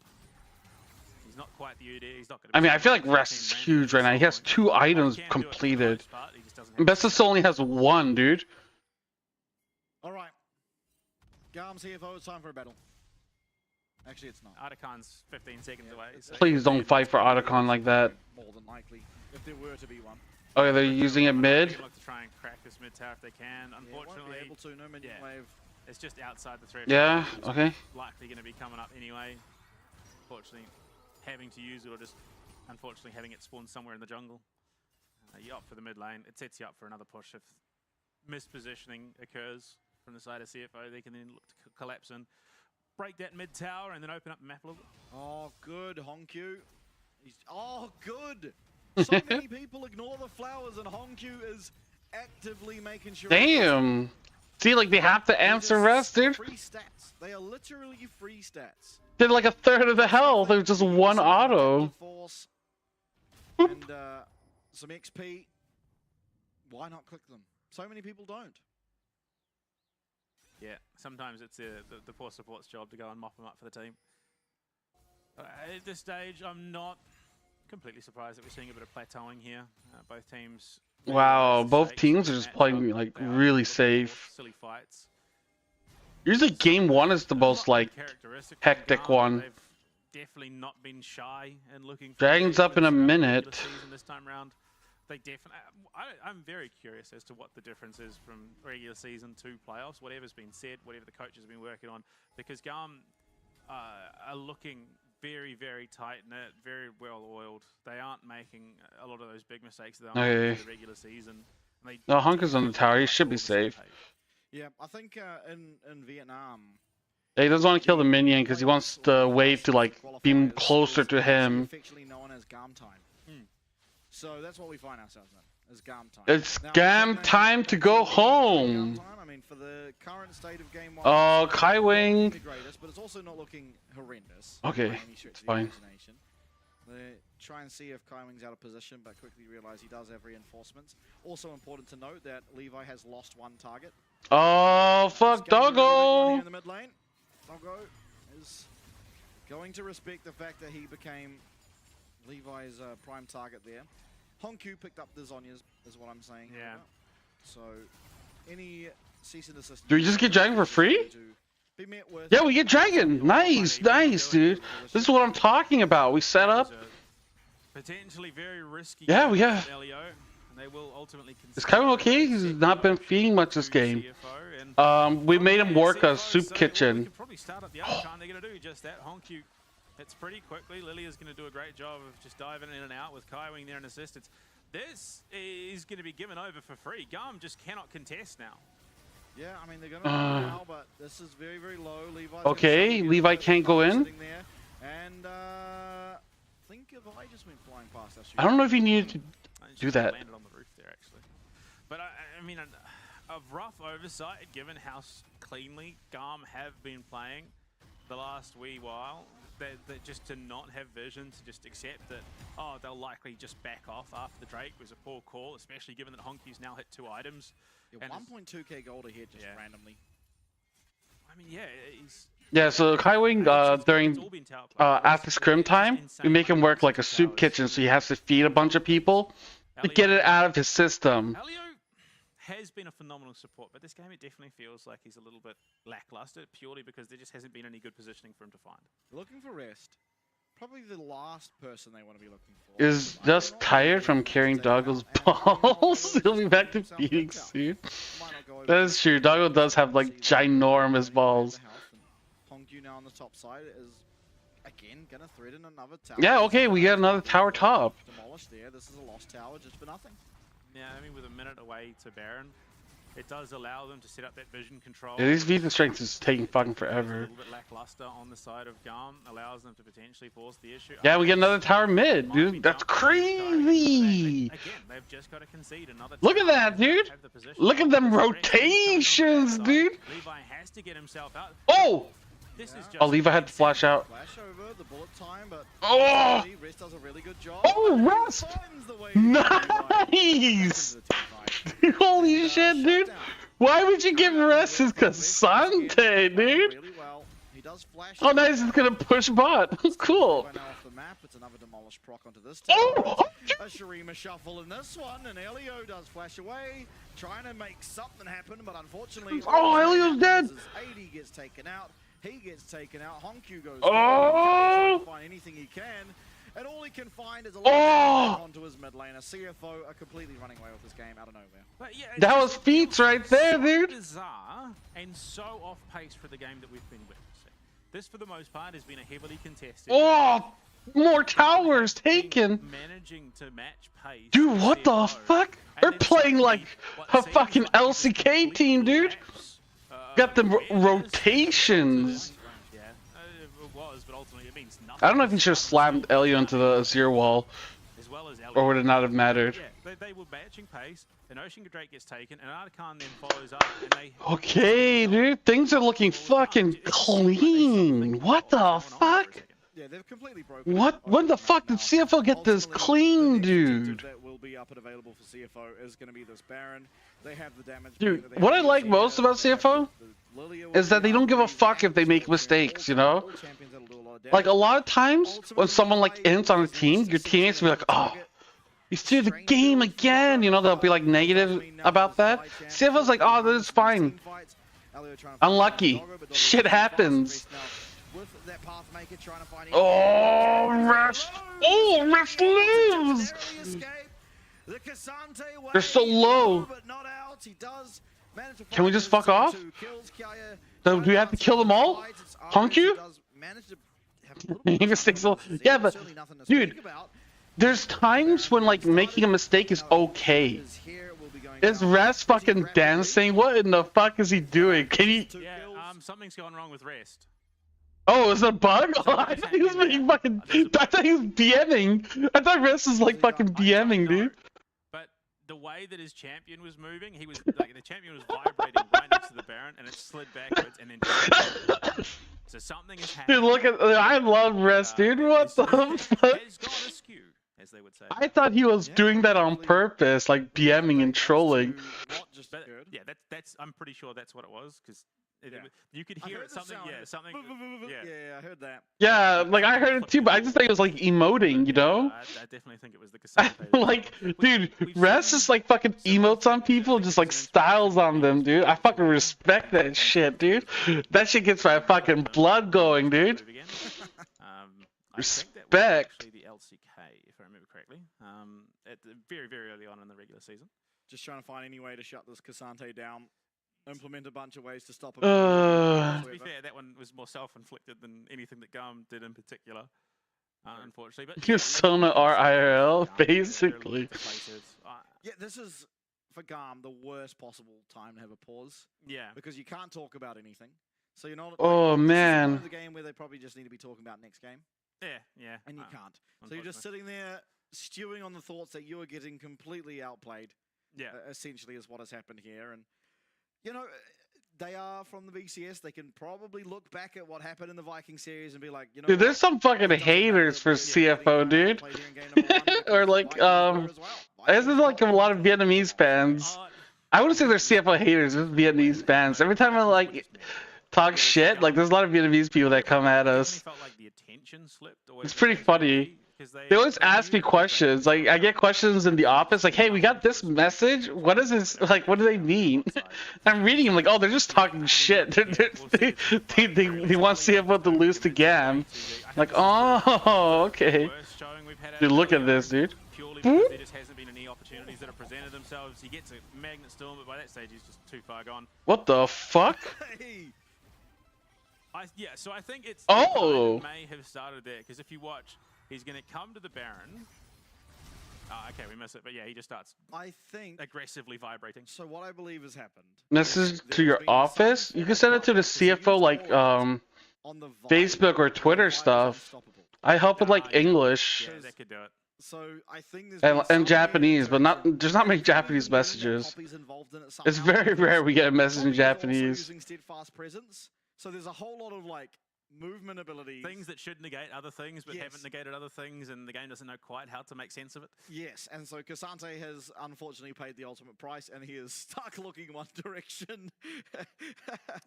He's not quite the UD. He's not going to. I mean, I feel like Rest is huge right now. He has 2 items completed. Bestis only has 1, dude. All right. GAM CFO, it's time for a battle. Actually, it's not. Otacons 15 seconds away. So Please don't fight for Otacon like that. More than likely, if there were to be one. Okay, they're using it mid. Look to try and crack this mid tower if they can. Unfortunately, able to. No minion wave. It's just outside the threat. Yeah. Okay. Likely going to be coming up anyway. Unfortunately, having to use it or just unfortunately having it spawn somewhere in the jungle. You opt for the mid lane. It sets you up for another push if mispositioning occurs from the side of CFO. They can then look to collapse in, break that mid tower, and then open up the map a little bit. Oh, good, Honkyu. Oh, good. So many people ignore the flowers, and Honkyu is actively making sure. Damn. See, like they have to answer Rest, dude. Free stats. They are literally free stats. Did like a third of the health. It was just 1 auto. Force and some XP. Why not click them? So many people don't. Yeah, sometimes it's the poor support's job to go and mop them up for the team. At this stage, I'm not completely surprised that we're seeing a bit of plateauing here. Both teams. Wow, both teams are just playing like really safe. Silly fights. Usually game 1 is the most like hectic one. They've definitely not been shy and looking for Dragon's up in a minute. This time round. They definitely. I'm very curious as to what the difference is from regular season to playoffs. Whatever's been said, whatever the coaches have been working on, because GAM are looking very, very tight knit, very well oiled. They aren't making a lot of those big mistakes that they are in the regular season. No, Hunker's on the tower. He should be safe. Yeah, I think in Vietnam. Yeah, he doesn't want to kill the minion because he wants the wave to like be closer to him. Affectionately known as GAM time. So that's what we find ourselves in, is GAM time. It's GAM time to go home. I mean, for the current state of game 1. Oh, Kai Wing. But it's also not looking horrendous. Okay, it's fine. They try and see if Kai Wing's out of position, but quickly realize he does have reinforcements. Also important to note that Levi has lost 1 target. Oh, fuck, Doggo! In the mid lane. Doggo is going to respect the fact that he became Levi's prime target there. Honkyu picked up the Zhonya's, is what I'm saying. Yeah. So, any cease and desist. Do we just get Dragon for free? Yeah, we get Dragon. Nice, nice, dude. This is what I'm talking about. We set up. Potentially very risky. Yeah, we have. They will ultimately Is Kevin okay? He's not been feeding much this game. We made him work a soup kitchen. Probably start up the other time. They're going to do just that. Honkyu hits pretty quickly. Lilia's going to do a great job of just diving in and out with Kai Wing there in assistance. This is going to be given over for free. GAM just cannot contest now. Yeah, I mean, they're going to now, but this is very, very low. Levi's Okay, Levi can't go in. And think if I just went flying past us. I don't know if he needed to do that. Landed on the roof there, actually. But I mean, a rough oversight given how cleanly GAM have been playing the last wee while. That just to not have vision, to just accept that, oh, they'll likely just back off after the Drake was a poor call, especially given that Honky's now hit 2 items. Yeah, 1.2k gold ahead just randomly. I mean, yeah, he's... Yeah, so Kai Wing, during after scrim time, we make him work like a soup kitchen, so he has to feed a bunch of people to get it out of his system. Has been a phenomenal support, but this game it definitely feels like he's a little bit lackluster, purely because there just hasn't been any good positioning for him to find. Looking for Rest. Probably the last person they want to be looking for. Is just tired from carrying Doggo's balls. He'll be back to feeding soon. That is true. Doggo does have like ginormous balls. Honkyu now on the top side is again gonna threaten another tower. Yeah, okay, we get another tower top. Demolished there. This is a lost tower just for nothing. Yeah, I mean, with a minute away to Baron, it does allow them to set up that vision control. Yeah, these Vita strengths is taking fucking forever. A little bit lackluster on the side of GAM, allows them to potentially force the issue. Yeah, we get another tower mid, dude. That's crazy. Again, they've just got to concede another. Look at that, dude. Look at them rotations, dude. Levi has to get himself out. Oh! This is just Oh, Levi had to flash out. Flash over the bullet time, but oh! Rest does a really good job. Oh, Rest! Nice! Holy shit, dude! Why would you give Rest his Cassante, dude? Oh, nice, he's gonna push bot. Cool. Oh! A Shurima shuffle in this one, and Elio does flash away, trying to make something happen, but unfortunately... Oh, Elio's dead! 80 gets taken out, he gets taken out, Honkyu goes oh! to find anything he can, and all he can find is a oh! onto his mid laner. CFO are completely running away with this game out of nowhere. But yeah, that was feats right there, dude! Bizarre and so off pace for the game that we've been witnessing. This, for the most part, has been a heavily contested. Oh! More towers taken! Managing to match pace. Dude, what the fuck? They're playing like a fucking LCK team, dude! Got the rotations! Yeah, it was, but ultimately it means nothing. I don't know if he should have slammed Elio into the Azir wall. Or would it not have mattered? Yeah, they were matching pace, and Ocean Drake gets taken, and Arkan then follows up, and they... Okay, dude, things are looking fucking clean. What the fuck? Yeah, they've completely broken. What? When the fuck did CFO get this clean, dude? That will be up and available for CFO is going to be this Baron. They have the damage. Dude, what I like most about CFO is that they don't give a fuck if they make mistakes, you know? Like, a lot of times, when someone, like, ints on a team, your teammates will be like, oh, you threw the game again, you know, they'll be, like, negative about that. CFO's like, oh, this is fine. Unlucky. Shit happens. Oh, Rest! Oh, Rest lose! They're so low. Can we just fuck off? Do we have to kill them all? Punk you? Yeah, but dude, there's times when like making a mistake is okay. Is Rest fucking dancing? What in the fuck is he doing? Can he? Yeah, something's gone wrong with Rest. Oh, is it a bug? Oh, I thought he was making fucking. I thought he was BMing. I thought Rest was like fucking BMing, dude. But the way that his champion was moving, he was like the champion was vibrating right next to the Baron, and it slid backwards, and then. So something is happening. Dude, look at. I love Rest, dude. What the fuck? As they would say. I thought he was doing that on purpose, like BMing and trolling. But, yeah, that's. I'm pretty sure that's what it was, because you could hear it. Something. Yeah, something. Yeah, I heard that. Yeah, like I heard it too, but I just think it was like emoting, you know? I definitely think it was the Cassandra. Like, dude, Rest just like fucking emotes on people, just like styles on them, dude. I fucking respect that shit, dude. That shit gets my fucking blood going, dude. Respect. The LCK, if I remember correctly, at the very, very early on in the regular season. Just trying to find any way to shut this Cassandra down. Implement a bunch of ways to stop him. To be fair, that one was more self-inflicted than anything that GAM did in particular, unfortunately. But Sona RIRL, basically. Yeah, this is for GAM the worst possible time to have a pause. Yeah, because you can't talk about anything. So you're not. Oh like, man. This is the game where they probably just need to be talking about next game. Yeah. And you can't. So you're just sitting there stewing on the thoughts that you are getting completely outplayed. Yeah. Essentially is what has happened here. And, you know, they are from the VCS. They can probably look back at what happened in the Viking series and be like, you know, dude, there's some fucking haters for CFO, dude. Or like, this is like a lot of Vietnamese fans. I wouldn't say they're CFO haters, there's Vietnamese fans. Every time I like talk shit, like there's a lot of Vietnamese people that come at us. It's pretty funny. They always ask me questions. Like I get questions in the office, like, "Hey, we got this message. What is this? Like, what do they mean?" I'm reading them, like, "Oh, they're just talking shit. They want CFO to lose to GAM." Like, oh, okay. Dude, look at this, dude. There just hasn't been any opportunities that have presented themselves. He gets a magnet storm, but by that stage he's just too far gone. What the fuck? So I think it's oh, it may have started there, because if you watch, he's going to come to the Baron. Okay, we miss it, but yeah, he just starts. I think aggressively vibrating. So what I believe has happened. Message to your office. You can send it to the CFO, like Facebook or Twitter stuff. I help with like English. Yeah, that could do it. So I think and Japanese, but there's not many Japanese messages. It's very rare we get a message in Japanese. So there's a whole lot of like movement abilities. Things that should negate other things, but Yes. haven't negated other things, and the game doesn't know quite how to make sense of it. Yes, and so Cassante has unfortunately paid the ultimate price, and he is stuck looking one direction.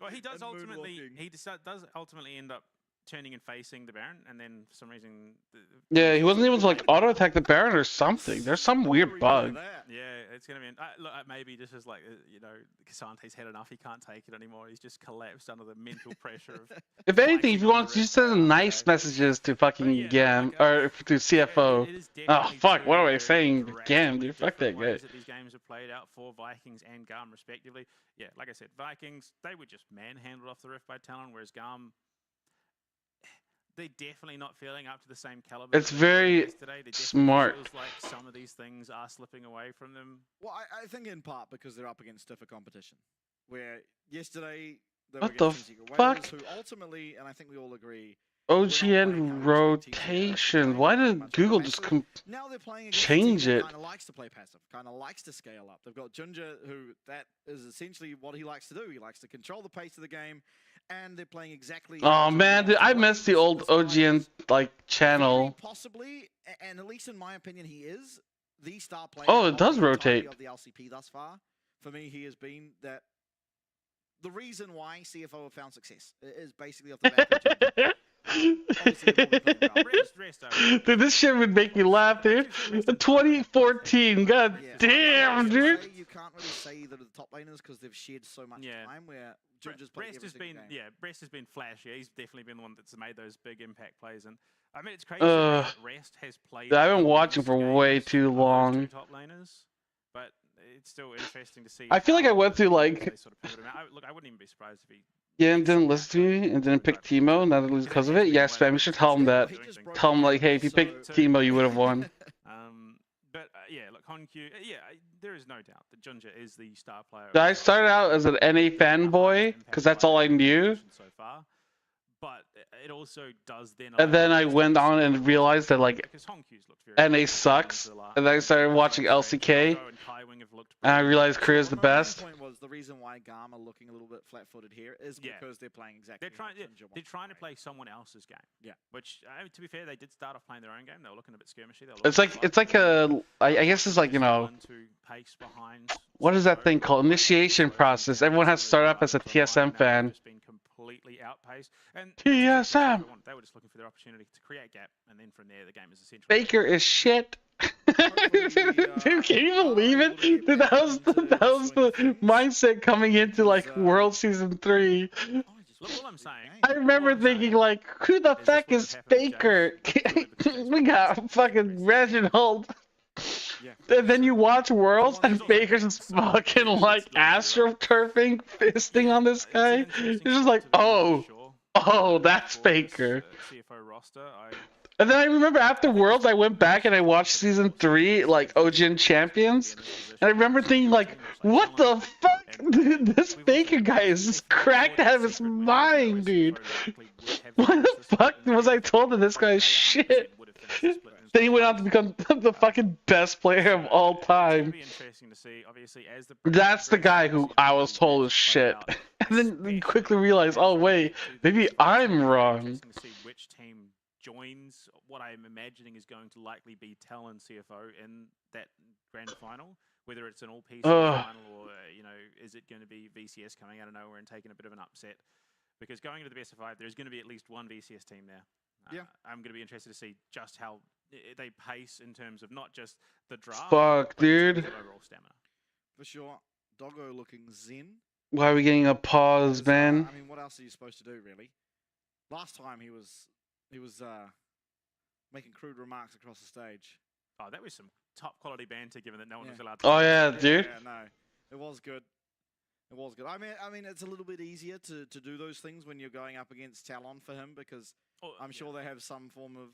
Well, he does and ultimately. moonwalking. He does ultimately end up turning and facing the Baron, and then for some reason. Yeah, he wasn't even like auto attack the Baron or something. There's some weird bug. Yeah, it's gonna be. Look, maybe this is like you know, Cassante's had enough. He can't take it anymore. He's just collapsed under the mental pressure of. If anything, if you want to just send nice messages to fucking GAM or to CFO. Oh fuck, what am I saying? GAM, dude, fuck that guy. Ways that these games have played out for Vikings and GAM respectively. Yeah, like I said, Vikings, they were just manhandled off the roof by Talon, whereas GAM, they're definitely not feeling up to the same caliber. It's very smart. Feels like some of these things are slipping away from them. Well, I think in part because they're up against stiffer competition. Where yesterday they What were the against Eagle fuck? Whalers, who ultimately, and I think we all agree, OGN rotation. Why did Google just now they're playing against change a team it? that kind of likes to play passive, kind of likes to scale up. They've got Ginger, who that is essentially what he likes to do. He likes to control the pace of the game, and they're playing exactly. Oh man, dude, I missed the old OGN like channel. Possibly, and at least in my opinion, he is the star player. Oh, it does of the entirety rotate. of the LCP thus far. For me, he has been that. The reason why CFO have found success is basically off the back of Dude, this shit would make me laugh, dude. 2014, god damn, dude. You can't really say that are the top laners because they've shared so much time. Where Ginger's played Breast every has single been, game. yeah, Breast has been flashy. He's definitely been the one that's made those big impact plays, and I mean it's crazy that Rest has played. I've been watching for way too long. Top laners, but it's still interesting to see. I feel like I went through like they sort of pivot him out. Look, I wouldn't even be surprised if he. GAM didn't listen to me and didn't pick Timo, not at least because of it. Yes, fam, you should tell him that. Tell him like, hey, if you picked Timo, you would have won. But yeah, look, Honq, there is no doubt that Ginger is the star player. I started out as an NA fanboy because that's all I knew. So far, but it also does then. And then I went on and realized that like NA sucks. And then I started watching LCK. And I realized Korea's the best. Point was the reason why GAM are looking a little bit flat-footed here is because they're playing exactly. They're trying to play someone else's game. Yeah. Which, to be fair, they did start off playing their own game. They were looking a bit skirmishy. It's like a, I guess it's like, you know, what is that thing called? Initiation process. Everyone has to start up as a TSM fan. Completely outpaced. And TSM. They were just looking for their opportunity to create gap, and then from there the game is essentially. Baker is shit. Dude, can you believe it? Dude, that was the mindset coming into like World Season 3. Look, all I'm saying. I remember thinking like, who the fuck is Baker? We got fucking Reginald. And then you watch Worlds and Baker's just fucking like astroturfing, fisting on this guy. You're just like, oh, that's Baker. CFO roster, And then I remember after Worlds, I went back and I watched Season 3, like OGN Champions. And I remember thinking like, what the fuck? Dude, this Baker guy is just cracked out of his mind, dude. What the fuck was I told that this guy is shit? Then he went on to become the fucking best player of all time. That's the guy who I was told is shit. And then you quickly realize, oh wait, maybe I'm wrong. Which team joins what I'm imagining is going to likely be Talon CFO in that grand final, whether it's an all-PC final or is it going to be VCS coming out of nowhere and taking a bit of an upset? Because going into the best of 5, there's going to be at least one VCS team there. I'm going to be interested to see just how they pace in terms of not just the draft. Fuck, dude. Overall stamina. For sure, Doggo looking zen. Why are we getting a pause, man? I mean, what else are you supposed to do, really? Last time he was making crude remarks across the stage. Oh, that was some top quality banter, given that no one was allowed. Oh yeah, dude. Yeah, no, it was good. It was good. I mean, it's a little bit easier to do those things when you're going up against Talon for him because I'm sure they have some form of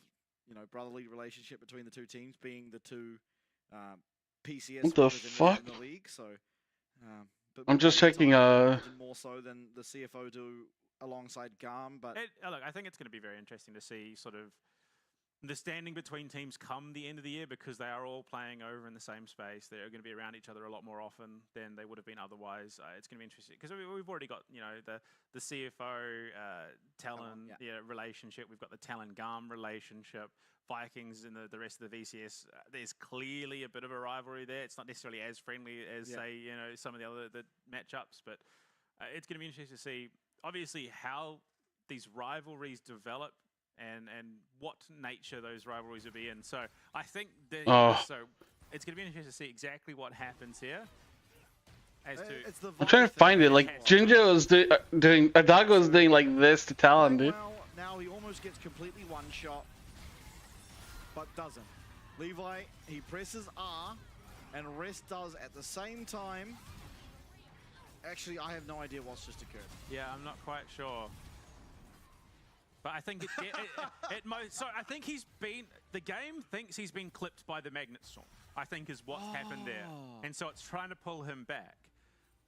brotherly relationship between the two teams, being the two PCS What the in fuck? the league. So, but I'm just checking. more so than the CFO do alongside GAM. But Look, I think it's going to be very interesting to see sort of the standing between teams come the end of the year, because they are all playing over in the same space. They're going to be around each other a lot more often than they would have been otherwise. It's going to be interesting because we've already got, you know, the CFO Talon relationship. We've got the Talon GAM relationship. Vikings and the rest of the VCS. There's clearly a bit of a rivalry there. It's not necessarily as friendly as say, you know, some of the other matchups, but it's going to be interesting to see, obviously, how these rivalries develop and what nature those rivalries will be in. So I think so it's going to be interesting to see exactly what happens here. As to I'm trying to find it. Like Jinjo is doing, Adago is doing like this to Talon, dude. Well, now he almost gets completely one shot, but doesn't. Levi, he presses R, and Rest does at the same time. Actually, I have no idea what's just occurred. Yeah, I'm not quite sure. But I think so I think the game thinks he's been clipped by the Magnet Storm, I think is what's happened there. And so it's trying to pull him back.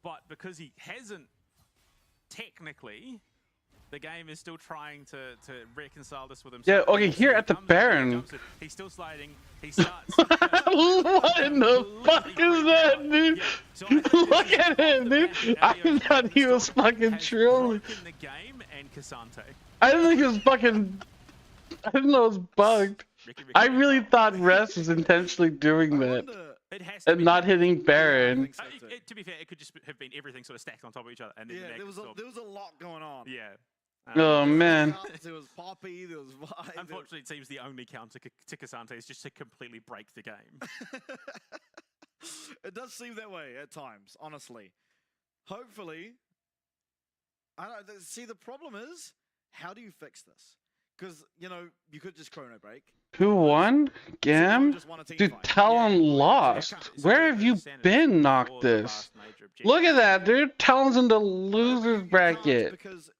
But because he hasn't, technically, the game is still trying to reconcile this with himself. Yeah, okay, here at the Baron. He's still sliding. He starts. What in the fuck is that, dude? Look at him, dude. I thought he was fucking trolling. The game and Cassante. I didn't think it was fucking. I didn't know it was bugged. I really thought Rest was intentionally doing that and not hitting Baron. To be fair, it could just have been everything sort of stacked on top of each other. And then there was a lot going on. Yeah. Oh man. There was Poppy, there was Vi. Unfortunately, it seems the only counter to Cassante is just to completely break the game. It does seem that way at times, honestly. Hopefully, I don't see. The problem is, how do you fix this? Because, you know, you could just chrono break. Who won? GAM? Dude, Talon lost. Where have you been, Noctis? Look at that, dude. Talon's in the loser's bracket. Because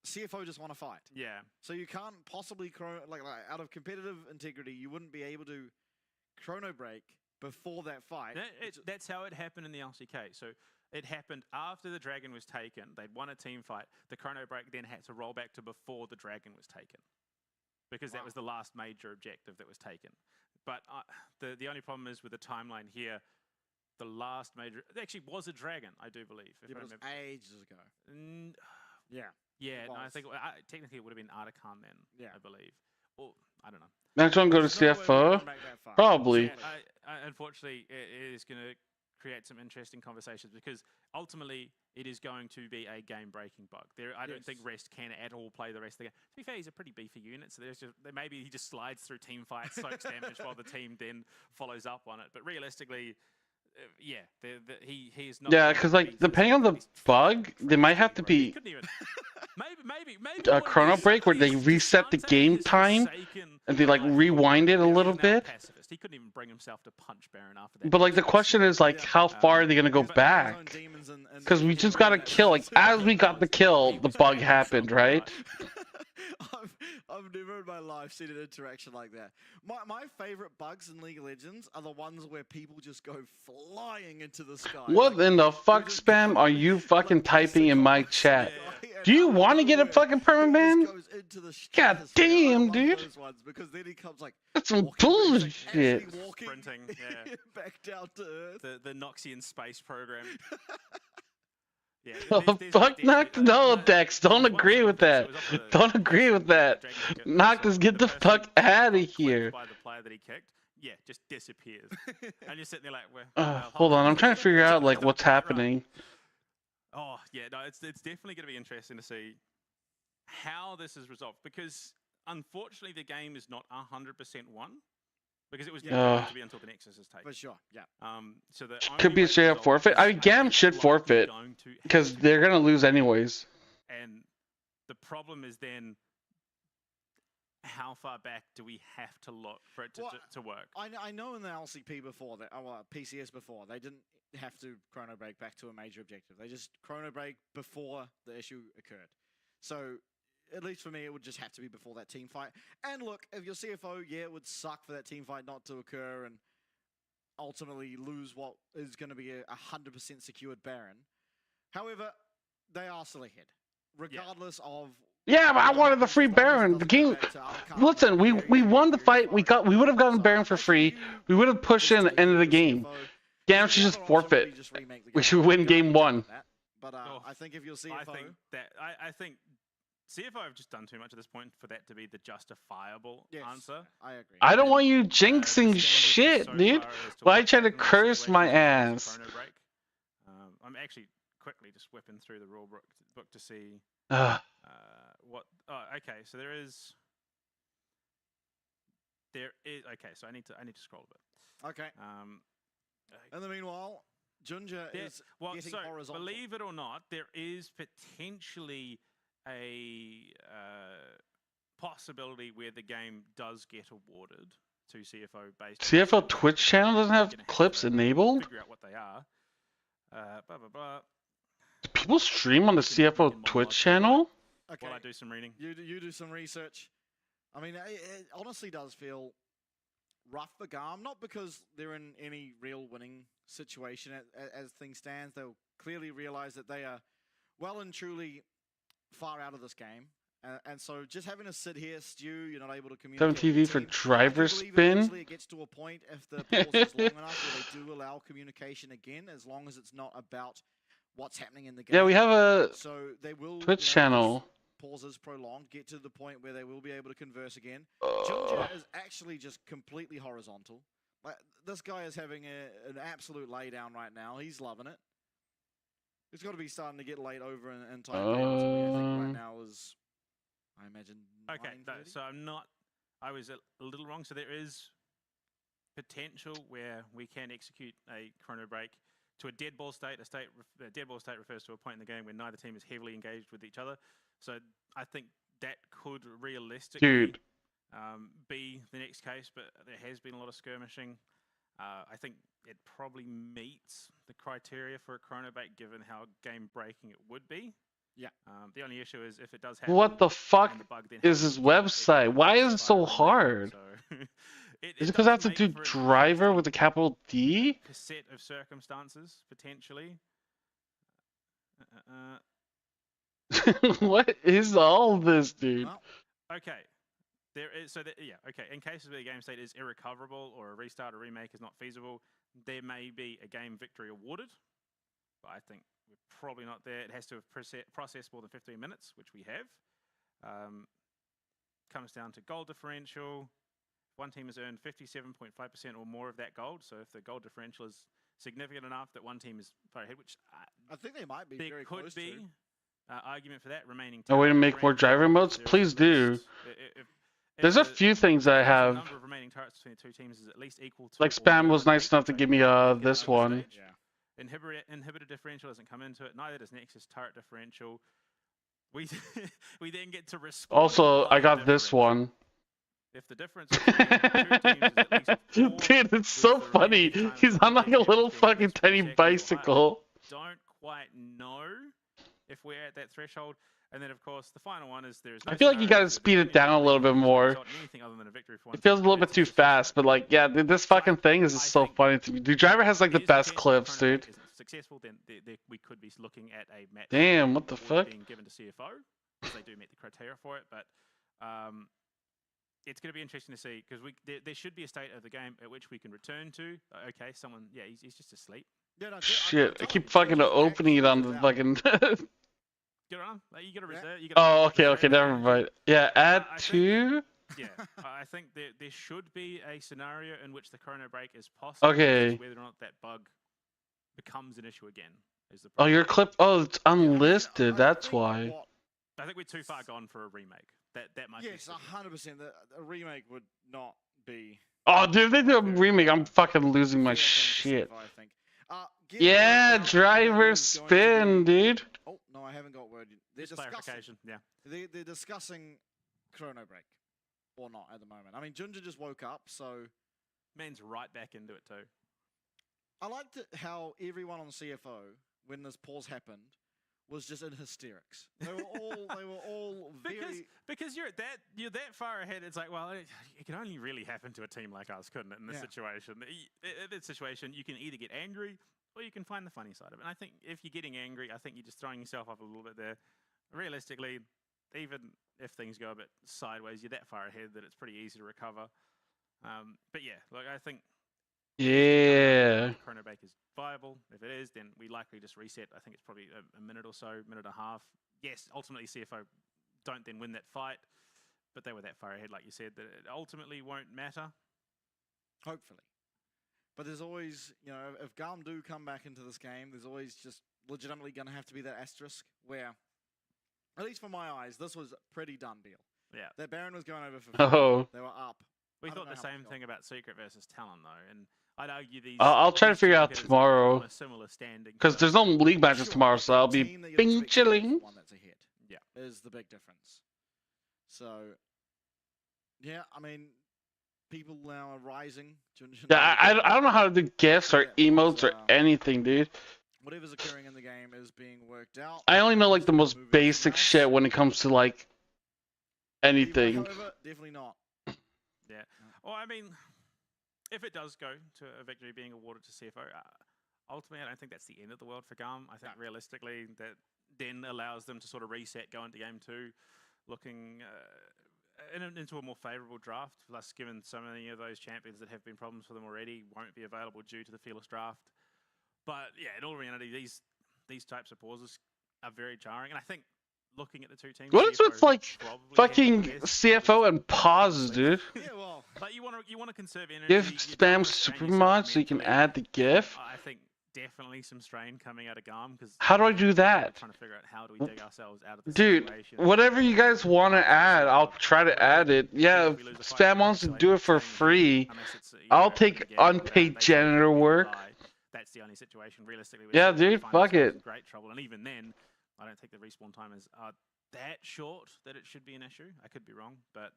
CFO just want to fight. Yeah. So you can't possibly like out of competitive integrity, you wouldn't be able to chrono break before that fight. That's how it happened in the LCK. So it happened after the dragon was taken. They'd won a team fight. The chrono break then had to roll back to before the dragon was taken, because that was the last major objective that was taken. But the only problem is with the timeline here, the last major actually was a dragon, I do believe. If I it was remember. ages ago. Yeah. Yeah, no, I think technically it would have been Articon then. Yeah, I believe. Or I don't know. Next one, go to CFO. Probably. Yeah, unfortunately, it is going to create some interesting conversations, because ultimately it is going to be a game-breaking bug. I don't think Rest can at all play the rest of the game. To be fair, he's a pretty beefy unit, so maybe he just slides through team fights, soaks damage while the team then follows up on it. But realistically, yeah, he is not. Yeah, because like depending on the bug, they might have to be maybe a chrono break where they reset the game time and they like rewind it a little bit. He couldn't even bring himself to punch Baron after that. But like the question is like, how far are they gonna go back? Because we just got a kill. Like as we got the kill, the bug happened, right? I've never in my life seen an interaction like that. My favorite bugs in League of Legends are the ones where people just go flying into the sky. What in the fuck spam are you fucking typing in my chat? Do you want to get a fucking permaban? God damn, dude. Because then he comes like, that's some bullshit. Sprinting, yeah. Back down to earth. The Noxian space program. Yeah, fuck Noctis. No, Dex, don't agree with that. Don't agree with that. Noctis, get the fuck out of here. By the player that he kicked, yeah, just disappears. And you're sitting there like, hold on, I'm trying to figure out like what's happening. Oh yeah, no, it's definitely going to be interesting to see how this is resolved, because unfortunately the game is not 100% won. Because it was going to be until the Nexus is taken. For sure, yeah. So the could be a straight up forfeit. I mean, GAM should forfeit because they're gonna lose anyways. And the problem is then, how far back do we have to look for it to work? I know in the LCP before that, PCS before, they didn't have to chrono break back to a major objective. They just chrono break before the issue occurred. So, at least for me, it would just have to be before that team fight. And look, if you're CFO, yeah, it would suck for that team fight not to occur and ultimately lose what is going to be a 100% secured Baron. However, they are still ahead, regardless of Yeah, but I wanted the free Baron. The game. Listen, we won the fight. We would have gotten Baron for free. We would have pushed in the end of the game. GAM should just forfeit. We should win game 1. But I think if you'll see, I think CFO have just done too much at this point for that to be the justifiable answer. I agree. I don't want you jinxing shit, dude. Why try to curse my ass? I'm actually quickly just whipping through the rule book to see what. Oh, okay. So there is. Okay. So I need to scroll a bit. Okay. In the meanwhile, Junja is getting horizontal. Believe it or not, there is potentially a possibility where the game does get awarded to CFO based. CFO Twitch channel doesn't have clips enabled? Figure out what they are. Blah blah blah. Do people stream on the CFO Twitch channel? Okay. While I do some reading. You do some research. I mean, it honestly does feel rough for GAM, not because they're in any real winning situation as things stand. They'll clearly realize that they are well and truly far out of this game. And so just having to sit here, Stu, you're not able to communicate. 7 TV for driver spin. Eventually it gets to a point if the pause is long enough where they do allow communication again, as long as it's not about what's happening in the game. Yeah, we have a they will, Twitch channel. Pauses prolonged, get to the point where they will be able to converse again. Junja is actually just completely horizontal. Like, this guy is having an absolute laydown right now. He's loving it. It's got to be starting to get late over in time. I think right now is, I imagine. Okay, so I was a little wrong. So there is potential where we can execute a chrono break to a dead ball state. A dead ball state refers to a point in the game where neither team is heavily engaged with each other. So I think that could realistically be the next case, but there has been a lot of skirmishing. I think it probably meets the criteria for a chrono break, given how game breaking it would be. Yeah. The only issue is if it does happen. What the fuck is his website? Why is it so hard? Is it because I have to do driver with a capital D? A set of circumstances, potentially. What is all this, dude? Well, okay. There is okay. In cases where the game state is irrecoverable or a restart or remake is not feasible, there may be a game victory awarded. But I think we're probably not there. It has to have processed more than 15 minutes, which we have. Comes down to gold differential. One team has earned 57.5% or more of that gold. So if the gold differential is significant enough that one team is far ahead, which I think they might be very close to. Argument for that remaining. A way to make more driver modes? Please do. There's a few things I have. The number of remaining turrets between the two teams is at least equal to. Like Spam was nice enough to give me this one. Yeah. Inhibitor differential doesn't come into it. Neither does Nexus turret differential. We then get to respond. Also, I got this one. If the difference between two teams is at least 4, dude, it's so funny. He's on like a little fucking tiny bicycle. Don't quite know if we're at that threshold. And then, of course, the final one is there's no I feel like you gotta speed it down a little bit more. It feels a little bit too fast, but like, yeah, dude, this fucking thing is just so funny to me. Dude, Driver has like the best clips, dude. Successful, then we could be looking at a match. Damn, what the fuck? Being given to CFO, because they do meet the criteria for it, but it's going to be interesting to see because there should be a state of the game at which we can return to. Okay, someone, yeah, he's just asleep. Yeah, no, shit, I keep fucking opening it on the fucking. Get on. You got to reserve. Oh, okay, never mind. Yeah, add to. Yeah, I think there should be a scenario in which the chrono break is possible. Okay. Whether or not that bug becomes an issue again is the Oh, problem. your clip. Oh, it's unlisted. That's why. I think we're too far gone for a remake. That might. Yes, 100%. The remake would not be. Oh, dude, if they do a remake, I'm fucking losing my shit. I think. Yeah, driver spin, dude. Oh no, I haven't got word. They're clarification. Yeah. They're discussing chrono break or not at the moment. I mean, Junja just woke up, so man's right back into it too. I liked it how everyone on CFO, when this pause happened, was just in hysterics. They were all very because you're that far ahead. It's like, well, it can only really happen to a team like us, couldn't it? In this situation, in this situation, you can either get angry or you can find the funny side of it. And I think if you're getting angry, I think you're just throwing yourself up a little bit there. Realistically, even if things go a bit sideways, you're that far ahead that it's pretty easy to recover. But yeah, look, I think Yeah. Chronobake is viable. If it is, then we likely just reset. I think it's probably a minute or so, minute and a half. Yes, ultimately CFO don't then win that fight, but they were that far ahead, like you said, that it ultimately won't matter. Hopefully. But there's always, you know, if GAM do come back into this game, there's always just legitimately going to have to be that asterisk where, at least for my eyes, this was a pretty done deal. Yeah. That Baron was going over for Oh. They were up. We I don't thought know the how same much thing about Secret versus Talon, though, and I'd argue these. I'll try to these figure two out hitters are tomorrow. on a similar standing. Because there's no league matches tomorrow, so I'll be team that you'd bing expect to be chilling. the one that's ahead. Yeah. Is the big difference. So, yeah, I mean, people now are rising. Yeah, I don't know how to do gifts or emotes or anything, dude. Whatever's occurring in the game is being worked out. I only know like the most basic shit when it comes to like anything. However, definitely not. Yeah. Well, I mean, if it does go to a victory being awarded to CFO, ultimately, I don't think that's the end of the world for GAM. I think realistically, that then allows them to sort of reset, go into game 2, looking into a more favourable draft. Plus, given so many of those champions that have been problems for them already won't be available due to the Fearless draft. But yeah, in all reality, these types of pauses are very jarring, and I think looking at the two teams, What is with CFO like probably fucking had the best CFO and pauses, dude? yeah, well, but you want to conserve energy. Give you spam don't wanna strain super yourself mod so you can mentally. add the GIF. I think definitely some strain coming out of GAM because How do I do that? trying to figure out how do we dig ourselves out of the Dude, situation. whatever you guys want to add, I'll try to add it. Yeah, if spam wants to do it for free, I'll take unpaid janitor work. That's the only situation realistically. Yeah, dude, fuck it. Great trouble, and even then, I don't think the respawn timers are that short that it should be an issue. I could be wrong, but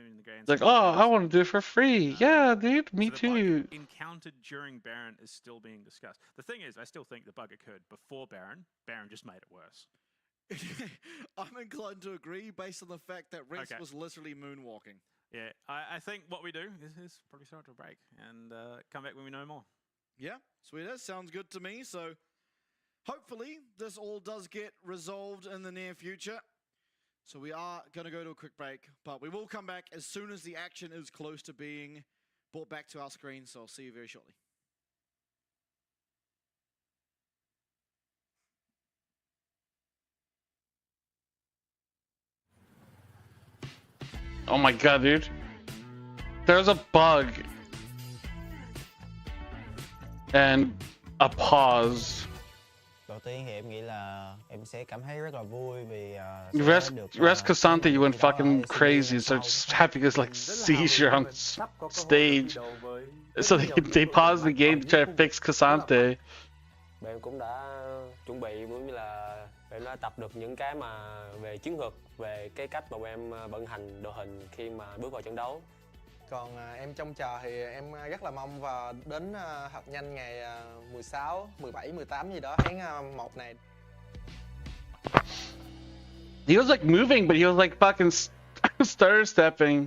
in the grand It's like, oh, I want to do it for free. Yeah, dude, me so the too. bug encountered during Baron is still being discussed. The thing is, I still think the bug occurred before Baron. Baron just made it worse. I'm inclined to agree based on the fact that Rex was literally moonwalking. Yeah, I think what we do is probably start to break and come back when we know more. Yeah, sweet as. Sounds good to me. So hopefully this all does get resolved in the near future. So we are going to go to a quick break, but we will come back as soon as the action is close to being brought back to our screen. So I'll see you very shortly. Oh my god, dude. There's a bug. And a pause. Đầu tiên thì em nghĩ là em sẽ cảm thấy rất là vui vì Rest Casante, you went fucking crazy, so just having this like seizure on stage. So they paused the game to try to fix Casante. Bạn cũng đã chuẩn bị cũng như là bạn đã tập được những cái mà về chiến thuật, về cái cách mà em vận hành đội hình khi mà bước vào trận đấu. Còn em trông chờ thì em rất là mong vào đến họp nhanh ngày 16, 17, 18 gì đó tháng 1 này. He was like moving, but he was like fucking stutter stepping.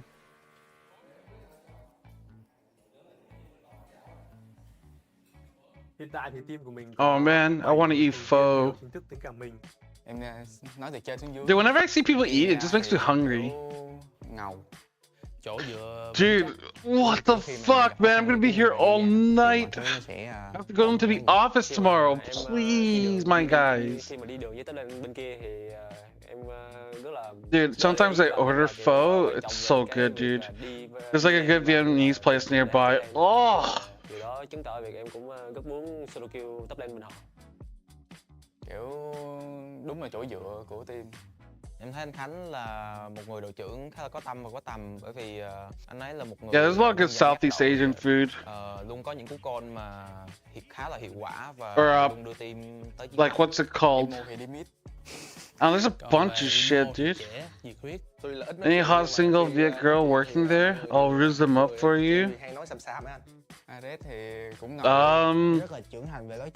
Hiện tại thì team của mình Oh man, I want to eat pho. Em nói từ trên xuống dưới. Dude, whenever I see people eat, it just makes me hungry. Ngầu. Dude, what the fuck, man? I'm gonna be here all night. I have to go into the office tomorrow. Please, my guys. Khi mà đi đường với tới bên kia thì em rất là Dude, sometimes I order pho. It's so good, dude. There's like a good Vietnamese place nearby. Oh! Điều đó chứng tỏ việc em cũng rất muốn solo kill top lane bên họ. Kiểu đúng là chỗ dựa của team. Em thấy anh Khánh là một người đội trưởng khá là có tâm và có tầm, bởi vì anh ấy là một người Yeah, there's a lot of good Southeast Asian food. Luôn có những cú call mà khá là hiệu quả và luôn đưa team tới chiến like what's it called? There's a bunch of shit, dude. Any hot single Viet girl working there? I'll ruse them up for you.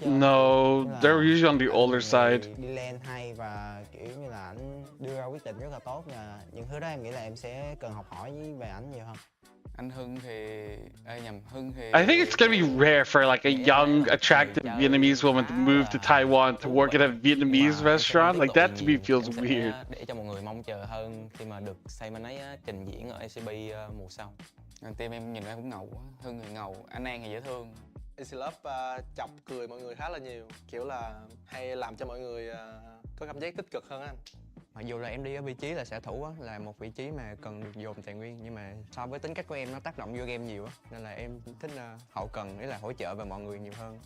No, they're usually on the older side. Đi lên hay và kiểu như là anh đưa ra quyết định rất là tốt nha. Những thứ đó em nghĩ là em sẽ cần học hỏi với về ảnh nhiều hơn. Anh Hưng thì nhầm Hưng thì I think it's gonna be rare for like a young, attractive Vietnamese woman to move to Taiwan to work at a Vietnamese restaurant. Like that to me feels weird. Để cho mọi người mong chờ hơn khi mà được xem anh ấy trình diễn ở LCP mùa sau. Team em nhìn ra cũng ngầu quá, Hưng thì ngầu, anh An thì dễ thương. LCP chọc cười mọi người khá là nhiều, kiểu là hay làm cho mọi người có cảm giác tích cực hơn anh. Mặc dù là em đi ở vị trí là xạ thủ á, là một vị trí mà cần được dồn tài nguyên, nhưng mà so với tính cách của em nó tác động vô game nhiều á, nên là em thích hậu cần, nghĩa là hỗ trợ về mọi người nhiều hơn.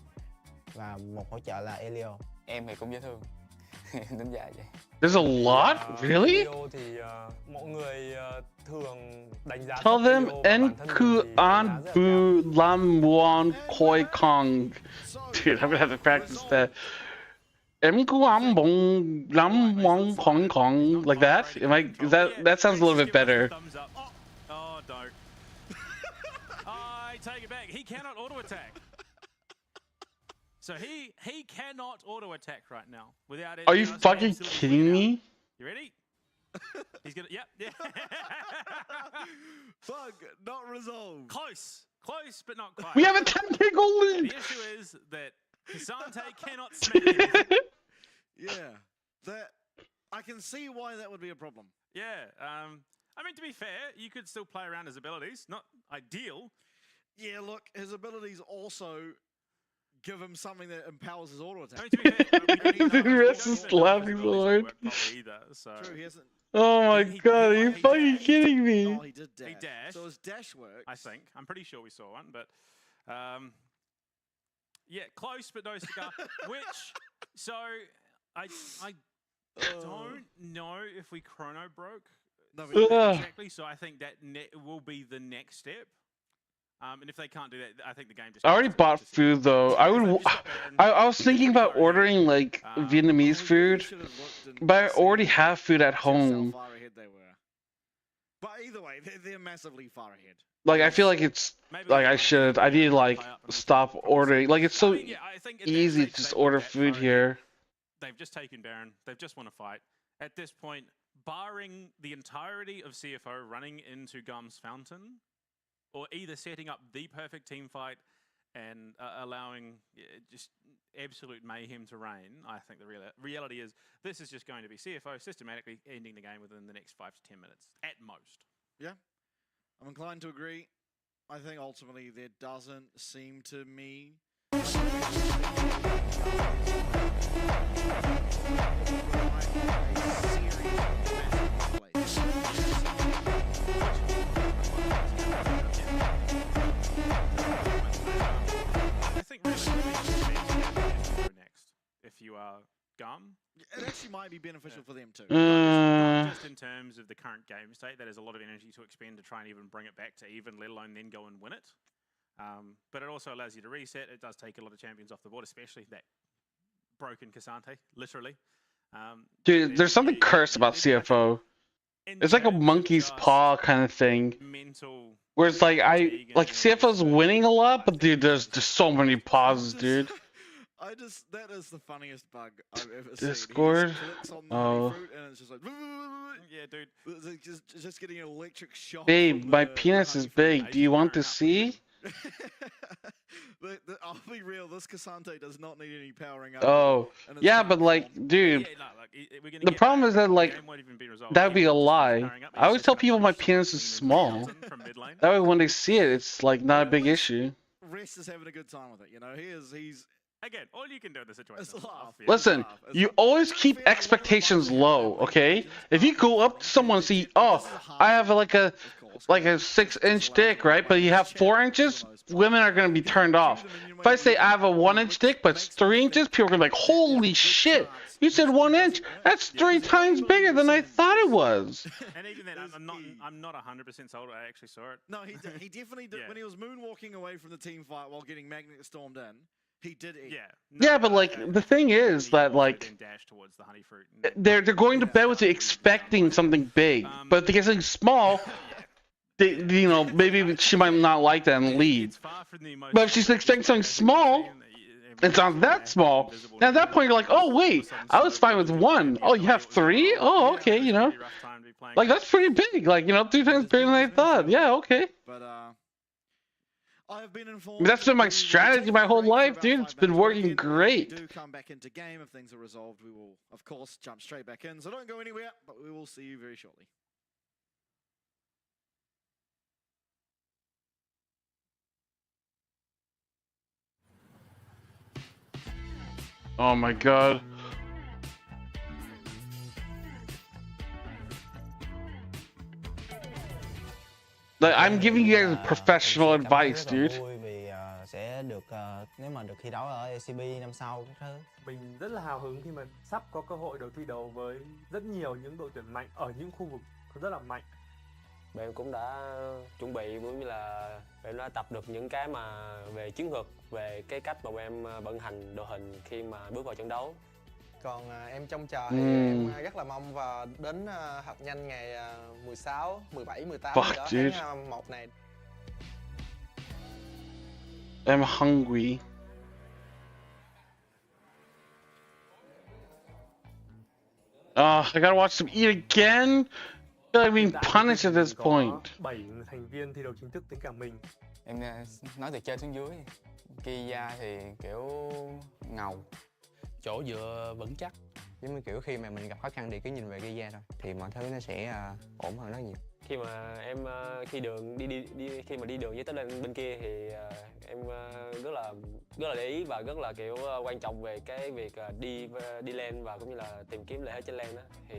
Và một hỗ trợ là Elio. Em thì cũng dễ thương. Tính dài vậy. There's a lot? Really? Elio thì mọi người thường đánh giá Tell them Enku Anbu Lam Muon Koi Kong. Dude, I'm gonna have to practice that. Enku Ambong Lam Muon Kong Kong. Like that? That sounds a little bit better. Oh, don't. I take it back. He cannot auto-attack. So he cannot auto-attack right now without it. Are you fucking kidding me? You ready? He's gonna, yeah. Bug not resolved. Close, but not quite. We have a 10k goal lead. The issue is that Kasante cannot smack anything. Yeah, that I can see why that would be a problem. Yeah, I mean, to be fair, you could still play around his abilities. Not ideal. Yeah, look, his abilities also give him something that empowers his auto attack. The rest is laughing so hard. True, he hasn't. Oh my god, are you fucking kidding me? Oh, he did dash. He dashed. So his dash works. I think. I'm pretty sure we saw one, but yeah, close but no cigar. Which, so I don't know if we chrono broke. No, exactly. So I think that will be the next step. And if they can't do that, I think the game just. I already bought food though. I was thinking about ordering like Vietnamese food, but I already have food at home. Far ahead they were. But either way, they're massively far ahead. Like I feel like it's like I need to like stop ordering. Like it's so easy to just order food here. They've just taken Baron. They've just won a fight. At this point, barring the entirety of CFO running into GAM's fountain, or either setting up the perfect team fight and allowing just absolute mayhem to reign, I think the reality is this is just going to be CFO systematically ending the game within the next 5 to 10 minutes, at most. Yeah, I'm inclined to agree. I think ultimately there doesn't seem to me... If you are GAM, it actually might be beneficial for them too. Not just in terms of the current game state, that is a lot of energy to expend to try and even bring it back to even, let alone then go and win it. But it also allows you to reset. It does take a lot of champions off the board, especially that broken Kasante, literally. Dude, there's something cursed about CFO. It's like a monkey's paw kind of thing. Where it's like CFO's winning a lot, but dude, there's just so many pauses, dude. That is the funniest bug I've ever Discord? seen. Oh. And it's just like, yeah, dude. Just getting an electric shock. Babe, my penis is big. Do you want to see? I'll be real, this Kasante does not need any powering up. Oh, yeah, but like, dude, the problem is that like, that would be a lie. I always tell people my penis is small. That way when they see it, it's like not a big issue. Rest is having a good time with it, you know, he's... Again, all you can do in this situation is laugh. Listen, you always keep expectations low, okay? If you go up to someone and see, oh, I have like a 6-inch dick, right? But you have 4 inches, women are gonna be turned off. If I say I have a 1-inch dick, but it's 3 inches, people are gonna be like, holy shit, you said 1 inch? That's 3 times bigger than I thought it was. And even then, I'm not 100% sold. I actually saw it. No, he definitely did. Yeah. When he was moonwalking away from the team fight while getting Magnet stormed in, he did eat. Yeah, but like the thing is that like they're going to bed with you expecting something big, but if they get something small, they, you know, maybe she might not like that and leave. But if she's expecting something small, it's not that small. Now at that point you're like, oh wait, I was fine with 1. Oh, you have 3? Oh, okay, you know, like that's pretty big. Like, you know, 3 times bigger than I thought. Yeah, okay. But That's been my strategy my whole life, dude. It's been working great. Do come back into game if things are resolved. We will, of course, jump straight back in. So don't go anywhere, but we will see you very shortly. Oh my god. Like, I'm giving you guys professional advice, dude. Vui vì sẽ được nếu mà được thi đấu ở LCP năm sau các thứ. Mình rất là hào hứng khi mà sắp có cơ hội được thi đấu với rất nhiều những đội tuyển mạnh ở những khu vực rất là mạnh. Em cũng đã chuẩn bị cũng như là em đã tập được những cái mà về chiến thuật, về cái cách mà em vận hành đội hình khi mà bước vào trận đấu. Còn em trông chờ thì em rất là mong vào đến hạt nhanh ngày 16, 17, 18 đó, tháng 1 này. I'm hungry. I gotta watch them eat again. I feel like being punished at this point. 7 thành viên thi đấu chính thức tính cả mình. Em nói từ trên xuống dưới. Kia thì kiểu ngầu, chỗ dựa vững chắc. Giống như kiểu khi mà mình gặp khó khăn thì cứ nhìn về Kia thôi, thì mọi thứ nó sẽ ổn hơn rất nhiều. Khi mà em khi mà đi đường với tới lên bên kia thì em rất là để ý và rất là kiểu quan trọng về cái việc đi lane và cũng như là tìm kiếm lợi thế trên lane đó, thì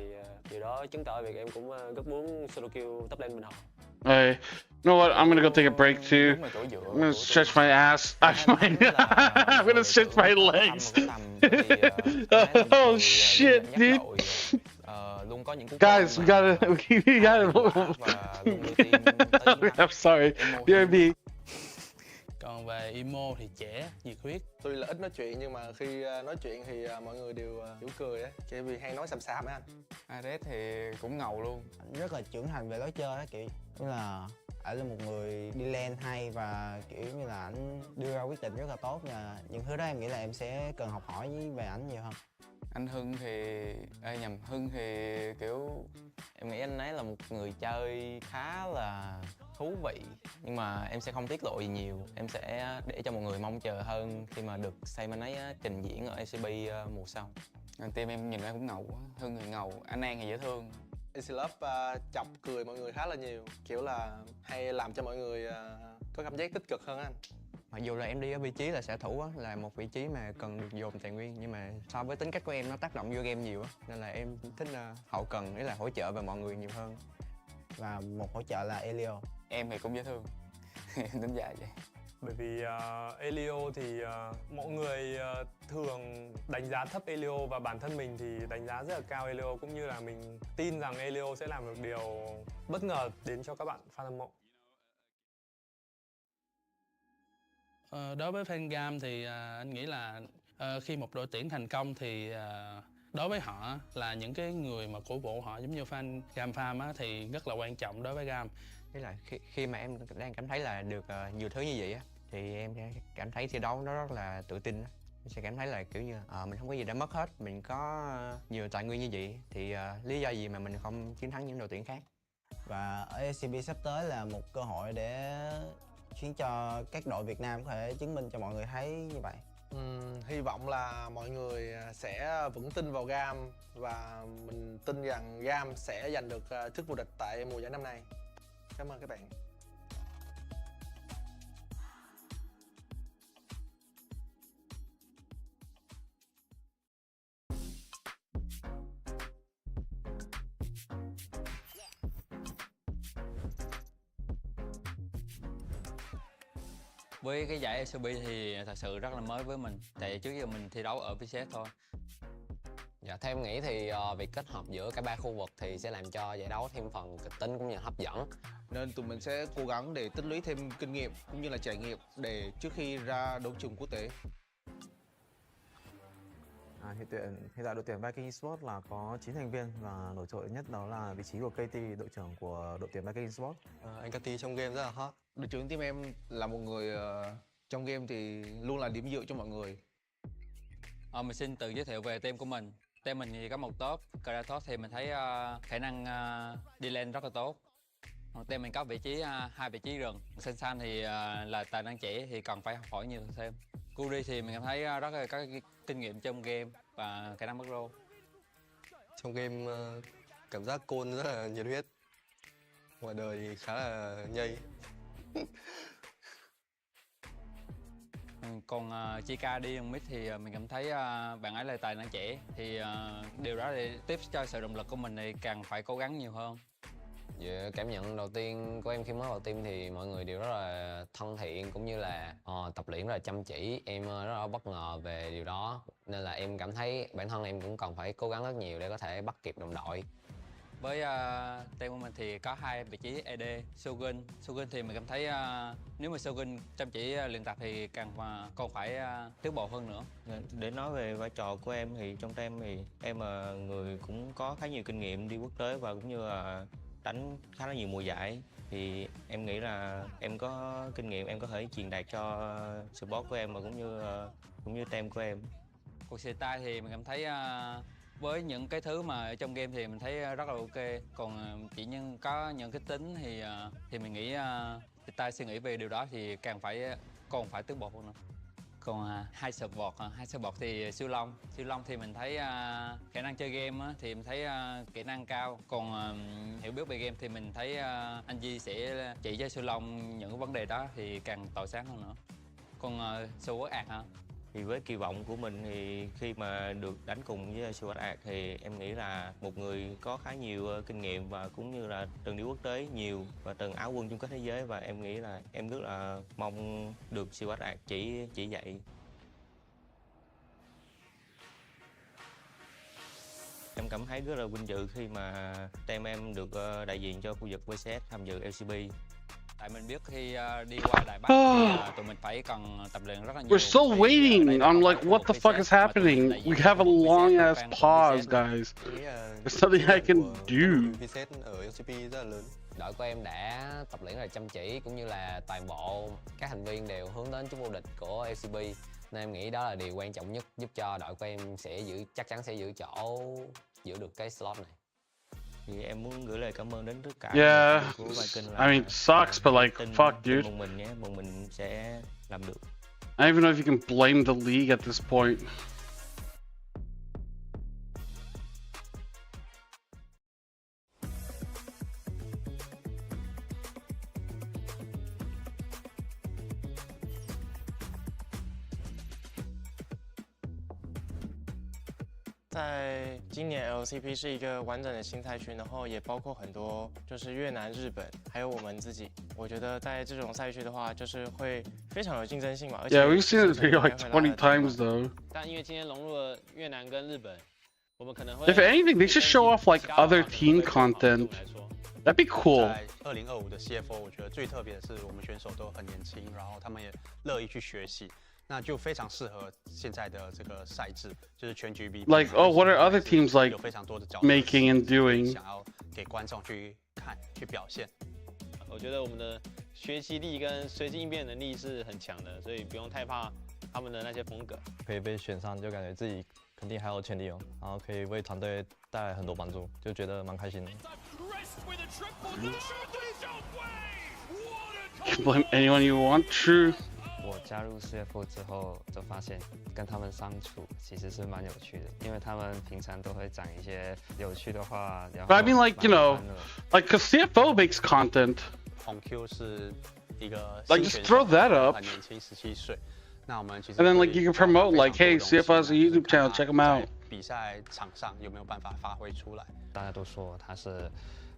điều đó chứng tỏ việc em cũng rất muốn solo kill top lane bên họ. Hey, you know what? I'm gonna go take a break too. I'm gonna stretch my ass. I'm gonna stretch my legs. Oh shit, dude. Guys, we gotta. I'm sorry. BRB. Còn về Imo thì trẻ, nhiệt huyết. Tuy là ít nói chuyện nhưng mà khi nói chuyện thì mọi người đều hiểu cười á, chỉ vì hay nói xàm á anh. Ares thì cũng ngầu luôn. Anh rất là trưởng thành về lối chơi á, kiểu như là anh là một người đi lane hay và kiểu như là anh đưa ra quyết định rất là tốt, và những thứ đó em nghĩ là em sẽ cần học hỏi về ảnh nhiều hơn. Anh Hưng thì Hưng thì kiểu em nghĩ anh ấy là một người chơi khá là thú vị, nhưng mà em sẽ không tiết lộ gì nhiều, em sẽ để cho mọi người mong chờ hơn khi mà được xem anh ấy trình diễn ở LCP mùa sau. Team em nhìn ra cũng ngầu quá, Hưng thì ngầu, anh An thì dễ thương. Love chọc cười mọi người khá là nhiều, kiểu là hay làm cho mọi người có cảm giác tích cực hơn anh. Mặc dù là em đi ở vị trí là xạ thủ á, là một vị trí mà cần được dồn tài nguyên, nhưng mà so với tính cách của em nó tác động vô game nhiều á, nên là em thích hậu cần, ý là hỗ trợ về mọi người nhiều hơn. Và một hỗ trợ là Elio. Em thì cũng dễ thương. Em tính dài vậy. Bởi vì Elio thì mọi người thường đánh giá thấp Elio và bản thân mình thì đánh giá rất là cao Elio, cũng như là mình tin rằng Elio sẽ làm được điều bất ngờ đến cho các bạn fan hâm mộ. Đối với fan GAM thì anh nghĩ là khi một đội tuyển thành công thì đối với họ là những cái người mà cổ vũ họ, giống như fan GAM Farm á, thì rất là quan trọng đối với GAM. Thế là khi mà em đang cảm thấy là được nhiều thứ như vậy á, thì em sẽ cảm thấy thi đấu nó rất là tự tin á. Em sẽ cảm thấy là kiểu như mình không có gì đã mất hết, mình có nhiều tài nguyên như vậy thì lý do gì mà mình không chiến thắng những đội tuyển khác. Và ở LCP sắp tới là một cơ hội để khiến cho các đội Việt Nam có thể chứng minh cho mọi người thấy như vậy. Hy vọng là mọi người sẽ vững tin vào GAM và mình tin rằng GAM sẽ giành được chức vô địch tại mùa giải năm nay. Cảm ơn các bạn. Với cái giải LCP thì thật sự rất là mới với mình, tại trước giờ mình thi đấu ở VCS thôi. Dạ, theo em nghĩ thì việc kết hợp giữa cả ba khu vực thì sẽ làm cho giải đấu thêm phần kịch tính cũng như hấp dẫn. Nên tụi mình sẽ cố gắng để tích lũy thêm kinh nghiệm cũng như là trải nghiệm để trước khi ra đấu trường quốc tế. Hiện tại đội tuyển Viking Esports là có 9 thành viên và nổi trội nhất đó là vị trí của KT, đội trưởng của đội tuyển Viking Esports. Anh KT trong game rất là hot. Đội trưởng team em là một người trong game thì luôn là điểm dựa cho mọi người. Mình xin tự giới thiệu về team của mình. Team mình thì có một top, Kratos thì mình thấy khả năng đi lên rất là tốt. Team mình có vị trí hai vị trí rừng. Sensan thì là tài năng trẻ thì cần phải học hỏi nhiều thêm. Kuri thì mình cảm thấy rất là có kinh nghiệm trong game và khả năng bắt rô. Trong game cảm giác Côn rất là nhiệt huyết. Ngoài đời thì khá là nhây. Còn Chika đi mid thì mình cảm thấy bạn ấy là tài năng trẻ thì điều đó thì tiếp cho sự động lực của mình thì càng phải cố gắng nhiều hơn. Về cảm nhận đầu tiên của em khi mới vào team thì mọi người đều rất là thân thiện cũng như là tập luyện rất là chăm chỉ. Em rất là bất ngờ về điều đó nên là em cảm thấy bản thân em cũng cần phải cố gắng rất nhiều để có thể bắt kịp đồng đội. Với team của mình thì có hai vị trí AD, Shogun thì mình cảm thấy nếu mà Shogun chăm chỉ luyện tập thì còn phải tiến bộ hơn nữa. Để nói về vai trò của em thì trong team thì em là người cũng có khá nhiều kinh nghiệm đi quốc tế và cũng như là đánh khá là nhiều mùa giải, thì em nghĩ là em có kinh nghiệm, em có thể truyền đạt cho support của em và cũng như team của em. Cuộc style thì mình cảm thấy với những cái thứ mà ở trong game thì mình thấy rất là ok, còn chỉ có những cái tính thì mình nghĩ style suy nghĩ về điều đó thì còn phải tiến bộ hơn nữa. Còn hai support thì siêu long thì mình thấy khả năng chơi game thì mình thấy kỹ năng cao, còn hiểu biết về game thì mình thấy anh Di sẽ chỉ cho siêu long những vấn đề đó thì càng tỏa sáng hơn nữa. Còn siêu ạc hả? Thì với kỳ vọng của mình thì khi mà được đánh cùng với siêu ạc thì em nghĩ là một người có khá nhiều kinh nghiệm và cũng như là từng đi quốc tế nhiều và từng áo quân chung kết thế giới, và em nghĩ là em rất là mong được siêu ạc chỉ dạy. Em cảm thấy rất là vinh dự khi mà team em được đại diện cho khu vực VCS tham dự LCP. Tại mình biết khi đi qua Đài Bắc thì tụi mình phải cần tập luyện rất là nhiều. We're still waiting. I'm like, what the fuck is happening? We have a long ass pause, guys. There's something I can do. Ở LCP rất là lớn. Đội của em đã tập luyện rất là chăm chỉ cũng như là toàn bộ các thành viên đều hướng đến chức vô địch của LCP. Nên em nghĩ đó là điều quan trọng nhất giúp cho đội của em chắc chắn sẽ giữ được cái slot này. Thì em muốn gửi lời cảm ơn đến tất cả Yeah, của Viking. I mean, it sucks, but like, fuck, dude. Một mình sẽ làm được. I don't even know if you can blame the league at this point.在今年 LCP 是一个完整的新赛区，然后也包括很多就是越南、日本，还有我们自己。我觉得在这种赛区的话，就是会非常有竞争性嘛。而且 Yeah, we've seen this video like 20 times though. 但因为今天融入了越南跟日本，我们可能会。 If anything, they should show off like other team content. That'd be cool. 在2025的 CFO， 我觉得最特别的是我们选手都很年轻，然后他们也乐意去学习。 那就非常适合现在的这个赛制，就是全局 BP。 Like, oh, what are other teams like 有非常多的角色 making and doing? 想要给观众去看、去表现。我觉得我们的学习力跟随机应变能力是很强的，所以不用太怕他们的那些风格。可以被选上，就感觉自己肯定还有潜力哦，然后可以为团队带来很多帮助，就觉得蛮开心的。You can blame anyone you want, true. 我加入 CFO 之后，就发现跟他们相处其实是蛮有趣的，因为他们平常都会讲一些有趣的话。然后 But I mean, like, you know, like, cause CFO makes content. 红 Q 是一个 Like, just throw that up. 很年轻，17岁。那我们其实 And then, like, you can promote, like, hey, CFO has a YouTube channel, check him out. 比赛场上有没有办法发挥出来？大家都说他是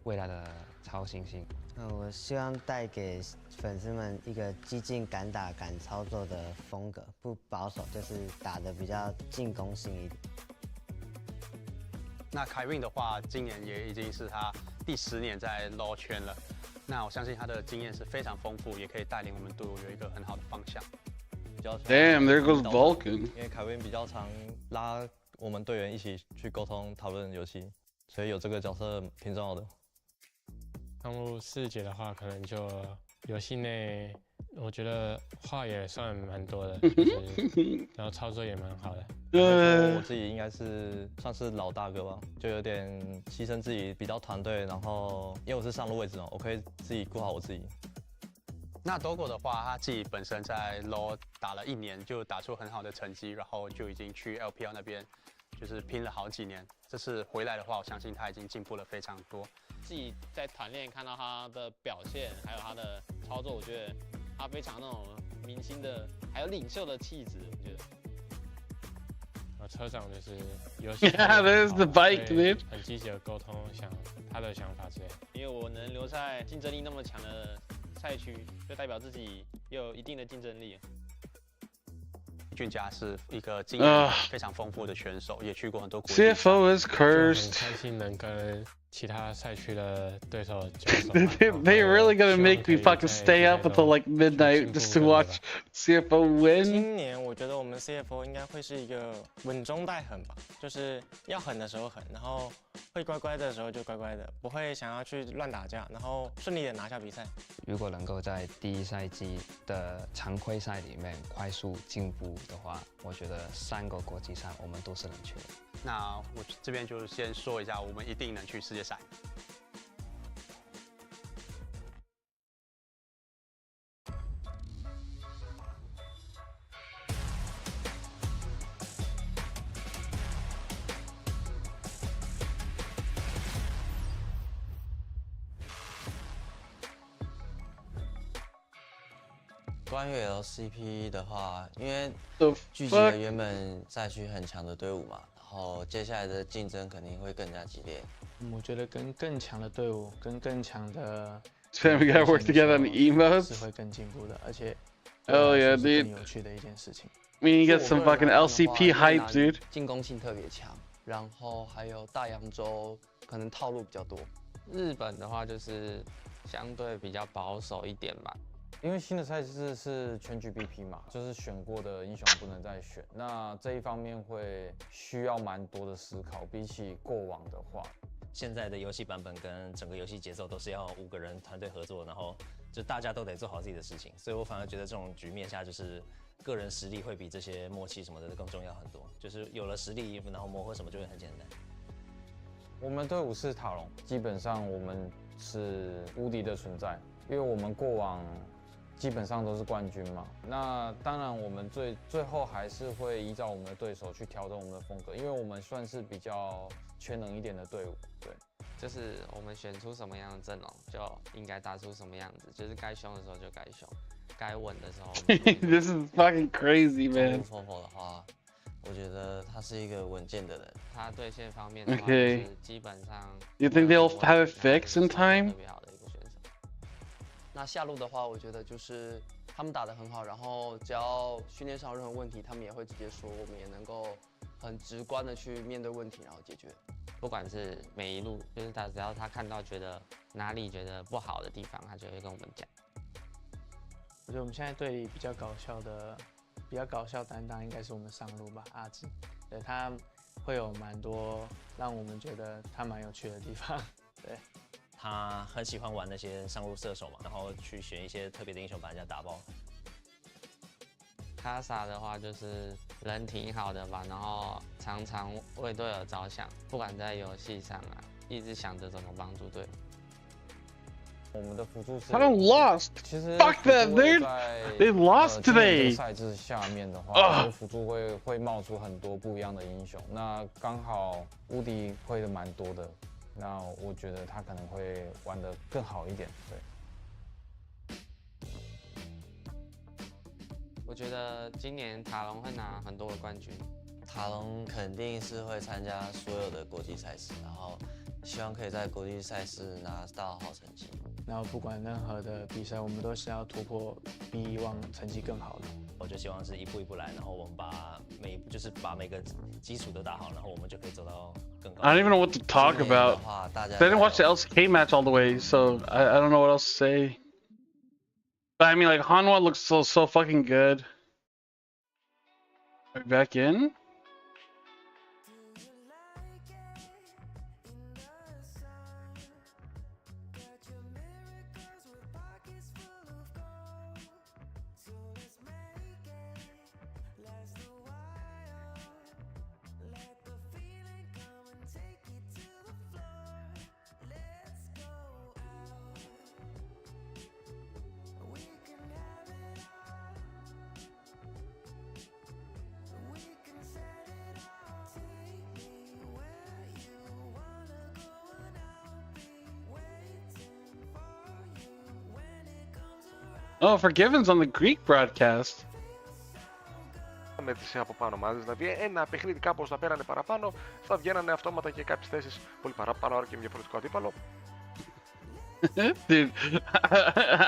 未来的超新星。我希望带给粉丝们一个激进、敢打、敢操作的风格，不保守，就是打得比较进攻性一点。那凯运的话，今年也已经是他第10年在 LoL 圈了。那我相信他的经验是非常丰富，也可以带领我们队伍有一个很好的方向。 Damn, there goes Vulcan. 因为凯文比较常拉我们队员一起去沟通、讨论游戏，所以有这个角色挺重要的。项目4节的话，可能就游戏内我觉得话也算蛮多的，就是然后操作也蛮好的。我自己应该是算是老大哥吧，就有点牺牲自己，比较团队，然后因为我是上路位置嘛，我可以自己顾好我自己。那 Dogo 的话，他自己本身在 LoL 打了1年，就打出很好的成绩，然后就已经去 LPL 那边就是拼了好几年。这次回来的话，我相信他已经进步了非常多。自己在团练看到他的表现，还有他的操作，我觉得他非常那种明星的，还有领袖的气质，我觉得。车长就是游戏 Yeah, there's the bike, dude. 很积极的沟通，他的想法之类的。因为我能留在竞争力那么强的赛区，就代表自己有一定的竞争力。俊佳是一个经验非常丰富的选手，也去过很多国际。CFO is cursed. 很开心能跟其他赛区的对手交手。They really gonna make me fucking stay up until like midnight just to watch CFO win. 今年我觉得我们 CFO 应该会是一个稳中带狠吧，就是要狠的时候狠，然后会乖乖的时候就乖乖的，不会想要去乱打架，然后顺利的拿下比赛。如果能够在第一赛季的常规赛里面快速进步的话，我觉得3个国际赛我们都是能去的。那我这边就先说一下，我们一定能去世界赛。关于 LCP 的话，因为聚集了原本赛区很强的队伍嘛，然后接下来的竞争肯定会更加激烈。我觉得跟更强的队伍，跟更强的 So we gotta work together on the emotes. 是会更进步的，而且 Oh yeah, 是 dude. 更有趣的一件事情。We need to get some fucking LCP hype, dude. 进攻性特别强，然后还有大洋洲可能套路比较多。日本的话就是相对比较保守一点吧。因为新的赛制是全局 BP 嘛，就是选过的英雄不能再选，那这一方面会需要蛮多的思考，比起过往的话。现在的游戏版本跟整个游戏节奏都是要5个人团队合作，然后就大家都得做好自己的事情，所以我反而觉得这种局面下就是个人实力会比这些默契什么的更重要很多，就是有了实力，然后磨合什么就会很简单。我们队伍是塔隆，基本上我们是无敌的存在，因为我们过往基本上都是冠军嘛。那当然，我们最后还是会依照我们的对手去调整我们的风格，因为我们算是比较全能一点的队伍。对，就是我们选出什么样的阵容，就应该打出什么样子，就是该凶的时候就该凶，该稳的时候。This is fucking crazy, man. 风的话，我觉得他是一个稳健的人。他对线方面的话， Okay. 就是基本上。You think they'll have it fixed in time? 那下路的话，我觉得就是他们打得很好，然后只要训练上有任何问题，他们也会直接说，我们也能够很直观的去面对问题，然后解决。不管是每一路，就是他只要他看到觉得哪里觉得不好的地方，他就会跟我们讲。我觉得我们现在队里比较搞笑担当应该是我们上路吧，阿志，对他会有蛮多让我们觉得他蛮有趣的地方，对。他很喜欢玩那些上路射手嘛，然后去选一些特别的英雄把人家打爆。卡萨的话就是人挺好的吧，然后常常为队友着想，不管在游戏上啊，一直想着怎么帮助队友。我们的辅助是 I don't lost. 其实 Fuck that, dude. They lost today. 赛制下面的话，辅助会冒出很多不一样的英雄，那刚好无敌会的蛮多的。那我觉得他可能会玩得更好一点，对。我觉得今年塔隆会拿很多的冠军，塔隆肯定是会参加所有的国际赛事，然后希望可以在国际赛事拿到好成绩。然后不管任何的比赛，我们都是要突破比以往成绩更好的。我就希望是一步一步来，然后我们把每个基础都打好，然后我们就可以走到更高。I don't even know what to talk about. I didn't watch the LCK match all the way, so I don't know what else to say. But I mean, like, Hanwha looks so fucking good. Are we back in? Oh, Forgiven's on the Greek broadcast. Με τις από πάνω ομάδες, δηλαδή ένα παιχνίδι κάπως θα πέρανε παραπάνω, θα βγαίνανε αυτόματα και κάποιες θέσεις πολύ παραπάνω, άρα και διαφορετικό αντίπαλο. Dude,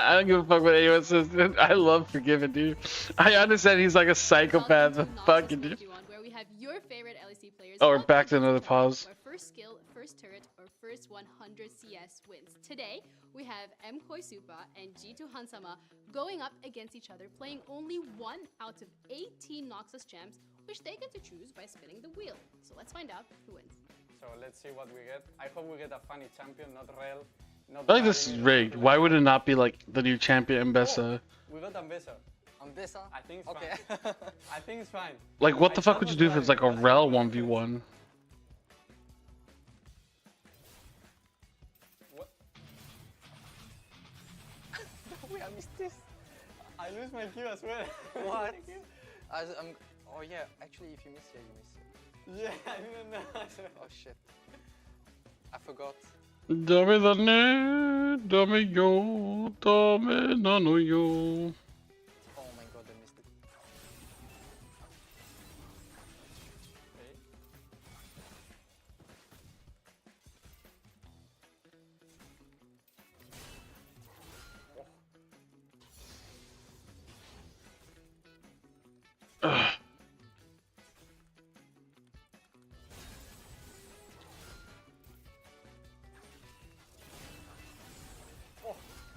I don't give a fuck what anyone says. I love Forgiven, dude. I understand he's like a psychopath, but fucking dude. Where we have your favorite LEC players. Oh, we're back to another pause. Where first skill, first turret, or first 100 CS wins. Today, we have Mkoi Supa and G2 Hansama going up against each other, playing only 1 out of 18 Noxus champs, which they get to choose by spinning the wheel. So let's find out who wins. So let's see what we get. I hope we get a funny champion, not real. I feel like this is rigged. Why would it not be like the new champion Mbessa? We got Ambessa. Ambessa? I think it's okay. fine. I think it's fine. Like, what the fuck would you do if it's like a Rel 1v1? What? Wait, I missed this. I lose my Q as well. What? Oh yeah, actually if you miss it, you miss it. Yeah, I didn't know. Oh shit. I forgot. Dame dane, dame yo, dame nano yo. Oh my god, I missed it. Ugh.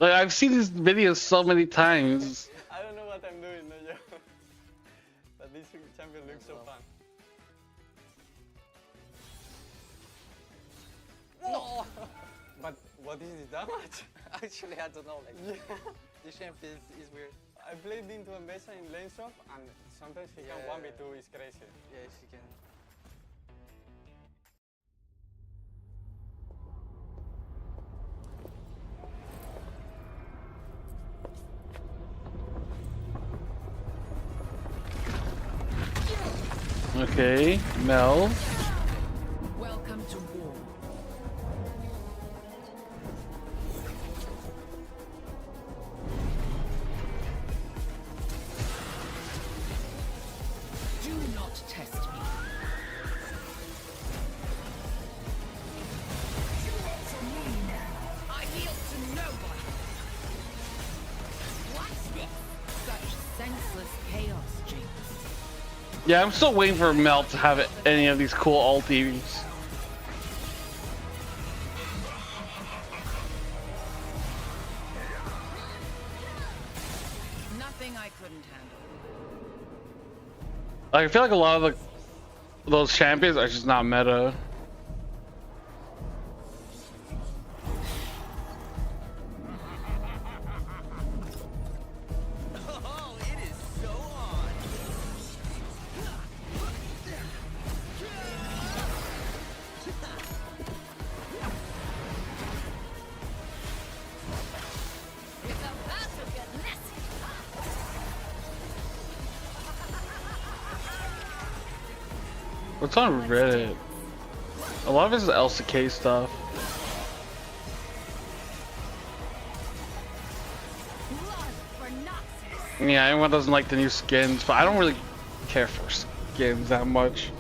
Like, I've seen these videos so many times. I don't know what I'm doing, no, yo. But this champion looks so fun. No! But what is his damage? Actually, I don't know. Like, Yeah. this champion is weird. I played into Ambessa in lane swap and sometimes he can 1v2, it's crazy. Yes, you can. Okay, Mel. Welcome to war. Do not test me. I yield to nobody. What's this? Such senseless chaos, Jinx. Yeah, I'm still waiting for Mel to have any of these cool ultis. Nothing I couldn't handle. Like, I feel like a lot of those champions are just not meta. Oh, it is so on. It's about to get messy. What's on Reddit? A lot of it is LCK stuff. Yeah, everyone doesn't like the new skins, but I don't really care for skins that much.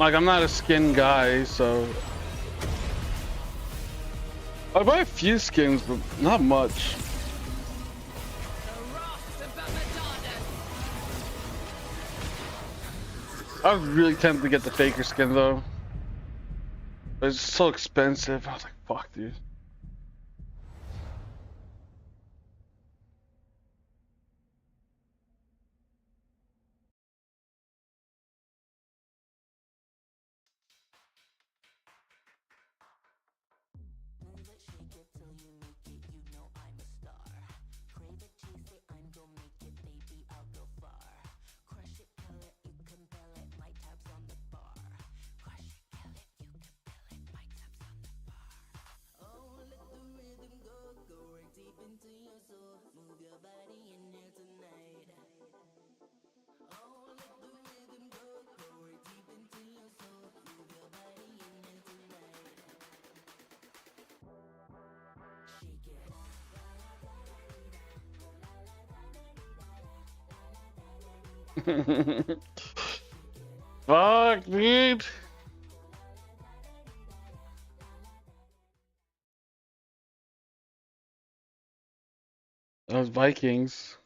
Like, I'm not a skin guy, so I buy a few skins, but not much. I was really tempted to get the Faker skin though. But it's so expensive. I was like, fuck, dude. Fuck, dude. Those Vikings.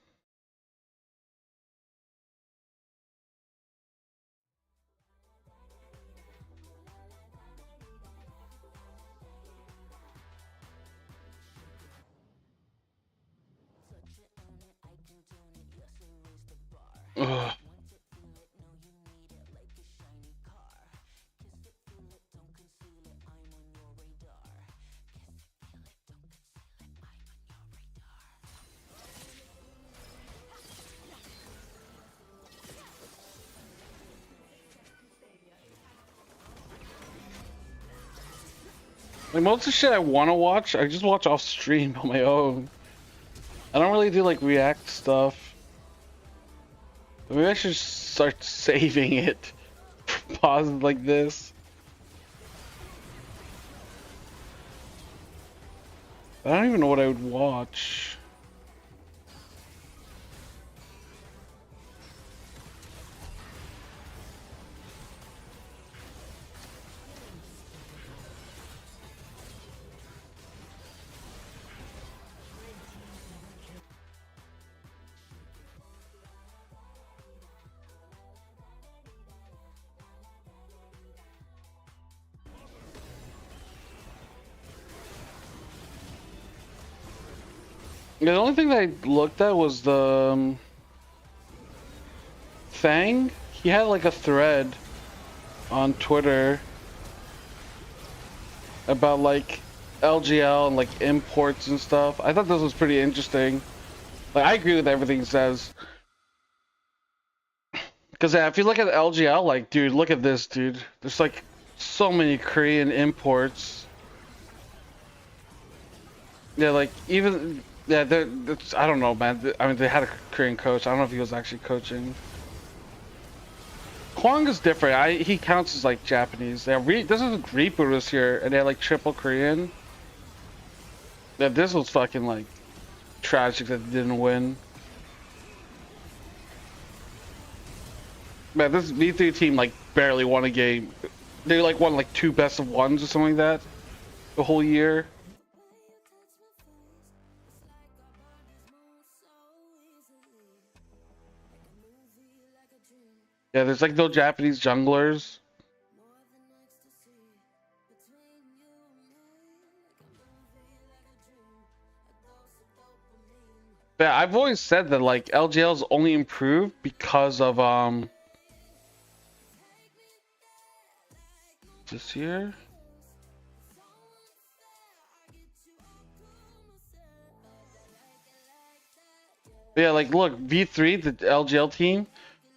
Ugh. Like most of the shit I want to watch, I just watch off stream on my own. I don't really do like react stuff. Maybe I should start saving it. Pause like this. I don't even know what I would watch. The only thing that I looked at was the Fang. He had like a thread on Twitter about like LGL and like imports and stuff. I thought this was pretty interesting. Like I agree with everything he says. Cause yeah, if you look at LGL, like dude, look at this, dude. There's like so many Korean imports. Yeah, like even. Yeah, I don't know, man. I mean, they had a Korean coach. I don't know if he was actually coaching. Kwang is different. He counts as like Japanese. Yeah, this is Reaper was here, and they had like triple Korean. Yeah, this was fucking like tragic that they didn't win. Man, this V3 team like barely won a game. They like won like 2 best of ones or something like that the whole year. Yeah, there's like no Japanese junglers. Yeah, I've always said that like LGL's only improved because of this year. Yeah, like look, V3, the LGL team,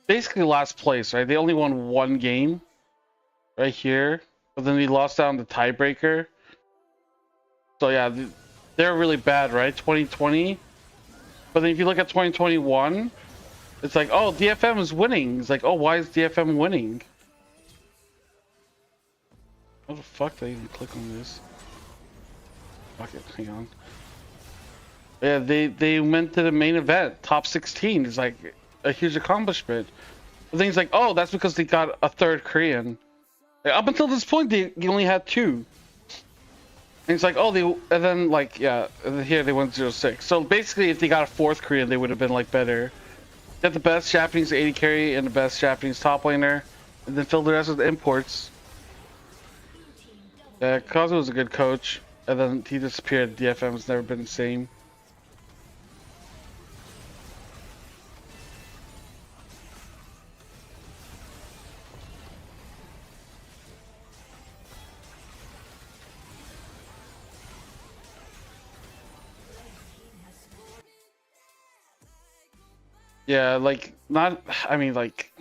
basically last place, right? They only won 1 game right here, but then they lost out on the tiebreaker. So yeah, they're really bad, right? 2020. But then if you look at 2021, it's like, oh, DFM is winning. It's like, oh, why is DFM winning? How the fuck did I even click on this? Fuck it, hang on. Yeah, they went to the main event, top 16. It's like a huge accomplishment. The thing's like, oh, that's because they got a 3rd Korean. Like, up until this point, they only had 2. And it's like, oh, and then like, yeah, here they went 0-6. So basically, if they got a 4th Korean, they would have been like better. Get the best Japanese AD carry and the best Japanese top laner, and then fill the rest with imports. Yeah, Kazu was a good coach, and then he disappeared. DFM has never been the same. Yeah, like, not, I mean, like,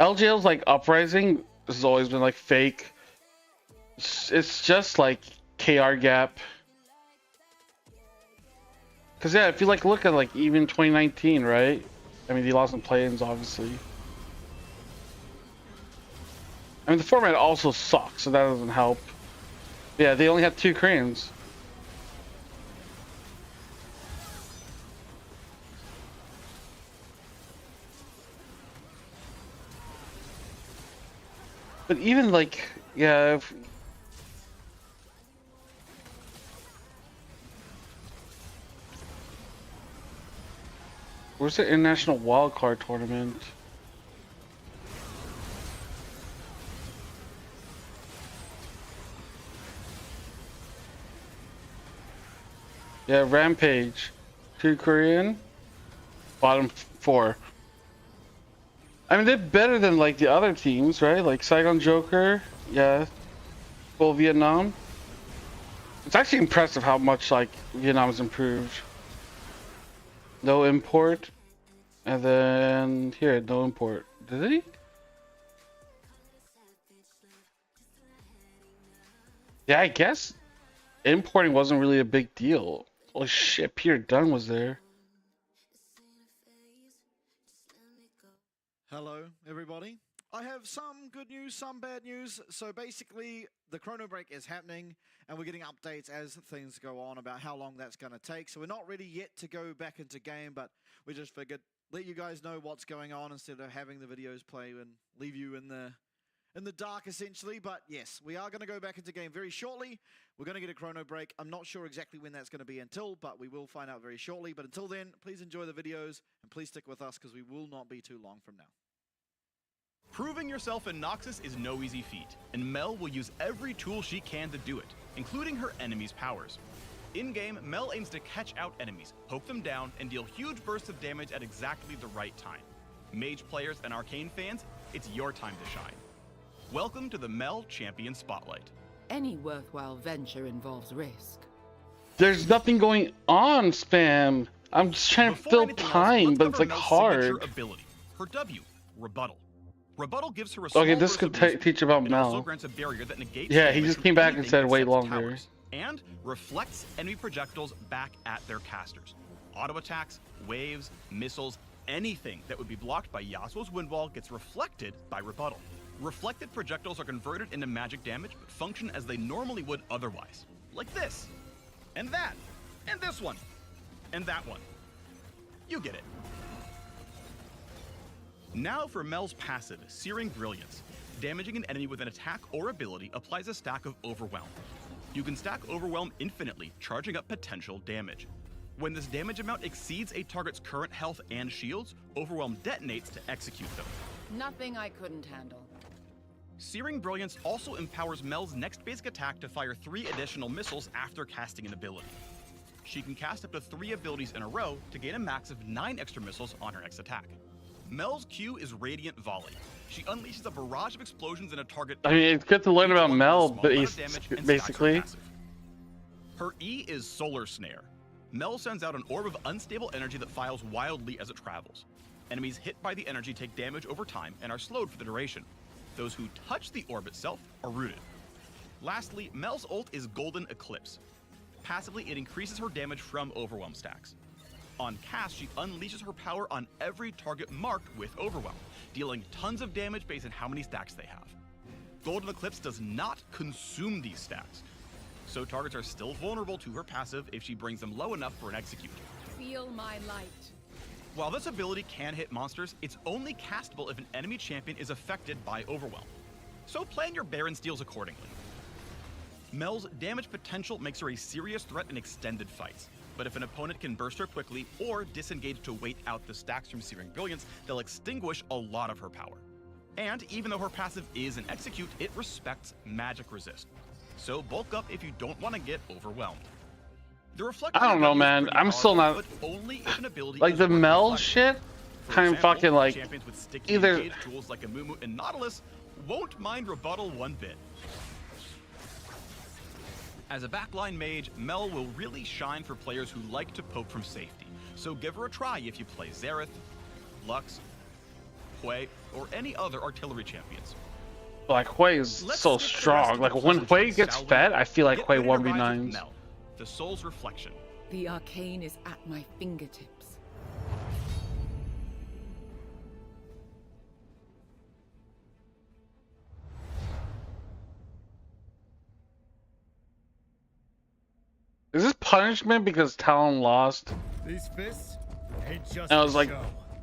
LGL's, like, Uprising has always been, like, fake. It's just, like, KR gap. Because, yeah, if you, like, look at, like, even 2019, right? I mean, they lost in play-ins, obviously. I mean, the format also sucks, so that doesn't help. Yeah, they only had 2 Koreans. But even like, yeah. Where's the international wildcard tournament? Yeah, Rampage. 2 Korean. Bottom 4. I mean, they're better than like the other teams, right? Like Saigon Joker. Yeah. Full Vietnam. It's actually impressive how much like Vietnam has improved. No import. And then here, no import. Did he? Yeah, I guess importing wasn't really a big deal. Holy shit, Peter Dunn was there. Hello, everybody. I have some good news, some bad news. So basically, the chrono break is happening, and we're getting updates as things go on about how long that's going to take. So we're not ready yet to go back into game, but we just figured let you guys know what's going on instead of having the videos play and leave you in the dark, essentially. But yes, we are going to go back into game very shortly. We're going to get a chrono break. I'm not sure exactly when that's going to be until, but we will find out very shortly. But until then, please enjoy the videos, and please stick with us because we will not be too long from now. Proving yourself in Noxus is no easy feat, and Mel will use every tool she can to do it, including her enemies' powers. In-game, Mel aims to catch out enemies, poke them down, and deal huge bursts of damage at exactly the right time. Mage players and Arcane fans, it's your time to shine. Welcome to the Mel Champion Spotlight. Any worthwhile venture involves risk. There's nothing going on, Spam. I'm just trying to fill time, but it's like hard. Ability, her W, Rebuttal. Rebuttal gives her a Okay, this could teach about Mel. Yeah, he just came back and said wait longer. And reflects enemy projectiles back at their casters. Auto attacks, waves, missiles, anything that would be blocked by Yasuo's Wind Wall gets reflected by Rebuttal. Reflected projectiles are converted into magic damage, but function as they normally would otherwise. Like this, and that, and this one, and that one. You get it. Now for Mel's passive, Searing Brilliance. Damaging an enemy with an attack or ability applies a stack of Overwhelm. You can stack Overwhelm infinitely, charging up potential damage. When this damage amount exceeds a target's current health and shields, Overwhelm detonates to execute them. Nothing I couldn't handle. Searing Brilliance also empowers Mel's next basic attack to fire 3 additional missiles after casting an ability. She can cast up to 3 abilities in a row to gain a max of 9 extra missiles on her next attack. Mel's Q is Radiant Volley. She unleashes a barrage of explosions in a target. I mean, it's good to learn about Mel, but basically. Her E is Solar Snare. Mel sends out an orb of unstable energy that files wildly as it travels. Enemies hit by the energy take damage over time and are slowed for the duration. Those who touch the orb itself are rooted. Lastly, Mel's ult is Golden Eclipse. Passively, it increases her damage from Overwhelm stacks. On cast, she unleashes her power on every target marked with Overwhelm, dealing tons of damage based on how many stacks they have. Golden Eclipse does not consume these stacks, so targets are still vulnerable to her passive if she brings them low enough for an execute. Feel my light. While this ability can hit monsters, it's only castable if an enemy champion is affected by Overwhelm, so plan your Baron steals accordingly. Mel's damage potential makes her a serious threat in extended fights. But if an opponent can burst her quickly or disengage to wait out the stacks from Searing Brilliance, they'll extinguish a lot of her power. And even though her passive is an execute, it respects magic resist. So bulk up if you don't want to get overwhelmed. I don't know, man. I'm still not like the Mel shit. Kind of fucking like either. Tools like Amumu and Nautilus won't mind Rebuttal one bit. As a backline mage, Mel will really shine for players who like to poke from safety, so give her a try if you play Xerath, Lux, Hui, or any other artillery champions. Like Hui is so strong. Like when Hui gets fed, I feel like Hui 1v9s. The Soul's Reflection. The arcane is at my fingertips. Is this punishment because Talon lost? These fists ain't just and I was like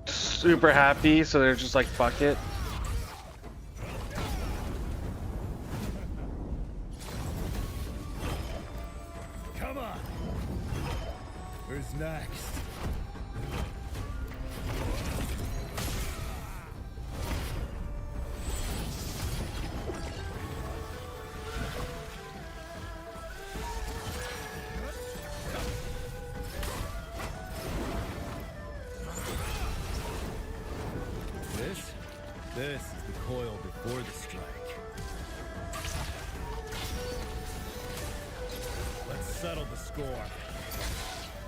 super happy, so they're just like, fuck it. Who's next? This is the coil before the strike. Let's settle the score.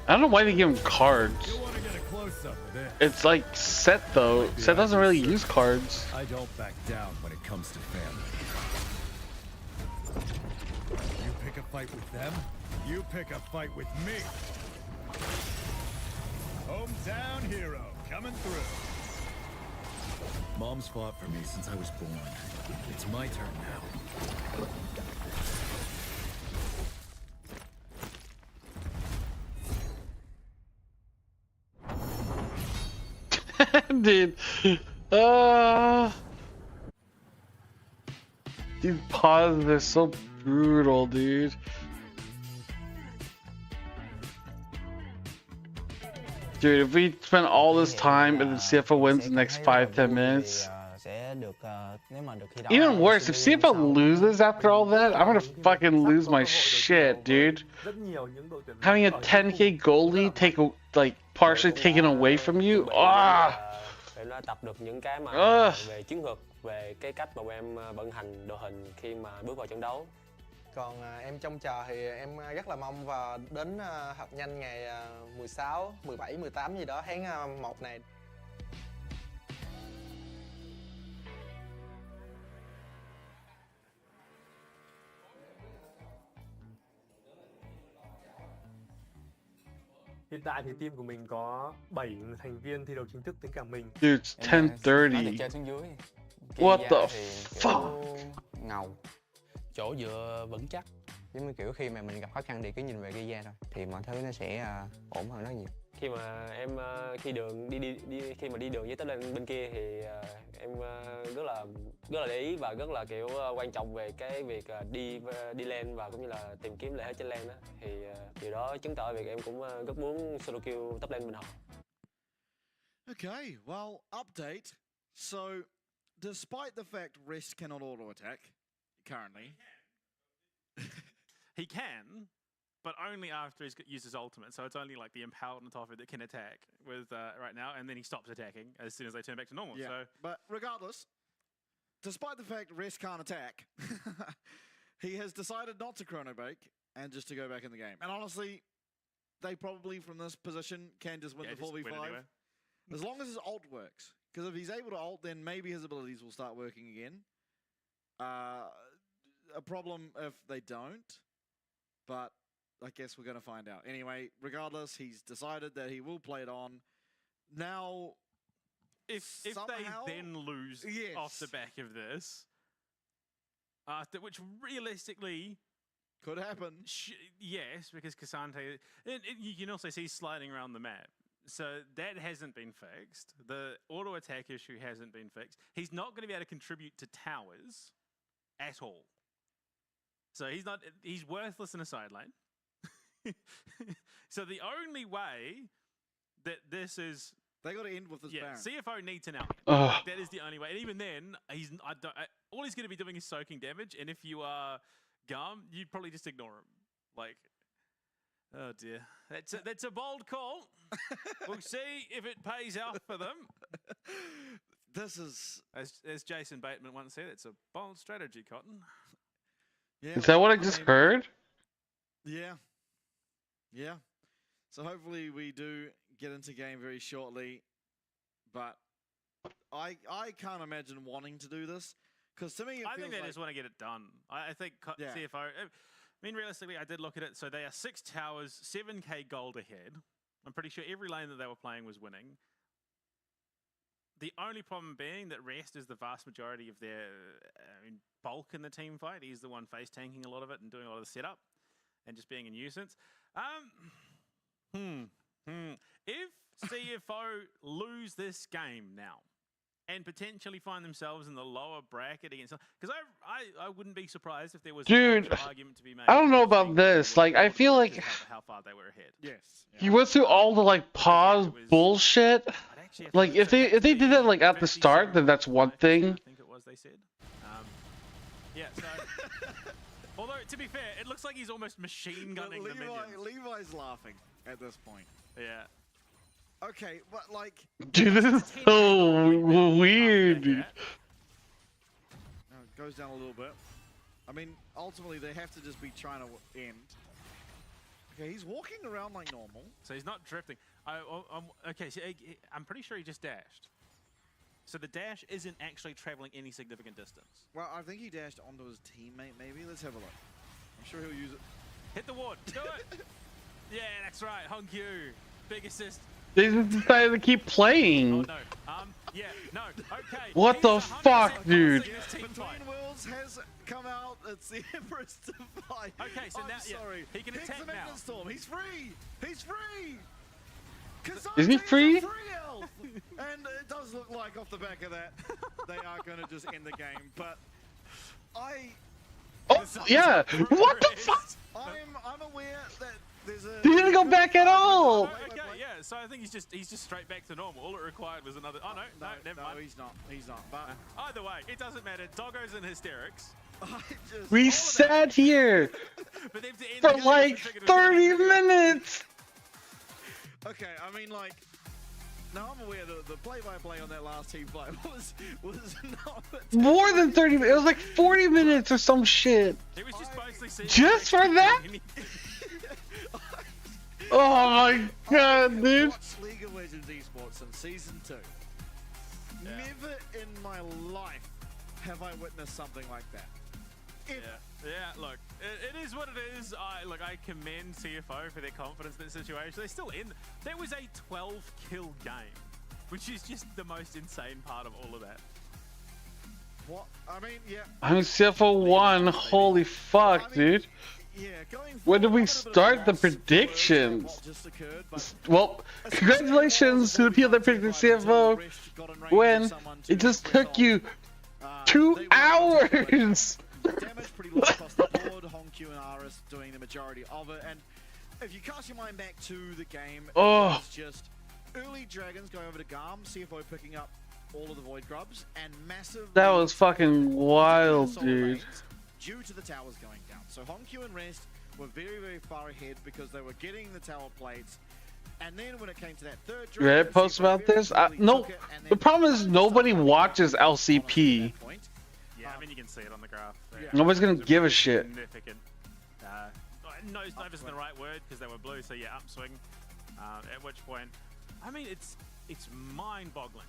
I don't know why they give him cards. You want to get a close-up of this? It's like Set though. Set doesn't really use cards. I don't back down when it comes to family. You pick a fight with them, you pick a fight with me. Hometown hero coming through. Mom's fought for me since I was born. It's my turn now. Dude. These pauses are so brutal, dude. Dude, if we spend all this time and then CFO wins the next 5-10 minutes. Even worse, if CFO loses after all that, I'm gonna fucking lose my shit, dude. Having a 10k goal lead partially taken away from you. Em đã tập được những cái mà về chiến thuật, về cái cách mà em vận hành đội hình khi mà bước vào trận đấu. Còn em trông chờ thì em rất là mong vào đến họp nhanh ngày 16, 17, 18 gì đó tháng 1 này. Hiện tại thì team của mình có 7 thành viên thi đấu chính thức tính cả mình. Dude, it's 10:30. What the fuck? Ngầu. Chỗ dựa vững chắc. Giống như kiểu khi mà mình gặp khó khăn thì cứ nhìn về gây ra thôi, thì mọi thứ nó sẽ ổn hơn rất nhiều. Khi mà em khi mà đi đường với tới lên bên kia thì em rất là để ý và rất là kiểu quan trọng về cái việc đi lên và cũng như là tìm kiếm lợi thế trên lane đó, thì điều đó chứng tỏ việc em cũng rất muốn solo kill top lane bên họ. Okay, well, update. So, despite the fact Rest cannot auto attack currently, he can, but only after he's used his ultimate. So it's only like the empowered on top of it that can attack with right now, and then he stops attacking as soon as they turn back to normal. Yeah, so, but regardless, despite the fact Rest can't attack, he has decided not to chrono bake and just to go back in the game. And honestly, they probably from this position can just win the 4v5 as long as his ult works. Because if he's able to ult, then maybe his abilities will start working again. A problem if they don't, but I guess we're going to find out. Anyway, regardless, he's decided that he will play it on. Now, if somehow, they then lose off the back of this, which realistically could happen. Yes, because Cassante, you can also see sliding around the map. So that hasn't been fixed. The auto attack issue hasn't been fixed. He's not going to be able to contribute to towers at all. So he's worthless in a side lane. So the only way that this is... They got to end with this Baron. CFO needs an out. That is the only way. And even then, all he's going to be doing is soaking damage. And if you are GAM, you'd probably just ignore him. Like, oh dear. That's a bold call. We'll see if it pays out for them. This is... As Jason Bateman once said, it's a bold strategy, Cotton. Yeah, Is that what I just heard? Yeah. Yeah. So hopefully we do get into game very shortly. But I can't imagine wanting to do this. Because to me, I think they just want to get it done. I think CFO... I mean, realistically, I did look at it. So they are 6 towers, 7k gold ahead. I'm pretty sure every lane that they were playing was winning. The only problem being that Rest is the vast majority of their bulk in the team fight. He's the one face tanking a lot of it and doing a lot of the setup and just being a nuisance. If CFO lose this game now, and potentially find themselves in the lower bracket against. Because I wouldn't be surprised if there was Dude, an argument to be made. I don't know about this. Like, I feel like How far they were ahead. Yes. he went through all the like pause bullshit. Like, if they did that like at the start, then that's one thing. I think it was they said. Yeah. So, although to be fair, it looks like he's almost machine gunning the minions. Levi's laughing at this point. Yeah. Okay, but like... Dude, this is so weird, dude. It goes down a little bit. I mean, ultimately, they have to just be trying to end. Okay, he's walking around like normal. So he's not drifting. Okay, so I'm pretty sure he just dashed. So the dash isn't actually traveling any significant distance. Well, I think he dashed onto his teammate, maybe. Let's have a look. I'm sure he'll use it. Hit the ward. Do it. Yeah, that's right. Honkyu. Big assist. They just decided to keep playing. Oh, no. Yeah, no. Okay. What the fuck, dude? Between Worlds has come out. It's the Empress to fight. Okay, so now sorry. he can Hits attack the now. Magnet Storm. He's free. He's free. Is he free? And it does look like off the back of that, they are going to just end the game. But Oh, yeah. What the fuck? I'm aware that there's a... He didn't go back at all. Okay, yeah. So I think he's just straight back to normal. All it required was another. Oh no, never mind. He's not. He's not. But either way, it doesn't matter. Doggo's in hysterics. We sat here for like 30 minutes. Okay, I mean, like, now I'm aware that the play-by-play on that last team fight was not More than 30 minutes. It was like 40 minutes or some shit. It was just mostly just for that? Oh my god, dude. Watched League of Legends Esports in Season 2. Yeah. Never in my life have I witnessed something like that. Yeah, look, it is what it is. I commend CFO for their confidence in that situation. They're still in. That was a 12-kill game, which is just the most insane part of all of that. What? I mean, yeah. I mean, CFO won. Holy fuck, dude. Yeah, when did we start the predictions? Well, congratulations to the people that predicted CFO. When it just took you 2 hours. Damage pretty low across the board. Honkyu and Aris doing the majority of it. And if you cast your mind back to the game, it was just early Dragons going over to GAM, CFO picking up all of the Void Grubs, and massive... That was fucking wild, dude. Due to the towers going down. So Honkyu and Rest were very, very far ahead because they were getting the tower plates. And then when it came to that third Reddit post about this? No, the problem is nobody watches LCP. Yeah, I mean, you can see it on the graph. Nobody's gonna give a shit. Significant. Nose isn't the right word because they were blue, so yeah, upswing. At which point, I mean, it's mind-boggling.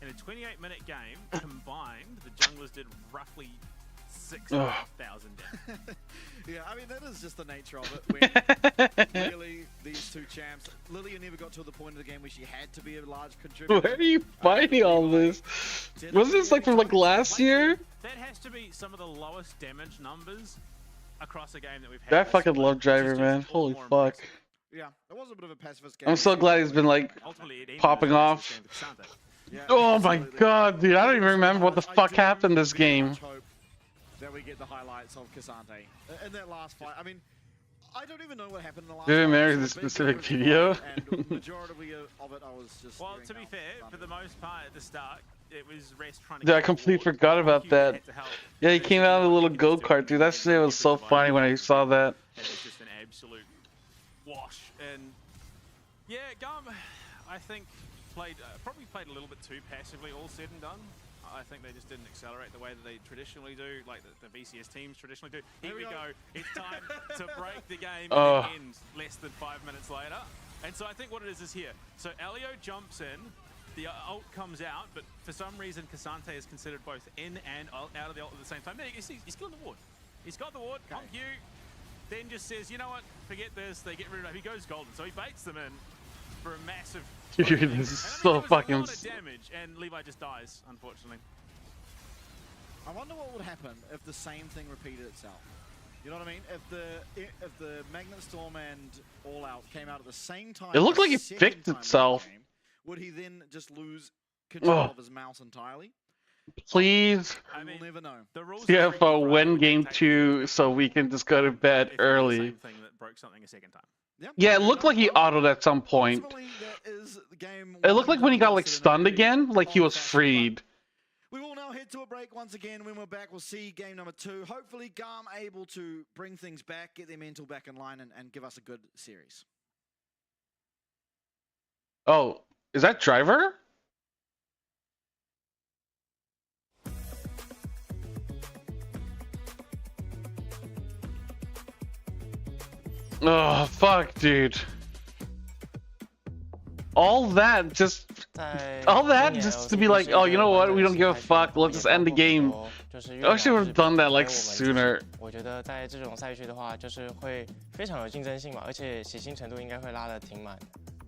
In a 28-minute game, combined, the junglers did roughly 6,000 damage. Yeah, I mean, that is just the nature of it. When really, these two champs, Lilia never got to the point of the game where she had to be a large contributor. Where are you finding all this? Was this like from like last year? That has to be some of the lowest damage numbers across a game that we've had. That fucking love driver, man. Holy fuck. Yeah, it was a bit of a pacifist game. I'm so glad he's been like popping off. Oh my god, dude. I don't even remember what the fuck happened this game. That we get the highlights of Cassante in that last fight. I mean, I don't even know what happened in the last. Did it matter the specific video? And majority of it, I was just. Well, to be fair, for the most part at the start, it was Rest trying to. Dude, I completely forgot about that. Yeah, he came out in a little go-kart, dude. That shit was so funny when I saw that. It's just an absolute wash, and yeah, GAM, I think probably played a little bit too passively, all said and done. I think they just didn't accelerate the way that they traditionally do, like the VCS teams traditionally do. Here we go. It's time to break the game and it ends less than 5 minutes later. And so I think what it is here. So Elio jumps in, the ult comes out, but for some reason Cassante is considered both in and out of the ult at the same time. There, he's killing the ward. He's got the ward. Honkyu then just says, you know what, forget this. They get rid of it. He goes golden. So he baits them in for a massive... Dude, this is so fucking... a lot of damage, and Levi just dies, unfortunately. I wonder what would happen if the same thing repeated itself. You know what I mean? If the Magnet Storm and All Out came out at the same time... It looked like it fixed itself. Would he then just lose control of his mouse entirely. Please, We will never know. CFO, win game 2 so we can just go to bed early. Yeah, it looked like he autoed at some point. It looked like when he got like stunned again, like he was freed. We will now head to a break once again. When we're back, we'll see game number 2. Hopefully, GAM able to bring things back, get their mental back in line, and give us a good series. Oh, is that Driver? Oh, fuck, dude. All that just to be like, oh, you know what? We don't give a fuck. Let's just end the game. I wish we would have done that like sooner. 我觉得在这种赛区的话，就是会非常有竞争性嘛，而且喜新程度应该会拉得挺满。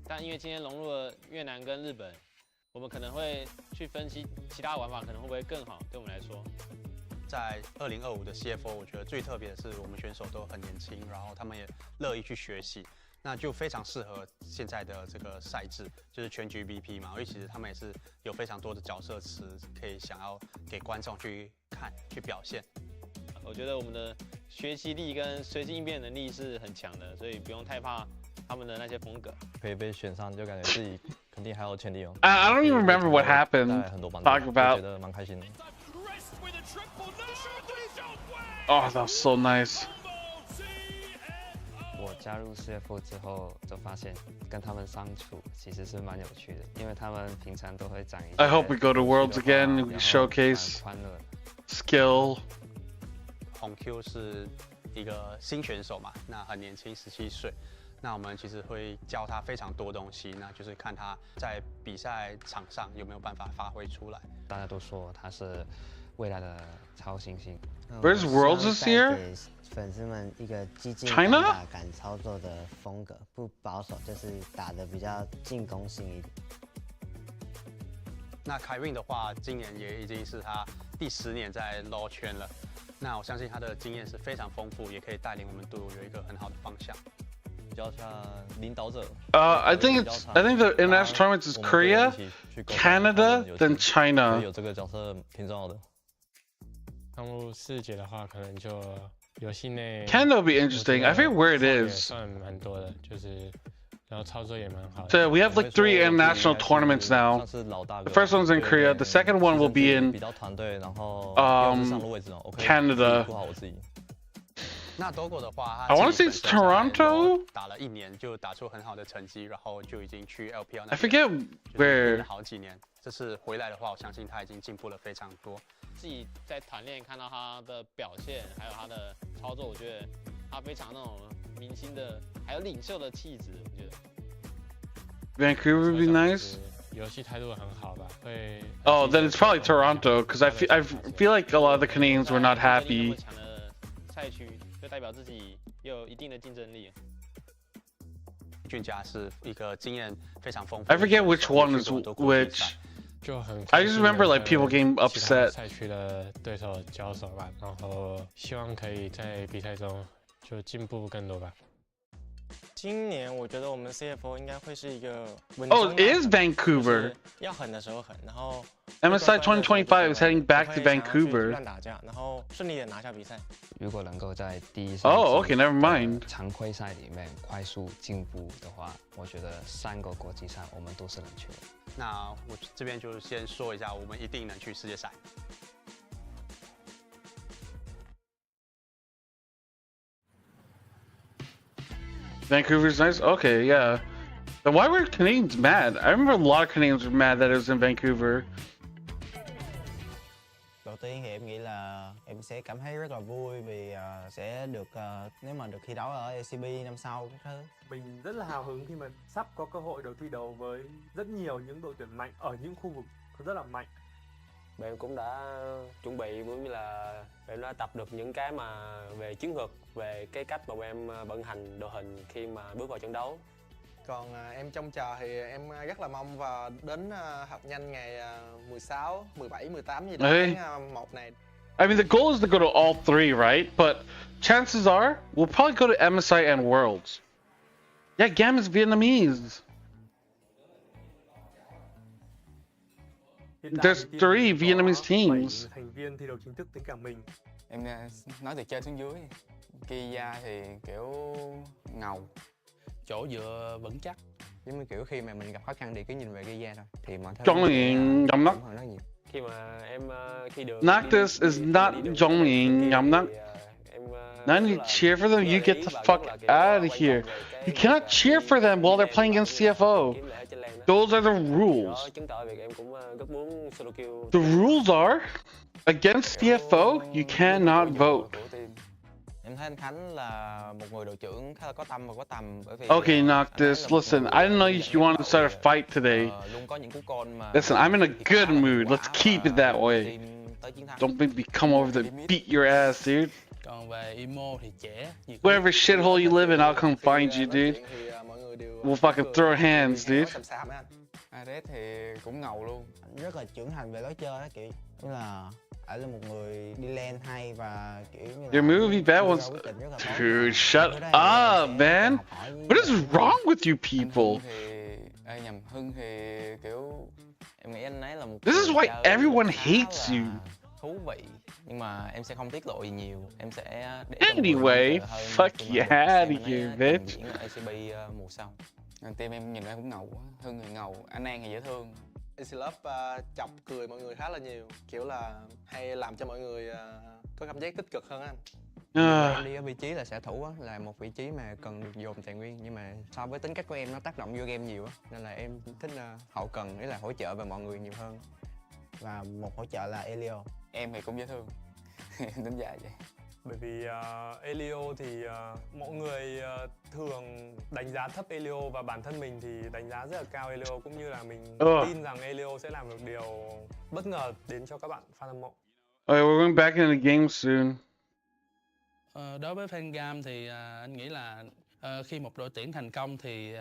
但因为今天融入了越南跟日本，我们可能会去分析其他玩法可能会不会更好，对我们来说。在2025的 CFO， 我觉得最特别的是我们选手都很年轻，然后他们也乐意去学习。 那就非常适合现在的这个赛制，就是全局 BP 嘛，因为其实他们也是有非常多的角色词可以想要给观众去看、去表现。我觉得我们的学习力跟随机应变能力是很强的，所以不用太怕他们的那些风格。可以被选上，就感觉自己肯定还有潜力哦。I don't even remember what happened. Talk about. 觉得蛮开心的。Oh, that was so nice. 我加入 CFO 之后，就发现跟他们相处其实是蛮有趣的，因为他们平常都会讲一些。I hope we go to Worlds again and we showcase skill. 红 Q 是一个新选手嘛，那很年轻，17岁。那我们其实会教他非常多东西，那就是看他在比赛场上有没有办法发挥出来。大家都说他是未来的超新星。Where's Worlds this year? 粉丝们一个激进敢操作的风格，不保守，就是打得比较进攻性一点。那凯运的话，今年也已经是他第10年在 LoL 圈了。那我相信他的经验是非常丰富，也可以带领我们队伍有一个很好的方向。比较像领导者。I think the international tournaments is Korea, Canada, then China. 有这个角色挺重要的。上路4节的话，可能就。 游戏内 Canada will be interesting. I forget where it is. 算蛮多的，就是然后操作也蛮好的。 So we have like 3 international tournaments now. The first one's in Korea. The second one will be in Canada. 那德国的话， I want to say it's Toronto. 打了1年就打出很好的成绩，然后就已经去 LPL 那 I forget where. 好几年，这次回来的话，我相信他已经进步了非常多。 自己在团练看到他的表现，还有他的操作，我觉得他非常那种明星的，还有领袖的气质。我觉得 Vancouver would be nice. 游戏态度很好吧？会。Oh, then it's probably Toronto, because I feel like a lot of the Canadians were not happy. 强的赛区就代表自己有一定的竞争力。俊佳是一个经验非常丰富。 I forget which one is which. I just remember like people getting upset. 赛区的对手交手吧，然后希望可以在比赛中就进步更多吧。今年我觉得我们 CFO 应该会是一个 Oh, it is Vancouver. 要狠的时候狠，然后 MSI 2025 is heading back to Vancouver. 乱打架，然后顺利的拿下比赛。如果能够在第一 Oh, okay, never mind. 常规赛里面快速进步的话，我觉得3个国际赛我们都是能去的。那我这边就先说一下，我们一定能去世界赛。 Vancouver's nice? Okay, yeah. Then why were Canadians mad? I remember a lot of Canadians were mad that it was in Vancouver. Đầu tiên thì em nghĩ là em sẽ cảm thấy rất là vui vì sẽ được nếu mà được thi đấu ở LCP năm sau các thứ. Mình rất là hào hứng khi mà sắp có cơ hội được thi đấu với rất nhiều những đội tuyển mạnh ở những khu vực rất là mạnh. Em cũng đã chuẩn bị cũng như là em đã tập được những cái mà về chiến thuật, về cái cách mà em vận hành đội hình khi mà bước vào trận đấu. Còn em trông chờ thì em rất là mong vào đến học nhanh ngày 16, 17, 18 gì đó tháng 1 này. I mean, the goal is to go to all 3, right? But chances are, we'll probably go to MSI and Worlds. Yeah, GAM is Vietnamese. There's 3 Vietnamese teams. Thành viên thi đấu chính thức tính cả mình. Em nói từ trên xuống dưới. Kia thì kiểu ngầu, chỗ dựa vững chắc. Giống như kiểu khi mà mình gặp khó khăn thì cứ nhìn về Kia thôi. Thì mọi thứ Zhongyin, nhắm Khi mà em khi được Noctis is not Zhongyin, nhắm Now you cheer for them, you get the fuck out of here. You cannot cheer for them while they're playing against CFO. Those are the rules. The rules are, against CFO, you cannot vote. Em thấy anh Khánh là một người đội trưởng khá là có tâm và có tầm bởi vì Okay, Noctis, listen, I didn't know you wanted to start a fight today. luôn có những cú call mà Listen, I'm in a good mood. Let's keep it that way. Don't make me come over there and beat your ass, dude. Còn về emo thì trẻ. Whatever shithole you live in, I'll come find you, dude. We'll fucking throw hands, dude. Ares thì cũng ngầu luôn. Rất là trưởng thành về lối chơi á, kiểu như là anh là một người đi lane hay và kiểu như Your movie bad ones. Dude, shut up, man. What is wrong with you people? Nhầm Hưng thì kiểu em nghĩ anh ấy là một. This is why everyone hates you. Thú vị, nhưng mà em sẽ không tiết lộ gì nhiều. Em sẽ Anyway, fuck you out of here, bitch. LCP mùa sau. Team em nhìn ra cũng ngầu quá. Hưng thì ngầu, anh An thì dễ thương. Love chọc cười mọi người khá là nhiều, kiểu là hay làm cho mọi người có cảm giác tích cực hơn anh. Em đi ở vị trí là xạ thủ á, là một vị trí mà cần được dồn tài nguyên, nhưng mà so với tính cách của em nó tác động vô game nhiều á, nên là em thích hậu cần, ý là hỗ trợ về mọi người nhiều hơn. Và một hỗ trợ là Elio. Em thì cũng dễ thương. Em tính dài vậy. Bởi vì Elio thì mọi người thường đánh giá thấp Elio và bản thân mình thì đánh giá rất là cao Elio, cũng như là mình tin rằng Elio sẽ làm được điều bất ngờ đến cho các bạn fan hâm mộ. Okay, we're going back into the game soon. Đối với fan GAM thì anh nghĩ là khi một đội tuyển thành công thì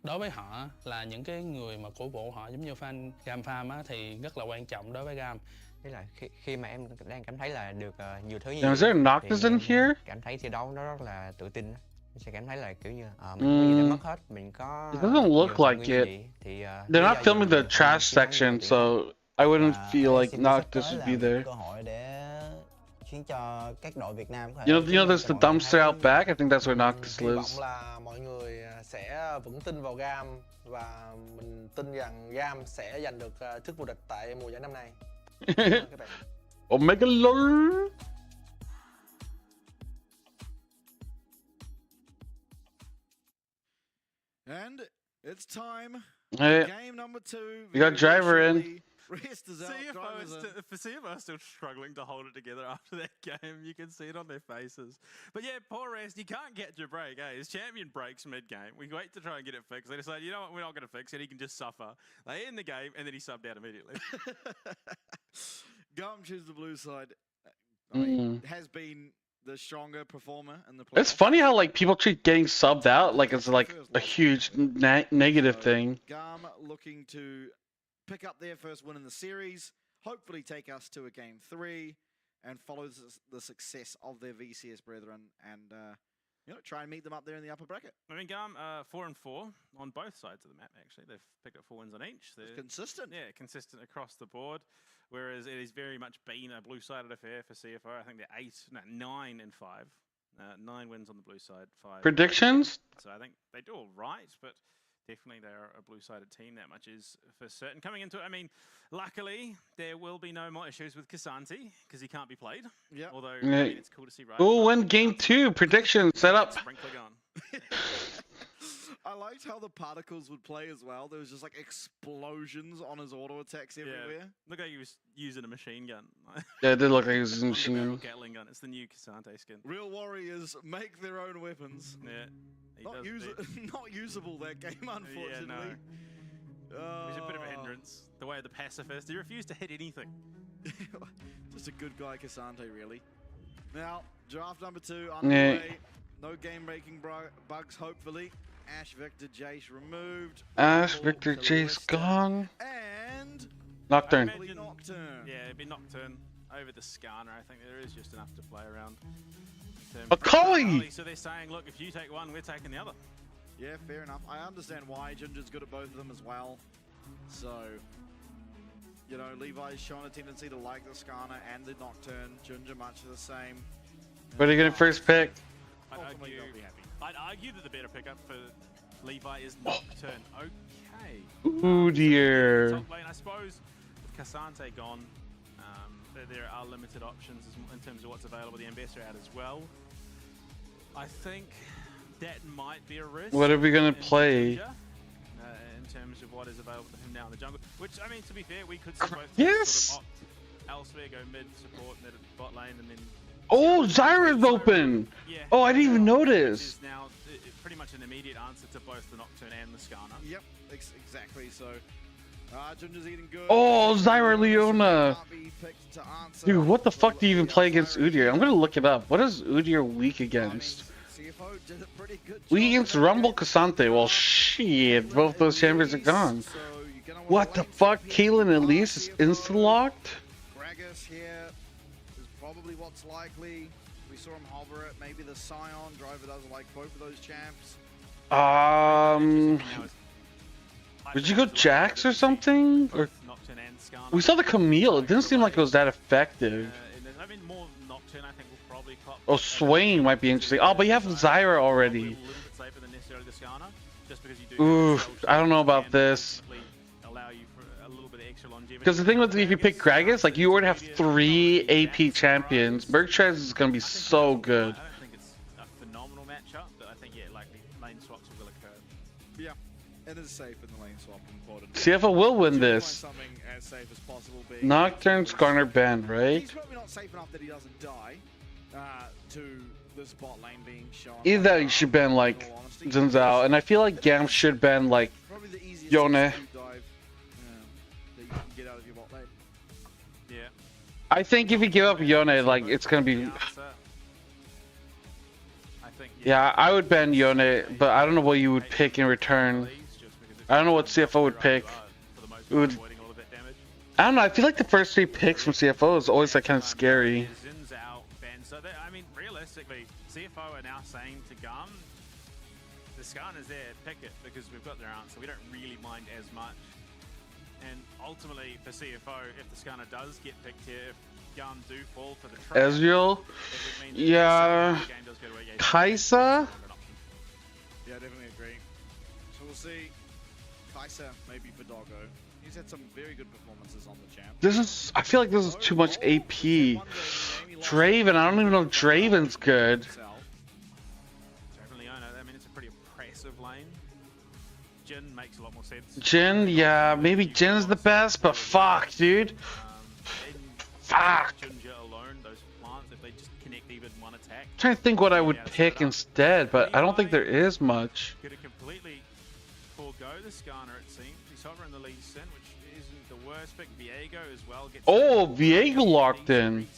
đối với họ là những cái người mà cổ vũ họ, giống như fan GAM Farm á, thì rất là quan trọng đối với GAM. Thế là khi mà em đang cảm thấy là được nhiều thứ như Now, is there Noctis in here? Cảm thấy thi đấu nó rất là tự tin. Mình sẽ cảm thấy là kiểu như mình có gì để mất hết, mình có. It doesn't look like it. They're not filming the trash section, so I wouldn't feel like Noctis would be there. Cơ hội để khiến cho các đội Việt Nam có thể. You know, there's the dumpster out back. I think that's where Noctis Hy vọng lives. là mọi người sẽ vững tin vào GAM và mình tin rằng GAM sẽ giành được chức vô địch tại mùa giải năm nay. Omega Lord. And it's time. Hey, Game number 2. We got driver in. Rest is out. CFO is still struggling to hold it together after that game. You can see it on their faces. But yeah, poor Rest, you can't get your break, eh? His champion breaks mid-game. We wait to try and get it fixed. They decide, you know what, we're not going to fix it. He can just suffer. They end the game, and then he subbed out immediately. GAM choose the blue side. I mean, has been the stronger performer in the play. It's funny how like people treat getting subbed out like it's like a huge negative thing. GAM looking to pick up their first win in the series, hopefully take us to a game 3, and follow the success of their VCS brethren, and you know, try and meet them up there in the upper bracket. I mean, GAM 4-4 on both sides of the map. Actually, they've picked up 4 wins on each. They're consistent. Yeah, consistent across the board. Whereas it has very much been a blue-sided affair for CFO. I think they're 9 and 5. 9 wins on the blue side, 5. Predictions? So I think they do all right, but definitely they're a blue-sided team. That much is for certain. Coming into it, I mean, luckily there will be no more issues with Casanti because he can't be played. Yeah. Although I mean, it's cool to see. We'll win game 2. Predictions set up. Sprinkler gone. I liked how the particles would play as well. There was just like explosions on his auto attacks everywhere. Yeah. Looked like he was using a machine gun. Yeah, it did look like he was using a machine gun. Gatling gun. It's the new Casante skin. Real warriors make their own weapons. Yeah. Not usable that game, unfortunately. Yeah, no. He's a bit of a hindrance. The way of the pacifist. He refused to hit anything. Just a good guy, Casante, really. Now, draft number 2 underway. No game-breaking bugs, hopefully. Ash, Victor, Jace removed. Ash, Victor, Jace gone. And Nocturne. Nocturne. Yeah, it'd be Nocturne over the Scanner. I think there is just enough to play around. Akali! So they're saying, look, if you take one, we're taking the other. Yeah, fair enough. I understand why Ginger's good at both of them as well. So You know, Levi's shown a tendency to like the Skarner and the Nocturne. Ginger much the same. What are you gonna first pick? I'd argue that the better pickup for Levi is Nocturne. Okay. Ooh dear. Top lane, I suppose, with Cassante gone, there are limited options in terms of what's available. The Ambassador out as well. I think that might be a risk. What are we gonna play? In terms of what is available to him now in the jungle, which I mean, to be fair, we could see both yes. sort of opt elsewhere, go mid support, mid bot lane, and then. Oh, Zyra's open. Yeah. Oh, I didn't even notice. Which is now pretty much an immediate answer to both the Nocturne and the Skarner. Yep, exactly. So, Ginger's eating good. Oh, Zyra Leona. Dude, what the fuck do you even play against Udyr? I'm gonna look it up. What is Udyr weak against? Weak against Rumble Cassante. Well, shit, both those champions are gone. What the fuck? Caitlyn Elise is insta-locked? Gragas here is probably what's likely. We saw him hover it. Maybe the Scion driver doesn't like both of those champs. Did you go Jax or something? Or we saw the Camille. It didn't seem like it was that effective. I mean, more Nocturne, I think, will probably clock. Oh, Swain might be interesting. Oh, but you have Zyra already. Ooh, I don't know about this. Because the thing with if you pick Gragas, like you already have 3 AP champions. Berkshires is gonna be so good. I don't think it's a phenomenal matchup, but I think likely lane swaps will occur. Yeah, it is safe in the lane swap. CFO will win this. Something as safe as possible. Nocturne, Skarner, Ben, right? He's probably not safe enough that he doesn't die to this bot lane being shown. Either that you should ban like Xin Zhao, and I feel like GAM should ban like Yone. Yeah. I think if you give up Yone, like it's gonna be. Yeah, I would ban Yone, but I don't know what you would pick in return. I don't know what CFO would pick. I don't know. I feel like the first 3 picks from CFO is always like kind of scary. So I mean, realistically, CFO are now saying to GAM, the Skarner's there, pick it because we've got their answer. We don't really mind as much. And ultimately, for CFO, if the Skarner does get picked here, if GAM do fall for the trap, Ezreal, yeah, Kaisa. Yeah, definitely agree. So we'll see. Kaisa maybe for Doggo. He's had some very good performances on the champ. This is. I feel like this is too much AP. Draven, I don't even know if Draven's good. Draven Leona, I mean, it's a pretty impressive lane. Jhin makes a lot more sense. Jhin, yeah, maybe Jin's the best, but fuck, dude. Fuck. Ginger alone, those plants, if they just connect even one attack. I'm trying to think what I would pick instead, but I don't think there is much. Could have completely forego the Skarner, it seems. He's hovering the Lee Sin, which isn't the worst pick. Viego as well. Gets Oh, Viego locked in.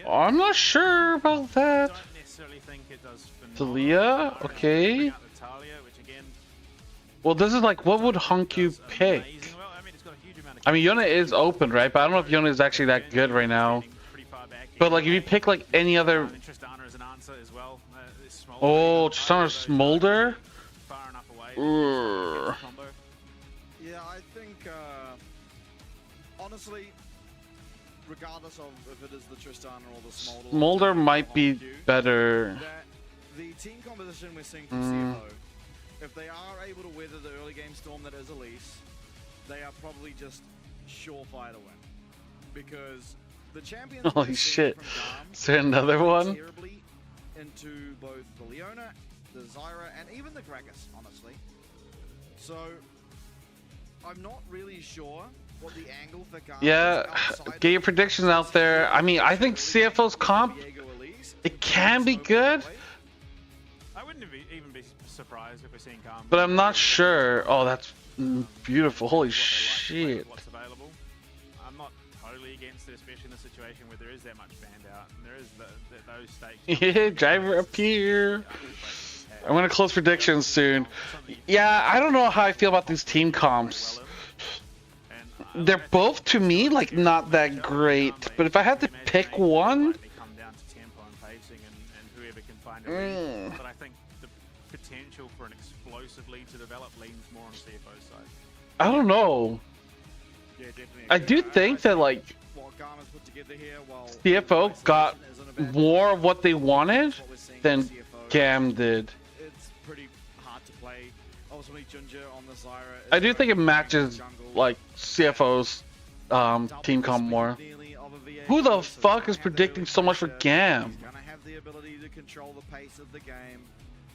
I'm not sure about that. I don't necessarily think it does Talia, okay. Well, this is like, what would Hunku pick? I mean, Yone is open, right? But I don't know if Yone is actually that good right now. But like, if you pick like any other... Oh, Tristana Smolder? Yeah, I think, honestly, regardless of if it is the Tristana or the Smolder... Smolder might be better. The team composition we're seeing from CFO, if they are able to weather the early game storm that is Elise, they are probably just surefire to win. Because the champions... Holy shit. Is there another one? Terribly into both the Leona, the Zyra, and even the Gragas, honestly. So, I'm not really sure what the angle for GAM Yeah, get your predictions out there. I mean, I think CFO's comp, it can be good. I wouldn't even be surprised if we're seeing GAM. But I'm not sure. Oh, that's beautiful. Holy shit. What's available. I'm not totally against it, especially in a situation where there is that much banned out and there is those stakes. Yeah, driver up here. I'm gonna close predictions soon. Yeah, I don't know how I feel about these team comps. They're both, to me, like, not that great. But if I had to pick one... But I think the potential for an explosive lead to develop leans more on CFO's side. I don't know. I do think that like CFO got more of what they wanted than GAM did. It's pretty hard to play. Ultimately, Junja on the Zyra. I do think it matches like CFO's team comp more. Who the fuck is predicting so much for GAM? He's gonna have the ability to control the pace of the game,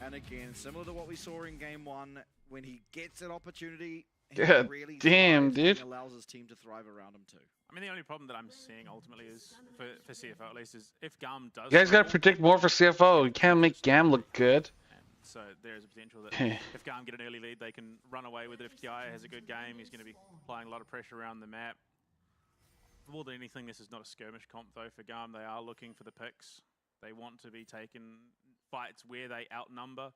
and again, similar to what we saw in Game 1, when he gets an opportunity, he God really damn, thrives, dude. and he allows his team to thrive around him too. I mean, the only problem that I'm seeing ultimately is for CFO at least is if GAM does. You guys gotta predict more for CFO. You can't make GAM look good. So there is a potential that if GAM get an early lead, they can run away with it. If TI has a good game, he's going to be applying a lot of pressure around the map. More than anything, this is not a skirmish comp though for GAM. They are looking for the picks. They want to be taking fights where they outnumber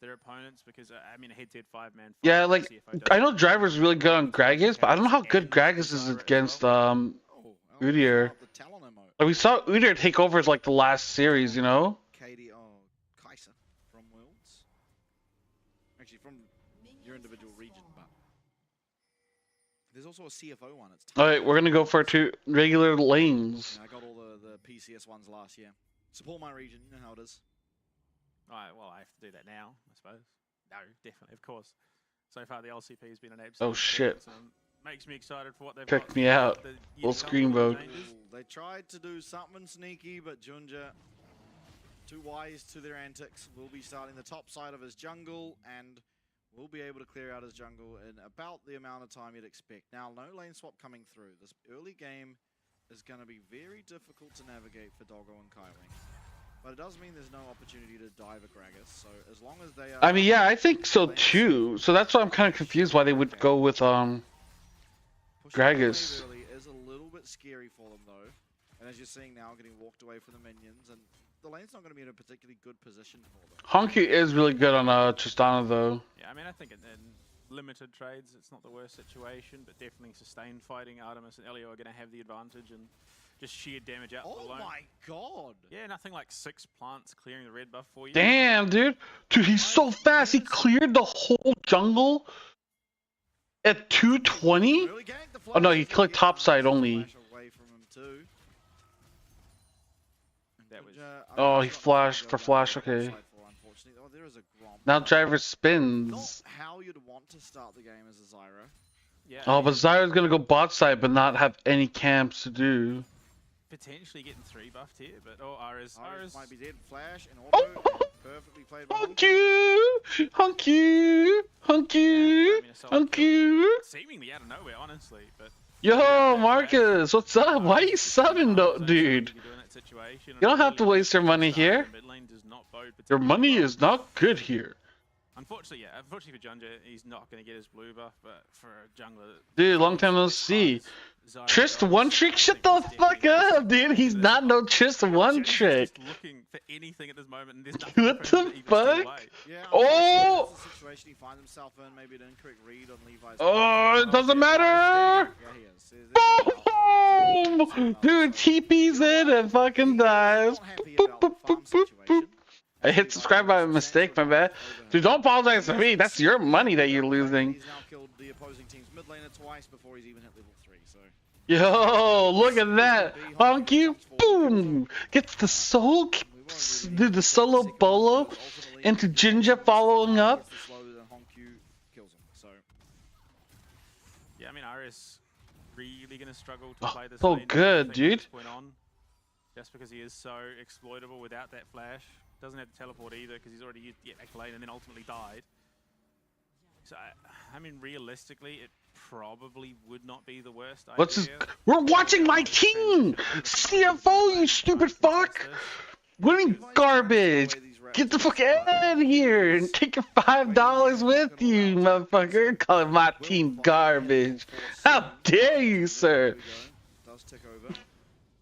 their opponents because, I mean, a head-to-head 5-man fight. Yeah, like, I know Driver's really good on Gragas, but I don't know how good Gragas is against Udyr. Like, we saw Udyr take over like the last series, you know? Kaiser from Worlds. Actually, from your individual region, but there's also a CFO one. It's Alright, we're gonna go for 2 regular lanes. I got all the PCS ones last year. Support my region, you know how it is. Alright, well, I have to do that now, I suppose. No, definitely, of course. So far, the LCP has been an absolute. Oh shit. Makes me excited for what they've Kick got. me out. Little screen vote. They tried to do something sneaky, but Junja, too wise to their antics, will be starting the top side of his jungle and will be able to clear out his jungle in about the amount of time you'd expect. Now, no lane swap coming through. This early game is going to be very difficult to navigate for Doggo and Kaiwing. But it does mean there's no opportunity to dive a Gragas, so as long as they are... I mean, yeah, I think so too. So that's why I'm kind of confused why they would go with Gragas. Really is a little bit scary for them though, and as you're seeing now, getting walked away from the minions, and the lane's not going to be in a particularly good position for them. Honky is really good on Tristana though. Yeah, I mean, I think in limited trades, it's not the worst situation, but definitely sustained fighting, Artemis and Elio are going to have the advantage, and just sheer damage out Oh alone. my god! Yeah, nothing like 6 plants clearing the red buff for you. Damn, dude. Dude, he's so fast. He cleared the whole jungle at 220? Oh no, he clicked topside only. Oh, he flashed for flash, okay. Now Driver spins. How you'd want to start the game as a Zyra. Yeah, Oh, but Zyra's gonna go bot side but not have any camps to do. Potentially getting 3 buffed here, but Ares might be dead. Flash and auto. Perfectly played by Honky! seemingly out of nowhere, honestly, but Yo, Marcus, what's up? Why are you subbing though, dude? You don't have to waste your money here. Your money is not good here. Unfortunately for Junja, he's not going to get his blue buff, but for a jungler... Dude, long time no see. Trist one trick? Shut the fuck up, dude. He's not no Trist one trick. Looking for anything at this moment, and there's What the fuck? Oh! Oh, it doesn't matter! Boom! Dude, TP's in and fucking dies. Boop, boop, boop, boop, boop. I hit subscribe by mistake, my bad. Dude, don't apologize to me. That's your money that you're losing. Yo, look at that. Honky, boom! Gets the soul, dude, the solo bolo into Jinja following up. Yeah, I mean, Ares really going to struggle to play this so lane good, dude. Just because he is so exploitable without that flash. Doesn't have to teleport either because he's already used the back lane and then ultimately died. So, I mean, realistically, it probably would not be the worst idea. What's this? We're watching my team! CFO, you stupid fuck! Winning garbage! Get the fuck out of here and take your $5 with you, motherfucker! Calling my team garbage! How dare you, sir!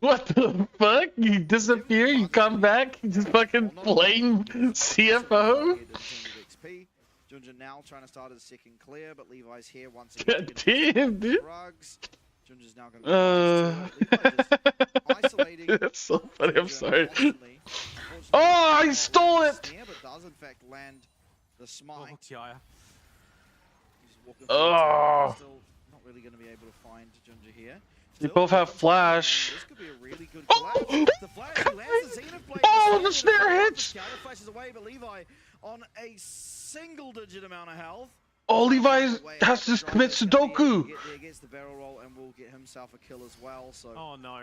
What the fuck? You disappear, you come back, you just fucking blame CFO? Junja now trying to start his second clear, but Levi's here once again. God damn, dude. Junja's now going to isolating. That's so funny, I'm sorry. Oh, I stole it! But does in fact land the smite. Oh. Still not really going to be able to find Junja here. They both have flash. This could be a really good collapse. The flash he lands, the Zenith blade. Oh, the snare hits! Counter flashes away, but Levi on a single-digit amount of health. Oh, Levi has to commit Sudoku. Gets the barrel roll and will get himself a kill as well. So. Oh no.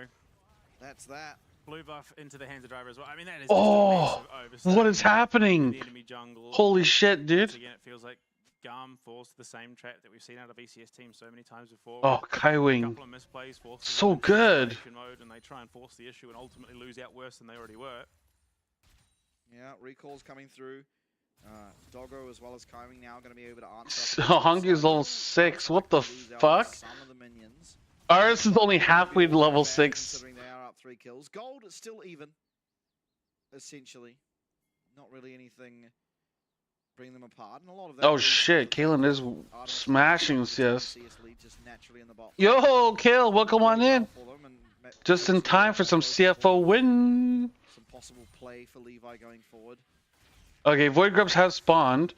That's that. Blue buff into the hands of driver as well. I mean, that is Oh, just a massive what is happening? the enemy jungle. Holy shit, dude. Once again, it feels like GAM falls to the same trap that we've seen out of VCS teams so many times before. Oh, Kaiwing. So good. Mode and they try and force the issue and ultimately lose out worse than they already were. Yeah, recalls coming through. Doggo as well as Kaiwing now going to be able to answer. Honky's level 6. What the fuck? Ours is only halfway to level 6. Considering they are up 3 kills. Gold is still even, essentially. Not really anything bring them apart. And a lot of that Oh shit, Kalen is smashing CS. Yo, Kale, welcome on in. Just in time for some CFO win. Some possible play for Levi going forward. Okay, Void Grubs has spawned.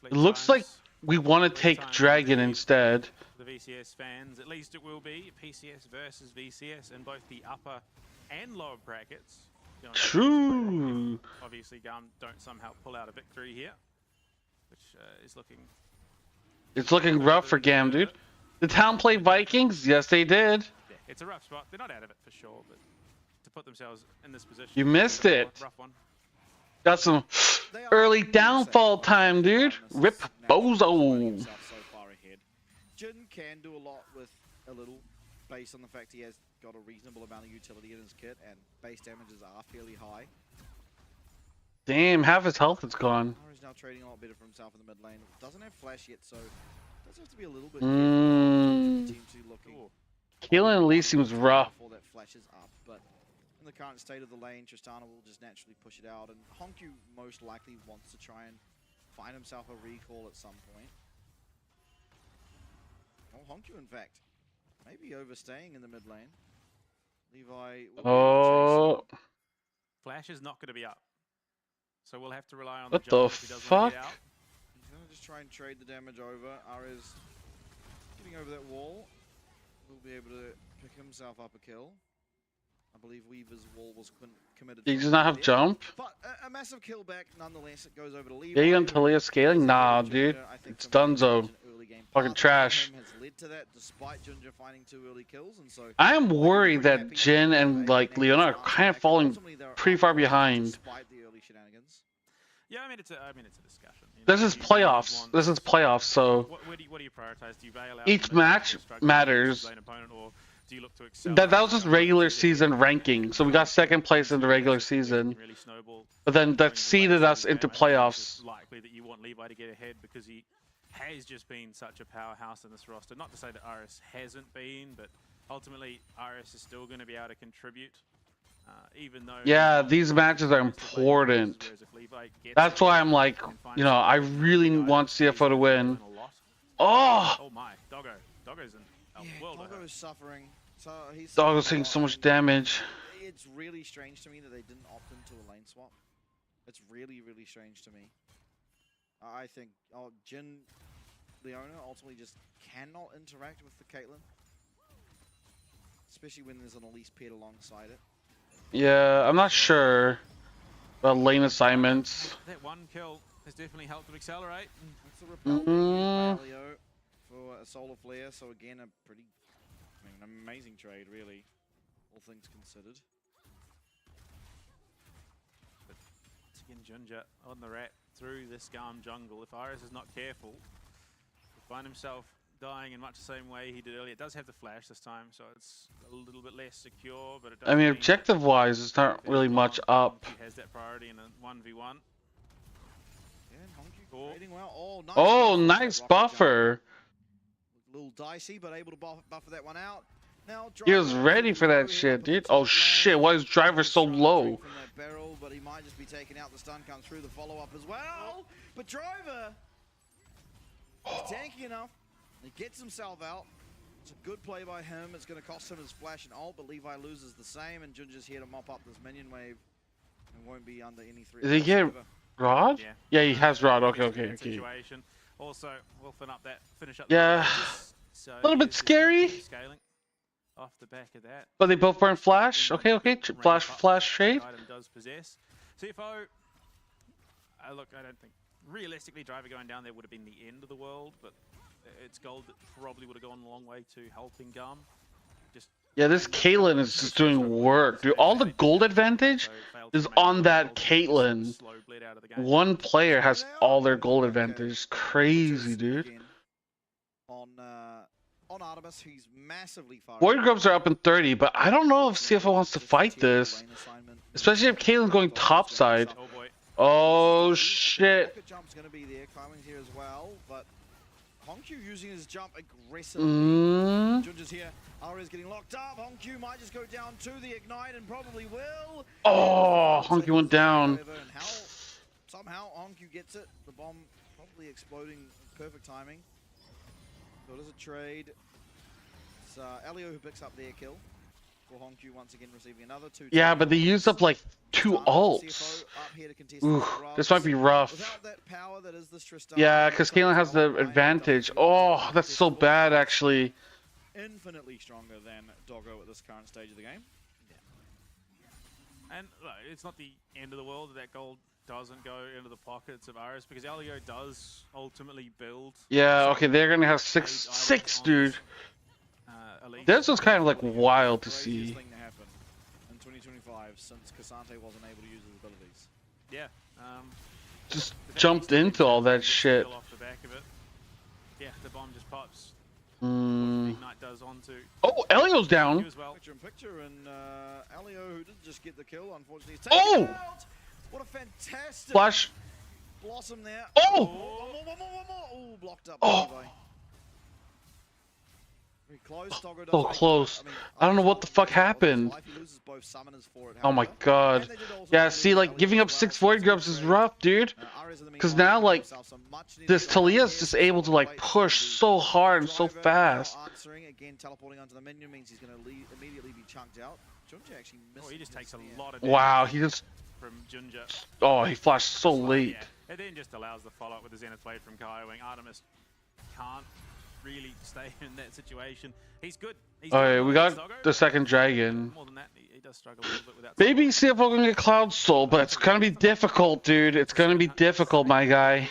It looks like we want to take Dragon instead. The VCS fans, at least it will be PCS versus VCS in both the upper and lower brackets. True. Obviously, GAM don't somehow pull out a victory here, which is looking. It's looking rough for GAM, dude. The town play Vikings? Yes, they did. Yeah, it's a rough spot. They're not out of it for sure, but to put themselves in this position. You missed it. Rough one. Got some early downfall time, dude. Rip Bozo. So far ahead. Jin can do a lot with a little, based on the fact he has got a reasonable amount of utility in his kit, and base damages are fairly high. Damn, half his health is gone. He's now trading a lot better for himself in the mid lane. Doesn't have flash yet, so does have to be a little bit. Team 2 looking. Keelan at least seems rough. Before that flashes up, but in the current state of the lane, Tristana will just naturally push it out, and Honku most likely wants to try and find himself a recall at some point. Well, Honku, in fact, maybe overstaying in the mid lane. Levi. Oh. Flash is not going to be up, so we'll have to rely on. What the fuck? He's going to just try and trade the damage over. Ares getting over that wall. Will be able to pick himself up a kill. I believe Weaver's wall was committed. He does not have jump. But a massive kill back nonetheless. It goes over to Levi. Yeah, you on Talia scaling? Nah, dude. It's Dunzo. Fucking trash. I am worried that Jin and like Leona are kind of falling pretty far behind. Yeah, I mean it's a discussion. This is playoffs. This is playoffs, so What do you prioritize? Do you bail out each match matters. Do you look to excel? That was just regular season ranking, so we got second place in the regular season. But then that seeded us into playoffs. Likely that you want Levi to get ahead because he has just been such a powerhouse in this roster. Not to say that RS hasn't been, but ultimately RS is still going to be able to contribute, even though. Yeah, these matches are important. That's why I'm like, you know, I really want CFO to win. Oh! Oh my, Doggo's in a world of hurt. Doggo's suffering. So he's Doggo's taking so much damage. It's really strange to me that they didn't opt into a lane swap. It's really, really strange to me. I think Jin, Leona ultimately just cannot interact with the Caitlyn. Especially when there's an Elise paired alongside it. Yeah, I'm not sure about lane assignments. That one kill has definitely helped them accelerate. It's a repel for a solar flare, so again a pretty, an amazing trade really, all things considered. But again, Junja on the rat through this GAM jungle. If Iris is not careful, he'll find himself dying in much the same way he did earlier. It does have the flash this time, so it's a little bit less secure. But it does, I mean, objective-wise, it's not really much up. He has that priority in a 1v1. Well. Oh, nice buffer. A little dicey, but able to buffer that one out. Now, he was ready for that shit, dude. Oh shit, why is Driver so low? From that barrel, but he might just be taking out. The stun comes through, the follow-up as well. But Driver is tanky enough. He gets himself out. It's a good play by him. It's going to cost him his flash and ult, but Levi loses the same, and Junja's here to mop up this minion wave and won't be under any threat. Did he get Rod? Yeah, he has Rod. Okay. Situation. Also, we'll finish up. Yeah. So A little bit scary. scaling off the back of that. But they both burn flash. Okay, okay. Flash trade. Item does possess. CFO. Look, I don't think realistically driver going down there would have been the end of the world, but it's gold that probably would have gone a long way to helping GAM. Just Yeah, this Caitlyn is just doing work, dude. All the gold advantage is on that Caitlyn. One player has all their gold advantage. Crazy, dude. On Artemis, he's massively far. Void Grubs are up in 30, but I don't know if CFO wants to fight this. Especially if Caitlyn's going topside. Oh, shit. Rocket jump's going to be there, Kyling's here as well, but Honkyu using his jump aggressively. Junja's here. Aria's getting locked up. Honkyu might just go down to the ignite and probably will. Oh, Honkyu went down. Somehow Honkyu gets it. The bomb probably exploding. Perfect timing. So it is a trade. It's Elio who picks up their kill. For Honkyu once again receiving another 2. Yeah, but they used up like 2 ults. Ooh, this might be rough. Yeah, because Caitlyn has the advantage. Oh, that's so bad, actually. Infinitely stronger than Doggo at this current stage of the game. Yeah. And look, it's not the end of the world that gold doesn't go into the pockets of Aris, because Elio does ultimately build. Yeah, okay, they're gonna have 6, dude. This was kind of like wild to see. Thing to happen in 2025 since Cassante wasn't able to use his abilities. Yeah. Just jumped into all that shit. Off the back of it. Yeah, the bomb just pops. Ignite does onto. Oh, Elio's down. Picture in picture, and Elio, who did just get the kill, unfortunately, is taken out. What a fantastic flash blossom there. Oh! One more. Oh, blocked up. Oh. Very close. Doggo So close. I don't know what the fuck happened. Oh my god. Yeah, see, like, giving up 6 Void Grubs is rough, dude. Because now, like, this Talia's just able to, like, push so hard and so fast. Again, teleporting onto the minion means he's going to immediately be chunked out. Junja actually missed. He just takes a lot of wow, he just... from Junja. Oh, he flashed so late. Yeah. It then just allows the follow-up with the Zenith Blade from Kaiwing. Artemis can't really stay in that situation. He's good. Okay, we got the second dragon. More than that, he does struggle a little bit without. Maybe CFO gonna get Cloud Soul, but it's gonna be difficult, dude. It's gonna be difficult, my guy.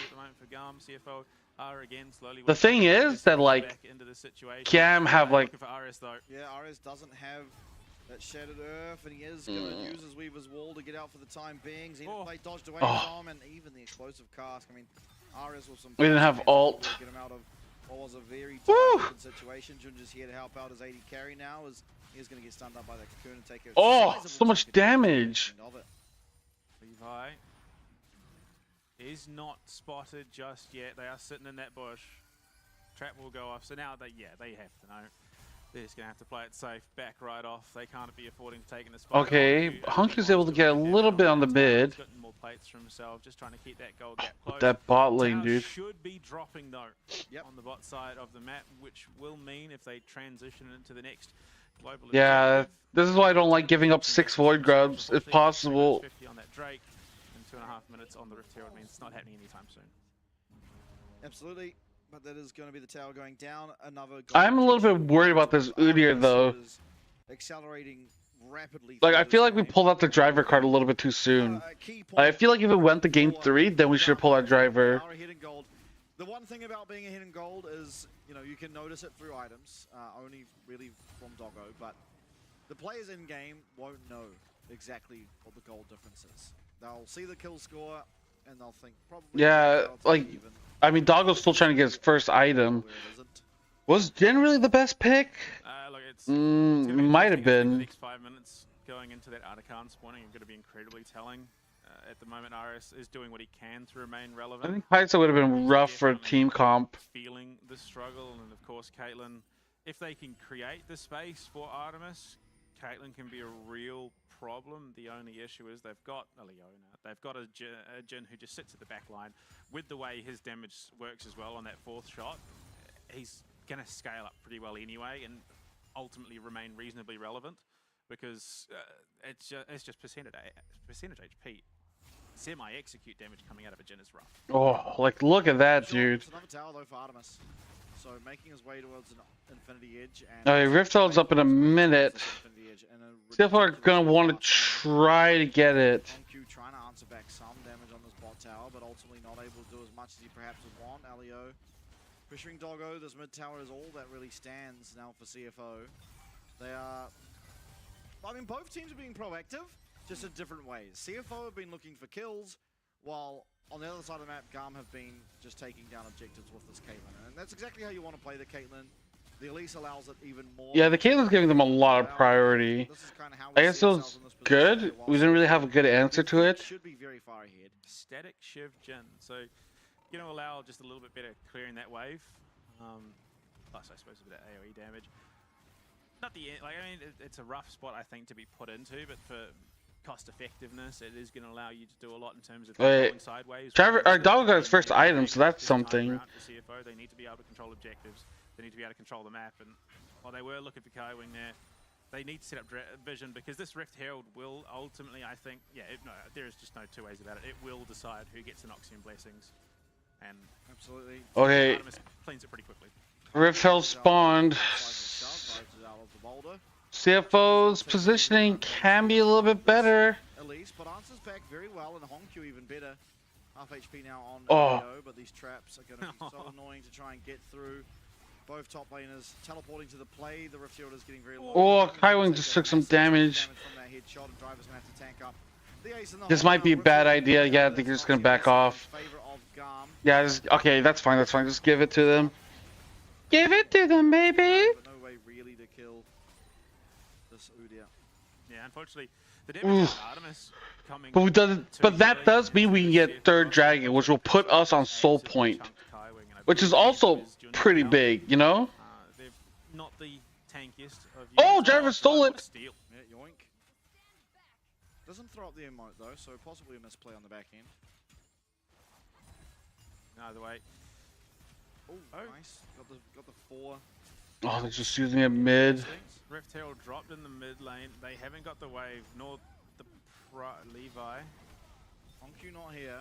The thing is that, like, GAM have, like... Yeah, Ares doesn't have that Shattered Earth, and he is going to use his Weaver's Wall to get out for the time being. They dodged away from, and even the explosive cask. I mean, Ares with some... We didn't have ult. Get him out of what was a very tight situation. Junja's here to help out as AD carry now, as he's going to get stunned up by that cocoon and take it. Oh, so much damage. Levi is not spotted just yet. They are sitting in that bush. Trap will go off. So now they have to know. They're just going to have to play it safe. Back right off. They can't be affording to take in the spot. Okay, Hunky's able to get a little bit on the mid. More plates for himself, just trying to keep that goal gap close. That bot lane, dude. Should be dropping though on the bot side of the map, which will mean if they transition into the next global. Yeah, this is why I don't like giving up 6 Void Grubs, if possible. 50 on that Drake, and 2.5 minutes on the Rift Herald means it's not happening anytime soon. Absolutely. But that is going to be the tower going down. Another. I'm a little bit worried about this Udyr though. Accelerating rapidly. Like, I feel like we pulled out the driver card a little bit too soon. I feel like if it went to game 3, then we should pull out driver. The one thing about being a hidden gold is, you know, you can notice it through items, only really from Doggo, but the players in game won't know exactly what the gold difference is. They'll see the kill score and they'll think probably. Yeah, like. I mean, Doggo's still trying to get his first item. Was Jin really the best pick? Look, it's might have been. The next 5 minutes going into that Artican spawning are going to be incredibly telling. At the moment, RS is doing what he can to remain relevant. I think Heisa would have been rough for a team comp. Feeling the struggle, and of course, Caitlyn, if they can create the space for Artemis, Caitlyn can be a real problem. The only issue is they've got a Leona. They've got a Jin who just sits at the back line. With the way his damage works as well on that 4th shot, he's going to scale up pretty well anyway and ultimately remain reasonably relevant, because it's just percentage HP. Semi-execute damage coming out of a Jin is rough. Oh, like, look at that, dude. It's another tower though for Artemis. So making his way towards an Infinity Edge. And Alright, Rift Herald's up in a minute. CFO are gonna want to try to get it. HonQ trying to answer back some damage on this bot tower, but ultimately not able to do as much as he perhaps would want. Elio pressuring Doggo. This mid tower is all that really stands now for CFO. They are, I mean, both teams are being proactive, just in different ways. CFO have been looking for kills, while on the other side of the map, GAM have been just taking down objectives with this Caitlyn. And that's exactly how you want to play the Caitlyn. The Elise allows it even more. Yeah, the Caitlyn's giving them a lot of priority. I guess it was good. We didn't really have a good answer to it. Should be very far ahead. Static Shiv Jin. So, going to allow just a little bit better clearing that wave. Plus, I suppose a bit of AoE damage. Not the end, like, I mean, it's a rough spot, I think, to be put into, but for cost effectiveness, it is going to allow you to do a lot in terms of controlling sideways. Driver, our dog got his first item, so that's something. For CFO, they need to be able to control objectives. They need to be able to control the map, and while they were looking for Kaiwing there, they need to set up vision, because this Rift Herald will ultimately, I think, yeah, no, there is just no two ways about it. It will decide who gets the Noxian Blessings, and absolutely. Okay. Artemis cleans it pretty quickly. Rift Herald spawned. CFO's positioning can be a little bit better. Elise, but answers back very well, and HonQ even better. Half HP now on Oh. but these traps are going to be so annoying to try and get through. Both top laners teleporting to the play. The Rift Herald is getting very low. Oh, Kaiwing just took some damage. From that headshot, and Driver's going to have to tank up the ace in the This hole. might be a bad idea. Yeah, I think you're just gonna back off. Yeah, okay, that's fine. That's fine. Just give it to them. Give it to them, baby. But no way really to kill this Udyr. Yeah, unfortunately, the damage of Artemis coming. But that does mean we can get third dragon, which will put us on soul point, which is also pretty big, you know. They're not the tankiest of Oh, Driver stole it. Yeah, yoink. Doesn't throw up the emote though, so possibly a misplay on the back end. Either way. Oh, nice. Got the 4. Oh, they're just using it mid. Rift Herald dropped in the mid lane. They haven't got the wave, nor the Levi. HonQ not here.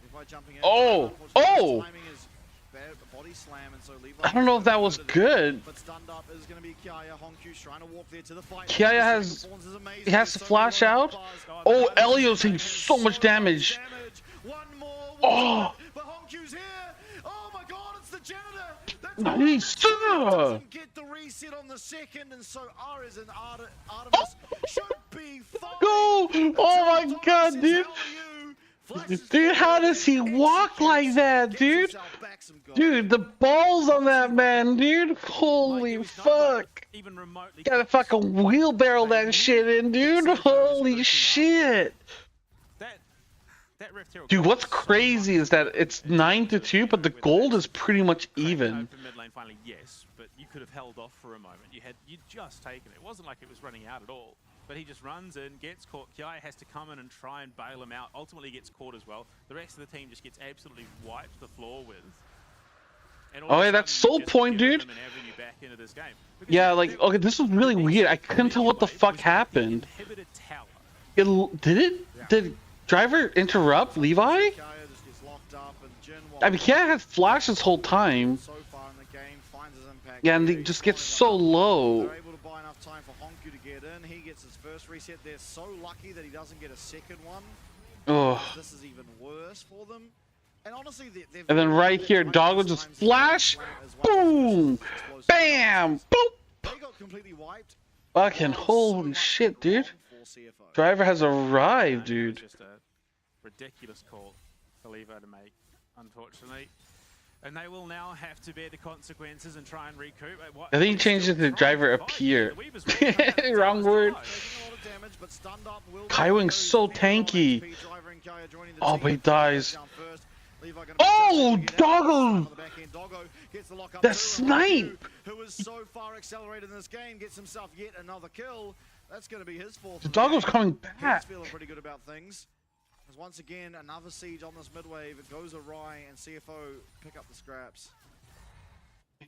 Levi jumping in. Oh! Oh! Timing is bad, body slam, and so Levi I don't know if that was good. But stunned up is going to be Kiaya. HonQ's trying to walk there to the fight. Kiaya has to flash out. Oh, Elio's taking so much damage. Oh! But HonQ's here. Oh my god, it's the janitor. Nice. Doesn't get the reset on the second, and so Ares and Artemis should be fine. Go! Oh my god, dude. Dude, how does he walk like that, dude? Dude, the balls on that man, dude. Holy fuck. Gotta fucking wheelbarrow that shit in, dude. Holy shit. Dude, what's crazy is that it's 9-2, but the gold is pretty much even. For mid lane finally, yes, but you could have held off for a moment. You'd just taken it. It wasn't like it was running out at all. But he just runs in, gets caught. Kiai has to come in and try and bail him out. Ultimately gets caught as well. The rest of the team just gets absolutely wiped the floor with. Oh yeah, that's soul point, dude. Yeah, like, okay, this was really weird. I couldn't tell what the fuck happened. Did Driver interrupt Levi? I mean, Kiai had flash this whole time. Yeah, and he just gets so low. They're able to buy enough time for HonQ to get in. He gets his first reset. They're so lucky that he doesn't get a second one. Oh. This is even worse for them. And honestly, and then right here, Dog will just flash, boom, bam, boop. They got completely wiped. Fucking holy shit, dude. Driver has arrived, dude. Just a ridiculous call for Levi to make, unfortunately. And they will now have to bear the consequences and try and recoup. I think he changed it to Driver appear. Wrong word. Kaiwing's so tanky. Oh, but he dies. Oh, Doggo! The snipe! Who is so far accelerated in this game, gets himself yet another kill. That's going to be his fourth. The Doggo's coming back. He's feeling pretty good about things. As once again, another siege on this mid wave. It goes awry, and CFO pick up the scraps.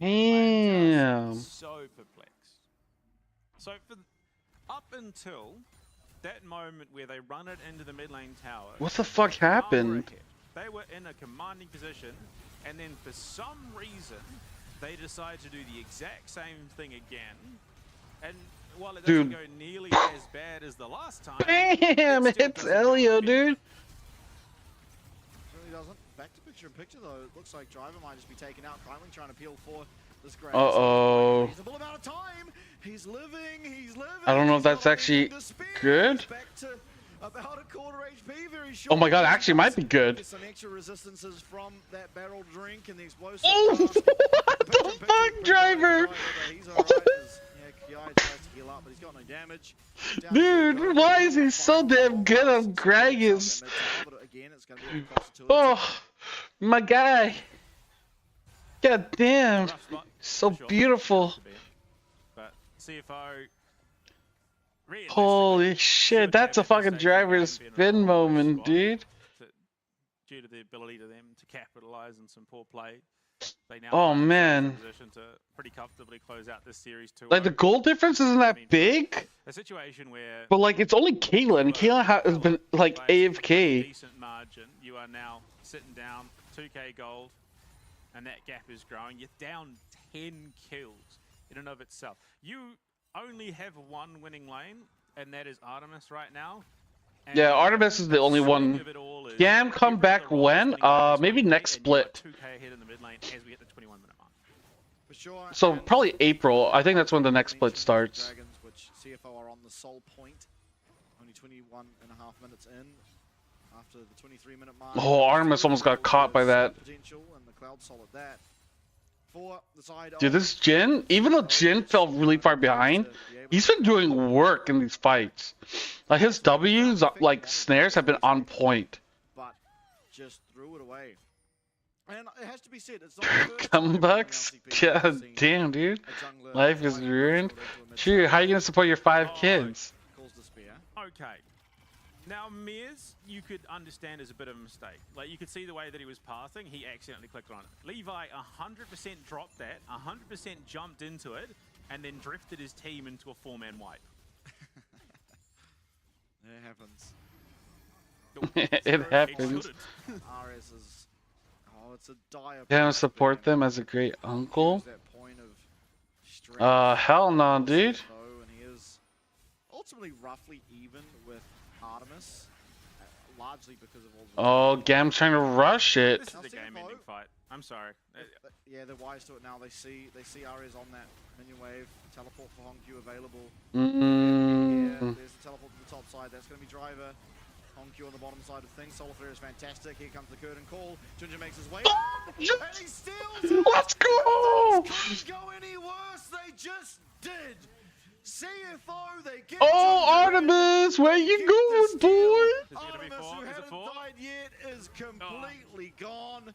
Damn. So perplexed. So for up until that moment where they run it into the mid lane tower. What the fuck happened? They were in a commanding position, and then for some reason, they decide to do the exact same thing again. And while it Dude. doesn't go nearly as bad as the last time, Bam! It hits Elio, dude. Really doesn't. Back to picture in picture though. It looks like Driver might just be taken out. Kindly trying to peel for this great. Uh-oh. Reasonable amount of time. He's living. He's living. I don't know if that's actually good. Back to about a quarter HP. Very short. Oh my god, actually might be good. Some extra resistances from that barrel drink and the explosive. Oh, what the fuck, Driver? He's alright. Yeah, Kiai tries to heal up, but he's got no damage. Dude, why is he so damn good on Gragas? Oh, my guy. God damn. So beautiful. But CFO. Holy shit, that's a fucking Driver spin moment, dude. Due to the ability to them to capitalize on some poor play, they now Oh man. position to pretty comfortably close out this series 2-0. Like the goal difference isn't that big, A situation where but like it's only Caitlyn. Caitlyn has been like AFK. decent margin, you are now sitting down 2k gold, and that gap is growing. You're down 10 kills in and of itself. You only have one winning lane, and that is Artemis right now. And Yeah, Artemis is the only one. GAM come back when? Maybe next split. 2k ahead in the mid lane as we hit the 21-minute mark. For sure. So probably April. I think that's when the next split starts. Dragons, which CFO are on the sole point. Only 21 and a half minutes in after the 23-minute mark. Oh, Artemis almost got caught by that. Potential and the Cloud Sol at that. For the side Dude, this Jin, even though Jin fell really far behind, he's been doing work in these fights. Like his W's, like snares, have been on point. But just threw it away. And it has to be said, it's not the first Comebacks? God damn, dude. Life is ruined. Sure, how are you gonna support your 5 kids? Okay. Now, Mears, you could understand as a bit of a mistake. Like, you could see the way that he was passing, he accidentally clicked on it. Levi 100% dropped that, 100% jumped into it, and then drifted his team into a 4-man wipe. It happens. It happens. RS is... Oh, it's a dire... Yeah, support them as a great uncle. Hell no, dude. And he is ultimately roughly even with Artemis, largely because of all the... Oh, GAM's trying to rush it. This is a game-ending fight. I'm sorry. Yeah, they're wise to it now. They see Ares on that minion wave. Teleport for Hongyu available. Yeah, there's the teleport to the top side. That's going to be Driver. Hongyu on the bottom side of things. Solar Flare is fantastic. Here comes the curtain call. Ginger makes his way. And he steals it! Let's go! Couldn't go any worse. They just did. CFO, they get Oh, Artemis, where you going, boy? Artemis, who hasn't died yet, is completely gone.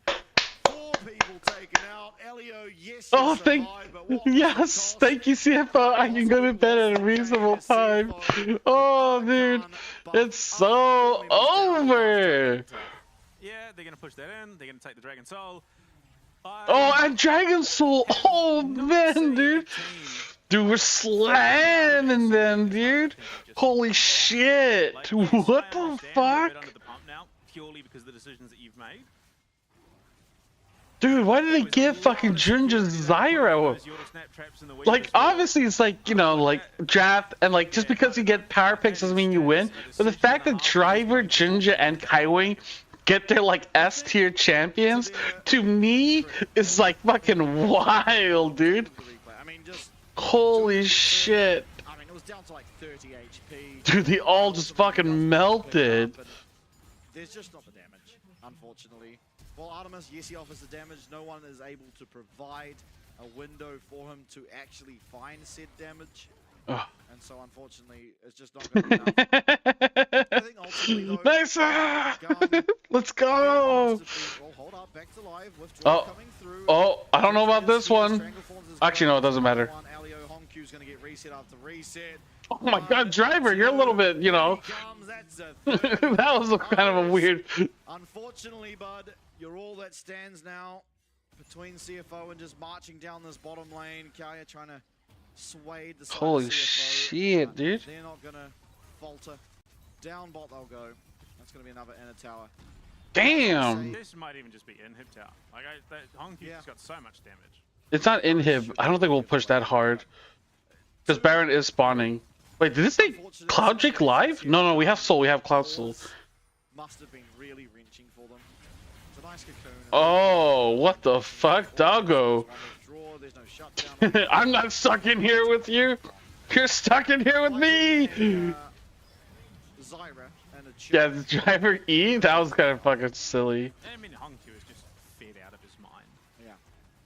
4 people taken out. Elio, yes, Oh, yes, thank you, CFO. I can go to bed at a reasonable time. Oh, dude, it's so over. Yeah, they're going to push that in. They're going to take the Dragon Soul. Oh, and Dragon Soul. Oh, man, dude. Dude, we're slamming them, dude. Holy shit. What the fuck? Purely because of the decisions that you've made. Dude, why did they give fucking Ginger Zyro? Like, obviously it's like, you know, like, draft, and like, just because you get power picks doesn't mean you win. But the fact that Driver, Ginger, and Kaiwing get their, like, S-tier champions, to me, is like fucking wild, dude. Holy shit. I mean, it was down to like 30 HP. Dude, they all just fucking melted. There's just not the damage, unfortunately. While Artemis, yes, he offers the damage, no one is able to provide a window for him to actually find said damage. Ugh. And so, unfortunately, it's just not going to be enough. I think ultimately, though, Nice! Let's go! Hold up, back to live, Oh, oh, I don't know about this one. Actually, no, it doesn't matter. Honkyu's going to get reset after reset. Oh my god, Driver, you're a little bit, you know. That was kind of a weird... Unfortunately, bud, you're all that stands now between CFO and just marching down this bottom lane. Kaya trying to sway the side of Holy CFO, shit, dude. They're not going to falter. Down bot they'll go. That's going to be another inner tower. Damn! This might even just be in hip tower. Like, Hongkyu's got so much damage. It's not inhib. I don't think we'll push that hard. Because Baron is spawning. Wait, did this say Cloud Drake live? No, we have Soul. We have Cloud Soul. Must have been really wrenching for them. It's a nice cocoon. Oh, what the fuck, doggo? There's no shutdown. I'm not stuck in here with you. You're stuck in here with me. Zyra and a Yeah, the driver E. That was kind of fucking silly. I mean, Hongkyu is just fed out of his mind. Yeah.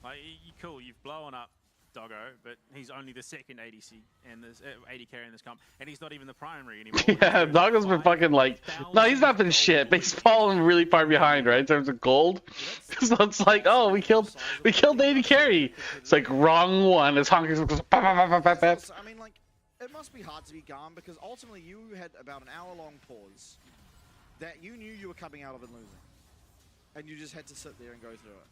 Like, cool, you've blown up Doggo, but he's only the second ADC and this AD carry in this comp, and he's not even the primary anymore. Yeah, Doggo's been fucking like, no, he's not been shit, but he's fallen really far behind, right, in terms of gold. So it's like, oh, we killed AD carry. It's like wrong one. It's Honky's. I mean, like, it must be hard to be GAM because ultimately you had about an hour-long pause that you knew you were coming out of and losing, and you just had to sit there and go through it.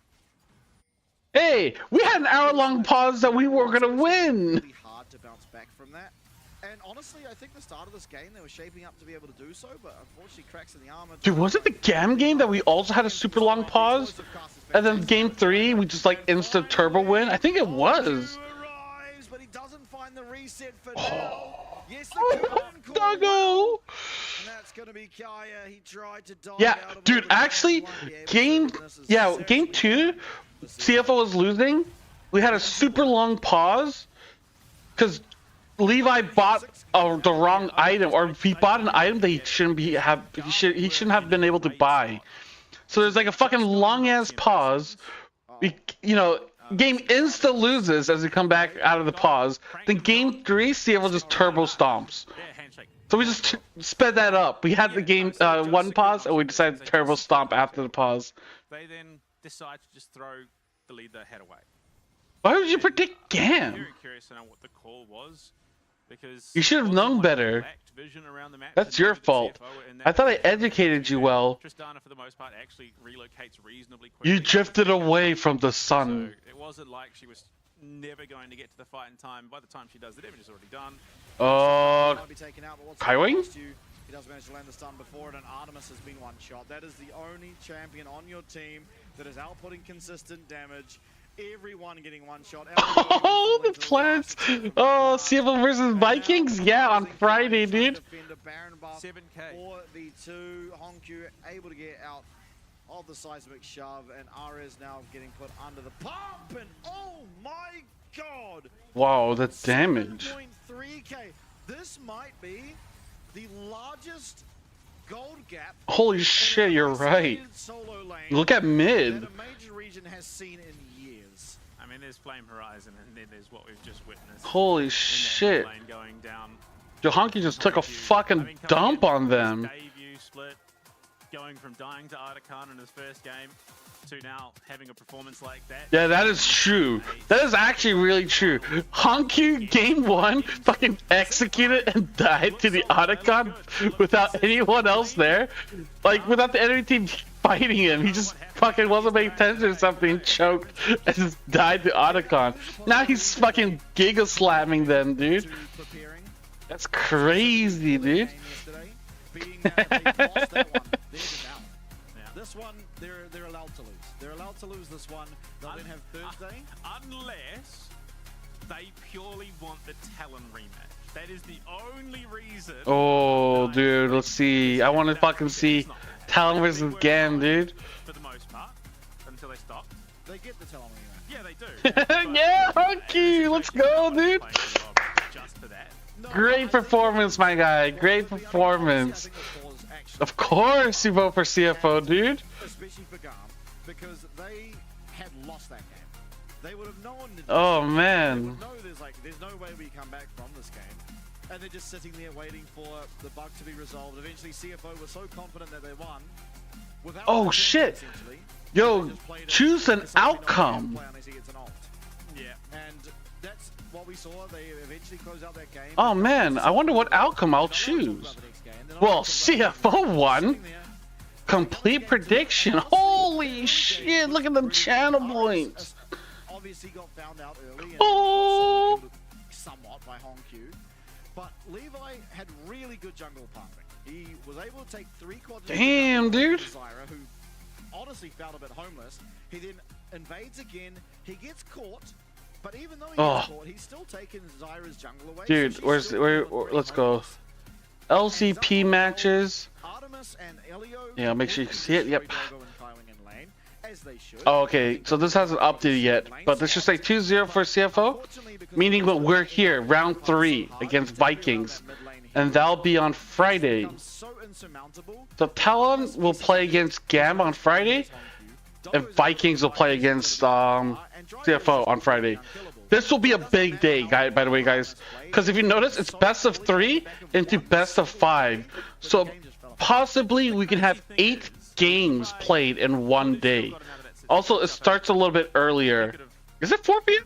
Hey, we had an hour-long pause that we were gonna win. Really hard to bounce back from that. And honestly, I think the start of this game they were shaping up to be able to do so, but unfortunately cracks in the armor. Dude, was it the GAM game that we also had a super long pause? And then game 3, we just like instant turbo win? I think it was. But he doesn't find the reset for now. Yes, Doggo! And that's gonna be Kaya. He tried to dive Yeah, out of dude, actually, game 2, CFO was losing. We had a super long pause because Levi bought the wrong item, or he bought an item that he shouldn't have been able to buy. So there's like a fucking long ass pause. Game insta loses as we come back out of the pause. Then game 3, CFO just turbo stomps. So we just sped that up. We had the game 1 pause, and we decided to turbo stomp after the pause. They then decide to just throw the lead they had away. Why would you predict GAM? I'm very curious to know what the call was, because You should have known better. That's your fault. I thought I educated you well. Tristana, for the most part, actually relocates reasonably quickly. You drifted away from the sun. So it wasn't like she was never going to get to the fight in time. By the time she does, the damage is already done. Kaiwing? He does manage to land the stun before it, and Artemis has been one shot. That is the only champion on your team that is outputting consistent damage. Everyone getting one shot. Oh, the plants! Oh, CFO versus Vikings? Yeah, on Friday, dude. 7K. 4v2. Hongkyu able to get out of the seismic shove, and Ares now getting put under the pump, and oh my god! Wow, the damage. 7.3K. This might be the largest gold gap. Holy shit, you're right. Look at mid. That a major region has seen in years. I mean, there's Flame Horizon, and then there's what we've just witnessed. Holy shit. Lane going down. Honky just took a fucking dump on them. Debut split, going from dying to Artican in his first game to now having a performance like that. Yeah, that is true. That is actually really true. Honky game 1 fucking executed and died to the Otacon without anyone else there. Like, without the enemy team fighting him. He just fucking wasn't paying attention or something, choked, and just died to Otacon. Now he's fucking giga slamming them, dude. That's crazy, dude. This one, they're allowed to lose. They're allowed to lose this one. They'll then have Thursday. Unless they purely want the Talon rematch. That is the only reason. Oh, dude, let's see. I want to fucking see Talon versus GAM, dude. For the most part, until they stop. They get the Talon rematch. Yeah, they do. Yeah, Honky, let's go, dude. Just for that. Great performance, my guy. Great performance. Of course you vote for CFO, dude. Especially for GAM, because they had lost that game. They would have known. Oh, man. They would know there's no way we come back from this game. And they're just sitting there waiting for the bug to be resolved. Eventually, CFO was so confident that they won. Oh, shit. Yo, choose an outcome. Yeah. And that's what we saw. They eventually closed out that game. Oh, man. I wonder what outcome I'll choose. Well, CFO won. Complete prediction. Holy shit, look at them channel points. Obviously got found out early and somewhat by Hongkyu. But Levi had really good jungle pumping. He was able to take 3 quads. Damn, dude. Zyra, who honestly felt a bit homeless. He then invades again. He gets caught, but even though he Oh. gets caught, he's still taking Zyra's jungle away. Dude, let's go. LCP matches. Yeah, make sure you can see it. Yep. Oh, okay, so this hasn't updated yet, but let's just say 2-0 for CFO, meaning that we're here, round 3 against Vikings, and that'll be on Friday. So TLN will play against GAM on Friday, and Vikings will play against CFO on Friday. This will be a big day, by the way, guys, because if you notice, it's best of 3 into best of 5, so possibly we can have 8 games played in one day. Also, it starts a little bit earlier. Is it 4 p.m.?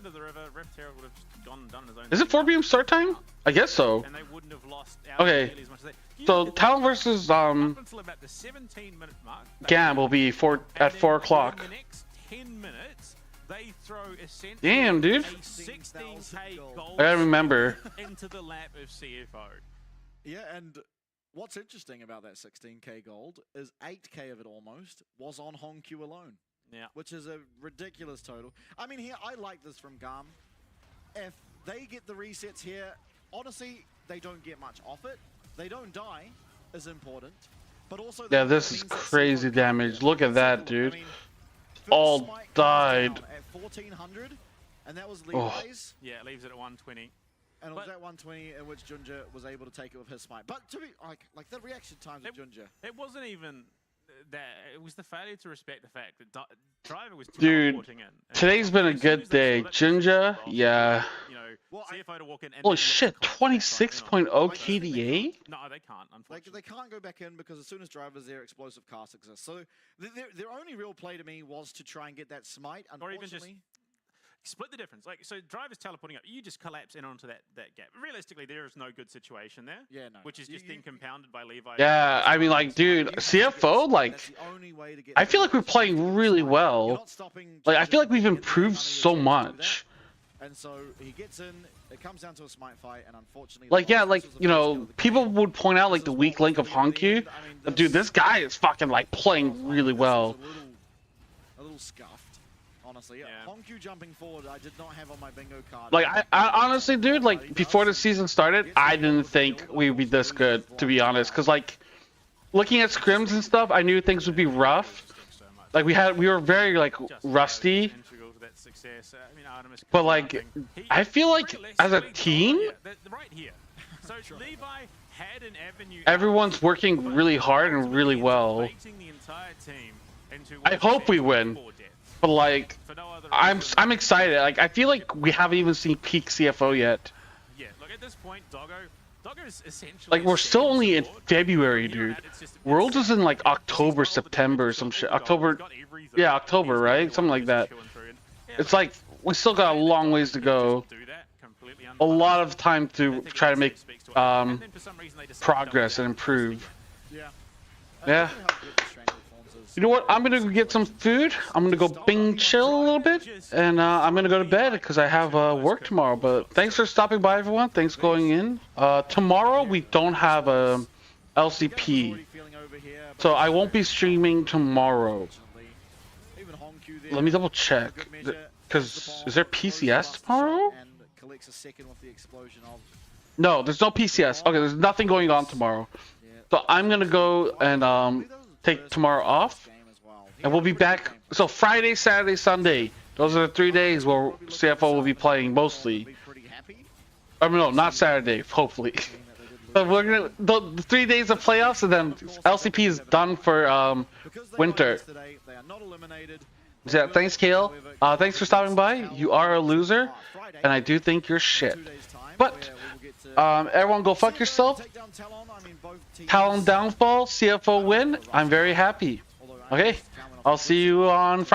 Is it 4 p.m. start time? I guess so. Okay. So TLN versus GAM will be at 4 o'clock. Damn, dude. I gotta remember. Into the lap of CFO. Yeah, and what's interesting about that 16k gold is 8k of it almost was on Hongq alone. Yeah. Which is a ridiculous total. I mean, here, I like this from GAM. If they get the resets here, honestly, they don't get much off it. They don't die is important. But also, yeah, this is crazy damage. Look at that, dude. All died. At 1400, and that was Levi's. Yeah, it leaves it at 120. And it was at 120 in which Junja was able to take it with his smite. But to be like the reaction times of Junja. It wasn't even that. It was the failure to respect the fact that Driver was Dude, teleporting in. today's been a good day. Junja, yeah. You know, CFO to walk in. Holy shit, 26.0 KDA? No, they can't. Unfortunately, they can't go back in because as soon as Driver's there, explosive cast exists. So their only real play to me was to try and get that smite. Or even just split the difference. Like, so Driver's teleporting up, you just collapse in onto that gap. Realistically, there is no good situation there. Yeah, no. Which is just then compounded by Levi. Yeah, I mean, like, dude, CFO, like, I feel like we're playing really well. Like, I feel like we've improved so much. And so he gets in, it comes down to a smite fight, and unfortunately... Like, yeah, like, you know, people would point out, like, the weak link of Hongq. Dude, this guy is fucking, like, playing really well. A little scuffed. Honestly, yeah. Hongq jumping forward, I did not have on my bingo card. Like, I honestly, dude, like, before the season started, I didn't think we would be this good, to be honest. Because, like, looking at scrims and stuff, I knew things would be rough. Like, we were very, like, rusty. But, like, I feel like, as a team, everyone's working really hard and really well. I hope we win. But like, I'm excited. Like, I feel like we haven't even seen peak CFO yet. Yeah, look, at this point, Doggo's essentially... Like, we're still only in February, dude. Worlds is in, like, October, September, some shit. October, yeah, October, right? Something like that. It's like, we still got a long ways to go. A lot of time to try to make progress and improve. Yeah. You know what? I'm gonna go get some food. I'm gonna go bing chill a little bit, and I'm gonna go to bed because I have work tomorrow. But thanks for stopping by, everyone. Thanks for going in. Tomorrow we don't have a LCP, so I won't be streaming tomorrow. Let me double check. Because is there PCS tomorrow? No, there's no PCS. Okay, there's nothing going on tomorrow. So I'm gonna go and take tomorrow off, and we'll be back. So Friday, Saturday, Sunday. Those are the 3 days where CFO will be playing mostly. I mean, no, not Saturday. Hopefully. But we're gonna the 3 days of playoffs, and then LCP is done for winter. Yeah, thanks, Kale. Thanks for stopping by. You are a loser, and I do think you're shit. But everyone, go fuck yourself. TLN downfall, CFO win. I'm very happy. Okay, I'll see you on Friday.